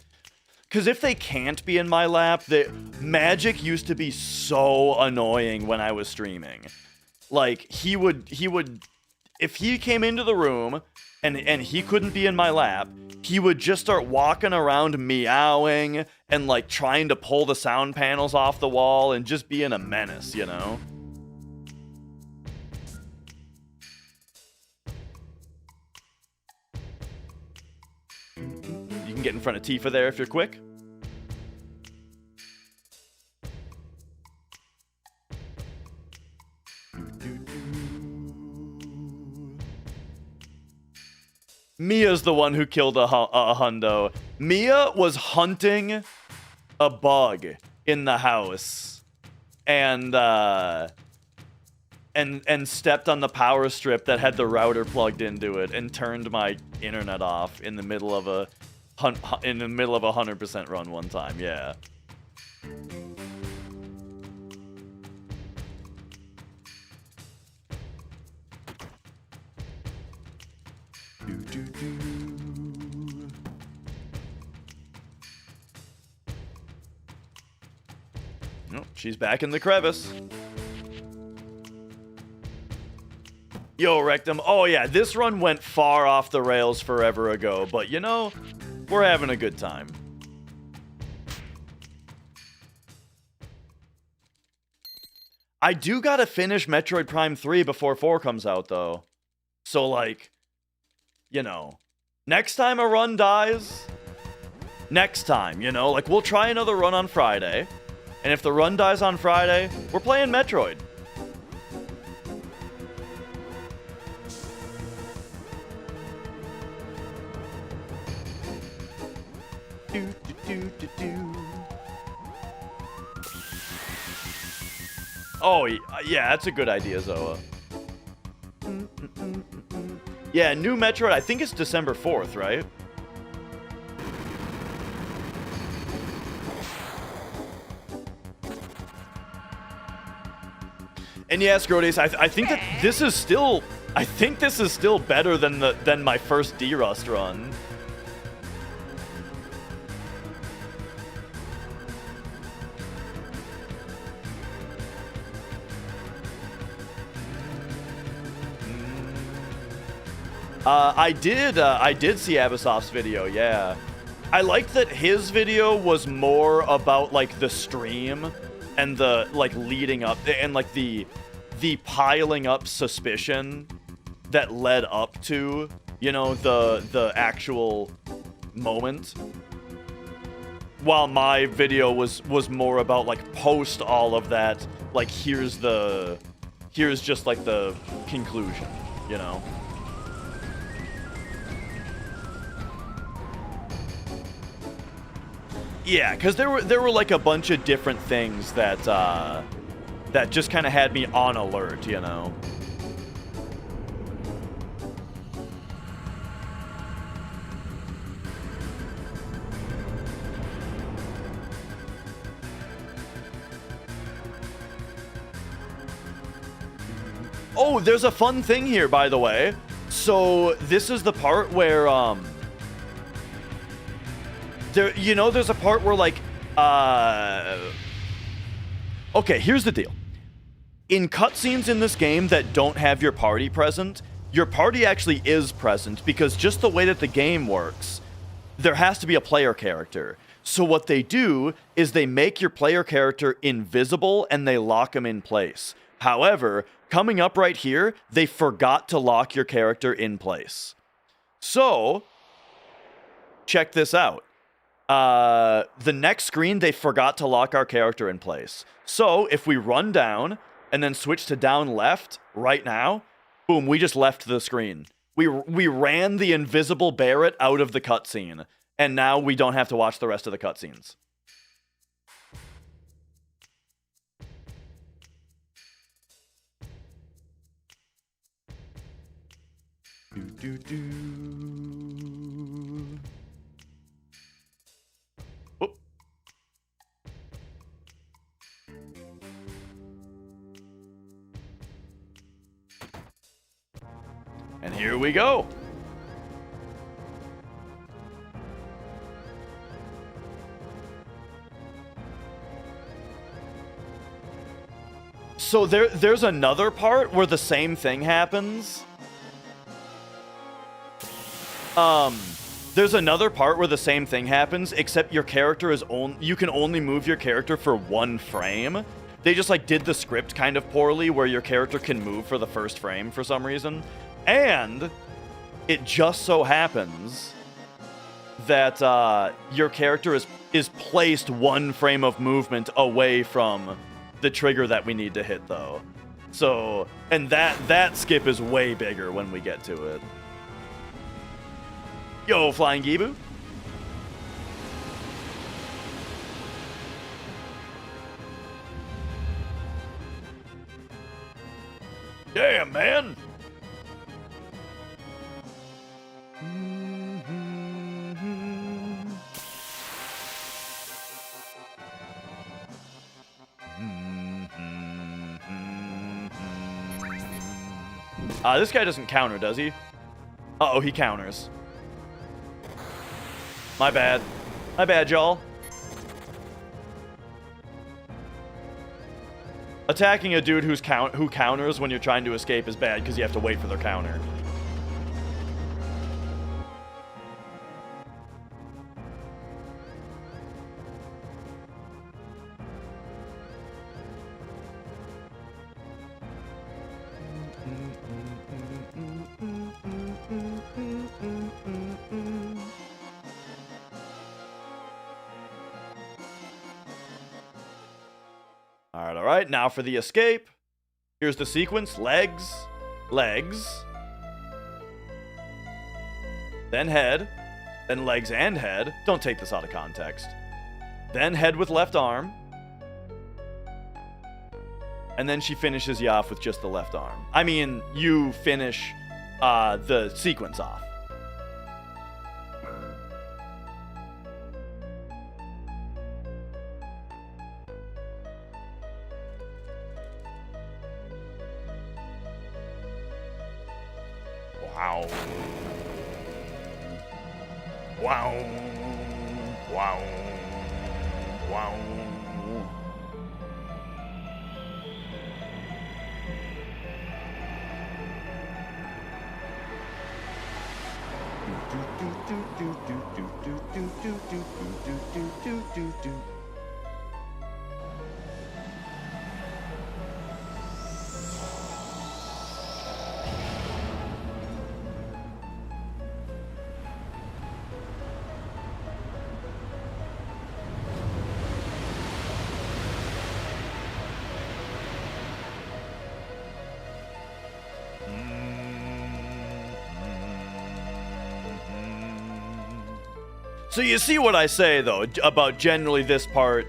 Because if they can't be in my lap, the Magic used to be so annoying when I was streaming. Like, he would, if he came into the room and he couldn't be in my lap, he would just start walking around meowing and, like, trying to pull the sound panels off the wall and just being a menace, you know? You can get in front of Tifa there if you're quick. Mia's the one who killed a hundo. Mia was hunting a bug in the house and stepped on the power strip that had the router plugged into it and turned my internet off in the middle of a 100% run one time. Yeah. Oh, she's back in the crevice. Yo, Rectum. Oh, yeah, this run went far off the rails forever ago, but you know, we're having a good time. I do gotta finish Metroid Prime 3 before 4 comes out, though. So, like, you know, next time a run dies, next time, you know? Like, we'll try another run on Friday, and if the run dies on Friday, we're playing Metroid. Oh, yeah, that's a good idea, Zoa. Yeah, new Metroid, I think it's December 4th, right? And yeah, Scrotus, I think that this is still, I think this is still better than my first D-Rust run. I did see Abasoft's video, yeah. I liked that his video was more about, like, the stream and the, like, leading up, and, like, the piling up suspicion that led up to, you know, the actual moment. While my video was more about, like, post all of that, like, here's just, like, the conclusion, you know? Yeah, because there were like a bunch of different things that that just kind of had me on alert, you know. Oh, there's a fun thing here, by the way. So this is the part where you know, there's a part where, like, okay, here's the deal. In cutscenes in this game that don't have your party present, your party actually is present, because just the way that the game works, there has to be a player character. So what they do is they make your player character invisible and they lock him in place. However, coming up right here, they forgot to lock your character in place. So, check this out. The next screen, they forgot to lock our character in place. So, if we run down and then switch to down left right now, boom, we just left the screen. We ran the invisible Barrett out of the cutscene, and now we don't have to watch the rest of the cutscenes. Whoop. And here we go. So there's another part where the same thing happens. There's another part where the same thing happens, except your character is you can only move your character for 1 frame. They just, like, did the script kind of poorly, where your character can move for the first frame for some reason. And it just so happens that your character is placed 1 frame of movement away from the trigger that we need to hit, though. So, and that skip is way bigger when we get to it. Yo, Flying Gibu. Damn, man. This guy doesn't counter, does he? Uh-oh, he counters. My bad. My bad, y'all. Attacking a dude who counters when you're trying to escape is bad, because you have to wait for their counter. Alright, now for the escape. Here's the sequence. Legs. Legs. Then head. Then legs and head. Don't take this out of context. Then head with left arm. And then she finishes you off with just the left arm. I mean, you finish the sequence off. Wow. Wow. Wow. Wow. So you see what I say though about generally this part.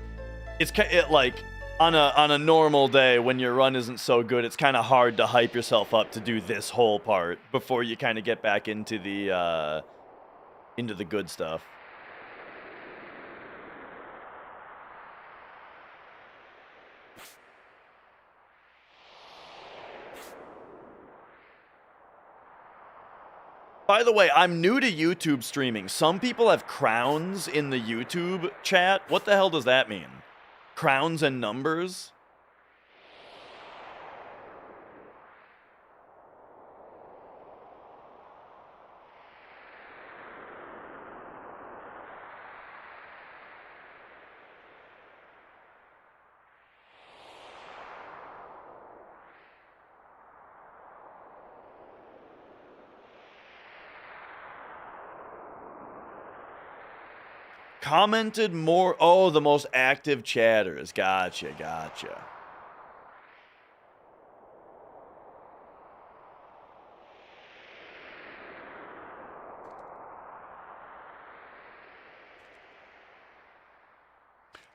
It's like on a normal day when your run isn't so good, it's kind of hard to hype yourself up to do this whole part before you kind of get back into the good stuff. By the way, I'm new to YouTube streaming. Some people have crowns in the YouTube chat. What the hell does that mean? Crowns and numbers? Commented more. Oh, the most active chatters. Gotcha, gotcha.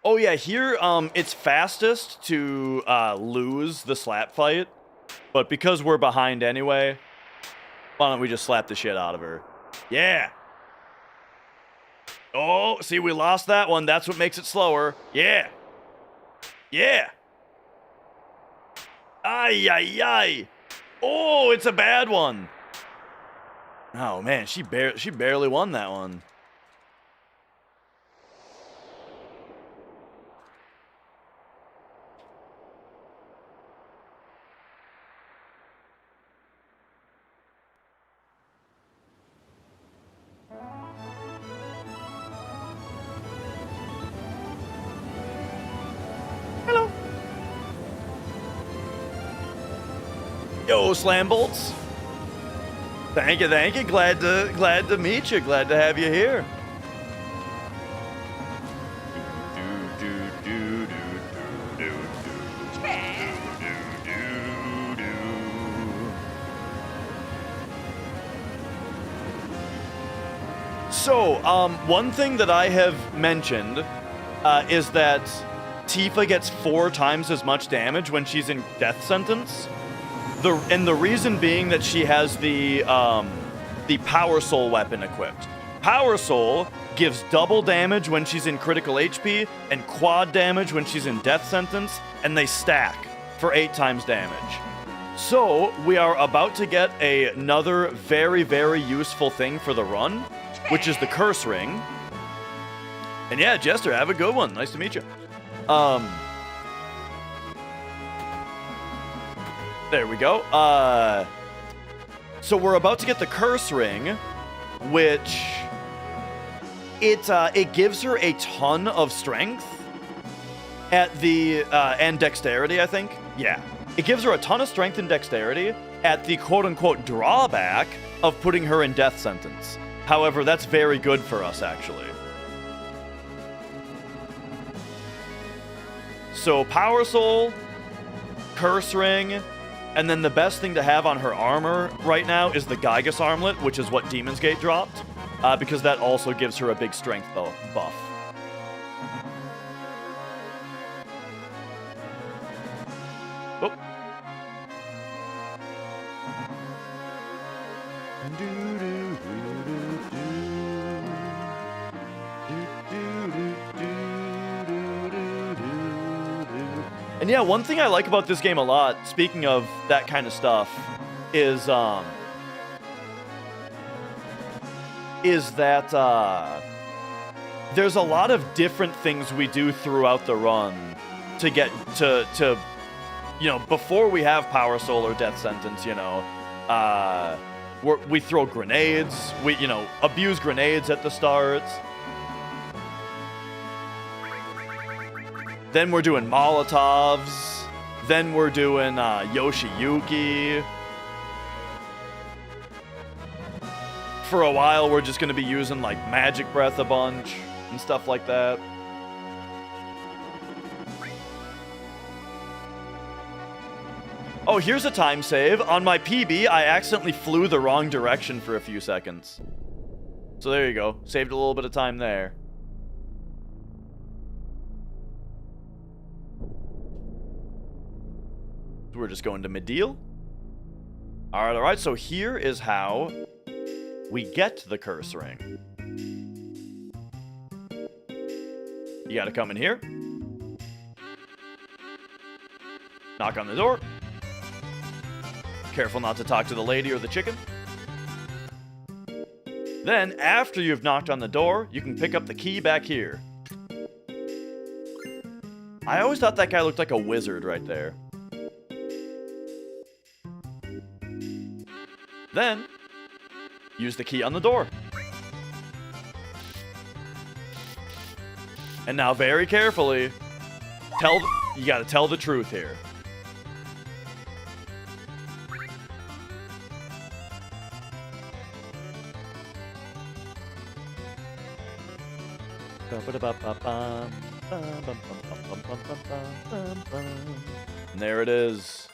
Oh yeah, here it's fastest to lose the slap fight, but because we're behind anyway, why don't we just slap the shit out of her? Yeah. Oh, see, we lost that one. That's what makes it slower. Yeah. Yeah. Ay, ay, ay. Oh, it's a bad one. Oh, man, she barely won that one. Hello. Yo, Slam Bolts. Thank you, thank you. Glad to meet you. Glad to have you here. So, one thing that I have mentioned is that Tifa gets 4 times as much damage when she's in death sentence. And the reason being that she has the Power Soul weapon equipped. Power Soul gives double damage when she's in critical HP and quad damage when she's in death sentence, and they stack for 8 times damage. So we are about to get another very, very useful thing for the run, which is the Curse Ring. And yeah, Jester, have a good one. Nice to meet you. There we go. So we're about to get the Curse Ring, which it gives her a ton of strength at the and dexterity, I think. Yeah, it gives her a ton of strength and dexterity at the quote-unquote drawback of putting her in death sentence. However, that's very good for us, actually. So Power Soul, Curse Ring. And then the best thing to have on her armor right now is the Gygus Armlet, which is what Demon's Gate dropped, because that also gives her a big strength buff. Oh. And yeah, one thing I like about this game a lot, speaking of that kind of stuff, is is that there's a lot of different things we do throughout the run to get to you know, before we have Power Soul or Death Sentence, you know, we throw grenades, we, you know, abuse grenades at the start. Then we're doing Molotovs. Then we're doing Yoshiyuki. For a while, we're just going to be using, like, Magic Breath a bunch and stuff like that. Oh, here's a time save. On my PB, I accidentally flew the wrong direction for a few seconds. So there you go. Saved a little bit of time there. We're just going to Midil. Alright, so here is how we get the curse ring. You gotta come in here. Knock on the door. Careful not to talk to the lady or the chicken. Then, after you've knocked on the door, you can pick up the key back here. I always thought that guy looked like a wizard right there. Then, use the key on the door. And now, very carefully, you gotta tell the truth here. And there it is.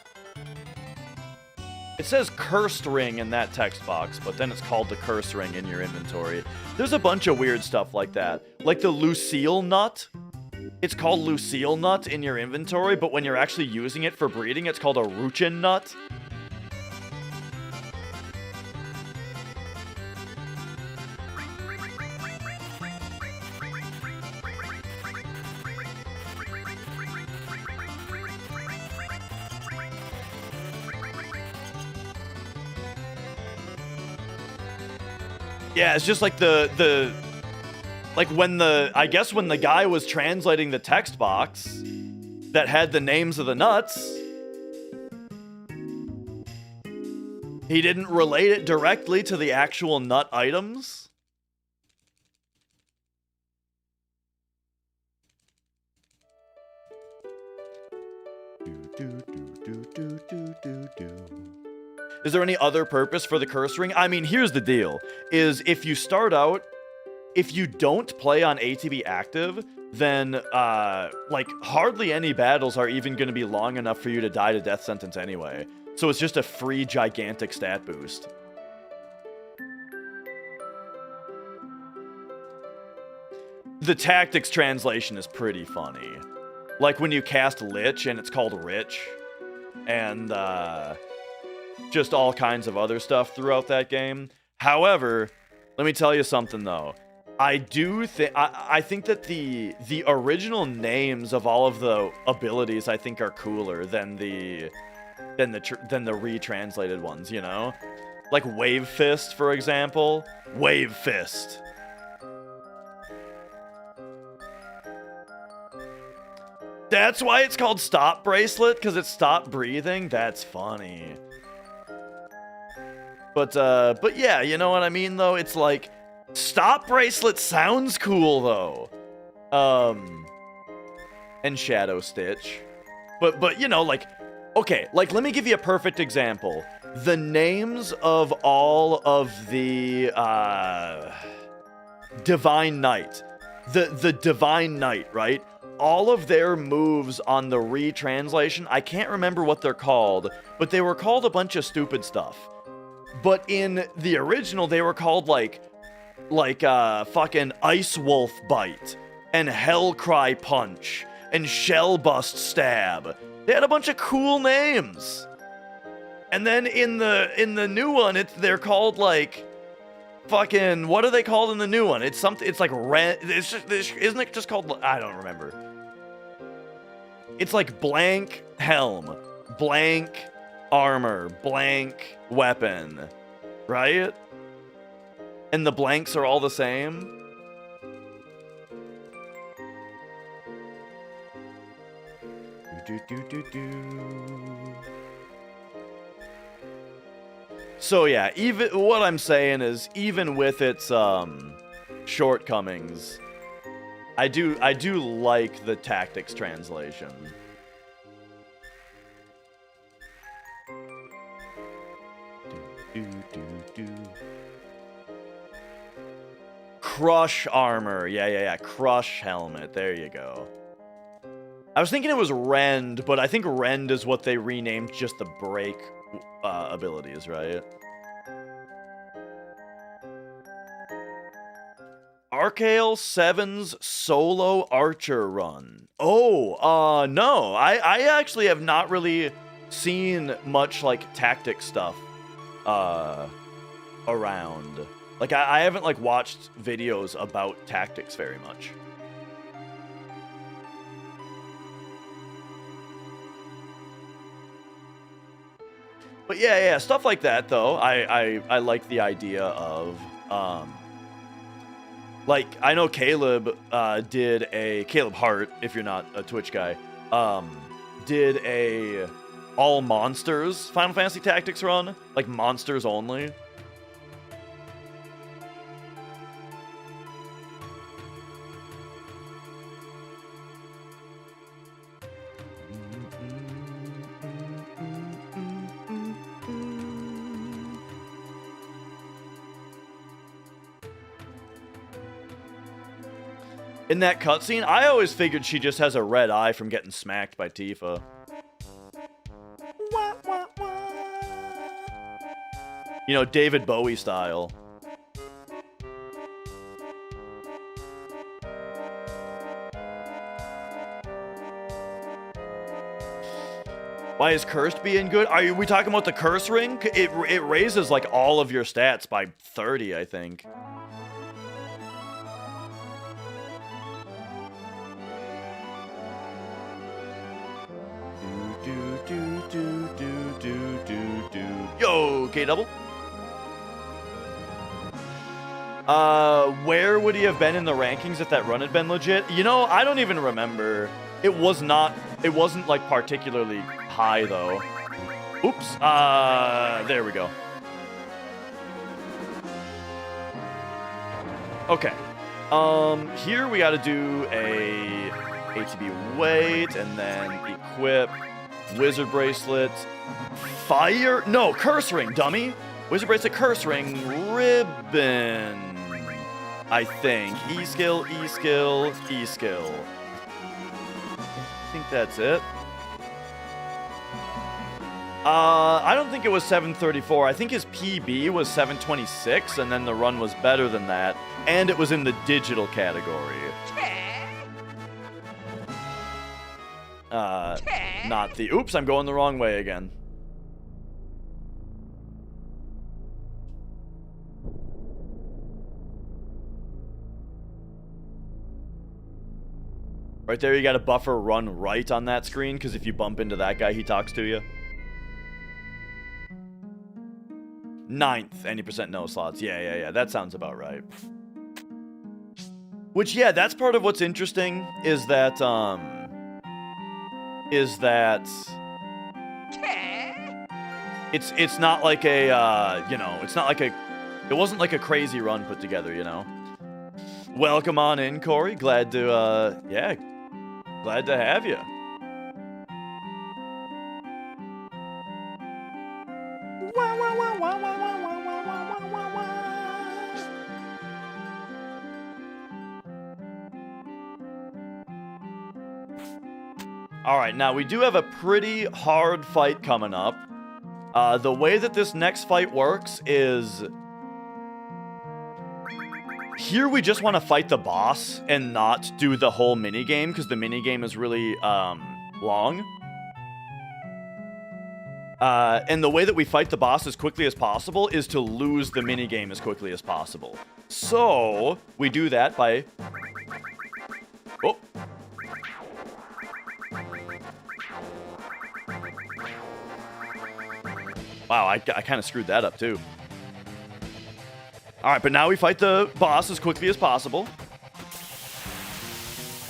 It says cursed ring in that text box, but then it's called the curse ring in your inventory. There's a bunch of weird stuff like that. Like the Lucille nut. It's called Lucille nut in your inventory, but when you're actually using it for breeding, it's called a Ruchin nut. Yeah, it's just like like when I guess when the guy was translating the text box that had the names of the nuts, he didn't relate it directly to the actual nut items. Is there any other purpose for the curse ring? I mean, here's the deal, is if you start out, if you don't play on ATB active, then, like, hardly any battles are even going to be long enough for you to die to Death Sentence anyway. So it's just a free gigantic stat boost. The tactics translation is pretty funny. Like when you cast Lich and it's called Rich, and, just all kinds of other stuff throughout that game. However, let me tell you something though. I think that the original names of all of the abilities I think are cooler than the retranslated ones, you know? Like Wave Fist, for example. Wave Fist. That's why it's called Stop Bracelet, because it stopped breathing? That's funny. But yeah, you know what I mean, though? It's like, Stop Bracelet sounds cool, though. And Shadow Stitch. But you know, like, okay, like, let me give you a perfect example. The names of all of the, Divine Knight. The Divine Knight, right? All of their moves on the retranslation, I can't remember what they're called, but they were called a bunch of stupid stuff. But in the original, they were called, like fucking Ice Wolf Bite, and Hellcry Punch, and Shell Bust Stab. They had a bunch of cool names. And then in the new one, they're called, like, fucking, what are they called in the new one? It's something, it's like isn't it just called, I don't remember. It's like blank helm, blank armor, blank weapon, right? And the blanks are all the same. So yeah, even what I'm saying is, even with its shortcomings, I do like the tactics translation. Crush armor. Yeah. Crush helmet. There you go. I was thinking it was Rend, but I think Rend is what they renamed just the break abilities, right? Arcale 7's solo archer run. Oh, no. I actually have not really seen much, like, tactic stuff around. Like, I haven't, like, watched videos about tactics very much. But yeah, stuff like that, though, I like the idea of, like, I know Caleb did a, Caleb Hart, if you're not a Twitch guy, did a all monsters Final Fantasy Tactics run, like monsters only. In that cutscene, I always figured she just has a red eye from getting smacked by Tifa. You know, David Bowie style. Why is cursed being good? Are we talking about the curse ring? It raises like all of your stats by 30, I think. Yo, K-double. Where would he have been in the rankings if that run had been legit? You know, I don't even remember. It wasn't like particularly high though. Oops. There we go. Okay. Here we got to do a ATB wait and then equip wizard bracelet. Fire? No, curse ring, dummy. Wizard bracelet, curse ring, ribbon. I think. E-skill, E-skill, E-skill. I think that's it. I don't think it was 734. I think his PB was 726, and then the run was better than that. And it was in the digital category. Not the... Oops, I'm going the wrong way again. Right there, you got to buffer run right on that screen, because if you bump into that guy, he talks to you. 9th, any percent no slots. Yeah, that sounds about right. Which, yeah, that's part of what's interesting, is that, it's not like a, you know, it's not like a, it wasn't like a crazy run put together, you know. Welcome on in, Corey. Glad to, yeah, glad to have you. Alright, now we do have a pretty hard fight coming up. The way that this next fight works is... Here we just want to fight the boss and not do the whole minigame, because the minigame is really, long. And the way that we fight the boss as quickly as possible is to lose the minigame as quickly as possible. So, we do that by... Oh! Wow, I kind of screwed that up, too. All right, but now we fight the boss as quickly as possible.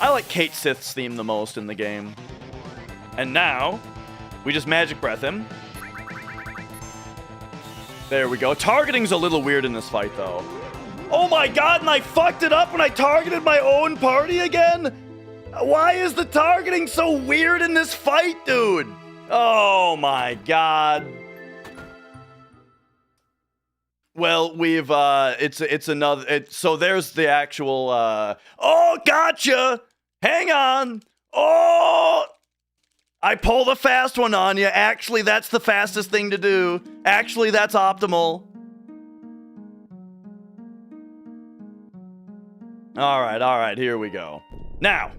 I like Kate Sith's theme the most in the game. And now, we just magic breath him. There we go. Targeting's a little weird in this fight, though. Oh my god, and I fucked it up when I targeted my own party again? Why is the targeting so weird in this fight, dude? Oh my god. Well, we've, it's another, so there's the actual, oh, gotcha! Hang on! Oh! I pulled a fast one on you. Actually, that's the fastest thing to do. Actually, that's optimal. All right, here we go. Now.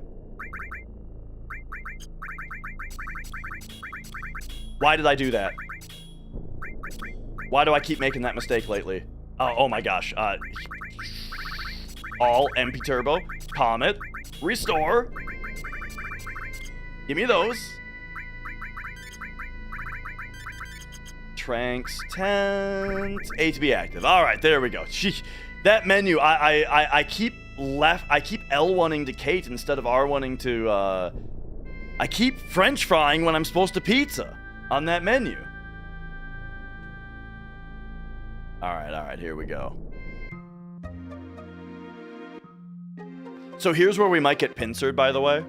Why did I do that? Why do I keep making that mistake lately? Oh my gosh. All MP Turbo, Comet, Restore. Give me those. Tranks, tent, A to be active. All right, there we go. Sheesh. That menu, I keep L1ing to Kate instead of R1ing to, I keep French frying when I'm supposed to pizza on that menu. All right, here we go. So here's where we might get pincered, by the way.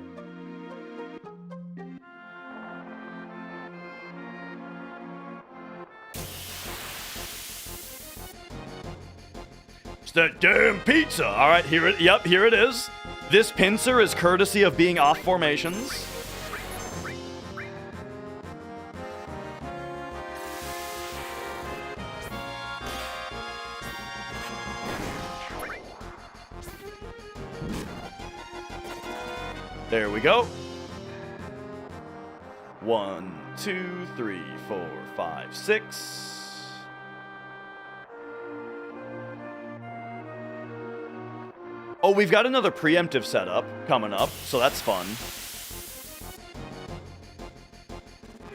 It's that damn pizza. All right, here it is. This pincer is courtesy of being off formations. There we go. 1, 2, 3, 4, 5, 6. Oh, we've got another preemptive setup coming up, so that's fun.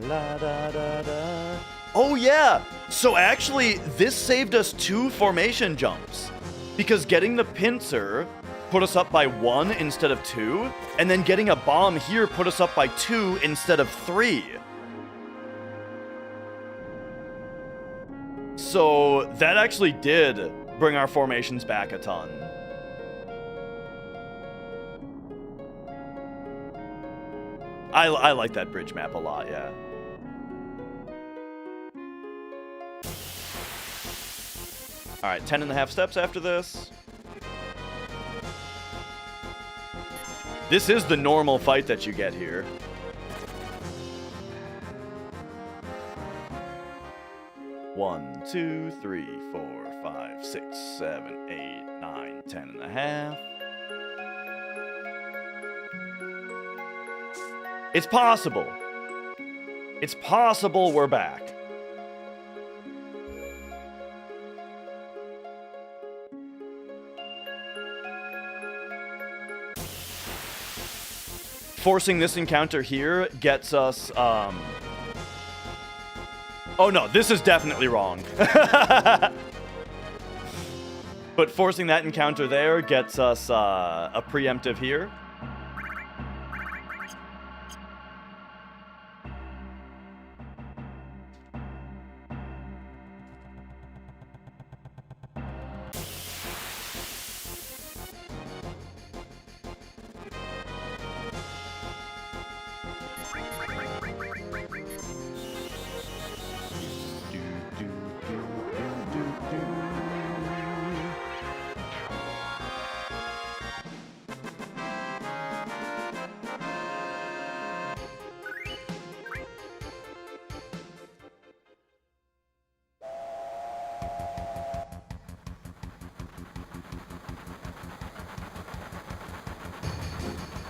La da da da. Oh yeah! So actually, this saved us 2 formation jumps. Because getting the pincer put us up by 1 instead of 2, and then getting a bomb here put us up by 2 instead of 3. So that actually did bring our formations back a ton. I like that bridge map a lot, yeah. All right, 10.5 steps after this. This is the normal fight that you get here. One, 2, 3, 4, 5, 6, 7, 8, 9, 10.5. It's possible. It's possible we're back. Forcing this encounter here gets us, oh no, this is definitely wrong. But forcing that encounter there gets us a preemptive here.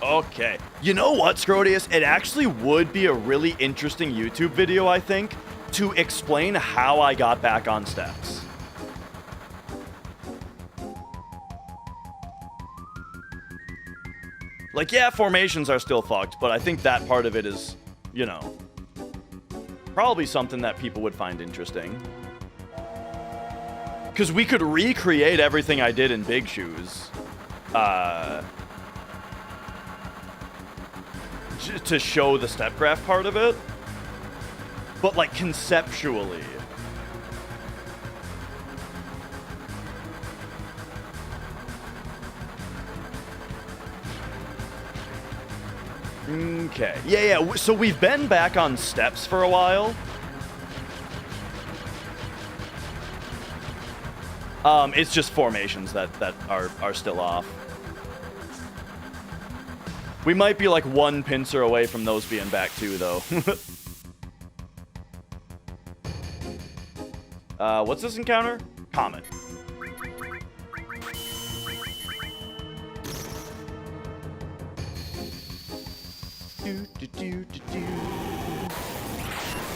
Okay. You know what, Scrodius? It actually would be a really interesting YouTube video, I think, to explain how I got back on steps. Like, yeah, formations are still fucked, but I think that part of it is, you know, probably something that people would find interesting. Because we could recreate everything I did in Big Shoes. To show the step graph part of it. But, like, conceptually. Okay. Yeah. So we've been back on steps for a while. It's just formations that are still off. We might be like one pincer away from those being back too, though. What's this encounter? Comet.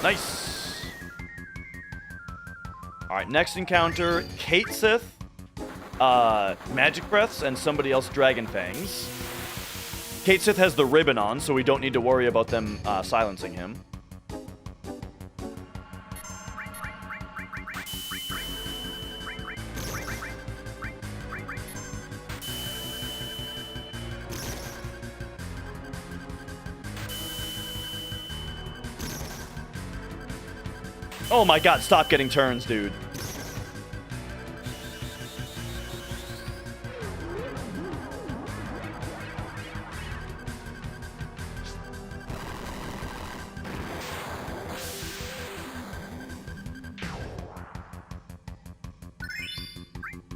Nice. Alright, next encounter, Kate Sith, Magic Breaths, and somebody else Dragon Fangs. Kate Sith has the ribbon on, so we don't need to worry about them silencing him. Oh my god, stop getting turns, dude.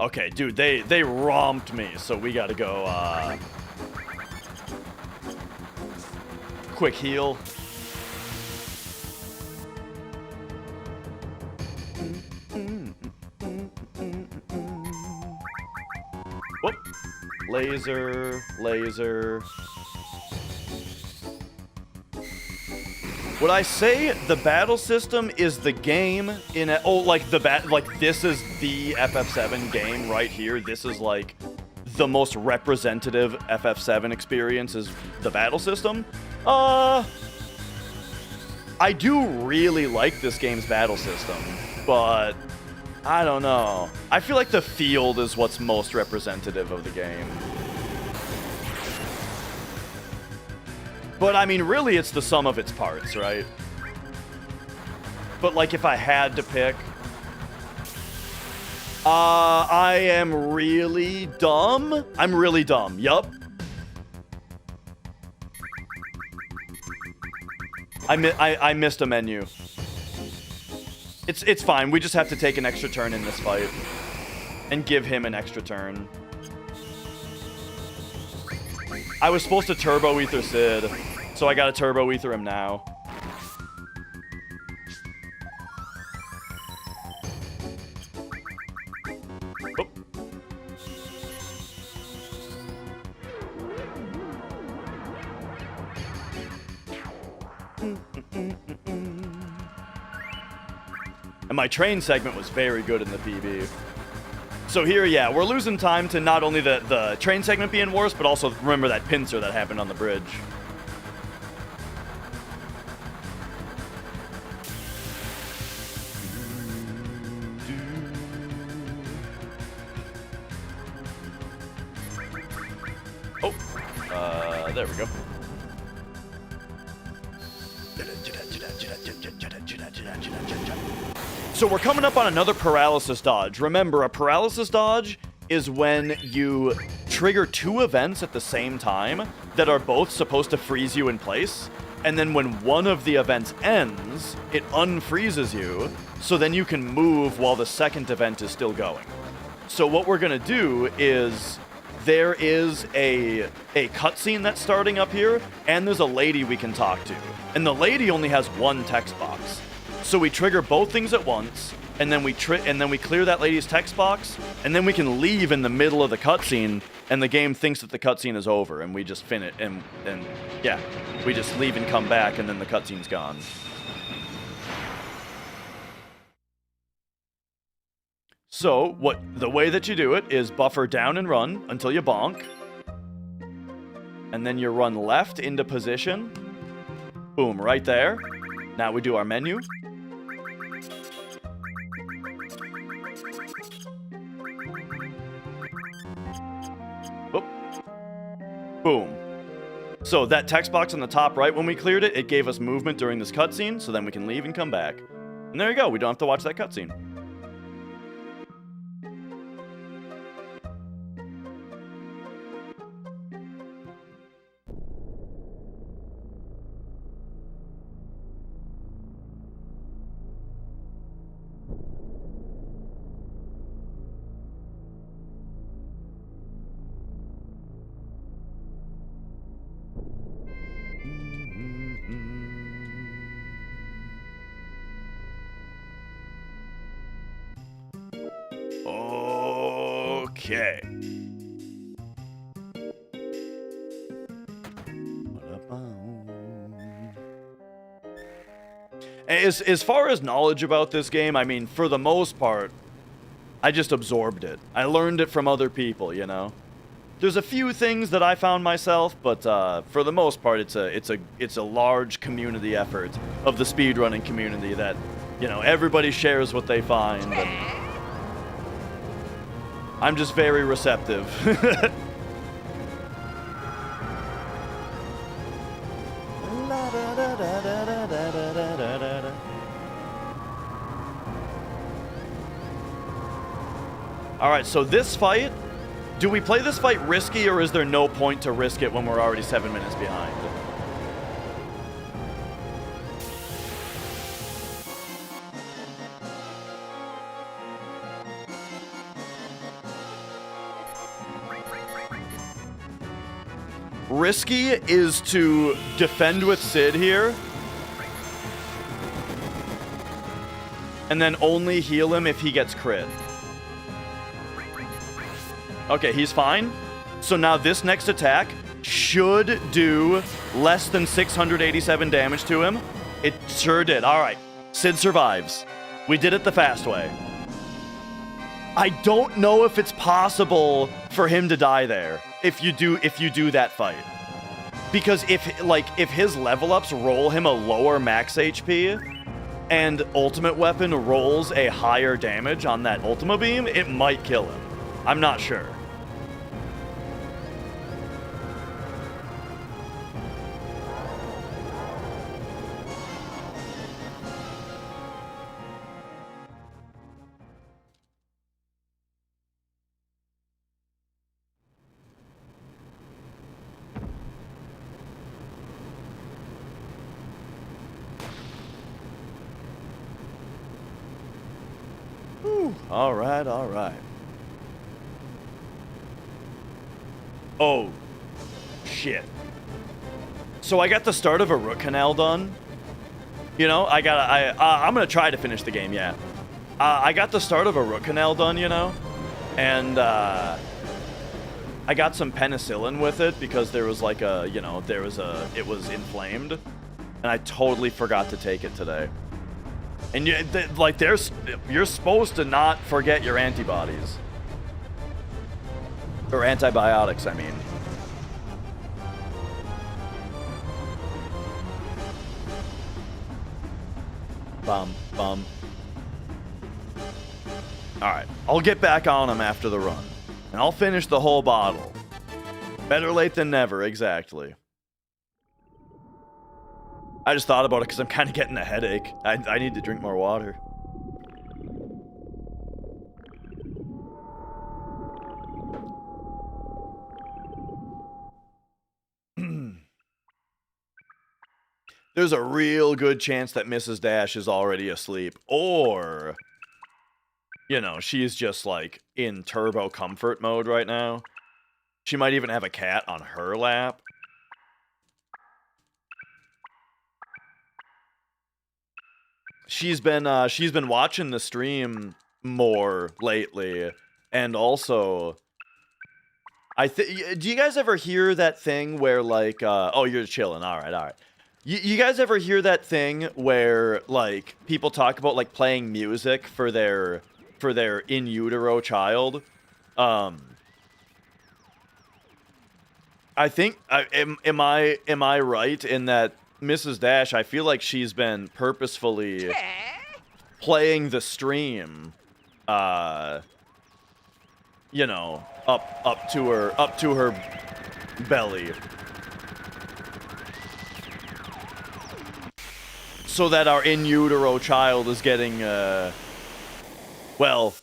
Okay, dude, they romped me, so we gotta go, quick heal. Whoop. Laser. Would I say the battle system is the game in a, like this is the FF7 game right here. This is like the most representative FF7 experience is the battle system. I do really like this game's battle system, but I don't know. I feel like the field is what's most representative of the game. But, I mean, really, it's the sum of its parts, right? But, like, if I had to pick... I am really dumb. I'm really dumb. Yup. I missed a menu. It's fine. We just have to take an extra turn in this fight. And give him an extra turn. I was supposed to Turbo Ether Sid, so I gotta Turbo Ether him now. Oh. And my train segment was very good in the PB. So here, yeah, we're losing time to not only the train segment being worse, but also remember that pincer that happened on the bridge. Oh, there we go. So we're coming up on another paralysis dodge. Remember, a paralysis dodge is when you trigger two events at the same time that are both supposed to freeze you in place. And then when one of the events ends, it unfreezes you, so then you can move while the second event is still going. So what we're going to do is... there is a cutscene that's starting up here, and there's a lady we can talk to. And the lady only has one text box. So we trigger both things at once, and then we clear that lady's text box, and then we can leave in the middle of the cutscene, and the game thinks that the cutscene is over, and we just finish it, and yeah, we just leave and come back, and then the cutscene's gone. So, the way that you do it is buffer down and run until you bonk. And then you run left into position. Boom, right there. Now we do our menu. Boom. So that text box on the top right, when we cleared it, it gave us movement during this cutscene, so then we can leave and come back. And there you go, we don't have to watch that cutscene. Okay. As far as knowledge about this game, I mean, for the most part, I just absorbed it. I learned it from other people, you know? There's a few things that I found myself, but for the most part, it's a large community effort of the speedrunning community that, you know, everybody shares what they find. And I'm just very receptive. Alright, so this fight, do we play this fight risky, or is there no point to risk it when we're already 7 minutes behind? Risky is to defend with Sid here, and then only heal him if he gets crit. Okay, he's fine. So now this next attack should do less than 687 damage to him. It sure did. All right, Sid survives. We did it the fast way. I don't know if it's possible for him to die there if you do that fight. Because if his level ups roll him a lower max HP and ultimate weapon rolls a higher damage on that Ultima beam, it might kill him. I'm not sure. All right, all right. Oh, shit. So I got the start of a root canal done. You know, I'm gonna try to finish the game, yeah. I got the start of a root canal done, you know, and I got some penicillin with it because there was like a, you know, it was inflamed, and I totally forgot to take it today. And you're supposed to not forget your antibodies. Or antibiotics, I mean. Bum. Alright, I'll get back on him after the run. And I'll finish the whole bottle. Better late than never, exactly. I just thought about it because I'm kind of getting a headache. I need to drink more water. There's a real good chance that Mrs. Dash is already asleep. Or, you know, she's just like in turbo comfort mode right now. She might even have a cat on her lap. She's been watching the stream more lately, and also, do you guys ever hear that thing where like, oh, you're chilling, all right. You guys ever hear that thing where like people talk about like playing music for their in utero child? I think am I right in that Mrs. Dash, I feel like she's been purposefully playing the stream, you know, up to her belly. So that our in utero child is getting, well,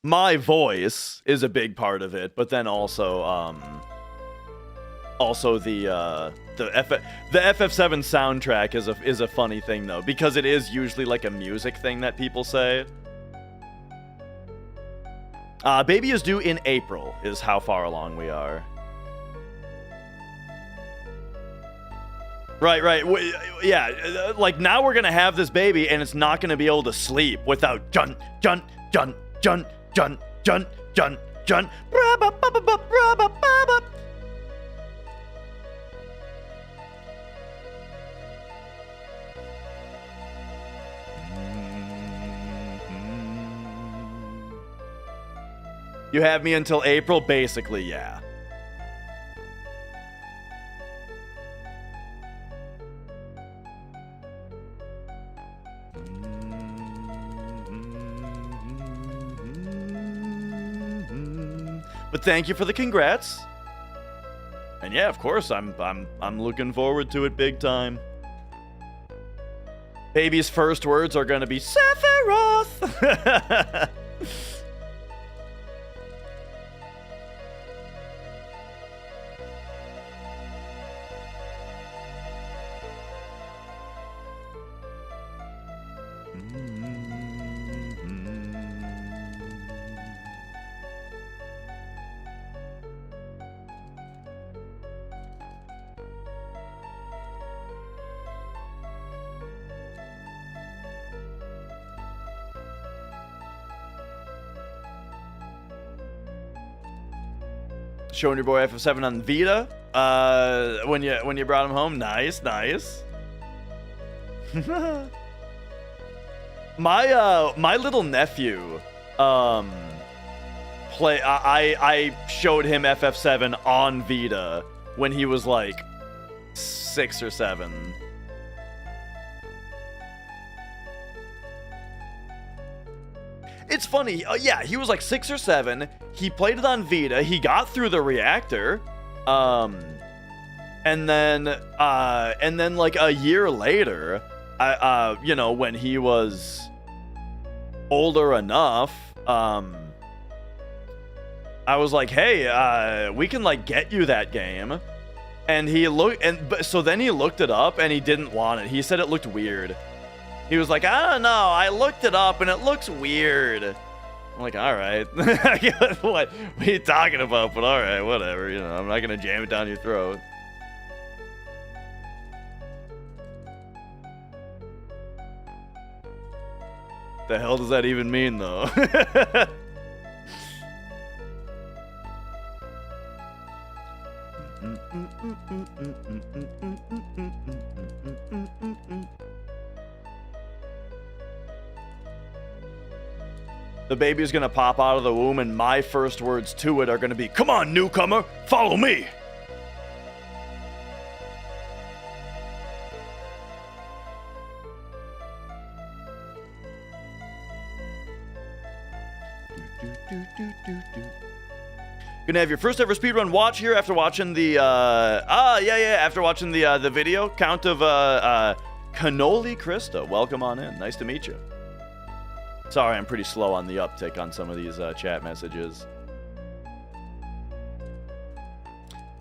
my voice is a big part of it, but then also, the FF7 soundtrack is a funny thing though, because it is usually like a music thing that people say. Baby is due in April, is how far along we are. Right. Yeah, like now we're gonna have this baby and it's not gonna be able to sleep without jun. You have me until April? Basically, yeah. But thank you for the congrats. And yeah, of course, I'm looking forward to it big time. Baby's first words are gonna be Sephiroth. Showing your boy FF7 on Vita when you brought him home. Nice. My little nephew I showed him FF7 on Vita when he was like 6 or 7. It's funny. Yeah, he was like 6 or 7. He played it on Vita. He got through the reactor. And then like a year later, when he was older enough, I was like, "Hey, we can like get you that game." And so then he looked it up and he didn't want it. He said it looked weird. He was like, I don't know, I looked it up and it looks weird. I'm like, all right. What are you talking about? But all right, whatever. I'm not going to jam it down your throat. The hell does that even mean, though? The baby's gonna pop out of the womb, and my first words to it are gonna be, "Come on, newcomer, follow me!" Gonna have your first ever speedrun watch here after watching the, after watching the video. Count of, Cannoli Krista. Welcome on in. Nice to meet you. Sorry, I'm pretty slow on the uptick on some of these chat messages.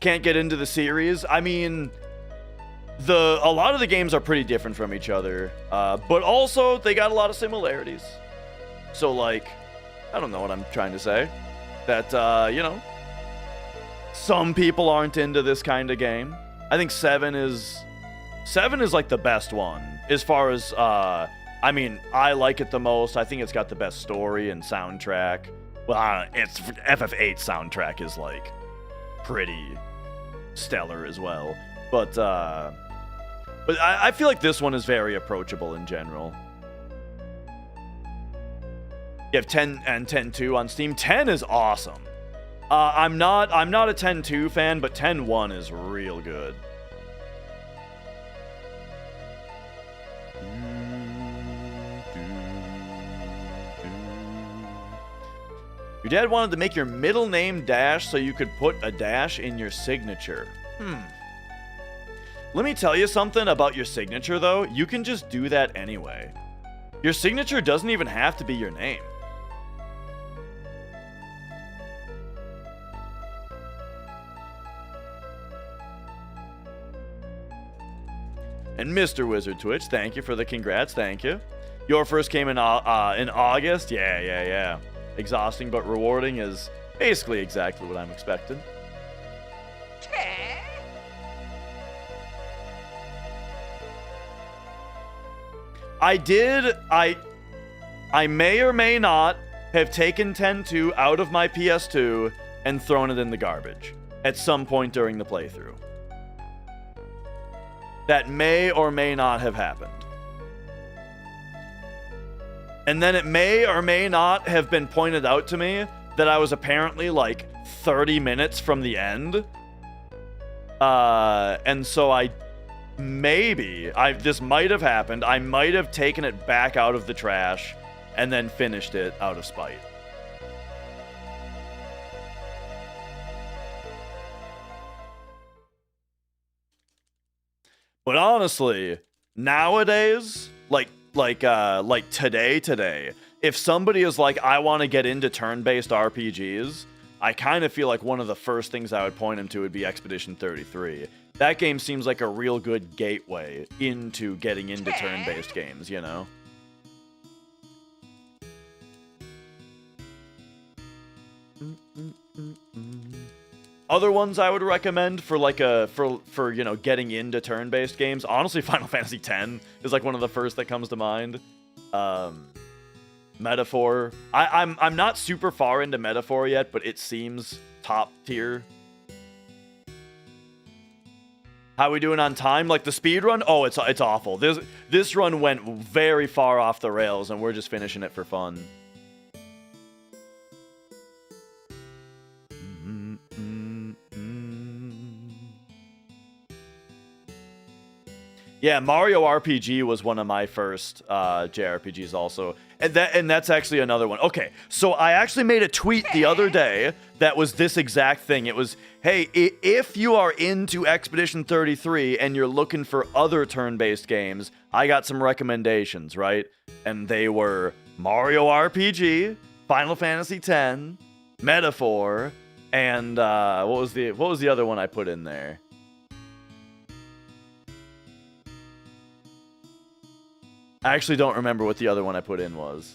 Can't get into the series. I mean, a lot of the games are pretty different from each other, but also they got a lot of similarities. So, like, I don't know what I'm trying to say. That, some people aren't into this kind of game. I think 7 is like the best one as far as, I mean, I like it the most. I think it's got the best story and soundtrack. Well, it's FF8 soundtrack is like pretty stellar as well. But I feel like this one is very approachable in general. You have 10 and 10.2 on Steam. 10 is awesome. I'm not a 10.2 fan, but 10.1 is real good. Your dad wanted to make your middle name Dash so you could put a dash in your signature. Let me tell you something about your signature, though. You can just do that anyway. Your signature doesn't even have to be your name. And Mr. Wizard Twitch, thank you for the congrats. Thank you. Your first came in August. Yeah. Exhausting but rewarding is basically exactly what I'm expecting. I may or may not have taken 10-2 out of my PS2 and thrown it in the garbage at some point during the playthrough. That may or may not have happened. And then it may or may not have been pointed out to me that I was apparently like 30 minutes from the end. And so this might have happened. I might have taken it back out of the trash and then finished it out of spite. But honestly, nowadays, like today, if somebody is like, I want to get into turn-based RPGs, I kind of feel like one of the first things I would point them to would be Expedition 33. That game seems like a real good gateway into getting into turn-based games, you know? Other ones I would recommend for like for you know, getting into turn-based games. Honestly, Final Fantasy X is like one of the first that comes to mind. Metaphor. I'm not super far into Metaphor yet, but it seems top tier. How we doing on time? Like the speed run? Oh, it's awful. This run went very far off the rails, and we're just finishing it for fun. Yeah, Mario RPG was one of my first JRPGs also. And that's actually another one. Okay, so I actually made a tweet the other day that was this exact thing. It was, hey, if you are into Expedition 33 and you're looking for other turn-based games, I got some recommendations, right? And they were Mario RPG, Final Fantasy X, Metaphor, and what was the other one I put in there? I actually don't remember what the other one I put in was.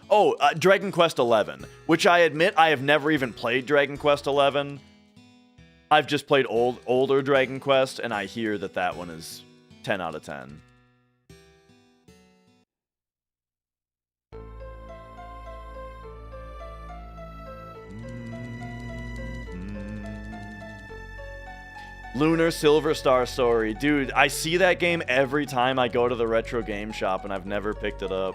Oh, Dragon Quest XI, which I admit I have never even played Dragon Quest XI. I've just played older Dragon Quest, and I hear that one is 10 out of 10. Lunar Silver Star Story. Dude, I see that game every time I go to the retro game shop, and I've never picked it up.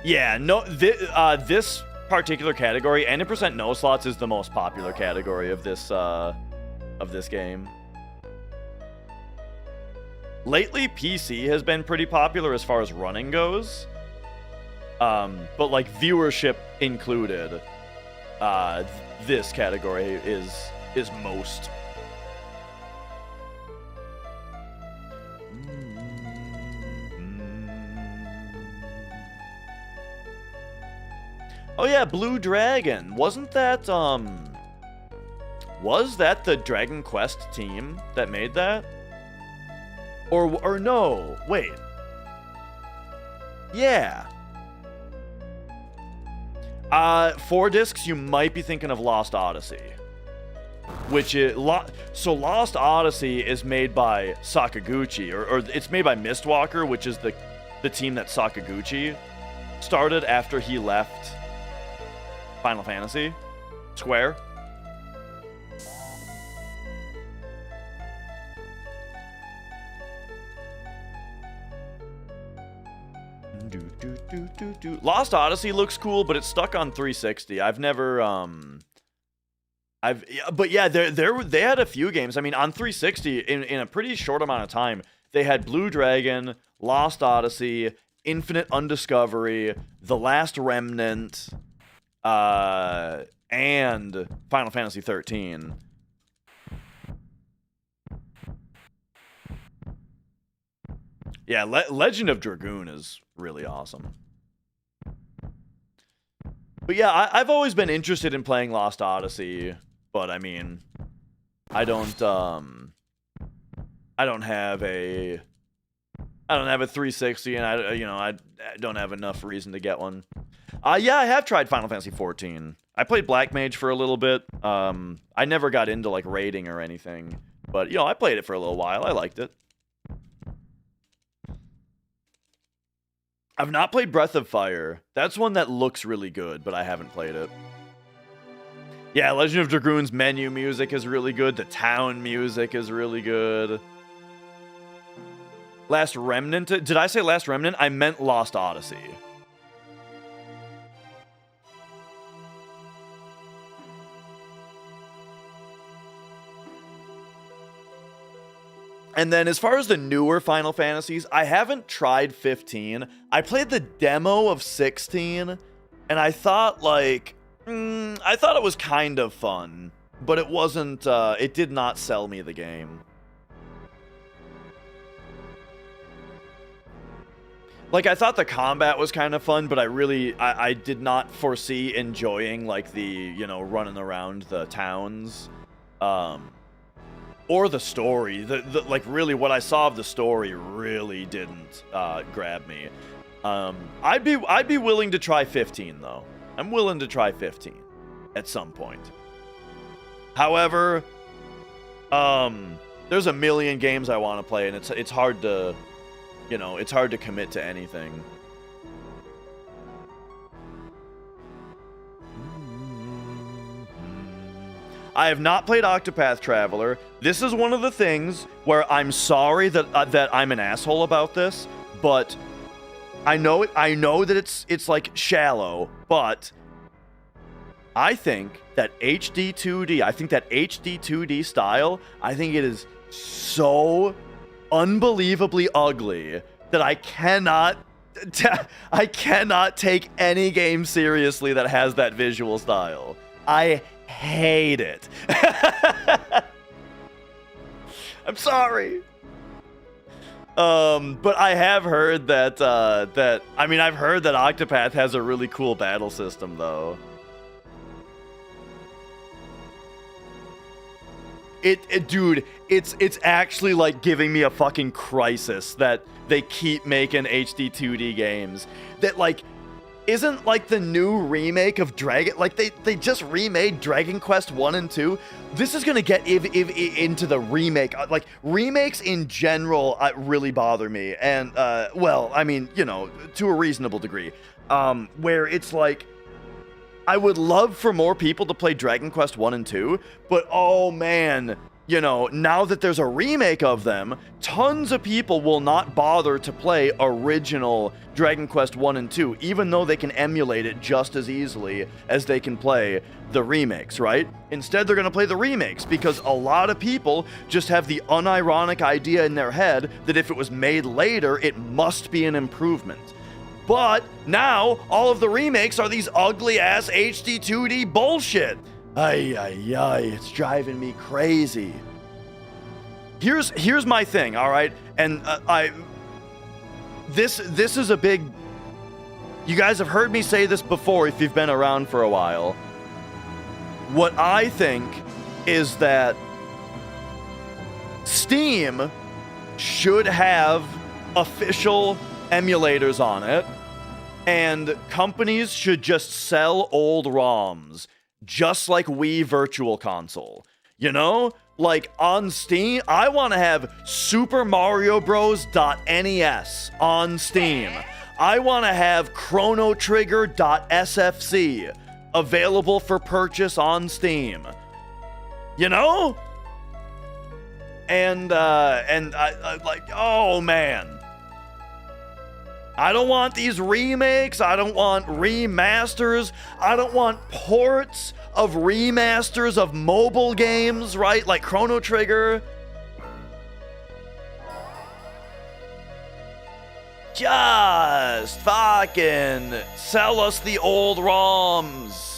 Yeah, no, this particular category, N% no slots, is the most popular category of this game. Lately, PC has been pretty popular as far as running goes. But like viewership included, this category is most. Oh yeah, Blue Dragon. Wasn't that was that the Dragon Quest team that made that? Or no, wait. Yeah. 4 discs, you might be thinking of Lost Odyssey. Which is... So Lost Odyssey is made by Sakaguchi, or it's made by Mistwalker, which is the team that Sakaguchi started after he left Final Fantasy. Square. Lost Odyssey looks cool, but it's stuck on 360. I've never But yeah, they had a few games. I mean, on 360, in a pretty short amount of time, they had Blue Dragon, Lost Odyssey, Infinite Undiscovery, The Last Remnant, and Final Fantasy 13. Yeah, Legend of Dragoon is really awesome. But yeah, I've always been interested in playing Lost Odyssey, but I mean, I don't have a 360, and I don't have enough reason to get one. Yeah, I have tried Final Fantasy 14. I played Black Mage for a little bit. I never got into like raiding or anything, but I played it for a little while. I liked it. I've not played Breath of Fire. That's one that looks really good, but I haven't played it. Yeah, Legend of Dragoon's menu music is really good. The town music is really good. Last Remnant? Did I say Last Remnant? I meant Lost Odyssey. And then as far as the newer Final Fantasies, I haven't tried 15. I played the demo of 16, and I thought, like, I thought it was kind of fun, but it wasn't, it did not sell me the game. Like, I thought the combat was kind of fun, but I did not foresee enjoying, like, the, running around the towns. Or the story. Like, really, what I saw of the story really didn't grab me. I'd be willing to try 15, though. I'm willing to try 15 at some point. However, there's a million games I want to play, and it's hard to, it's hard to commit to anything. I have not played Octopath Traveler. This is one of the things where I'm sorry that that I'm an asshole about this, but I know that it's like shallow, but I think that HD 2D, I think that HD 2D style, I think it is so unbelievably ugly that I cannot take any game seriously that has that visual style. I hate it. I'm sorry. But I have heard that I've heard that Octopath has a really cool battle system, though. Dude, it's actually like giving me a fucking crisis that they keep making HD 2D games. That, like, isn't like the new remake of Dragon, like they just remade Dragon Quest 1 and 2. This is gonna get into the remake. Like, remakes in general really bother me, and well, I mean, to a reasonable degree, where it's like, I would love for more people to play Dragon Quest 1 and 2, but oh man, now that there's a remake of them, tons of people will not bother to play original Dragon Quest 1 and 2, even though they can emulate it just as easily as they can play the remakes, right? Instead, they're going to play the remakes because a lot of people just have the unironic idea in their head that if it was made later, it must be an improvement. But now, all of the remakes are these ugly-ass HD 2D bullshit. Ay, it's driving me crazy. Here's my thing, all right? And this is a big... You guys have heard me say this before if you've been around for a while. What I think is that Steam should have official emulators on it, and companies should just sell old ROMs, just like Wii Virtual Console. Like on Steam, I want to have Super Mario Bros. .NES on Steam. I want to have Chrono Trigger .sfc available for purchase on Steam. And I like, oh man. I don't want these remakes. I don't want remasters. I don't want ports of remasters of mobile games, right? Like Chrono Trigger. Just fucking sell us the old ROMs.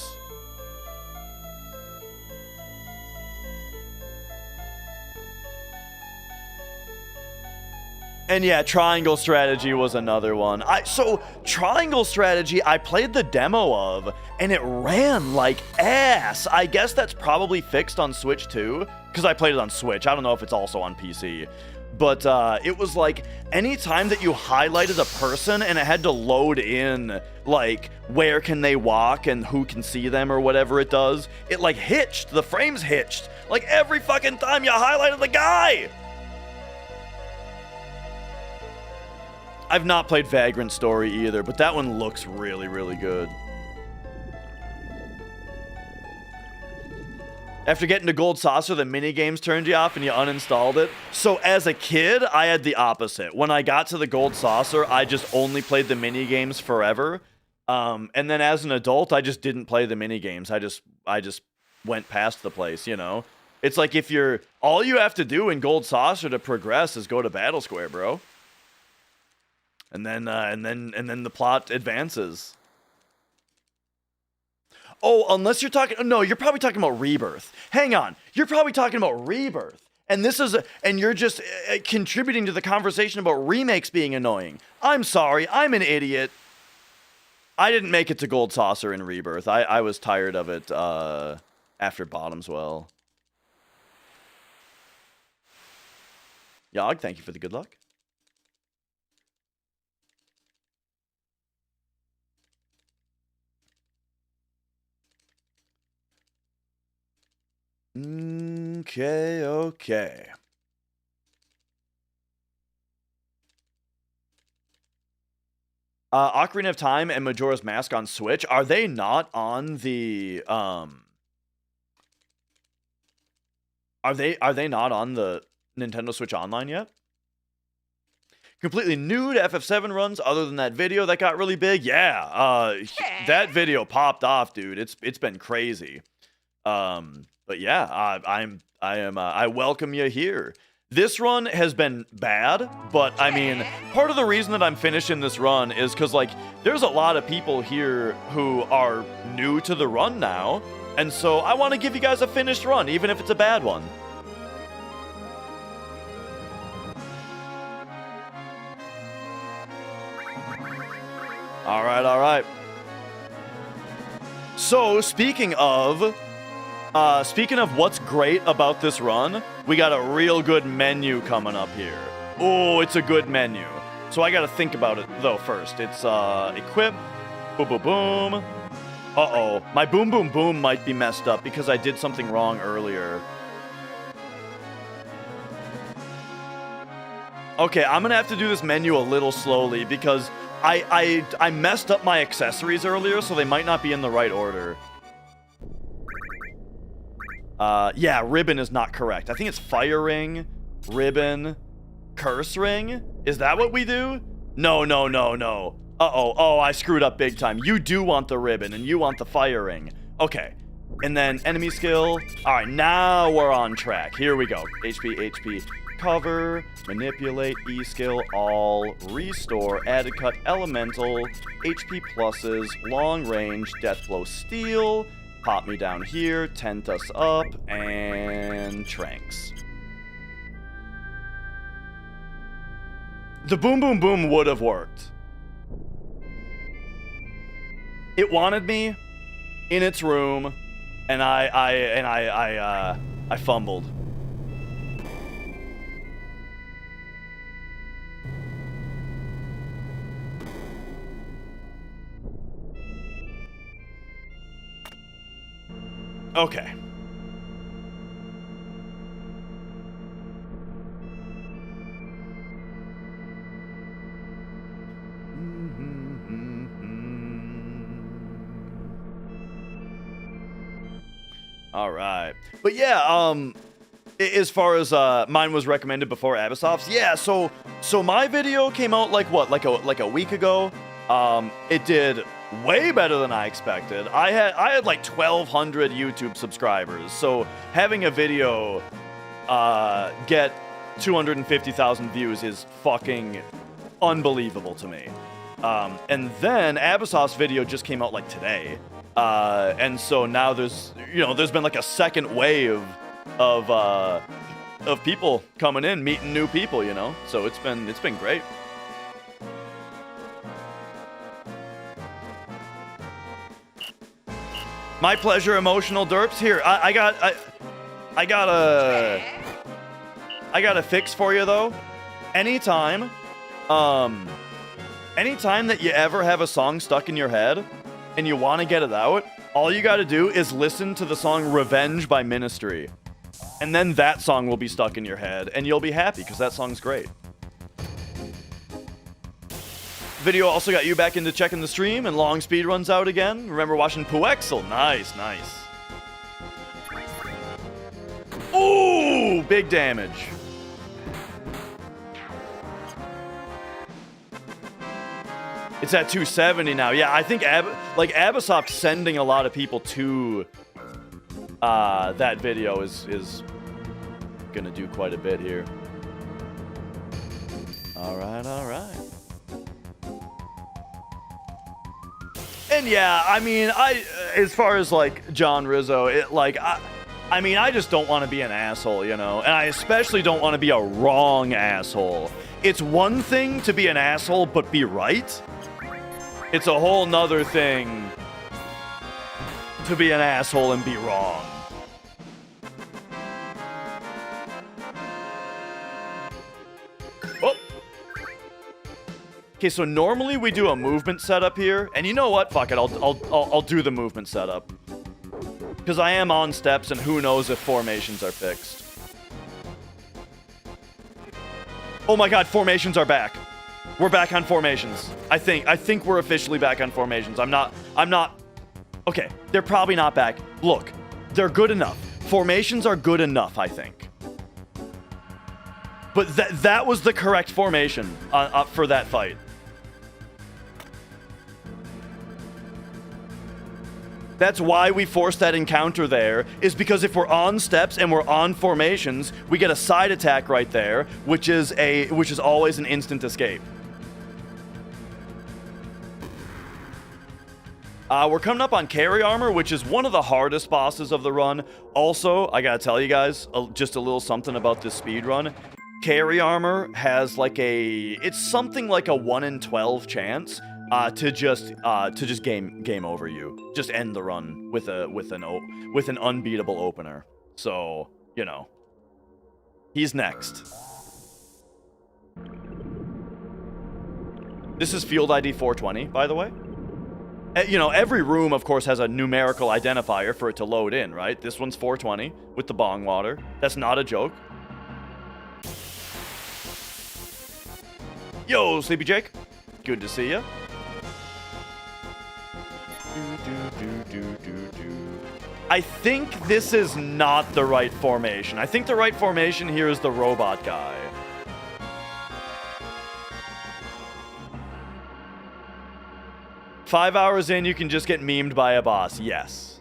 And yeah, Triangle Strategy was another one. So Triangle Strategy, I played the demo of, and it ran like ass. I guess that's probably fixed on Switch too, because I played it on Switch. I don't know if it's also on PC. But it was like anytime that you highlighted a person and it had to load in like where can they walk and who can see them or whatever it does, it like hitched. The frames hitched. Like every fucking time you highlighted the guy. I've not played Vagrant Story either, but that one looks really, really good. After getting to Gold Saucer, the minigames turned you off and you uninstalled it. So as a kid, I had the opposite. When I got to the Gold Saucer, I just only played the minigames forever. And then as an adult, I just didn't play the minigames. I just went past the place, you know? It's like if you're... All you have to do in Gold Saucer to progress is go to Battle Square, bro. And then the plot advances. Oh, unless you're talking... No, you're probably talking about Rebirth. Hang on. You're probably talking about Rebirth. And this is... and you're just contributing to the conversation about remakes being annoying. I'm sorry. I'm an idiot. I didn't make it to Gold Saucer in Rebirth. I was tired of it after Bottomswell. Yogg, thank you for the good luck. Okay. Ocarina of Time and Majora's Mask on Switch, are they not on the are they not on the Nintendo Switch Online yet? Completely new to FF7 runs other than that video that got really big. Yeah, that video popped off, dude. It's been crazy. But yeah, I welcome you here. This run has been bad, but I mean, part of the reason that I'm finishing this run is because, like, there's a lot of people here who are new to the run now, and so I want to give you guys a finished run, even if it's a bad one. All right. So, speaking of what's great about this run, we got a real good menu coming up here. Oh, it's a good menu. So I got to think about it, though, first. It's equip, boom, boom, boom. Uh-oh, my boom, boom, boom might be messed up because I did something wrong earlier. Okay, I'm going to have to do this menu a little slowly because I messed up my accessories earlier, so they might not be in the right order. Yeah, ribbon is not correct. I think it's fire ring, ribbon, curse ring. Is that what we do? No. Uh-oh. Oh, I screwed up big time. You do want the ribbon, and you want the fire ring. Okay. And then enemy skill. All right, now we're on track. Here we go. HP, cover, manipulate, E-skill, all, restore, added cut, elemental, HP pluses, long range, death blow, steal, pop me down here, tent us up, and tranks. The boom boom boom would have worked. It wanted me in its room, and I fumbled. Okay. All right. But yeah, as far as mine was recommended before Abyssof's, yeah. So my video came out like a week ago. It did way better than I expected. I had like 1,200 YouTube subscribers. So having a video get 250,000 views is fucking unbelievable to me. And then Abyssof's video just came out like today. And so now there's been like a second wave of people coming in, meeting new people, you know? So it's been great. My pleasure, emotional derps. Here, I got a fix for you though. Anytime that you ever have a song stuck in your head and you want to get it out, all you got to do is listen to the song Revenge by Ministry. And then that song will be stuck in your head and you'll be happy because that song's great. Video also got you back into checking the stream and long speed runs out again. Remember watching Puexel? Nice. Ooh, big damage. It's at 270 now. Yeah, I think Abyssof's sending a lot of people to that video is gonna do quite a bit here. All right. And yeah, I mean, as far as like John Rizzo, I just don't want to be an asshole, you know? And I especially don't want to be a wrong asshole. It's one thing to be an asshole but be right. It's a whole nother thing to be an asshole and be wrong. Oh. Okay, so normally we do a movement setup here, and you know what? Fuck it, I'll do the movement setup. Because I am on steps, and who knows if formations are fixed. Oh my god, formations are back. We're back on formations. I think we're officially back on formations. I'm not... Okay, they're probably not back. Look, they're good enough. Formations are good enough, I think. But that was the correct formation for that fight. That's why we forced that encounter there, is because if we're on steps and we're on formations, we get a side attack right there, which is always an instant escape. We're coming up on Carry Armor, which is one of the hardest bosses of the run. Also, I gotta tell you guys just a little something about this speed run. Carry Armor has it's something like a 1 in 12 chance to just game over you. Just end the run with an unbeatable opener. So, you know, he's next. This is field ID 420, by the way. You know, every room, of course, has a numerical identifier for it to load in, right? This one's 420 with the bong water. That's not a joke. Yo, Sleepy Jake. Good to see you. I think this is not the right formation. I think the right formation here is the robot guy. "5 hours in, you can just get memed by a boss." Yes.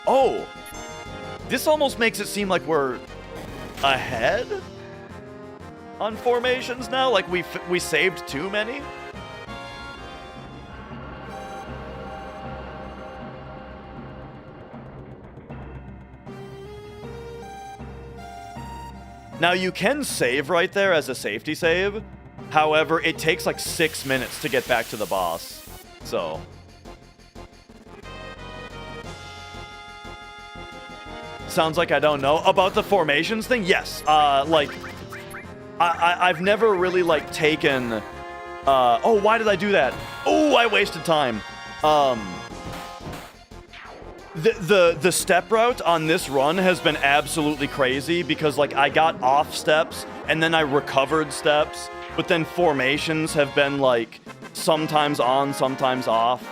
Oh! This almost makes it seem like we're ahead on formations now? Like we saved too many? Now, you can save right there as a safety save. However, it takes like 6 minutes to get back to the boss. So... sounds like I don't know. About the formations thing? Yes. I've never really, like, taken... oh, why did I do that? Oh, I wasted time. The step route on this run has been absolutely crazy because, like, I got off steps and then I recovered steps but then formations have been like sometimes on, sometimes off.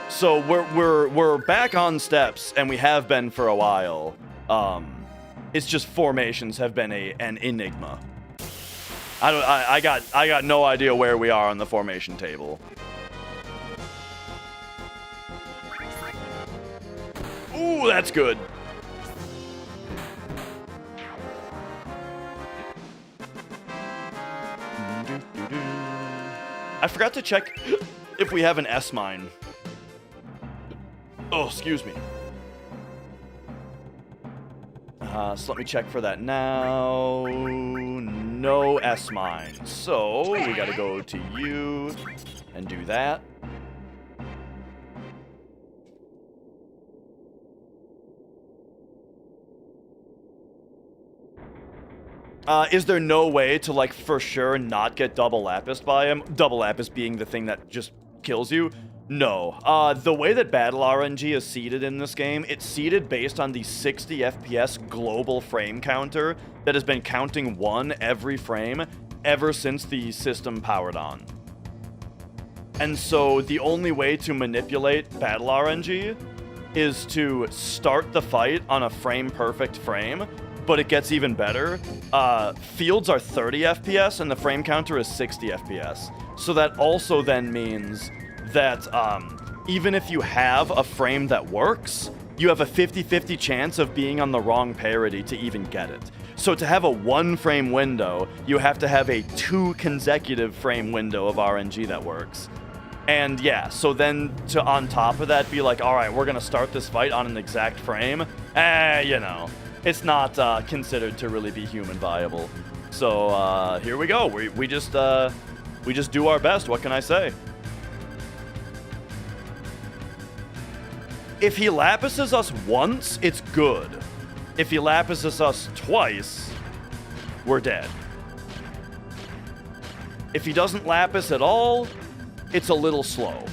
So we're back on steps, and we have been for a while. It's just formations have been an enigma. I got no idea where we are on the formation table. Ooh, that's good. I forgot to check if we have an S mine. Oh, excuse me. So let me check for that now. No S mine. So we gotta go to you and do that. Is there no way to, like, for sure not get double lapis by him? Double lapis being the thing that just kills you? No. The way that battle RNG is seeded in this game, it's seeded based on the 60 FPS global frame counter that has been counting 1 every frame ever since the system powered on. And so the only way to manipulate battle RNG is to start the fight on a frame-perfect frame, but it gets even better. Fields are 30 FPS and the frame counter is 60 FPS. So that also then means that even if you have a frame that works, you have a 50-50 chance of being on the wrong parity to even get it. So to have a 1 frame window, you have to have a 2 consecutive frame window of RNG that works. And yeah, so then to on top of that be like, all right, we're gonna start this fight on an exact frame. You know, it's not considered to really be human viable. So here we go. We just do our best. What can I say? If he lapises us once, it's good. If he lapises us twice, we're dead. If he doesn't lapis at all, it's a little slow.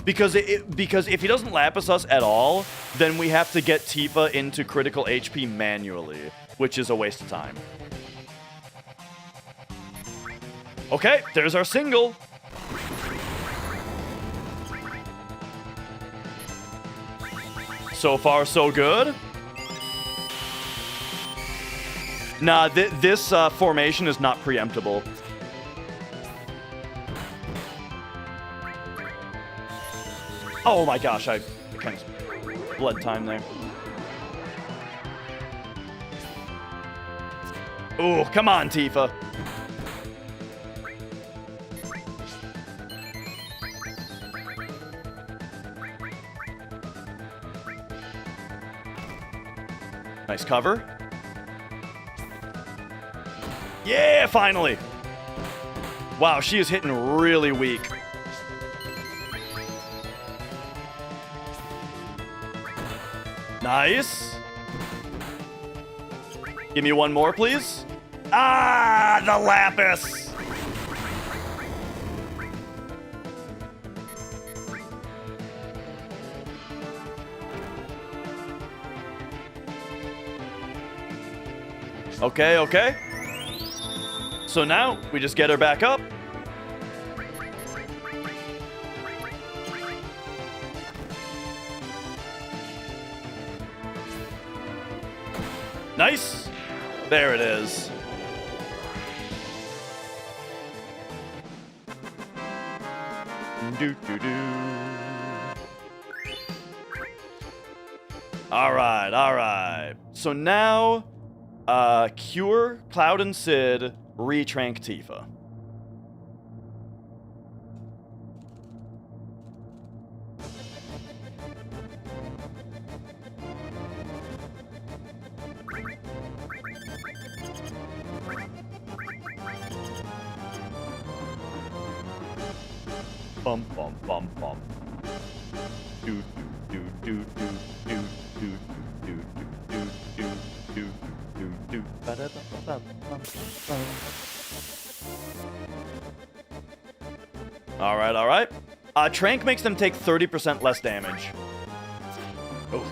Because if he doesn't lapis us at all, then we have to get Tifa into critical HP manually, which is a waste of time. Okay, there's our single. So far, so good. Nah, this formation is not preemptible. Oh my gosh, I kind of blood time there. Ooh, come on, Tifa. Nice cover. Yeah, finally. Wow, she is hitting really weak. Nice. Give me one more, please. Ah, the lapis. Okay, okay. So now we just get her back up. Nice. There it is. All right, all right. So now, Cure, Cloud, and Sid retrank Tifa. Bum bum bum bum. Do do do do do do do do do do do do. All right, all right. Trank makes them take 30% less damage. Oh.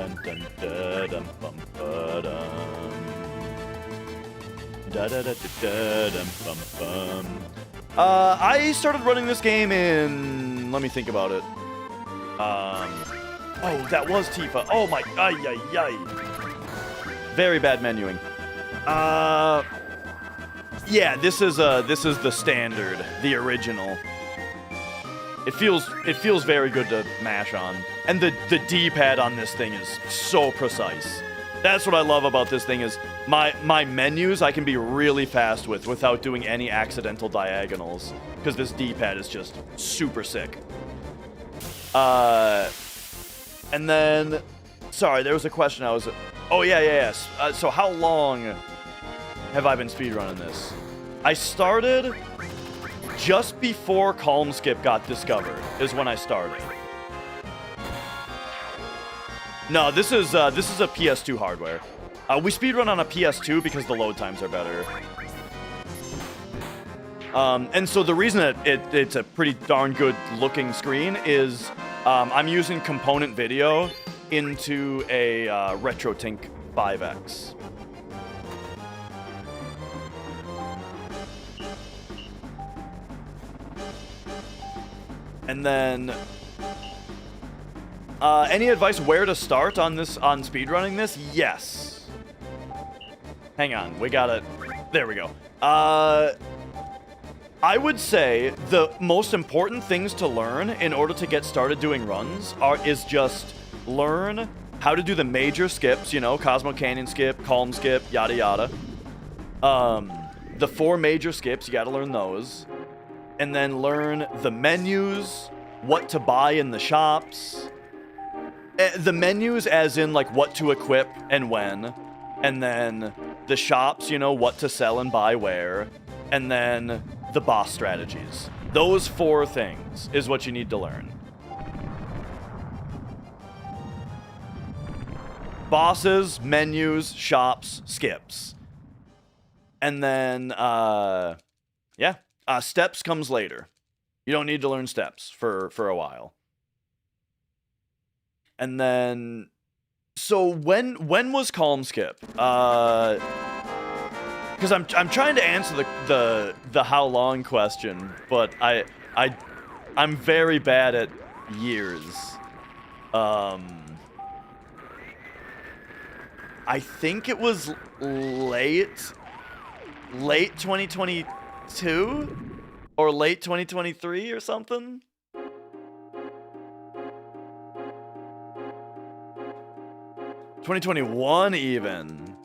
dun dun dun dum bum ba-dum. Da da da da dum bum bum. I started running this game in. Let me think about it. Oh, that was Tifa. Oh my, ay ay ay. Very bad menuing. Yeah, this is the standard, the original. It feels very good to mash on, and the D-pad on this thing is so precise. That's what I love about this thing is my menus I can be really fast with without doing any accidental diagonals because this D-pad is just super sick. And then, sorry, there was a question I was. Oh yeah. So how long have I been speedrunning this? I started just before Calm Skip got discovered is when I started. No, this is a PS2 hardware. We speedrun on a PS2 because the load times are better. And so the reason that it's a pretty darn good looking screen is I'm using component video into a RetroTink 5X. And then, any advice where to start on speedrunning this? Yes. Hang on, we got it. There we go. I would say the most important things to learn in order to get started doing runs is just learn how to do the major skips, you know, Cosmo Canyon skip, Calm skip, yada yada. The 4 major skips, you gotta learn those. And then learn the menus, what to buy in the shops. The menus as in like what to equip and when. And then the shops, you know, what to sell and buy where. And then the boss strategies. Those 4 things is what you need to learn. Bosses, menus, shops, skips. And then, yeah. Steps comes later. You don't need to learn steps for a while. And then, so when was Calm Skip? Because I'm trying to answer the how long question, but I'm very bad at years. I think it was late 2022 or late 2023 or something. '21 even.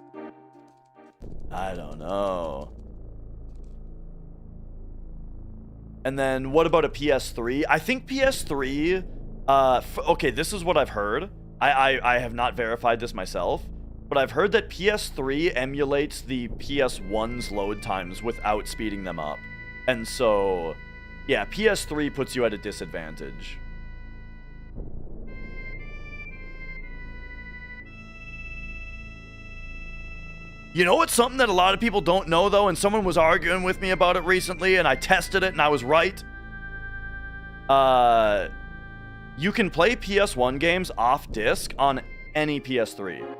I don't know. And then what about a PS3? I think PS3. Okay, this is what I've heard. I have not verified this myself. But I've heard that PS3 emulates the PS1's load times without speeding them up. And so, yeah, PS3 puts you at a disadvantage. You know what's something that a lot of people don't know, though, and someone was arguing with me about it recently, and I tested it, and I was right? You can play PS1 games off disc on any PS3.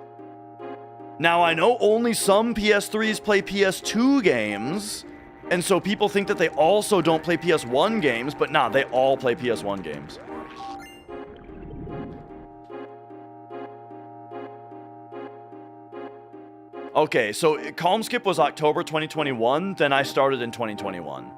Now, I know only some PS3s play PS2 games, and so people think that they also don't play PS1 games, but nah, they all play PS1 games. Okay, so Calm Skip was October 2021, then I started in 2021.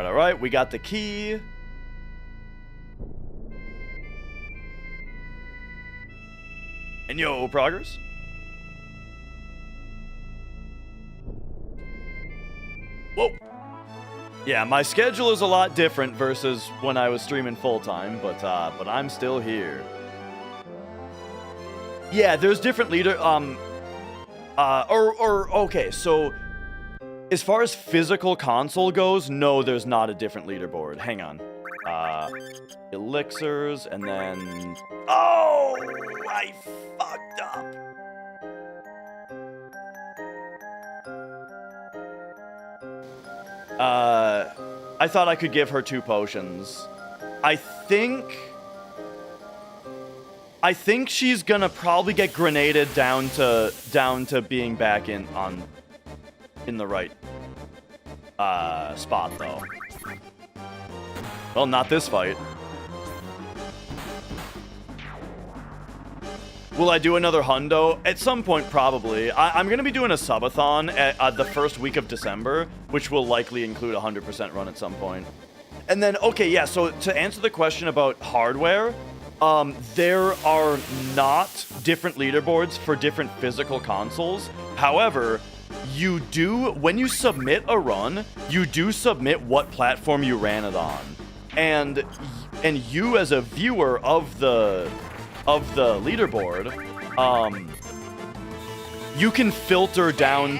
All right, we got the key. And yo, progress. Whoa. Yeah, my schedule is a lot different versus when I was streaming full-time, but I'm still here. Yeah, there's different leader, Okay, so as far as physical console goes, no, there's not a different leaderboard. Hang on. Elixirs, and then... Oh! I fucked up. I thought I could give her 2 potions. I think she's gonna probably get grenaded down to being back in the right spot though. Well, not this fight. Will I do another hundo? At some point, probably. I'm going to be doing a subathon at the first week of December, which will likely include a 100% run at some point. And then, okay, yeah, so to answer the question about hardware, there are not different leaderboards for different physical consoles. However, you do, when you submit a run, you do submit what platform you ran it on. And you as a viewer of the leaderboard, you can filter down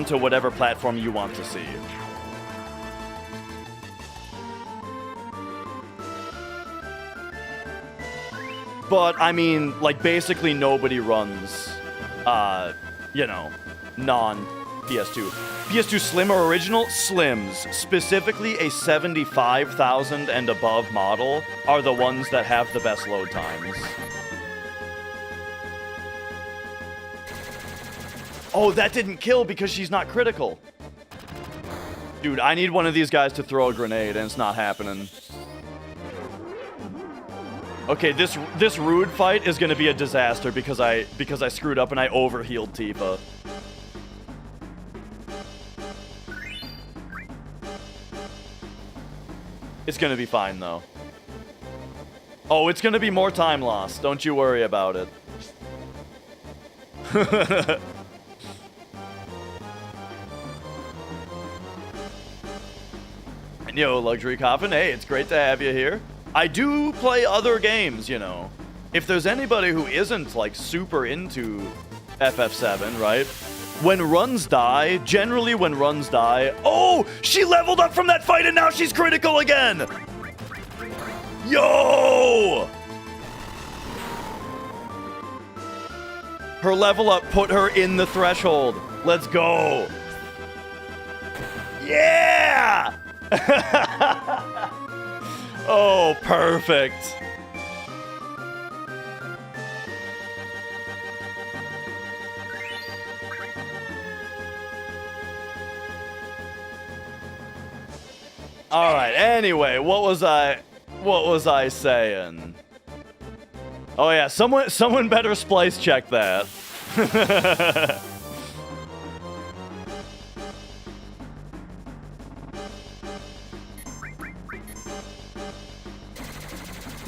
to whatever platform you want to see. But I mean, like, basically nobody runs you know, non-PS2. PS2 Slim or Original? Slims, specifically a 75,000 and above model, are the ones that have the best load times. Oh, that didn't kill because she's not critical. Dude, I need one of these guys to throw a grenade, and it's not happening. Okay, this Rude fight is gonna be a disaster because I screwed up and I overhealed Tifa. It's gonna be fine though. Oh, it's gonna be more time lost. Don't you worry about it. And yo, Luxury Coffin, hey, it's great to have you here. I do play other games, you know. If there's anybody who isn't, like, super into FF7, right? When runs die, generally when runs die... Oh! She leveled up from that fight and now she's critical again! Yo! Her level up put her in the threshold. Let's go. Yeah! Oh, perfect. All right, anyway, what was I saying? Oh yeah, someone better splice check that.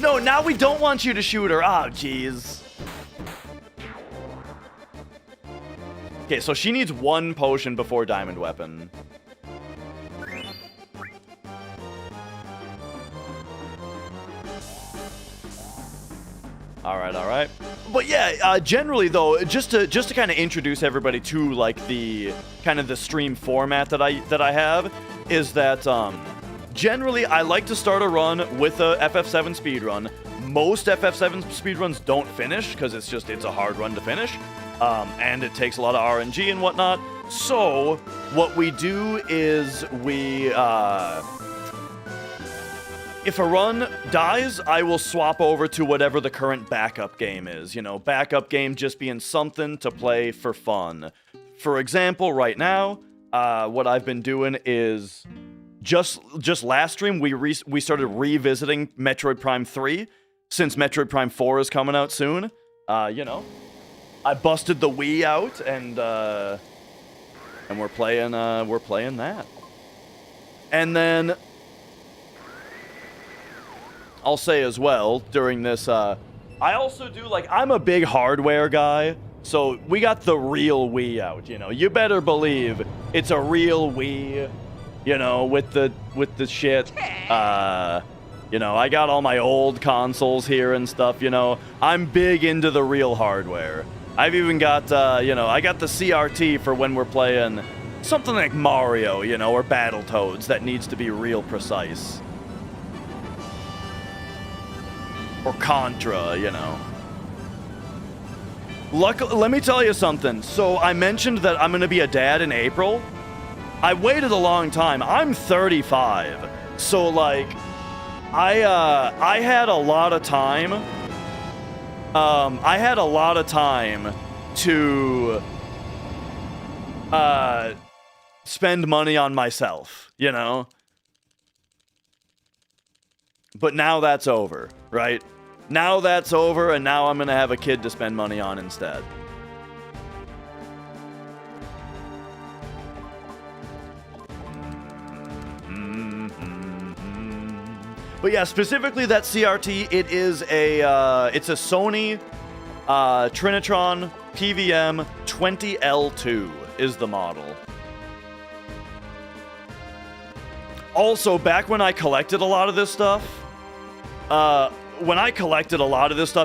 No, now we don't want you to shoot her. Oh, jeez. Okay, so she needs 1 potion before Diamond Weapon. All right. But yeah, generally though, just to kind of introduce everybody to like the kind of the stream format that I have is that generally I like to start a run with a FF7 speedrun. Most FF7 speedruns don't finish because it's a hard run to finish, and it takes a lot of RNG and whatnot. So what we do is we if a run dies, I will swap over to whatever the current backup game is. You know, backup game just being something to play for fun. For example, right now, what I've been doing is just last stream we started revisiting Metroid Prime 3 since Metroid Prime 4 is coming out soon. You know, I busted the Wii out and we're playing that. And then I'll say as well, during this, I also do, like, I'm a big hardware guy, so we got the real Wii out, you know. You better believe it's a real Wii, you know, with the shit. You know, I got all my old consoles here and stuff, you know. I'm big into the real hardware. I've even got, you know, I got the CRT for when we're playing something like Mario, you know, or Battletoads that needs to be real precise. Or Contra, you know. Luckily, let me tell you something. So I mentioned that I'm going to be a dad in April. I waited a long time. I'm 35. So, like, I had a lot of time. I had a lot of time to spend money on myself, you know? But now that's over, right? Now that's over, and now I'm gonna have a kid to spend money on instead. But yeah, specifically that CRT, it is it's a Sony Trinitron PVM 20L2 is the model. Also, back when I collected a lot of this stuff,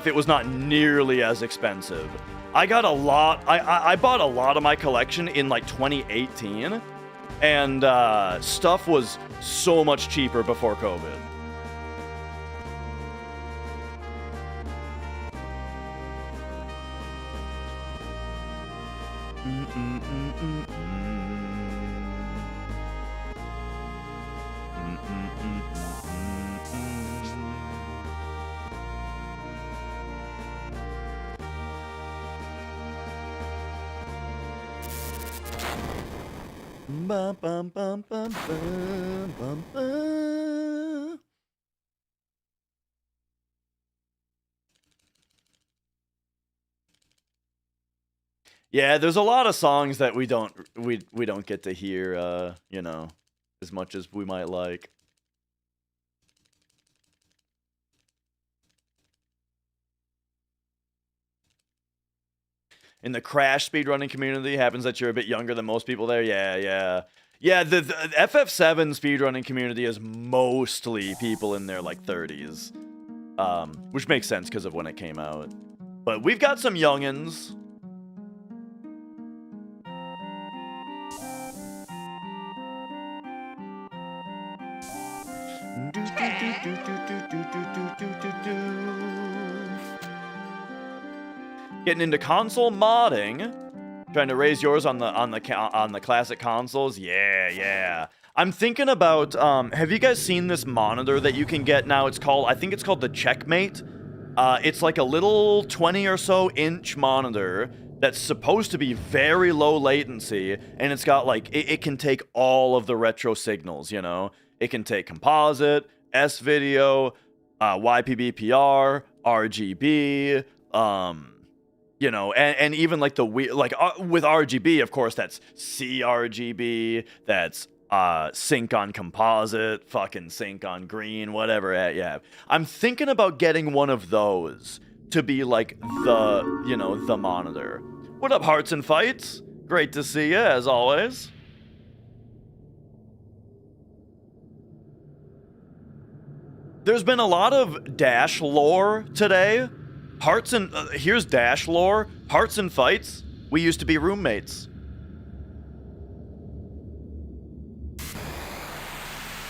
it was not nearly as expensive. I got a lot, I bought a lot of my collection in like 2018, and stuff was so much cheaper before COVID. Bum, bum, bum, bum, bum, bum, bum. Yeah, there's a lot of songs that we don't get to hear, you know, as much as we might like. In the Crash speedrunning community, happens that you're a bit younger than most people there. Yeah. The FF7 speedrunning community is mostly people in their like 30s, which makes sense because of when it came out. But we've got some youngins. Getting into console modding, trying to raise yours on the classic consoles. Yeah. I'm thinking about. Have you guys seen this monitor that you can get now? I think it's called the Checkmate. It's like a little 20 or so inch monitor that's supposed to be very low latency, and it's got like it can take all of the retro signals. You know, it can take composite, S video, YPBPR, RGB. You know, and even like with RGB, of course, that's CRGB, that's sync on composite, fucking sync on green, whatever. Yeah, I'm thinking about getting one of those to be like the monitor. What up, Hearts and Fights? Great to see you as always. There's been a lot of Dash lore today. Here's Dash lore. Hearts and Fights. We used to be roommates.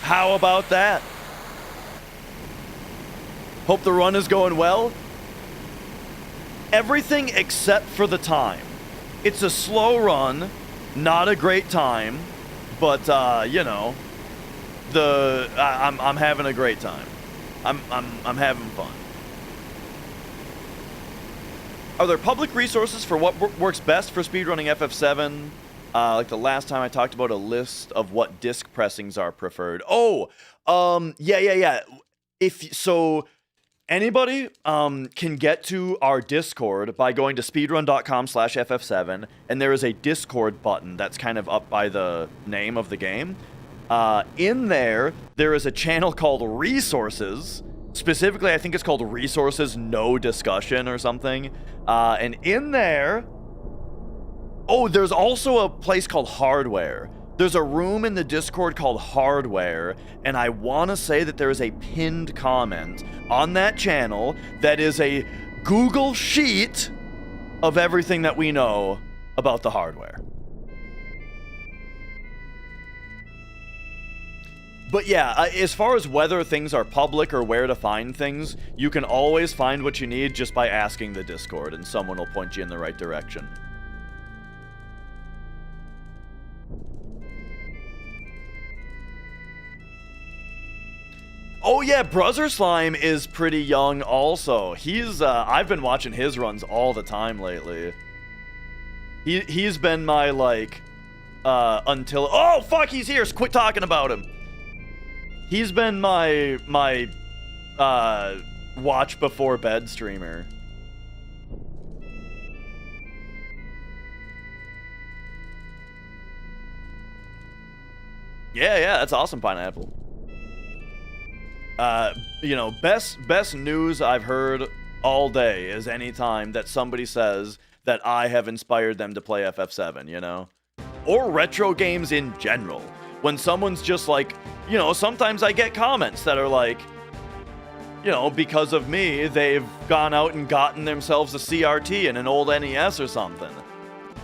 How about that? Hope the run is going well. Everything except for the time. It's a slow run, not a great time, but you know, I'm having a great time. I'm having fun. Are there public resources for what works best for speedrunning FF7? Like the last time I talked about a list of what disc pressings are preferred. Oh, yeah. Anybody can get to our Discord by going to speedrun.com/FF7, and there is a Discord button that's kind of up by the name of the game. In there is a channel called Resources. Specifically, I think it's called Resources No Discussion or something. And in there... Oh, there's also a place called Hardware. There's a room in the Discord called Hardware, and I want to say that there is a pinned comment on that channel that is a Google Sheet of everything that we know about the hardware. But yeah, as far as whether things are public or where to find things, you can always find what you need just by asking the Discord, and someone will point you in the right direction. Oh yeah, Brother Slime is pretty young also. He's, I've been watching his runs all the time lately. He's been my, like, until... Oh, fuck, he's here! Quit talking about him! He's been my watch before bed streamer. Yeah, that's awesome, Pineapple. You know, best news I've heard all day is anytime that somebody says that I have inspired them to play FF7, you know? Or retro games in general. When someone's just like, you know, sometimes I get comments that are like, you know, because of me, they've gone out and gotten themselves a CRT and an old NES or something.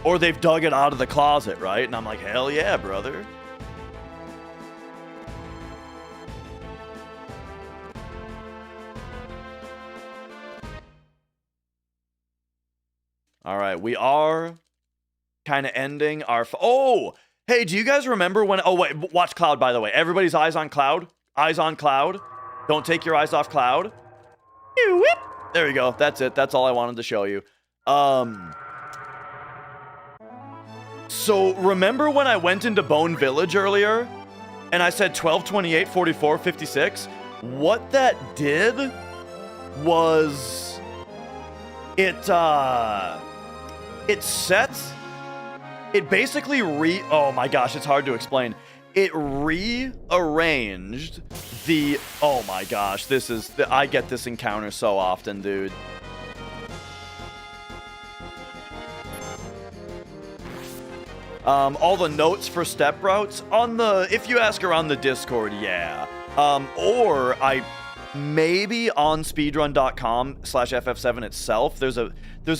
Or they've dug it out of the closet, right? And I'm like, hell yeah, brother. All right, we are kind of ending our... Oh! Hey, do you guys remember when... Oh, wait, watch Cloud, by the way. Everybody's eyes on Cloud. Eyes on Cloud. Don't take your eyes off Cloud. There you go. That's it. That's all I wanted to show you. So, remember when I went into Bone Village earlier? And I said 12, 28, 44, 56? What that did was... It sets... It basically oh my gosh, it's hard to explain. It rearranged the... Oh my gosh, this is... I get this encounter so often, dude. All the notes for step routes on the... If you ask around the Discord, yeah. Or maybe on speedrun.com/FF7 itself, there's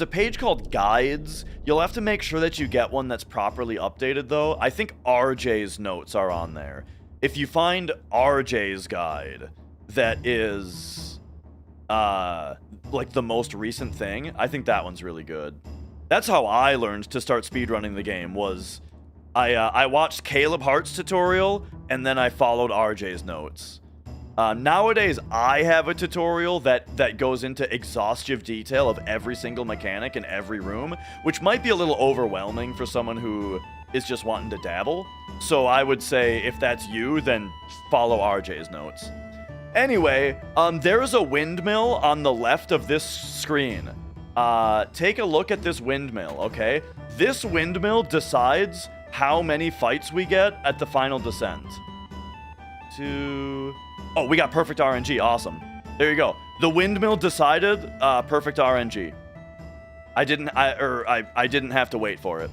a page called Guides. You'll have to make sure that you get one that's properly updated, though. I think RJ's notes are on there. If you find RJ's guide that is, like the most recent thing, I think that one's really good. That's how I learned to start speedrunning the game, was I watched Caleb Hart's tutorial, and then I followed RJ's notes. Nowadays, I have a tutorial that goes into exhaustive detail of every single mechanic in every room, which might be a little overwhelming for someone who is just wanting to dabble. So I would say, if that's you, then follow RJ's notes. Anyway, there is a windmill on the left of this screen. Take a look at this windmill, okay? This windmill decides how many fights we get at the final descent. Oh, we got perfect RNG. Awesome. There you go. The windmill decided perfect RNG. I didn't have to wait for it.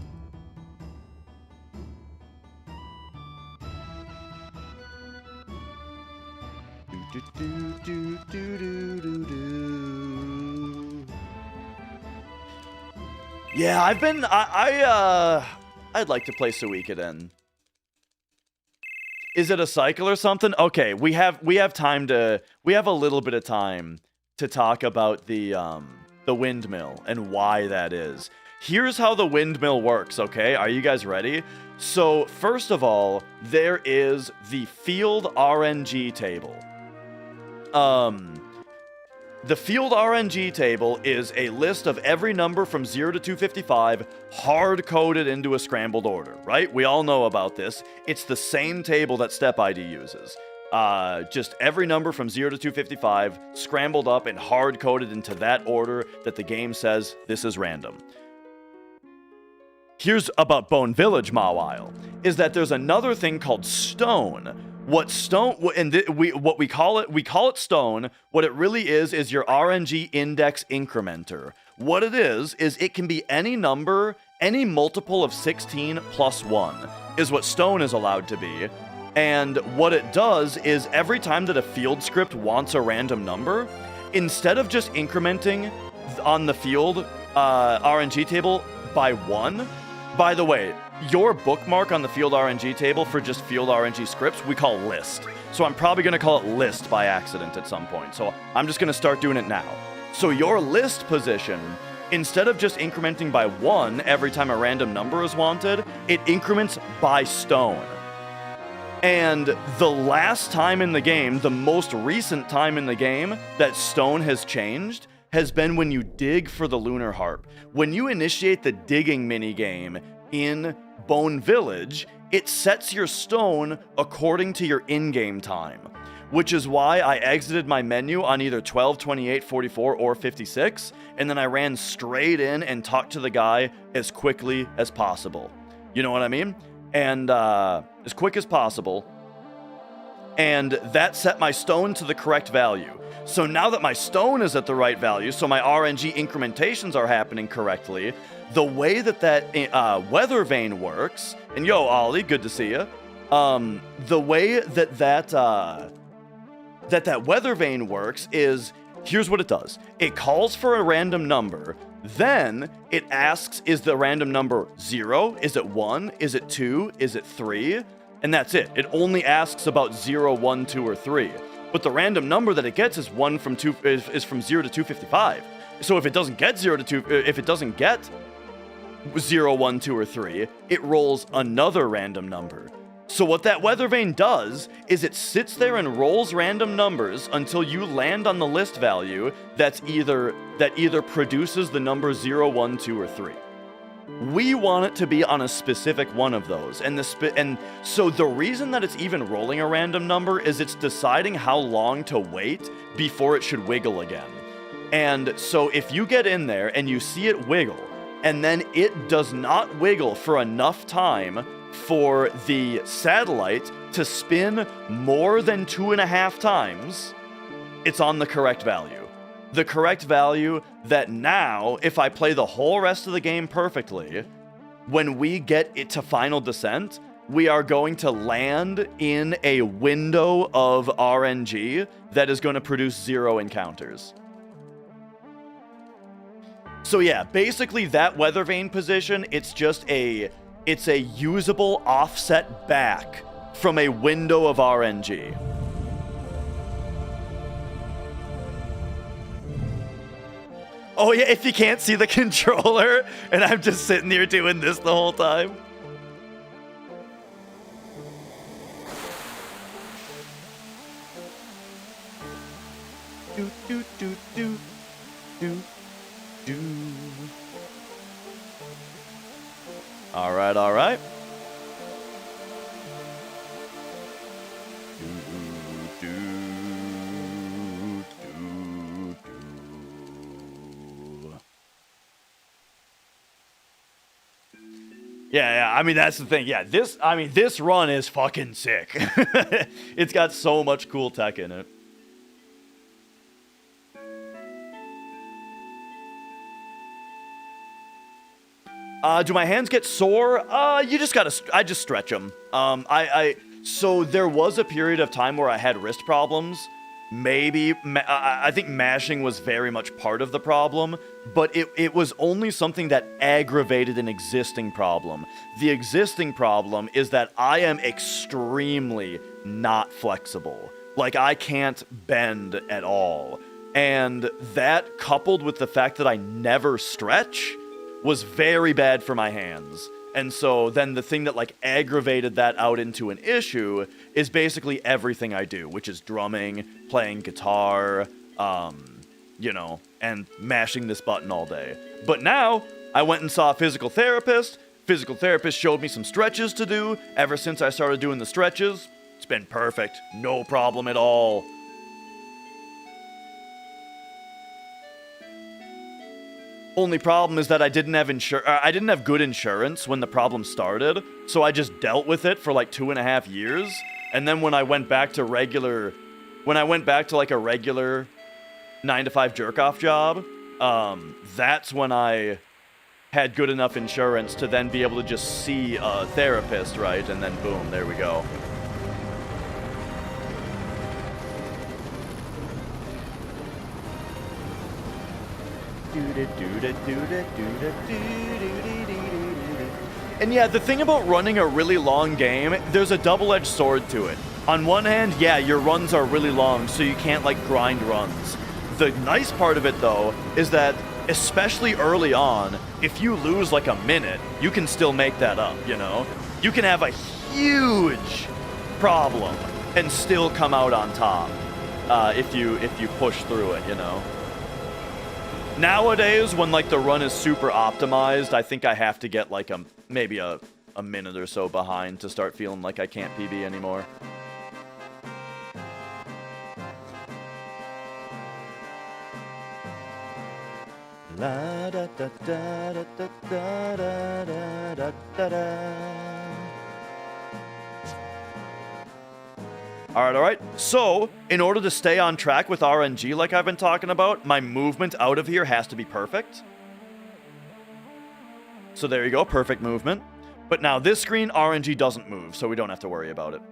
Yeah, I'd like to play Suikoden. Is it a cycle or something? Okay, we have a little bit of time to talk about the windmill and why that is. Here's how the windmill works, okay? Are you guys ready? So, first of all, there is the field RNG table. The field RNG table is a list of every number from 0 to 255 hard-coded into a scrambled order, right? We all know about this. It's the same table that Step ID uses. Just every number from 0 to 255 scrambled up and hard-coded into that order that the game says this is random. Here's about Bone Village, Mawile, is that there's another thing called stone. What we call it stone. What it really is your RNG index incrementer. What it is it can be any number, any multiple of 16 plus 1 is what stone is allowed to be. And what it does is every time that a field script wants a random number, instead of just incrementing on the field RNG table by 1. By the way, your bookmark on the field RNG table for just field RNG scripts, we call list. So I'm probably going to call it list by accident at some point. So I'm just going to start doing it now. So your list position, instead of just incrementing by 1 every time a random number is wanted, it increments by stone. And the last time in the game, the most recent time in the game that stone has changed has been when you dig for the Lunar Harp. When you initiate the digging minigame in Bone Village, it sets your stone according to your in-game time, which is why I exited my menu on either 12, 28, 44, or 56, and then I ran straight in and talked to the guy as quickly as possible. You know what I mean? And as quick as possible. And that set my stone to the correct value. So now that my stone is at the right value, so my RNG incrementations are happening correctly, the way that weather vane works, and yo, Ollie, good to see you. The way that weather vane works is, here's what it does. It calls for a random number, then it asks, is the random number 0? Is it 1? Is it 2? Is it 3? And that's it. It only asks about 0, 1, 2, or 3. But the random number that it gets is from 0 to 255. So if it doesn't get 0 to 2, if it doesn't get 0, 1, 2, or 3, it rolls another random number. So what that weather vane does is it sits there and rolls random numbers until you land on the list value that either produces the number 0, 1, 2, or 3. We want it to be on a specific one of those, and so the reason that it's even rolling a random number is it's deciding how long to wait before it should wiggle again. And so if you get in there and you see it wiggle, and then it does not wiggle for enough time for the satellite to spin more than 2.5 times, it's on the correct value. The correct value that now, if I play the whole rest of the game perfectly, when we get it to final descent, we are going to land in a window of RNG that is going to produce 0 encounters. So yeah, basically that weather vane position, it's a usable offset back from a window of RNG. Oh yeah, if you can't see the controller, and I'm just sitting here doing this the whole time. Do, do, do, do, do, do. All right, all right. Yeah, I mean, that's the thing. Yeah, this run is fucking sick. It's got so much cool tech in it. Do my hands get sore? I just stretch them. So there was a period of time where I had wrist problems. Maybe, I think mashing was very much part of the problem, but it was only something that aggravated an existing problem. The existing problem is that I am extremely not flexible. Like, I can't bend at all. And that, coupled with the fact that I never stretch, was very bad for my hands. And so then the thing that like aggravated that out into an issue is basically everything I do, which is drumming, playing guitar, and mashing this button all day. But now I went and saw a physical therapist. Physical therapist showed me some stretches to do. Ever since I started doing the stretches, it's been perfect. No problem at all. Only problem is that I didn't have good insurance when the problem started, so I just dealt with it for like 2.5 years. And then when I went back to like a regular 9-to-5 jerk-off job, that's when I had good enough insurance to then be able to just see a therapist, right? And then boom, there we go. And yeah, the thing about running a really long game, there's a double-edged sword to it. On one hand, yeah, your runs are really long, so you can't, like, grind runs. The nice part of it, though, is that, especially early on, if you lose, like, a minute, you can still make that up, you know? You can have a huge problem and still come out on top if you push through it, you know? Nowadays, when, like, the run is super optimized, I think I have to get, like, maybe a minute or so behind to start feeling like I can't PB anymore. La da da da da da da da da da da. All right. So, in order to stay on track with RNG like I've been talking about, my movement out of here has to be perfect. So there you go, perfect movement. But now this screen, RNG doesn't move, so we don't have to worry about it.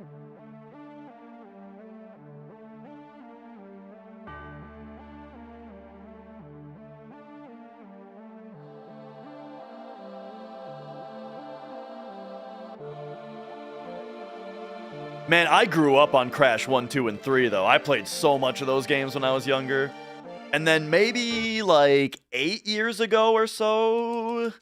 Man, I grew up on Crash 1, 2, and 3, though. I played so much of those games when I was younger. And then maybe, like, 8 years ago or so...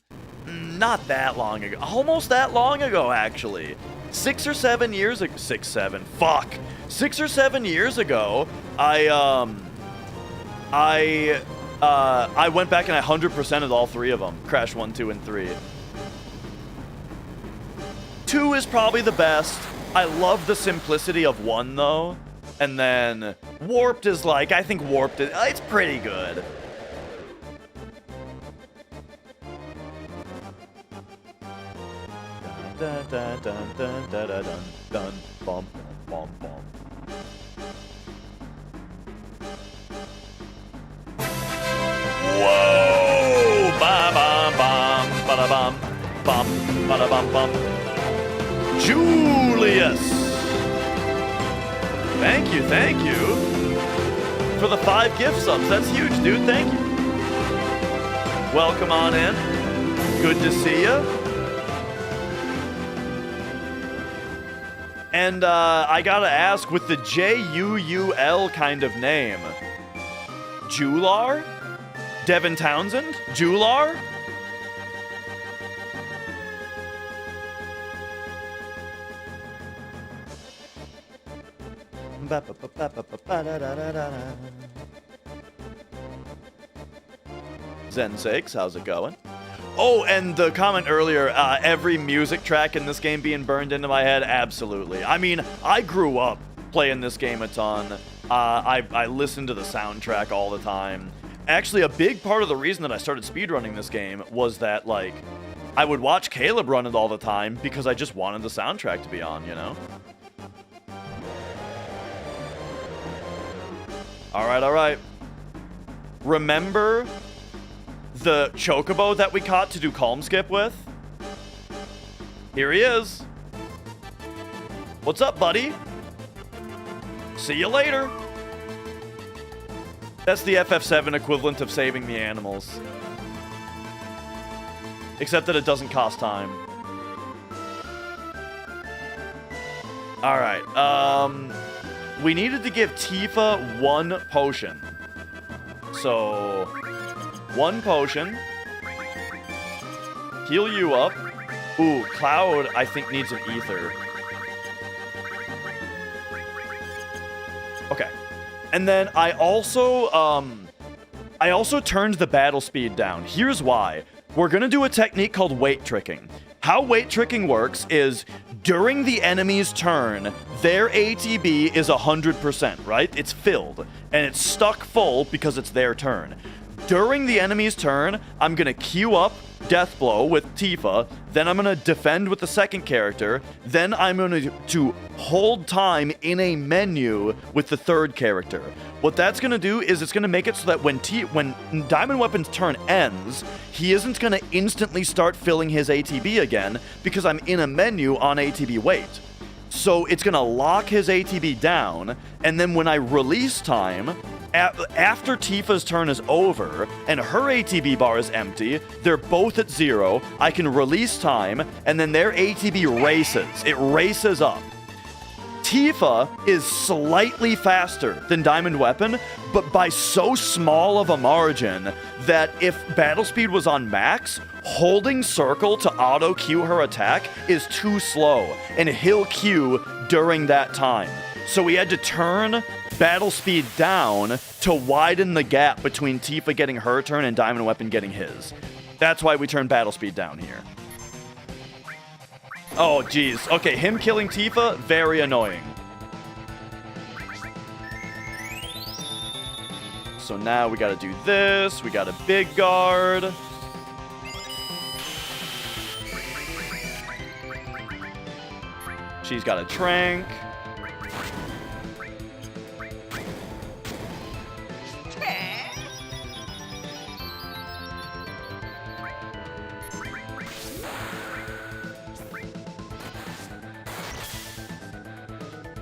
Not that long ago. Almost that long ago, actually. 6 or 7 years ago... 6, 7... Fuck! 6 or 7 years ago, I went back and I 100%ed all 3 of them. Crash 1, 2, and 3. 2 is probably the best. I love the simplicity of 1, though. And then Warped is like, I think Warped is, it's pretty good. Dun, dun, dun, dun, dun, dun, dun, dun, bum, bum, bum. Whoa! Ba bum bum, ba da bum, ba da bum bum. Julius! Thank you for the 5 gift subs. That's huge, dude. Thank you. Welcome on in. Good to see you. And I gotta ask, with the J-U-U-L kind of name, Jular? Devin Townsend? Jular? Zen6, how's it going? Oh, and the comment earlier, every music track in this game being burned into my head, absolutely. I mean, I grew up playing this game a ton. I listened to the soundtrack all the time. Actually, a big part of the reason that I started speedrunning this game was that, like, I would watch Caleb run it all the time because I just wanted the soundtrack to be on, you know? All right. Remember the chocobo that we caught to do calm skip with? Here he is. What's up, buddy? See you later. That's the FF7 equivalent of saving the animals. Except that it doesn't cost time. All right. We needed to give Tifa 1 potion. So, 1 potion. Heal you up. Ooh, Cloud, I think, needs an ether. Okay. And then I also turned the battle speed down. Here's why. We're gonna do a technique called weight tricking. How weight tricking works is during the enemy's turn, their ATB is 100%, right? It's filled, and it's stuck full because it's their turn. During the enemy's turn, I'm gonna queue up Death Blow with Tifa, then I'm gonna defend with the second character, then I'm gonna to hold time in a menu with the third character. What that's gonna do is it's gonna make it so that when Diamond Weapon's turn ends, he isn't gonna instantly start filling his ATB again because I'm in a menu on ATB wait. So it's gonna lock his ATB down, and then when I release time, after Tifa's turn is over and her ATB bar is empty, they're both at 0. I can release time, and then their ATB races. It races up. Tifa is slightly faster than Diamond Weapon, but by so small of a margin that if battle speed was on max, holding circle to auto Q her attack is too slow, and he'll Q during that time. So we had to turn battle speed down to widen the gap between Tifa getting her turn and Diamond Weapon getting his. That's why we turned battle speed down here. Oh, geez. Okay, him killing Tifa, very annoying. So now we gotta do this. We got a big guard. She's got a trank.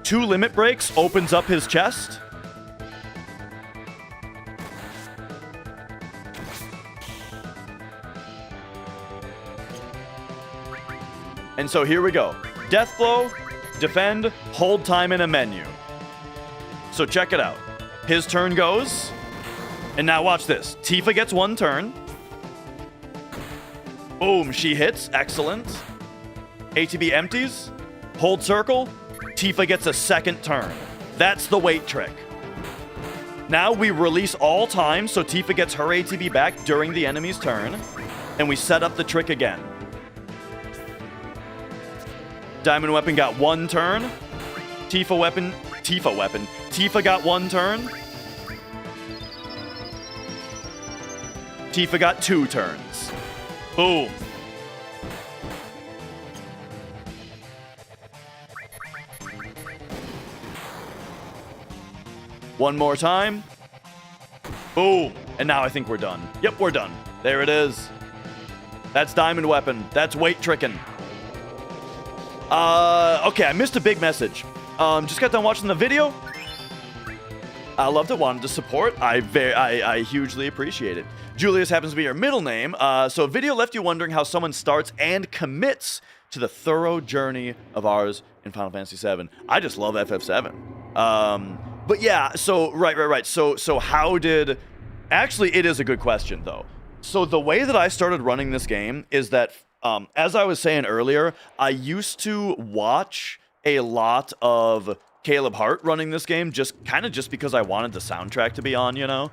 Two limit breaks opens up his chest. And so here we go. Death blow, defend, hold time in a menu. So check it out. His turn goes. And now watch this. Tifa gets 1 turn. Boom, she hits. Excellent. ATB empties. Hold circle. Tifa gets a 2nd turn. That's the wait trick. Now we release all time, so Tifa gets her ATB back during the enemy's turn, and we set up the trick again. Diamond Weapon got 1 turn. Tifa got 1 turn. Tifa got 2 turns. Boom. One more time. Boom. And now I think we're done. Yep, we're done. There it is. That's Diamond Weapon. That's weight tricking. Okay, I missed a big message. Just got done watching the video. I loved it. Wanted to support. I hugely appreciate it. Julius happens to be your middle name. So video left you wondering how someone starts and commits to the thorough journey of ours in Final Fantasy VII. I just love FF7. But yeah, so right. So how did... Actually, it is a good question, though. So the way that I started running this game is that, as I was saying earlier, I used to watch a lot of Caleb Hart running this game, just because I wanted the soundtrack to be on, you know?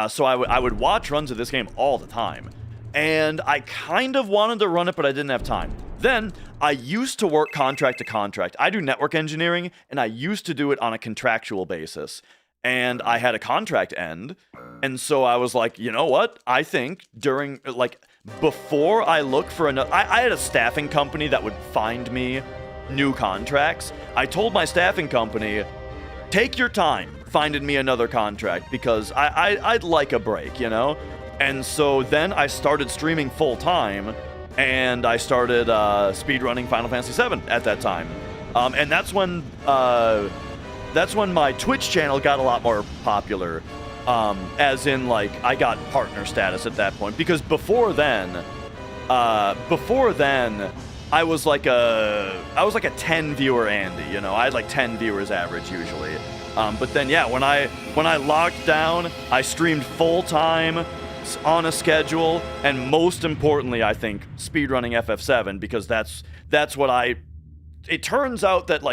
So I would watch runs of this game all the time. And I kind of wanted to run it, but I didn't have time. Then, I used to work contract to contract. I do network engineering, and I used to do it on a contractual basis. And I had a contract end, and so I was like, you know what? I think before I look for another... I had a staffing company that would find me new contracts. I told my staffing company, take your time finding me another contract, because I'd like a break, you know? And so then I started streaming full-time, and I started speedrunning Final Fantasy VII at that time. And that's when my Twitch channel got a lot more popular. As in, like, I got partner status at that point. Because before then, I was like a 10 viewer Andy, you know? I had like 10 viewers average usually. But then, yeah, when I locked down, I streamed full-time, on a schedule, and most importantly, I think, speedrunning FF7, because that's what it turns out that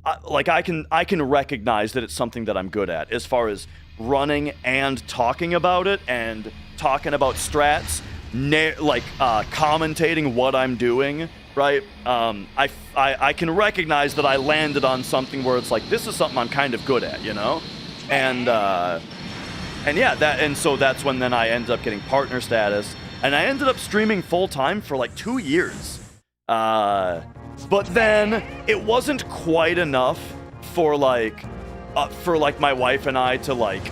I can recognize that it's something that I'm good at, as far as running and talking about it, and talking about strats, commentating what I'm doing, right? I can recognize that I landed on something where it's like, this is something I'm kind of good at, you know? And yeah, so that's when then I ended up getting partner status, and I ended up streaming full-time for like 2 years. But then it wasn't quite enough for my wife and I to like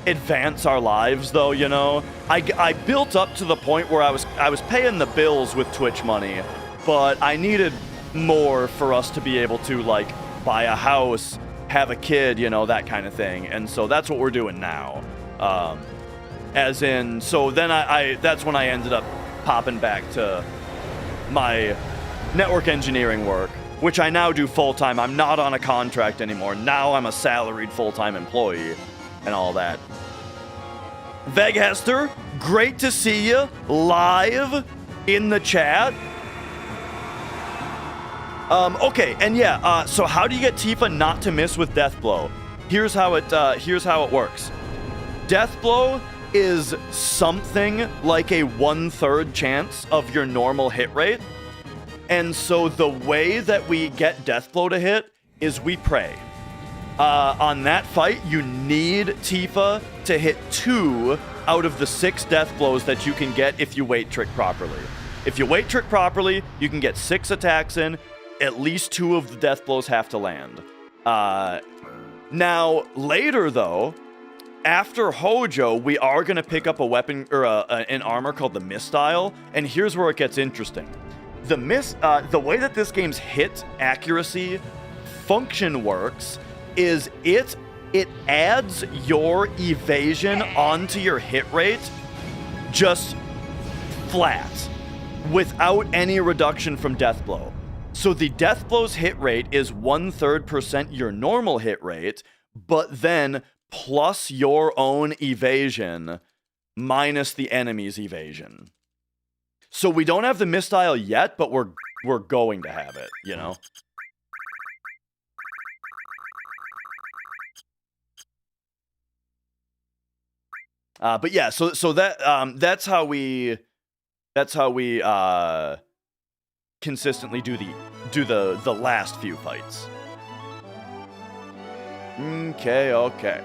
advance our lives, though, you know. I built up to the point where I was paying the bills with Twitch money, but I needed more for us to be able to like buy a house, have a kid, you know, that kind of thing. And so that's what we're doing now. As in, so then that's when I ended up popping back to my network engineering work, which I now do full-time. I'm not on a contract anymore. Now I'm a salaried full-time employee and all that. Veghester, great to see you live in the chat. Okay, and yeah, so how do you get Tifa not to miss with Death Blow? Here's how it works. Death Blow is something like a 1/3 chance of your normal hit rate. And so the way that we get Death Blow to hit is we pray. On that fight, you need Tifa to hit 2 out of the 6 Death Blows that you can get if you wait trick properly. If you wait trick properly, you can get 6 attacks in. At least 2 of the Death Blows have to land. Now, later though, after Hojo, we are going to pick up a weapon or an armor called the Mistile, and here's where it gets interesting. The way that this game's hit accuracy function works is it adds your evasion onto your hit rate just flat without any reduction from Death Blow. So the Death Blow's hit rate is 1/3% your normal hit rate, but then plus your own evasion minus the enemy's evasion. So we don't have the Mistile yet, but we're going to have it, you know? But yeah, so that's how we consistently do the last few fights. Okay.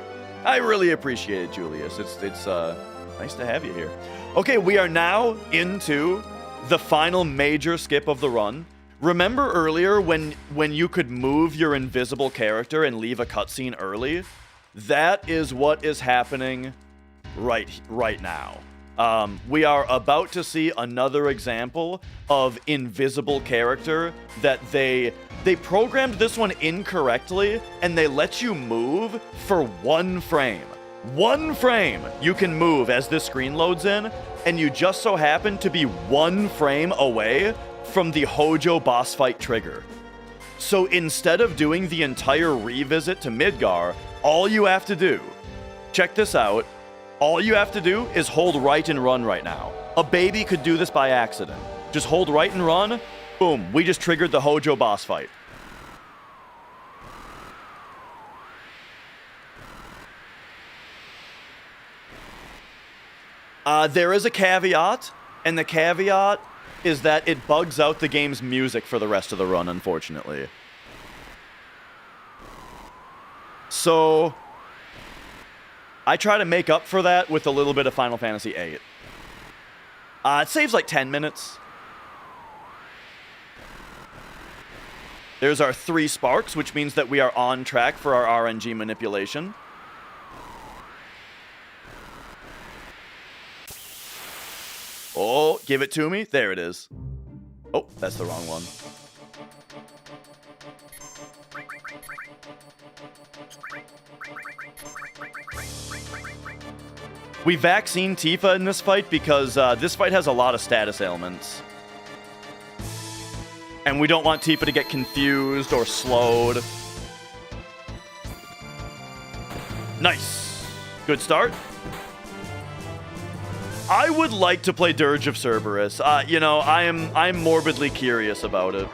I really appreciate it, Julius. It's nice to have you here. Okay, we are now into the final major skip of the run. Remember earlier when you could move your invisible character and leave a cutscene early? That is what is happening right now. We are about to see another example of invisible character that they programmed this one incorrectly, and they let you move for 1 frame. 1 frame you can move as this screen loads in, and you just so happen to be 1 frame away from the Hojo boss fight trigger. So instead of doing the entire revisit to Midgar, all you have to do, check this out, all you have to do is hold right and run right now. A baby could do this by accident. Just hold right and run, boom, we just triggered the Hojo boss fight. There is a caveat, and the caveat is that it bugs out the game's music for the rest of the run, unfortunately. So I try to make up for that with a little bit of Final Fantasy VIII. It saves like 10 minutes. There's our 3 sparks, which means that we are on track for our RNG manipulation. Oh, give it to me. There it is. Oh, that's the wrong one. We vaccine Tifa in this fight because this fight has a lot of status ailments. And we don't want Tifa to get confused or slowed. Nice. Good start. I would like to play Dirge of Cerberus. You know, I'm morbidly curious about it.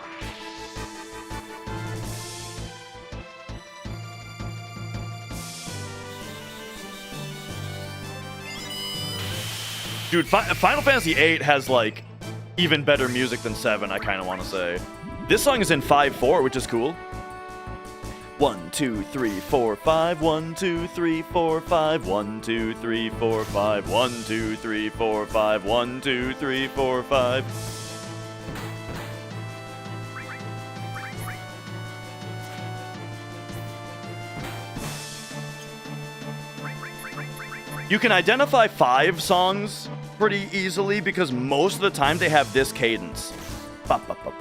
Dude, Final Fantasy VIII has, like, even better music than 7, I kind of want to say. This song is in 5/4, which is cool. 1, 2, 3, 4, 5. 1, 2, 3, 4, 5. 1, 2, 3, 4, 5. 1, 2, 3, 4, 5. 1, 2, 3, 4, 5. You can identify 5 songs pretty easily because most of the time they have this cadence. Ba, ba, ba,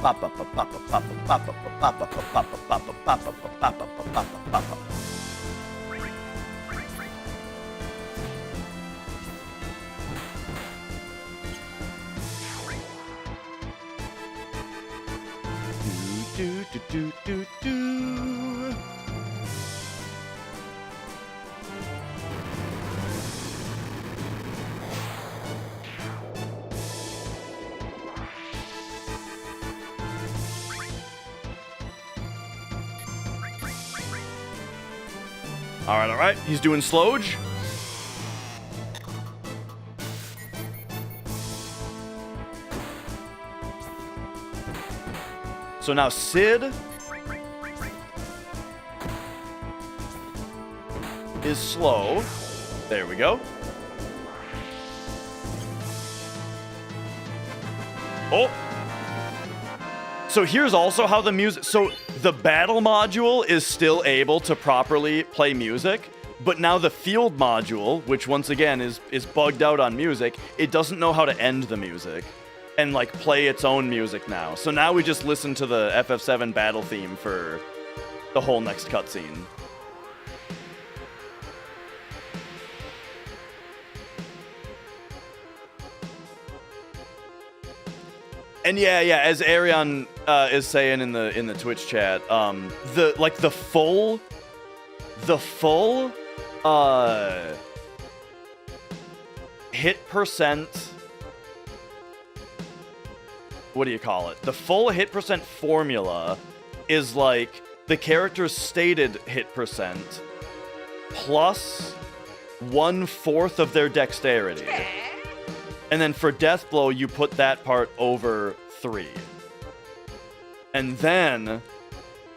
Do, do, do, do, do. All right. He's doing Sloge. So now Sid is slow. There we go. Oh. So here's also how the music... So the battle module is still able to properly play music, but now the field module, which once again is bugged out on music, it doesn't know how to end the music and like play its own music now. So now we just listen to the FF7 battle theme for the whole next cutscene. And yeah, as Arion is saying in the Twitch chat, the full hit percent. What do you call it? The full hit percent formula is like the character's stated hit percent plus 1/4 of their dexterity. And then for Death Blow, you put that part over 3. And then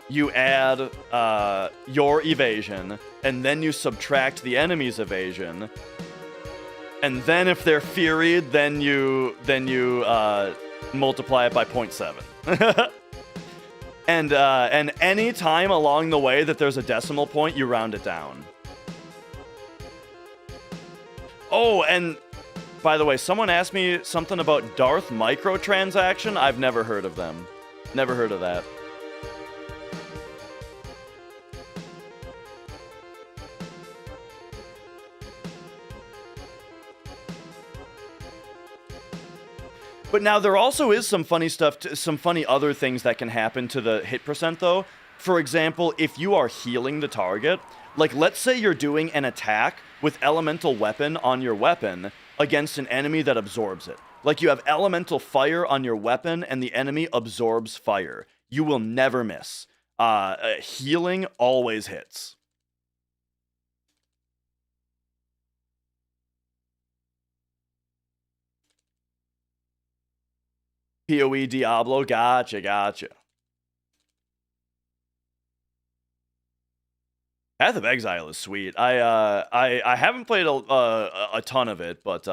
you add your evasion, and then you subtract the enemy's evasion. And then if they're Furied, then you multiply it by 0.7. And any time along the way that there's a decimal point, you round it down. Oh, and by the way, someone asked me something about Darth microtransaction. I've never heard of them. Never heard of that. But now there also is some funny stuff, some funny other things that can happen to the hit percent though. For example, if you are healing the target, like let's say you're doing an attack with elemental weapon on your weapon against an enemy that absorbs it. Like you have elemental fire on your weapon and the enemy absorbs fire. You will never miss. Healing always hits. PoE Diablo, gotcha. Path of Exile is sweet. I haven't played a ton of it, but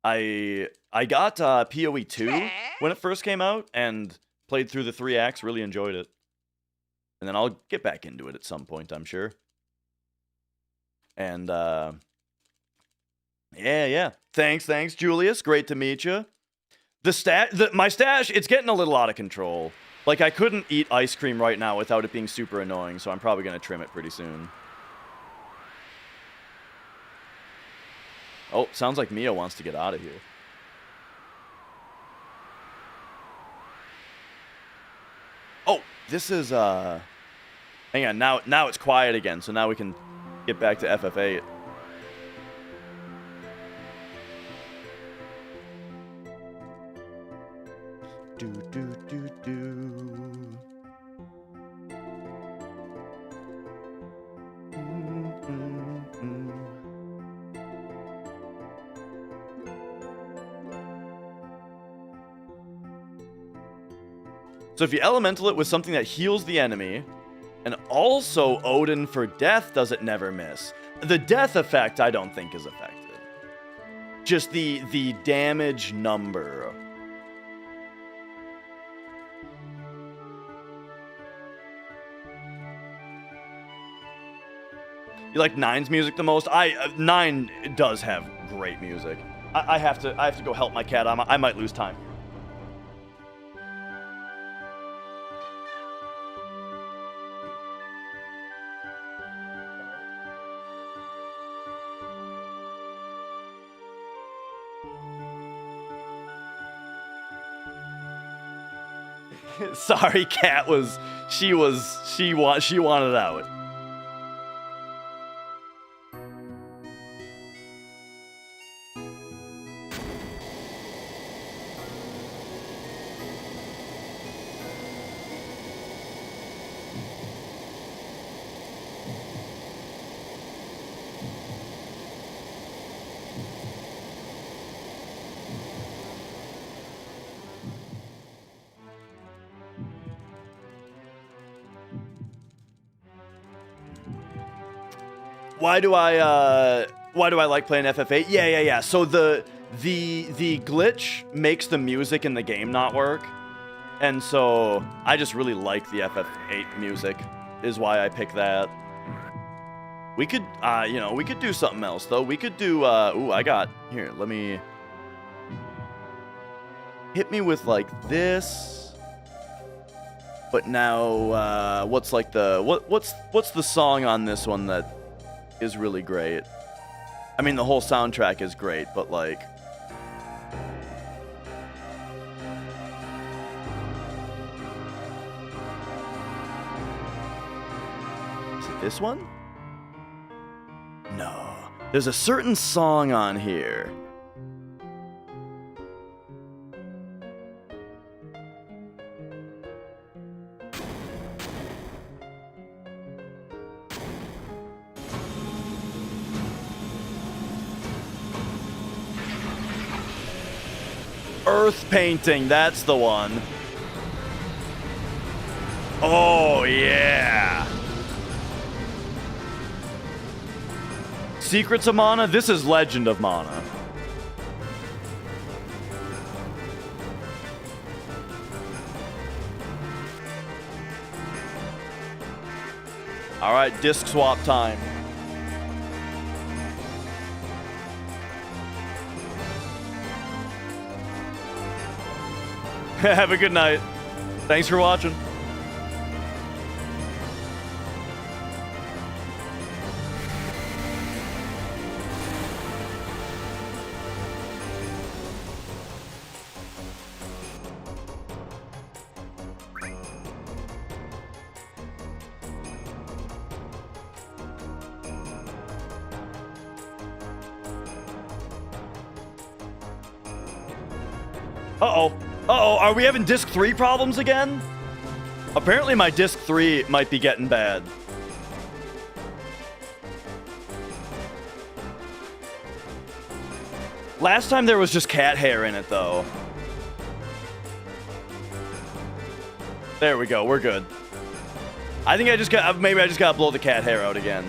I got PoE 2 when it first came out and played through the 3 acts, really enjoyed it. And then I'll get back into it at some point, I'm sure. And yeah. Thanks, Julius. Great to meet you. My stash, it's getting a little out of control. Like, I couldn't eat ice cream right now without it being super annoying, so I'm probably going to trim it pretty soon. Oh, sounds like Mia wants to get out of here. Oh, this is, hang on, now it's quiet again, so now we can get back to FF8. Do. So if you elemental it with something that heals the enemy, and also Odin for death does it never miss. The death effect I don't think is affected. Just the damage number. You like 9's music the most? 9 does have great music. I have to go help my cat. I might lose time. Sorry, Cat she wanted out. Why do I like playing FF8? Yeah. So the glitch makes the music in the game not work. And so I just really like the FF8 music is why I pick that. We could we could do something else though. We could do here, let me hit me with like this. But now what's like the what's the song on this one that is really great? I mean, the whole soundtrack is great, but like is it this one? No. There's a certain song on here. Earth painting, that's the one. Oh, yeah. Secrets of Mana? This is Legend of Mana. All right, disc swap time. Have a good night. Thanks for watching. Uh-oh, are we having disc 3 problems again? Apparently my disc 3 might be getting bad. Last time there was just cat hair in it, though. There we go, we're good. I think maybe I just gotta blow the cat hair out again.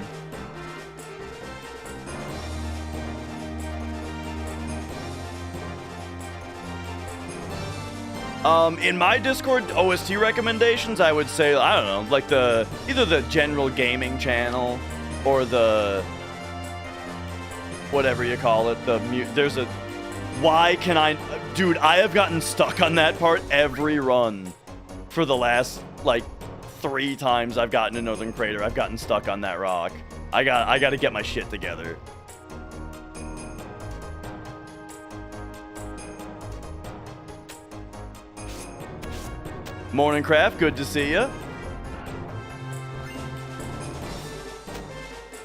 In my Discord OST recommendations, I would say, I don't know, like either the general gaming channel or the whatever you call it. There's a dude, I have gotten stuck on that part every run for the last like 3 times I've gotten to Northern Crater. I've gotten stuck on that rock. I got to get my shit together. Morning Craft, good to see ya.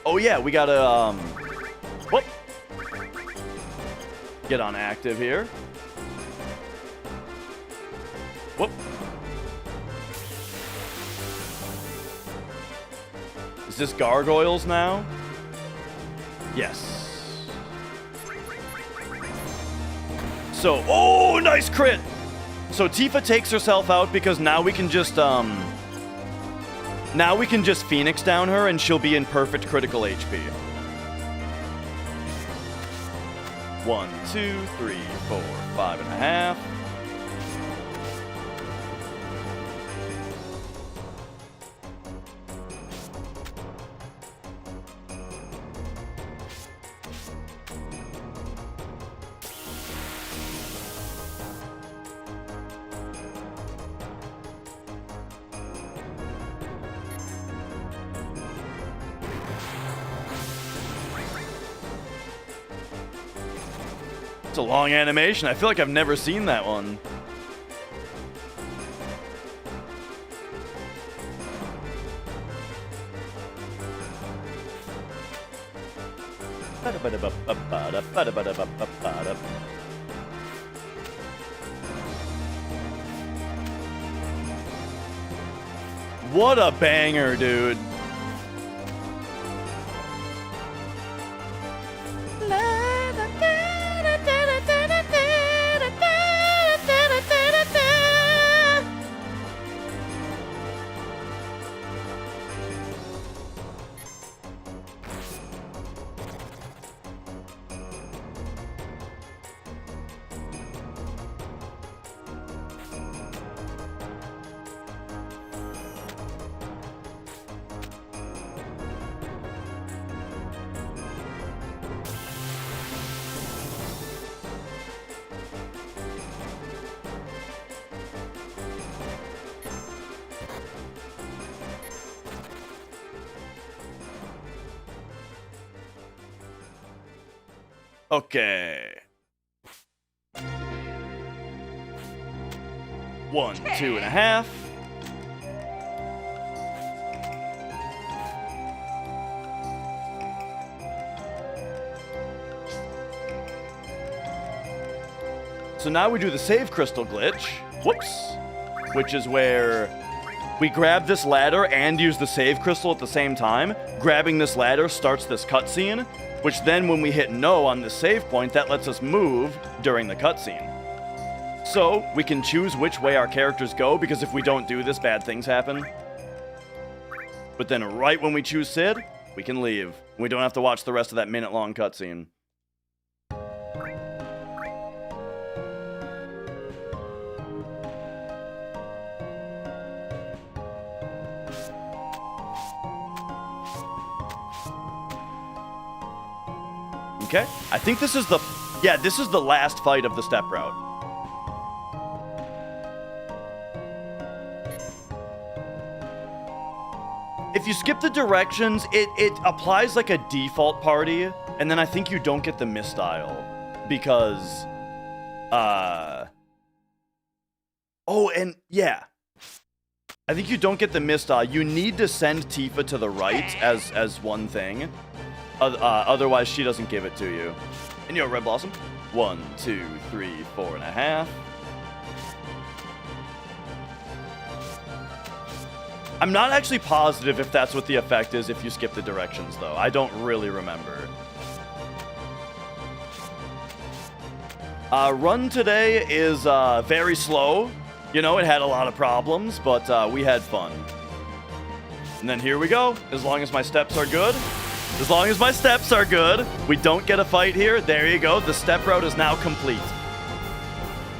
Oh yeah, we gotta whoop. Get on active here. Whoop. Is this gargoyles now? Yes. So, oh, nice crit. So Tifa takes herself out because now we can just Phoenix down her and she'll be in perfect critical HP. 1, 2, 3, 4, 5.5. It's a long animation. I feel like I've never seen that one. What a banger, dude. Okay. 1, 2.5. So now we do the save crystal glitch. Whoops. Which is where we grab this ladder and use the save crystal at the same time. Grabbing this ladder starts this cutscene, which then when we hit no on the save point, that lets us move during the cutscene. So we can choose which way our characters go, because if we don't do this, bad things happen. But then right when we choose Sid, we can leave. We don't have to watch the rest of that minute-long cutscene. Okay, I think this is the, yeah, this is the last fight of the step route. If you skip the directions, it applies like a default party, and then I think you don't get the misstyle, because, oh, and yeah. I think you don't get the misstyle. You need to send Tifa to the right as one thing. Otherwise, she doesn't give it to you. And you're Red Blossom. 1, 2, 3, 4.5. I'm not actually positive if that's what the effect is if you skip the directions, though. I don't really remember. Run today is very slow. You know, it had a lot of problems, but we had fun. And then here we go. As long as my steps are good. As long as my steps are good, we don't get a fight here. There you go. The step route is now complete.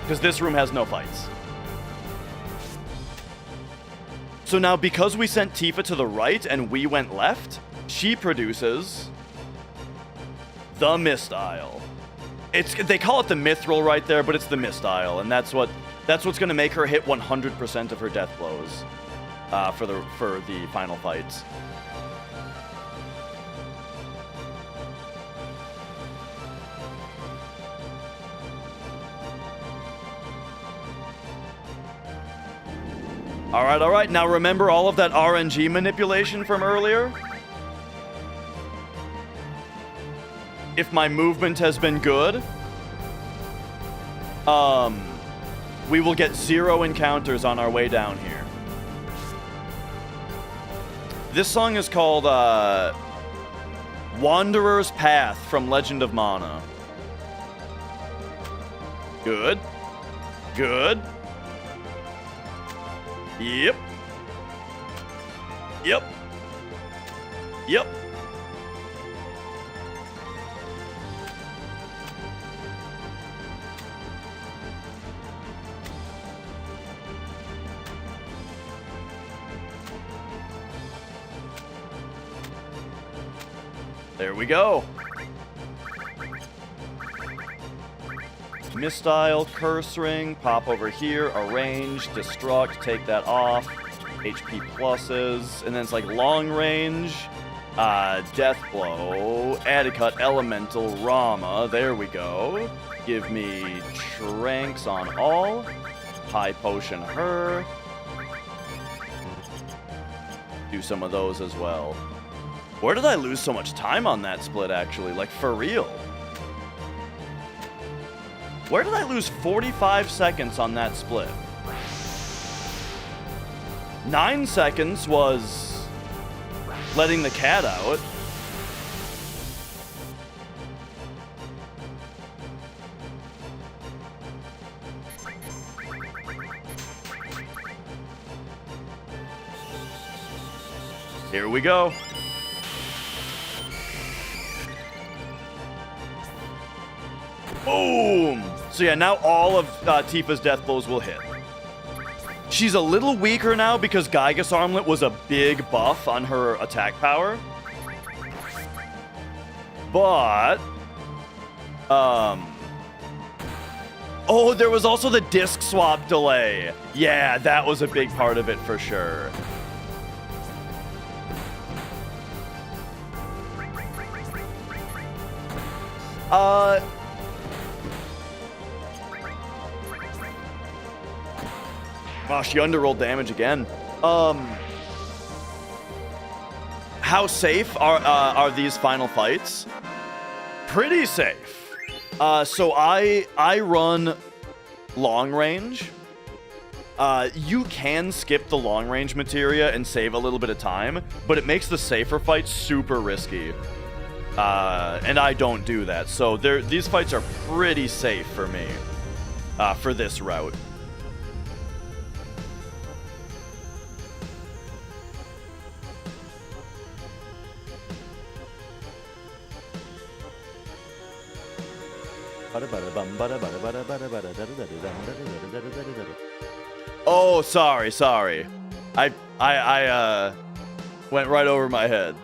Because this room has no fights. So now, because we sent Tifa to the right and we went left, she produces the Mistile. They call it the Mithril right there, but it's the Mistile, and that's what's going to make her hit 100% of her death blows for the final fights. All right. Now remember all of that RNG manipulation from earlier? If my movement has been good, we will get 0 encounters on our way down here. This song is called Wanderer's Path from Legend of Mana. Good. Good. Yep. Yep. Yep. There we go. Mistile, Curse Ring, pop over here, arrange, destruct, take that off, HP pluses, and then it's like long range, death blow, Adicut, elemental, Rama, there we go. Give me Tranks on all, high potion her, do some of those as well. Where did I lose so much time on that split, actually? Like, for real? Where did I lose 45 seconds on that split? 9 seconds was letting the cat out. Here we go. Boom! So yeah, now all of Tifa's death blows will hit. She's a little weaker now because Gygas Armlet was a big buff on her attack power. But... Oh, there was also the disc swap delay. Yeah, that was a big part of it for sure. Oh, she underrolled damage again. How safe are these final fights? Pretty safe. So I run long range. You can skip the long range materia and save a little bit of time, but it makes the safer fights super risky. And I don't do that. So these fights are pretty safe for me for this route. Oh, sorry. I went right over my head.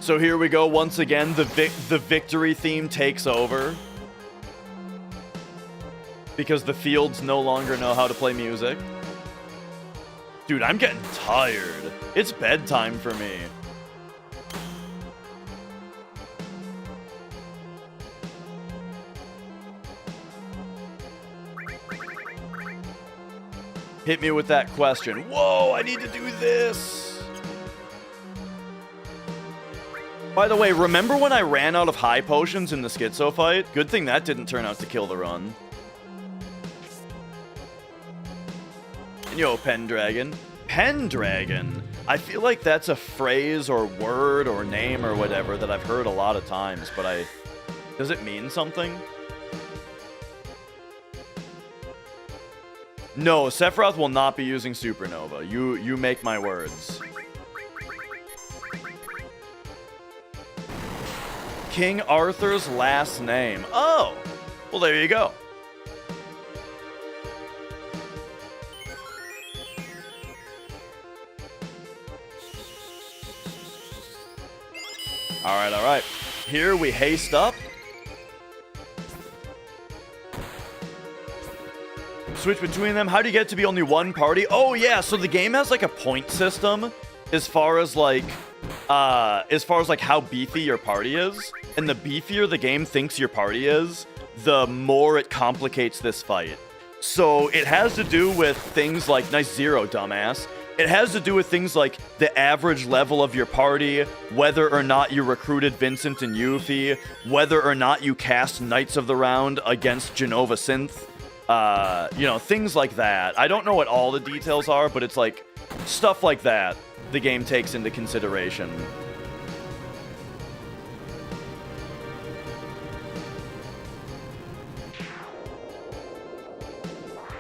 So here we go once again. The victory theme takes over because the fields no longer know how to play music. Dude, I'm getting tired. It's bedtime for me. Hit me with that question. Whoa, I need to do this. By the way, remember when I ran out of high potions in the Schizo fight? Good thing that didn't turn out to kill the run. Yo, Pendragon. Pendragon? I feel like that's a phrase or word or name or whatever that I've heard a lot of times, but does it mean something? No, Sephiroth will not be using Supernova. You make my words. King Arthur's last name. Oh, well, there you go. All right. Here we haste up. Switch between them. How do you get to be only one party? Oh, yeah. So the game has like a point system as far as like how beefy your party is. And the beefier the game thinks your party is, the more it complicates this fight. So it has to do with things like, nice zero, dumbass. It has to do with things like the average level of your party, whether or not you recruited Vincent and Yuffie, whether or not you cast Knights of the Round against Genova Synth, things like that. I don't know what all the details are, but it's like stuff like that the game takes into consideration.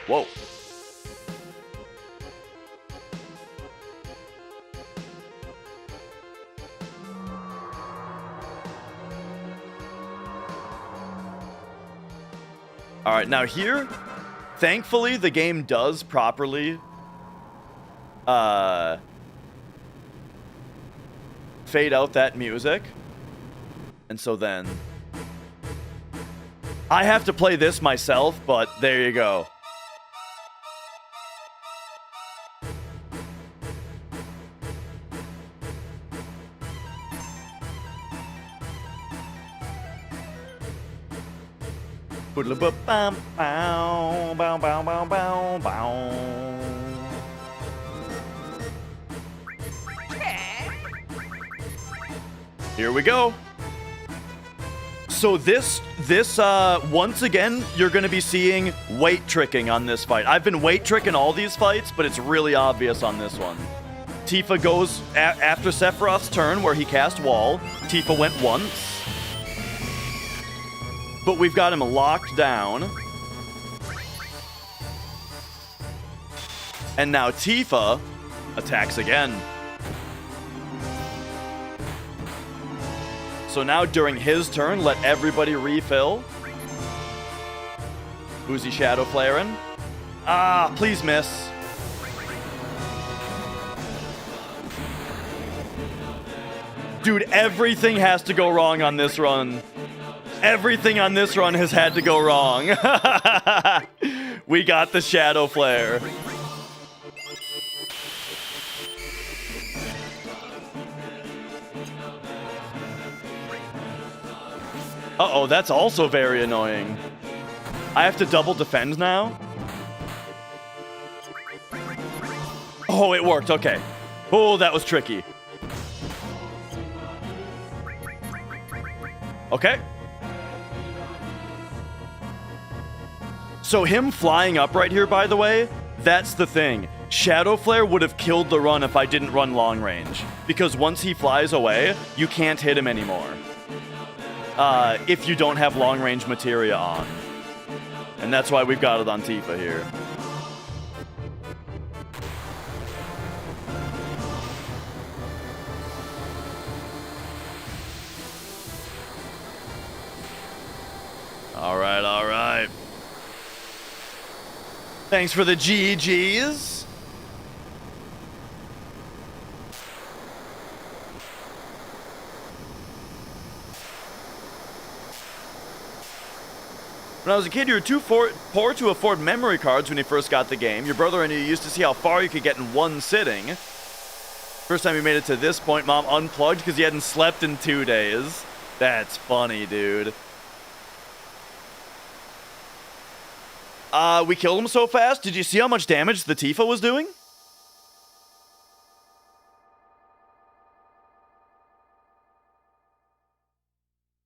Whoa. All right, now here, thankfully, the game does properly fade out that music. And so then I have to play this myself, but there you go. Bow, bow, bow, bow, bow, bow. Here we go. So this once again, you're going to be seeing weight tricking on this fight. I've been weight tricking all these fights, but it's really obvious on this one. Tifa goes after Sephiroth's turn where he cast wall. Tifa went once. But we've got him locked down. And now Tifa attacks again. So now during his turn, let everybody refill. Who's he shadow flaring? Ah, please miss. Dude, everything has to go wrong on this run. Everything on this run has had to go wrong. We got the shadow flare. Uh-oh, that's also very annoying. I have to double defend now? Oh, it worked, okay. Oh, that was tricky. Okay. So him flying up right here, by the way, that's the thing. Shadow Flare would have killed the run if I didn't run long range. Because once he flies away, you can't hit him anymore. If you don't have long range materia on. And that's why we've got it on Tifa here. Alright, alright. Thanks for the GGs. When I was a kid, you were too poor to afford memory cards when you first got the game. Your brother and you used to see how far you could get in one sitting. First time you made it to this point, Mom unplugged because you hadn't slept in 2 days. That's funny, dude. We killed him so fast. Did you see how much damage the Tifa was doing?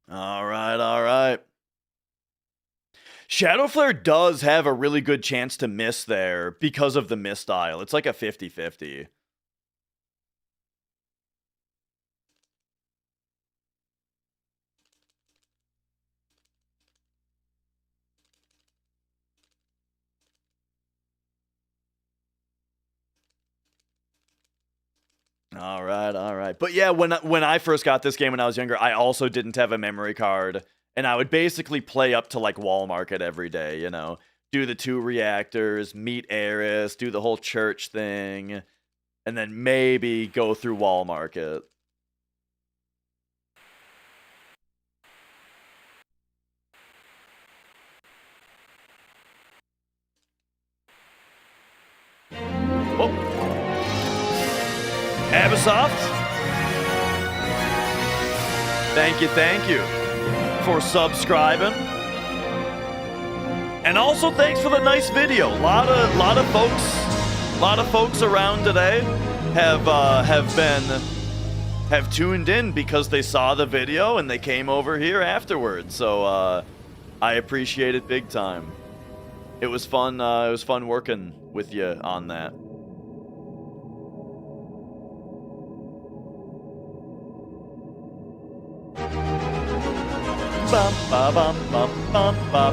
Alright, alright. Shadow Flare does have a really good chance to miss there because of the misdial. It's like a 50-50. All right. But yeah, when I first got this game when I was younger, I also didn't have a memory card. And I would basically play up to like Wall Market every day, you know. Do the 2 reactors, meet Eris, do the whole church thing, and then maybe go through Wall Market. Oh. Abisoft. Thank you for subscribing. And also thanks for the nice video. A lot of folks around today have tuned in because they saw the video and they came over here afterwards. So I appreciate it big time. It was fun. It was fun working with you on that.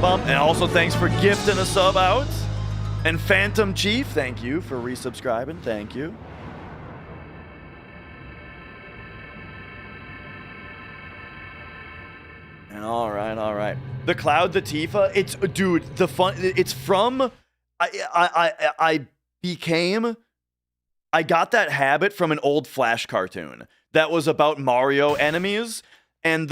And also thanks for gifting a sub out. And Phantom Chief, thank you for resubscribing. Thank you. And all right. The Cloud, the Tifa, it's, dude, the fun, it's from, I got that habit from an old Flash cartoon that was about Mario enemies. And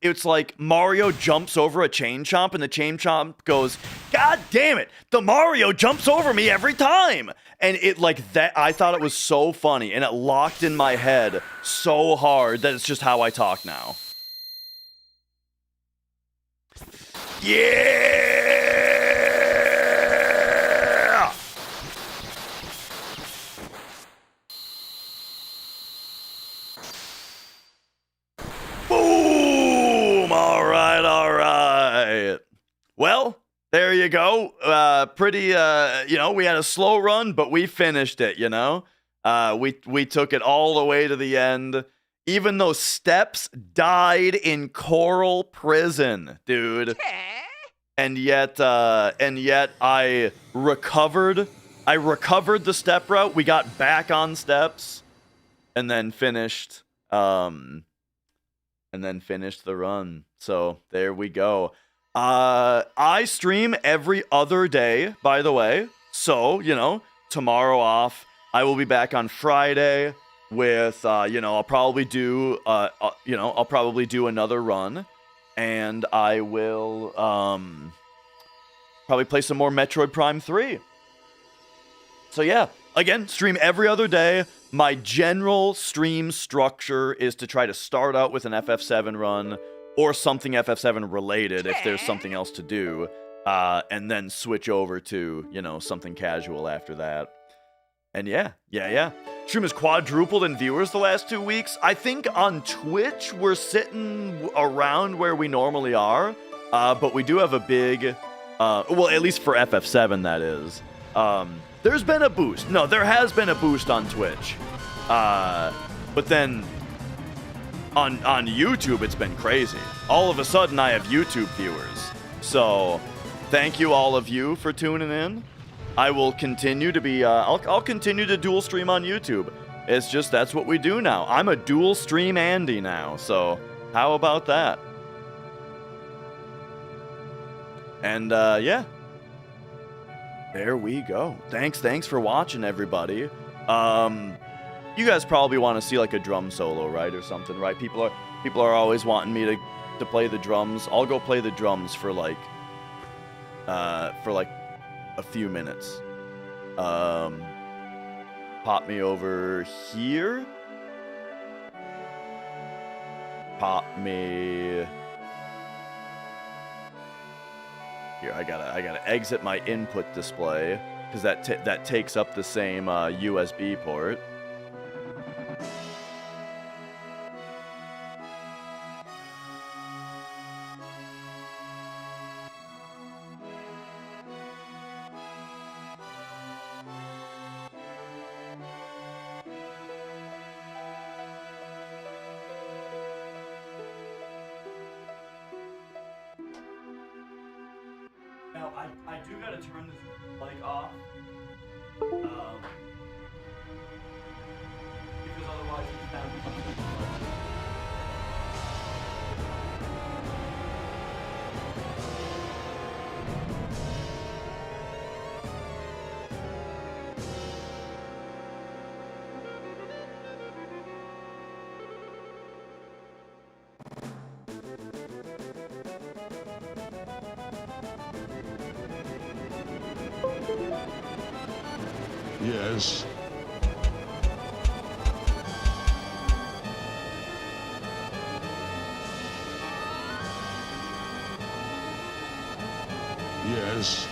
it's like Mario jumps over a chain chomp and the chain chomp goes, God damn it, the Mario jumps over me every time. And it like that, I thought it was so funny and it locked in my head so hard that it's just how I talk now. Yeah! Boom! All right, all right. Well, there you go. Pretty, you know, we had a slow run, but we finished it, you know? We took it all the way to the end. Even though Steps died in Coral Prison, dude. And yet I recovered. I recovered the step route. We got back on Steps, and then finished. And then finished the run. So there we go. I stream every other day, by the way. So you know, tomorrow off. I will be back on Friday with you know, I'll probably do you know, I'll probably do another run, and I will probably play some more Metroid Prime 3. So yeah, again, stream every other day. My general stream structure is to try to start out with an FF7 run or something FF7 related if there's something else to do, and then switch over to, you know, something casual after that. And yeah. Stream has quadrupled in viewers the last 2 weeks. I think on Twitch, we're sitting around where we normally are. But we do have a big, well, at least for FF7, that is. There's been a boost. No, there has been a boost on Twitch. But then on YouTube, it's been crazy. All of a sudden, I have YouTube viewers. So thank you, all of you, for tuning in. I will continue to be, I'll continue to dual stream on YouTube. It's just, that's what we do now. I'm a dual stream Andy now, so how about that? And, yeah. There we go. Thanks for watching, everybody. You guys probably want to see, like, a drum solo, right, or something, right? People are always wanting me to play the drums. I'll go play the drums for, like, a few minutes. Pop me over here. Pop me here. I gotta exit my input display because that takes up the same USB port. I do gotta turn this mic off, because otherwise it's down. Yes. Yes.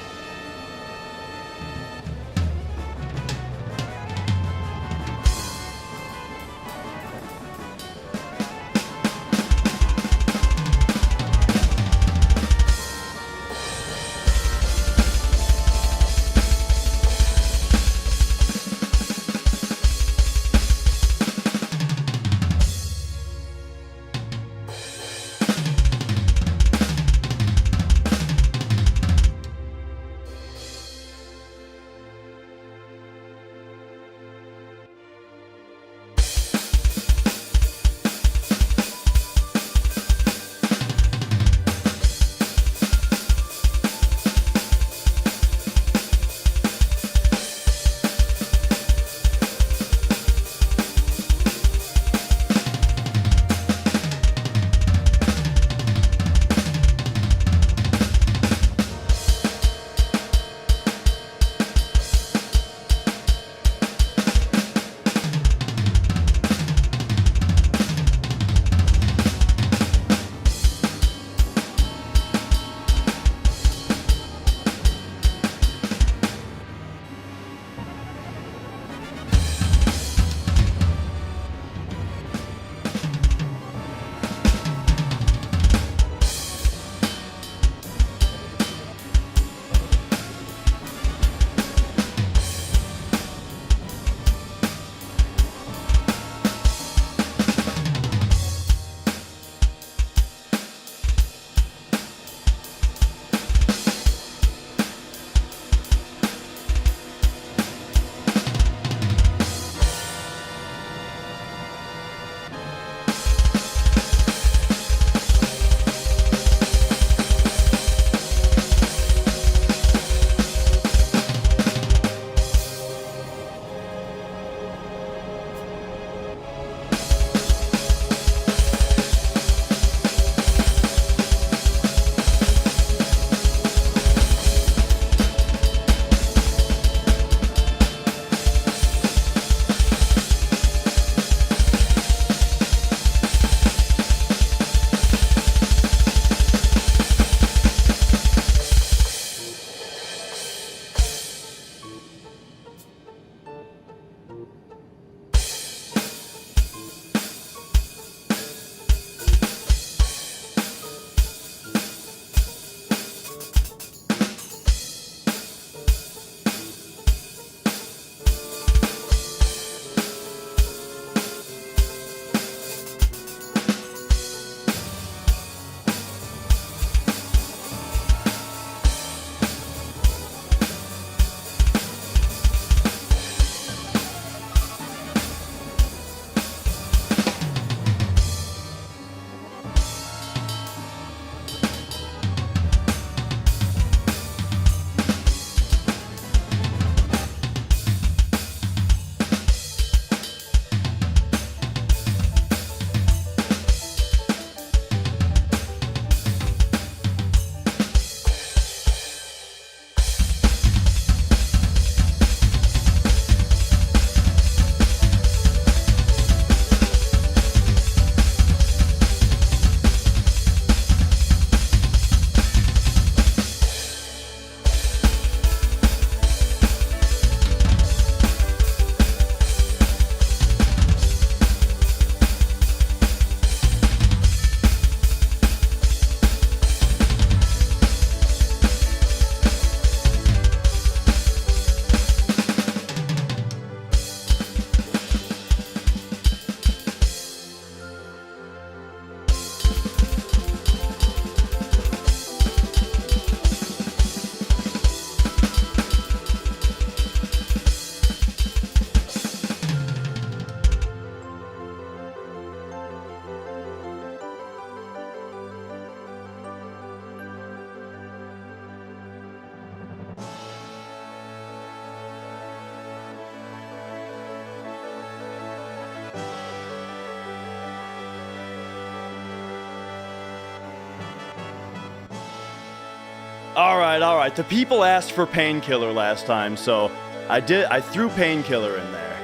All right. The people asked for Painkiller last time, so I threw Painkiller in there.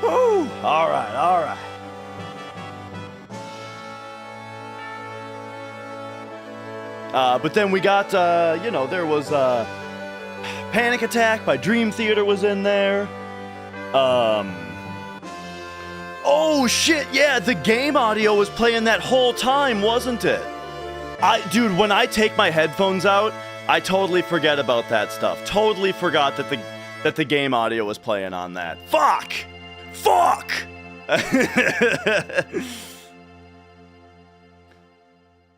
Woo! All right. But then we got, there was Panic Attack by Dream Theater was in there. Oh shit, yeah, the game audio was playing that whole time, wasn't it? Dude, when I take my headphones out, I totally forget about that stuff. Totally forgot that the game audio was playing on that. Fuck!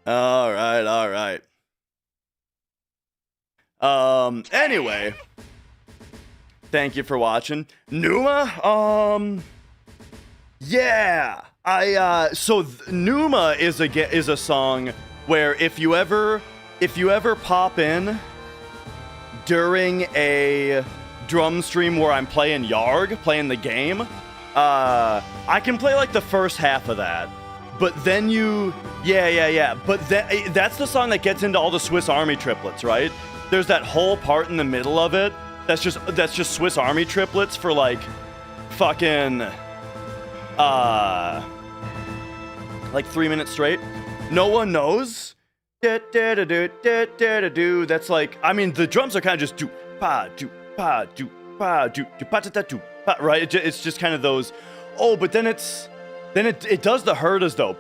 All right. Anyway, thank you for watching. Numa, yeah, Numa is a song where if you ever pop in during a drum stream where I'm playing playing the game, I can play like the first half of that. But then But that's the song that gets into all the Swiss Army triplets, right? There's that whole part in the middle of it that's just Swiss Army triplets for like fucking like 3 minutes straight. No one knows. That's like, I mean, the drums are kind of just do pa do pa do pa do pa ta do pa, right? It's just kind of those. Oh, but then it does the hurdas though.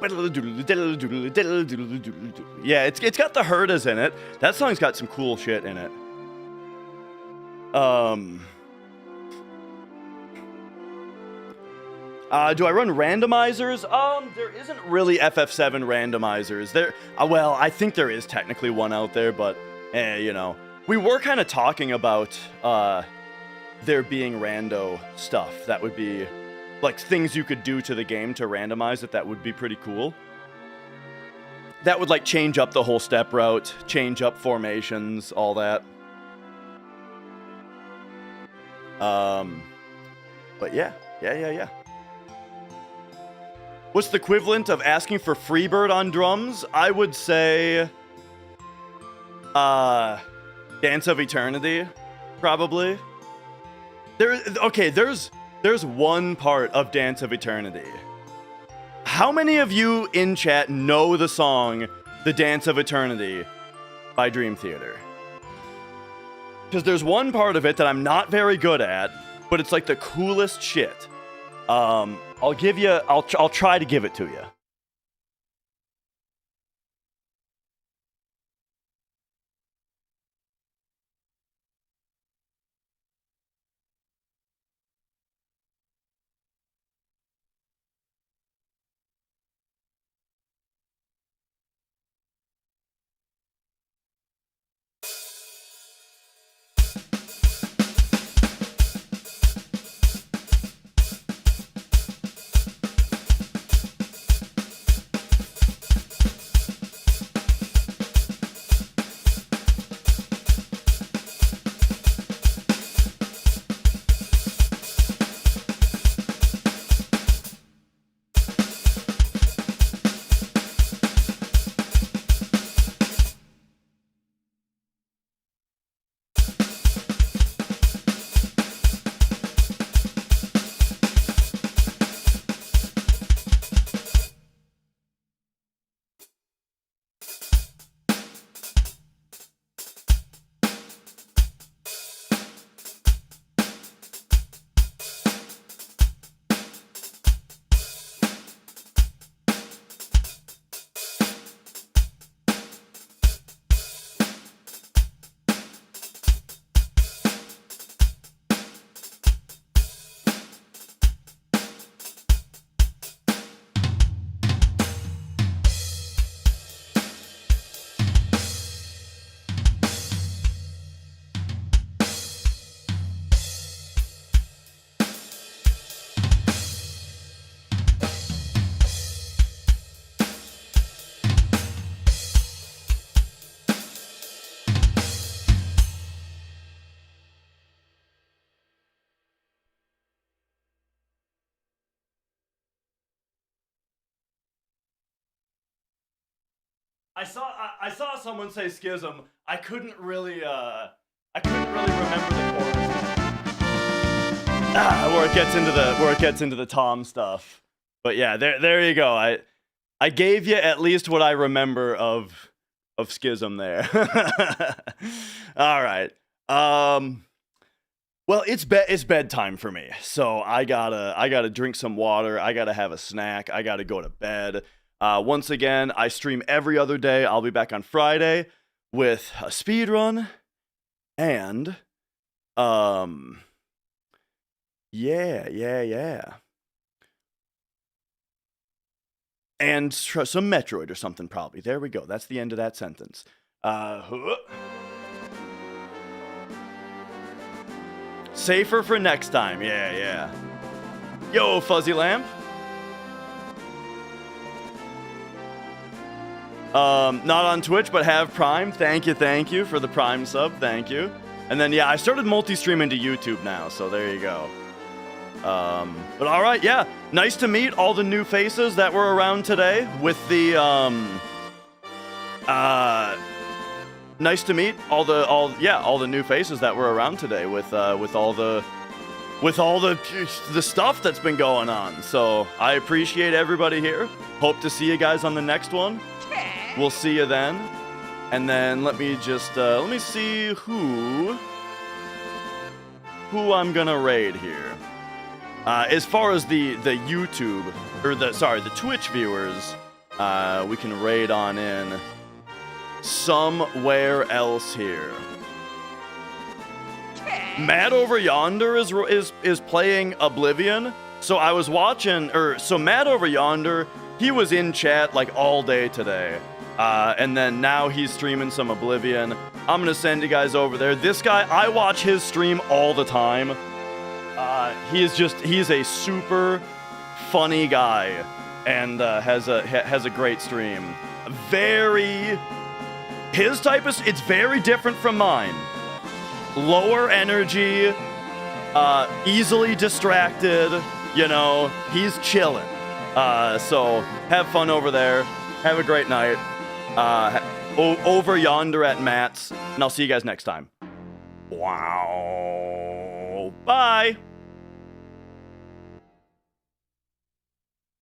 Yeah, it's got the hurdas in it. That song's got some cool shit in it. Do I run randomizers? There isn't really FF7 randomizers. Well, I think there is technically one out there, but we were kind of talking about there being rando stuff that would be like things you could do to the game to randomize it. That would be pretty cool. That would like change up the whole step route, change up formations, all that. But yeah. What's the equivalent of asking for Freebird on drums? I would say, Dance of Eternity, probably. There's one part of Dance of Eternity. How many of you in chat know the song The Dance of Eternity by Dream Theater? Because there's one part of it that I'm not very good at, but it's like the coolest shit. I'll try to give it to you. I saw someone say schism. I couldn't really remember the chorus. Where it gets into the Tom stuff. But yeah, there you go. I gave you at least what I remember of schism there. All right. Well, it's bedtime for me, so I gotta drink some water. I gotta have a snack. I gotta go to bed. Once again, I stream every other day. I'll be back on Friday with a speedrun and yeah. And some Metroid or something probably. There we go. That's the end of that sentence. Safer for next time. Yeah. Yo, Fuzzy Lamp. Not on Twitch, but have Prime. Thank you for the Prime sub. Thank you. And then, yeah, I started multi-streaming to YouTube now, so there you go. But all right, yeah. Nice to meet all the new faces that were around today with the, nice to meet all the new faces that were around today with all the stuff that's been going on. So I appreciate everybody here. Hope to see you guys on the next one. We'll see you then. And then let me see who I'm gonna raid here. As far as the YouTube or the Twitch viewers, we can raid on in somewhere else here. Matt over yonder is playing Oblivion. So I was watching, so Matt over yonder, he was in chat like all day today. And then now he's streaming some Oblivion. I'm gonna send you guys over there. This guy, I watch his stream all the time. He's a super funny guy and has a great stream. His type is, it's very different from mine. Lower energy, easily distracted, you know, he's chilling. So have fun over there. Have a great night. Over yonder at Matt's, and I'll see you guys next time. Wow. Bye.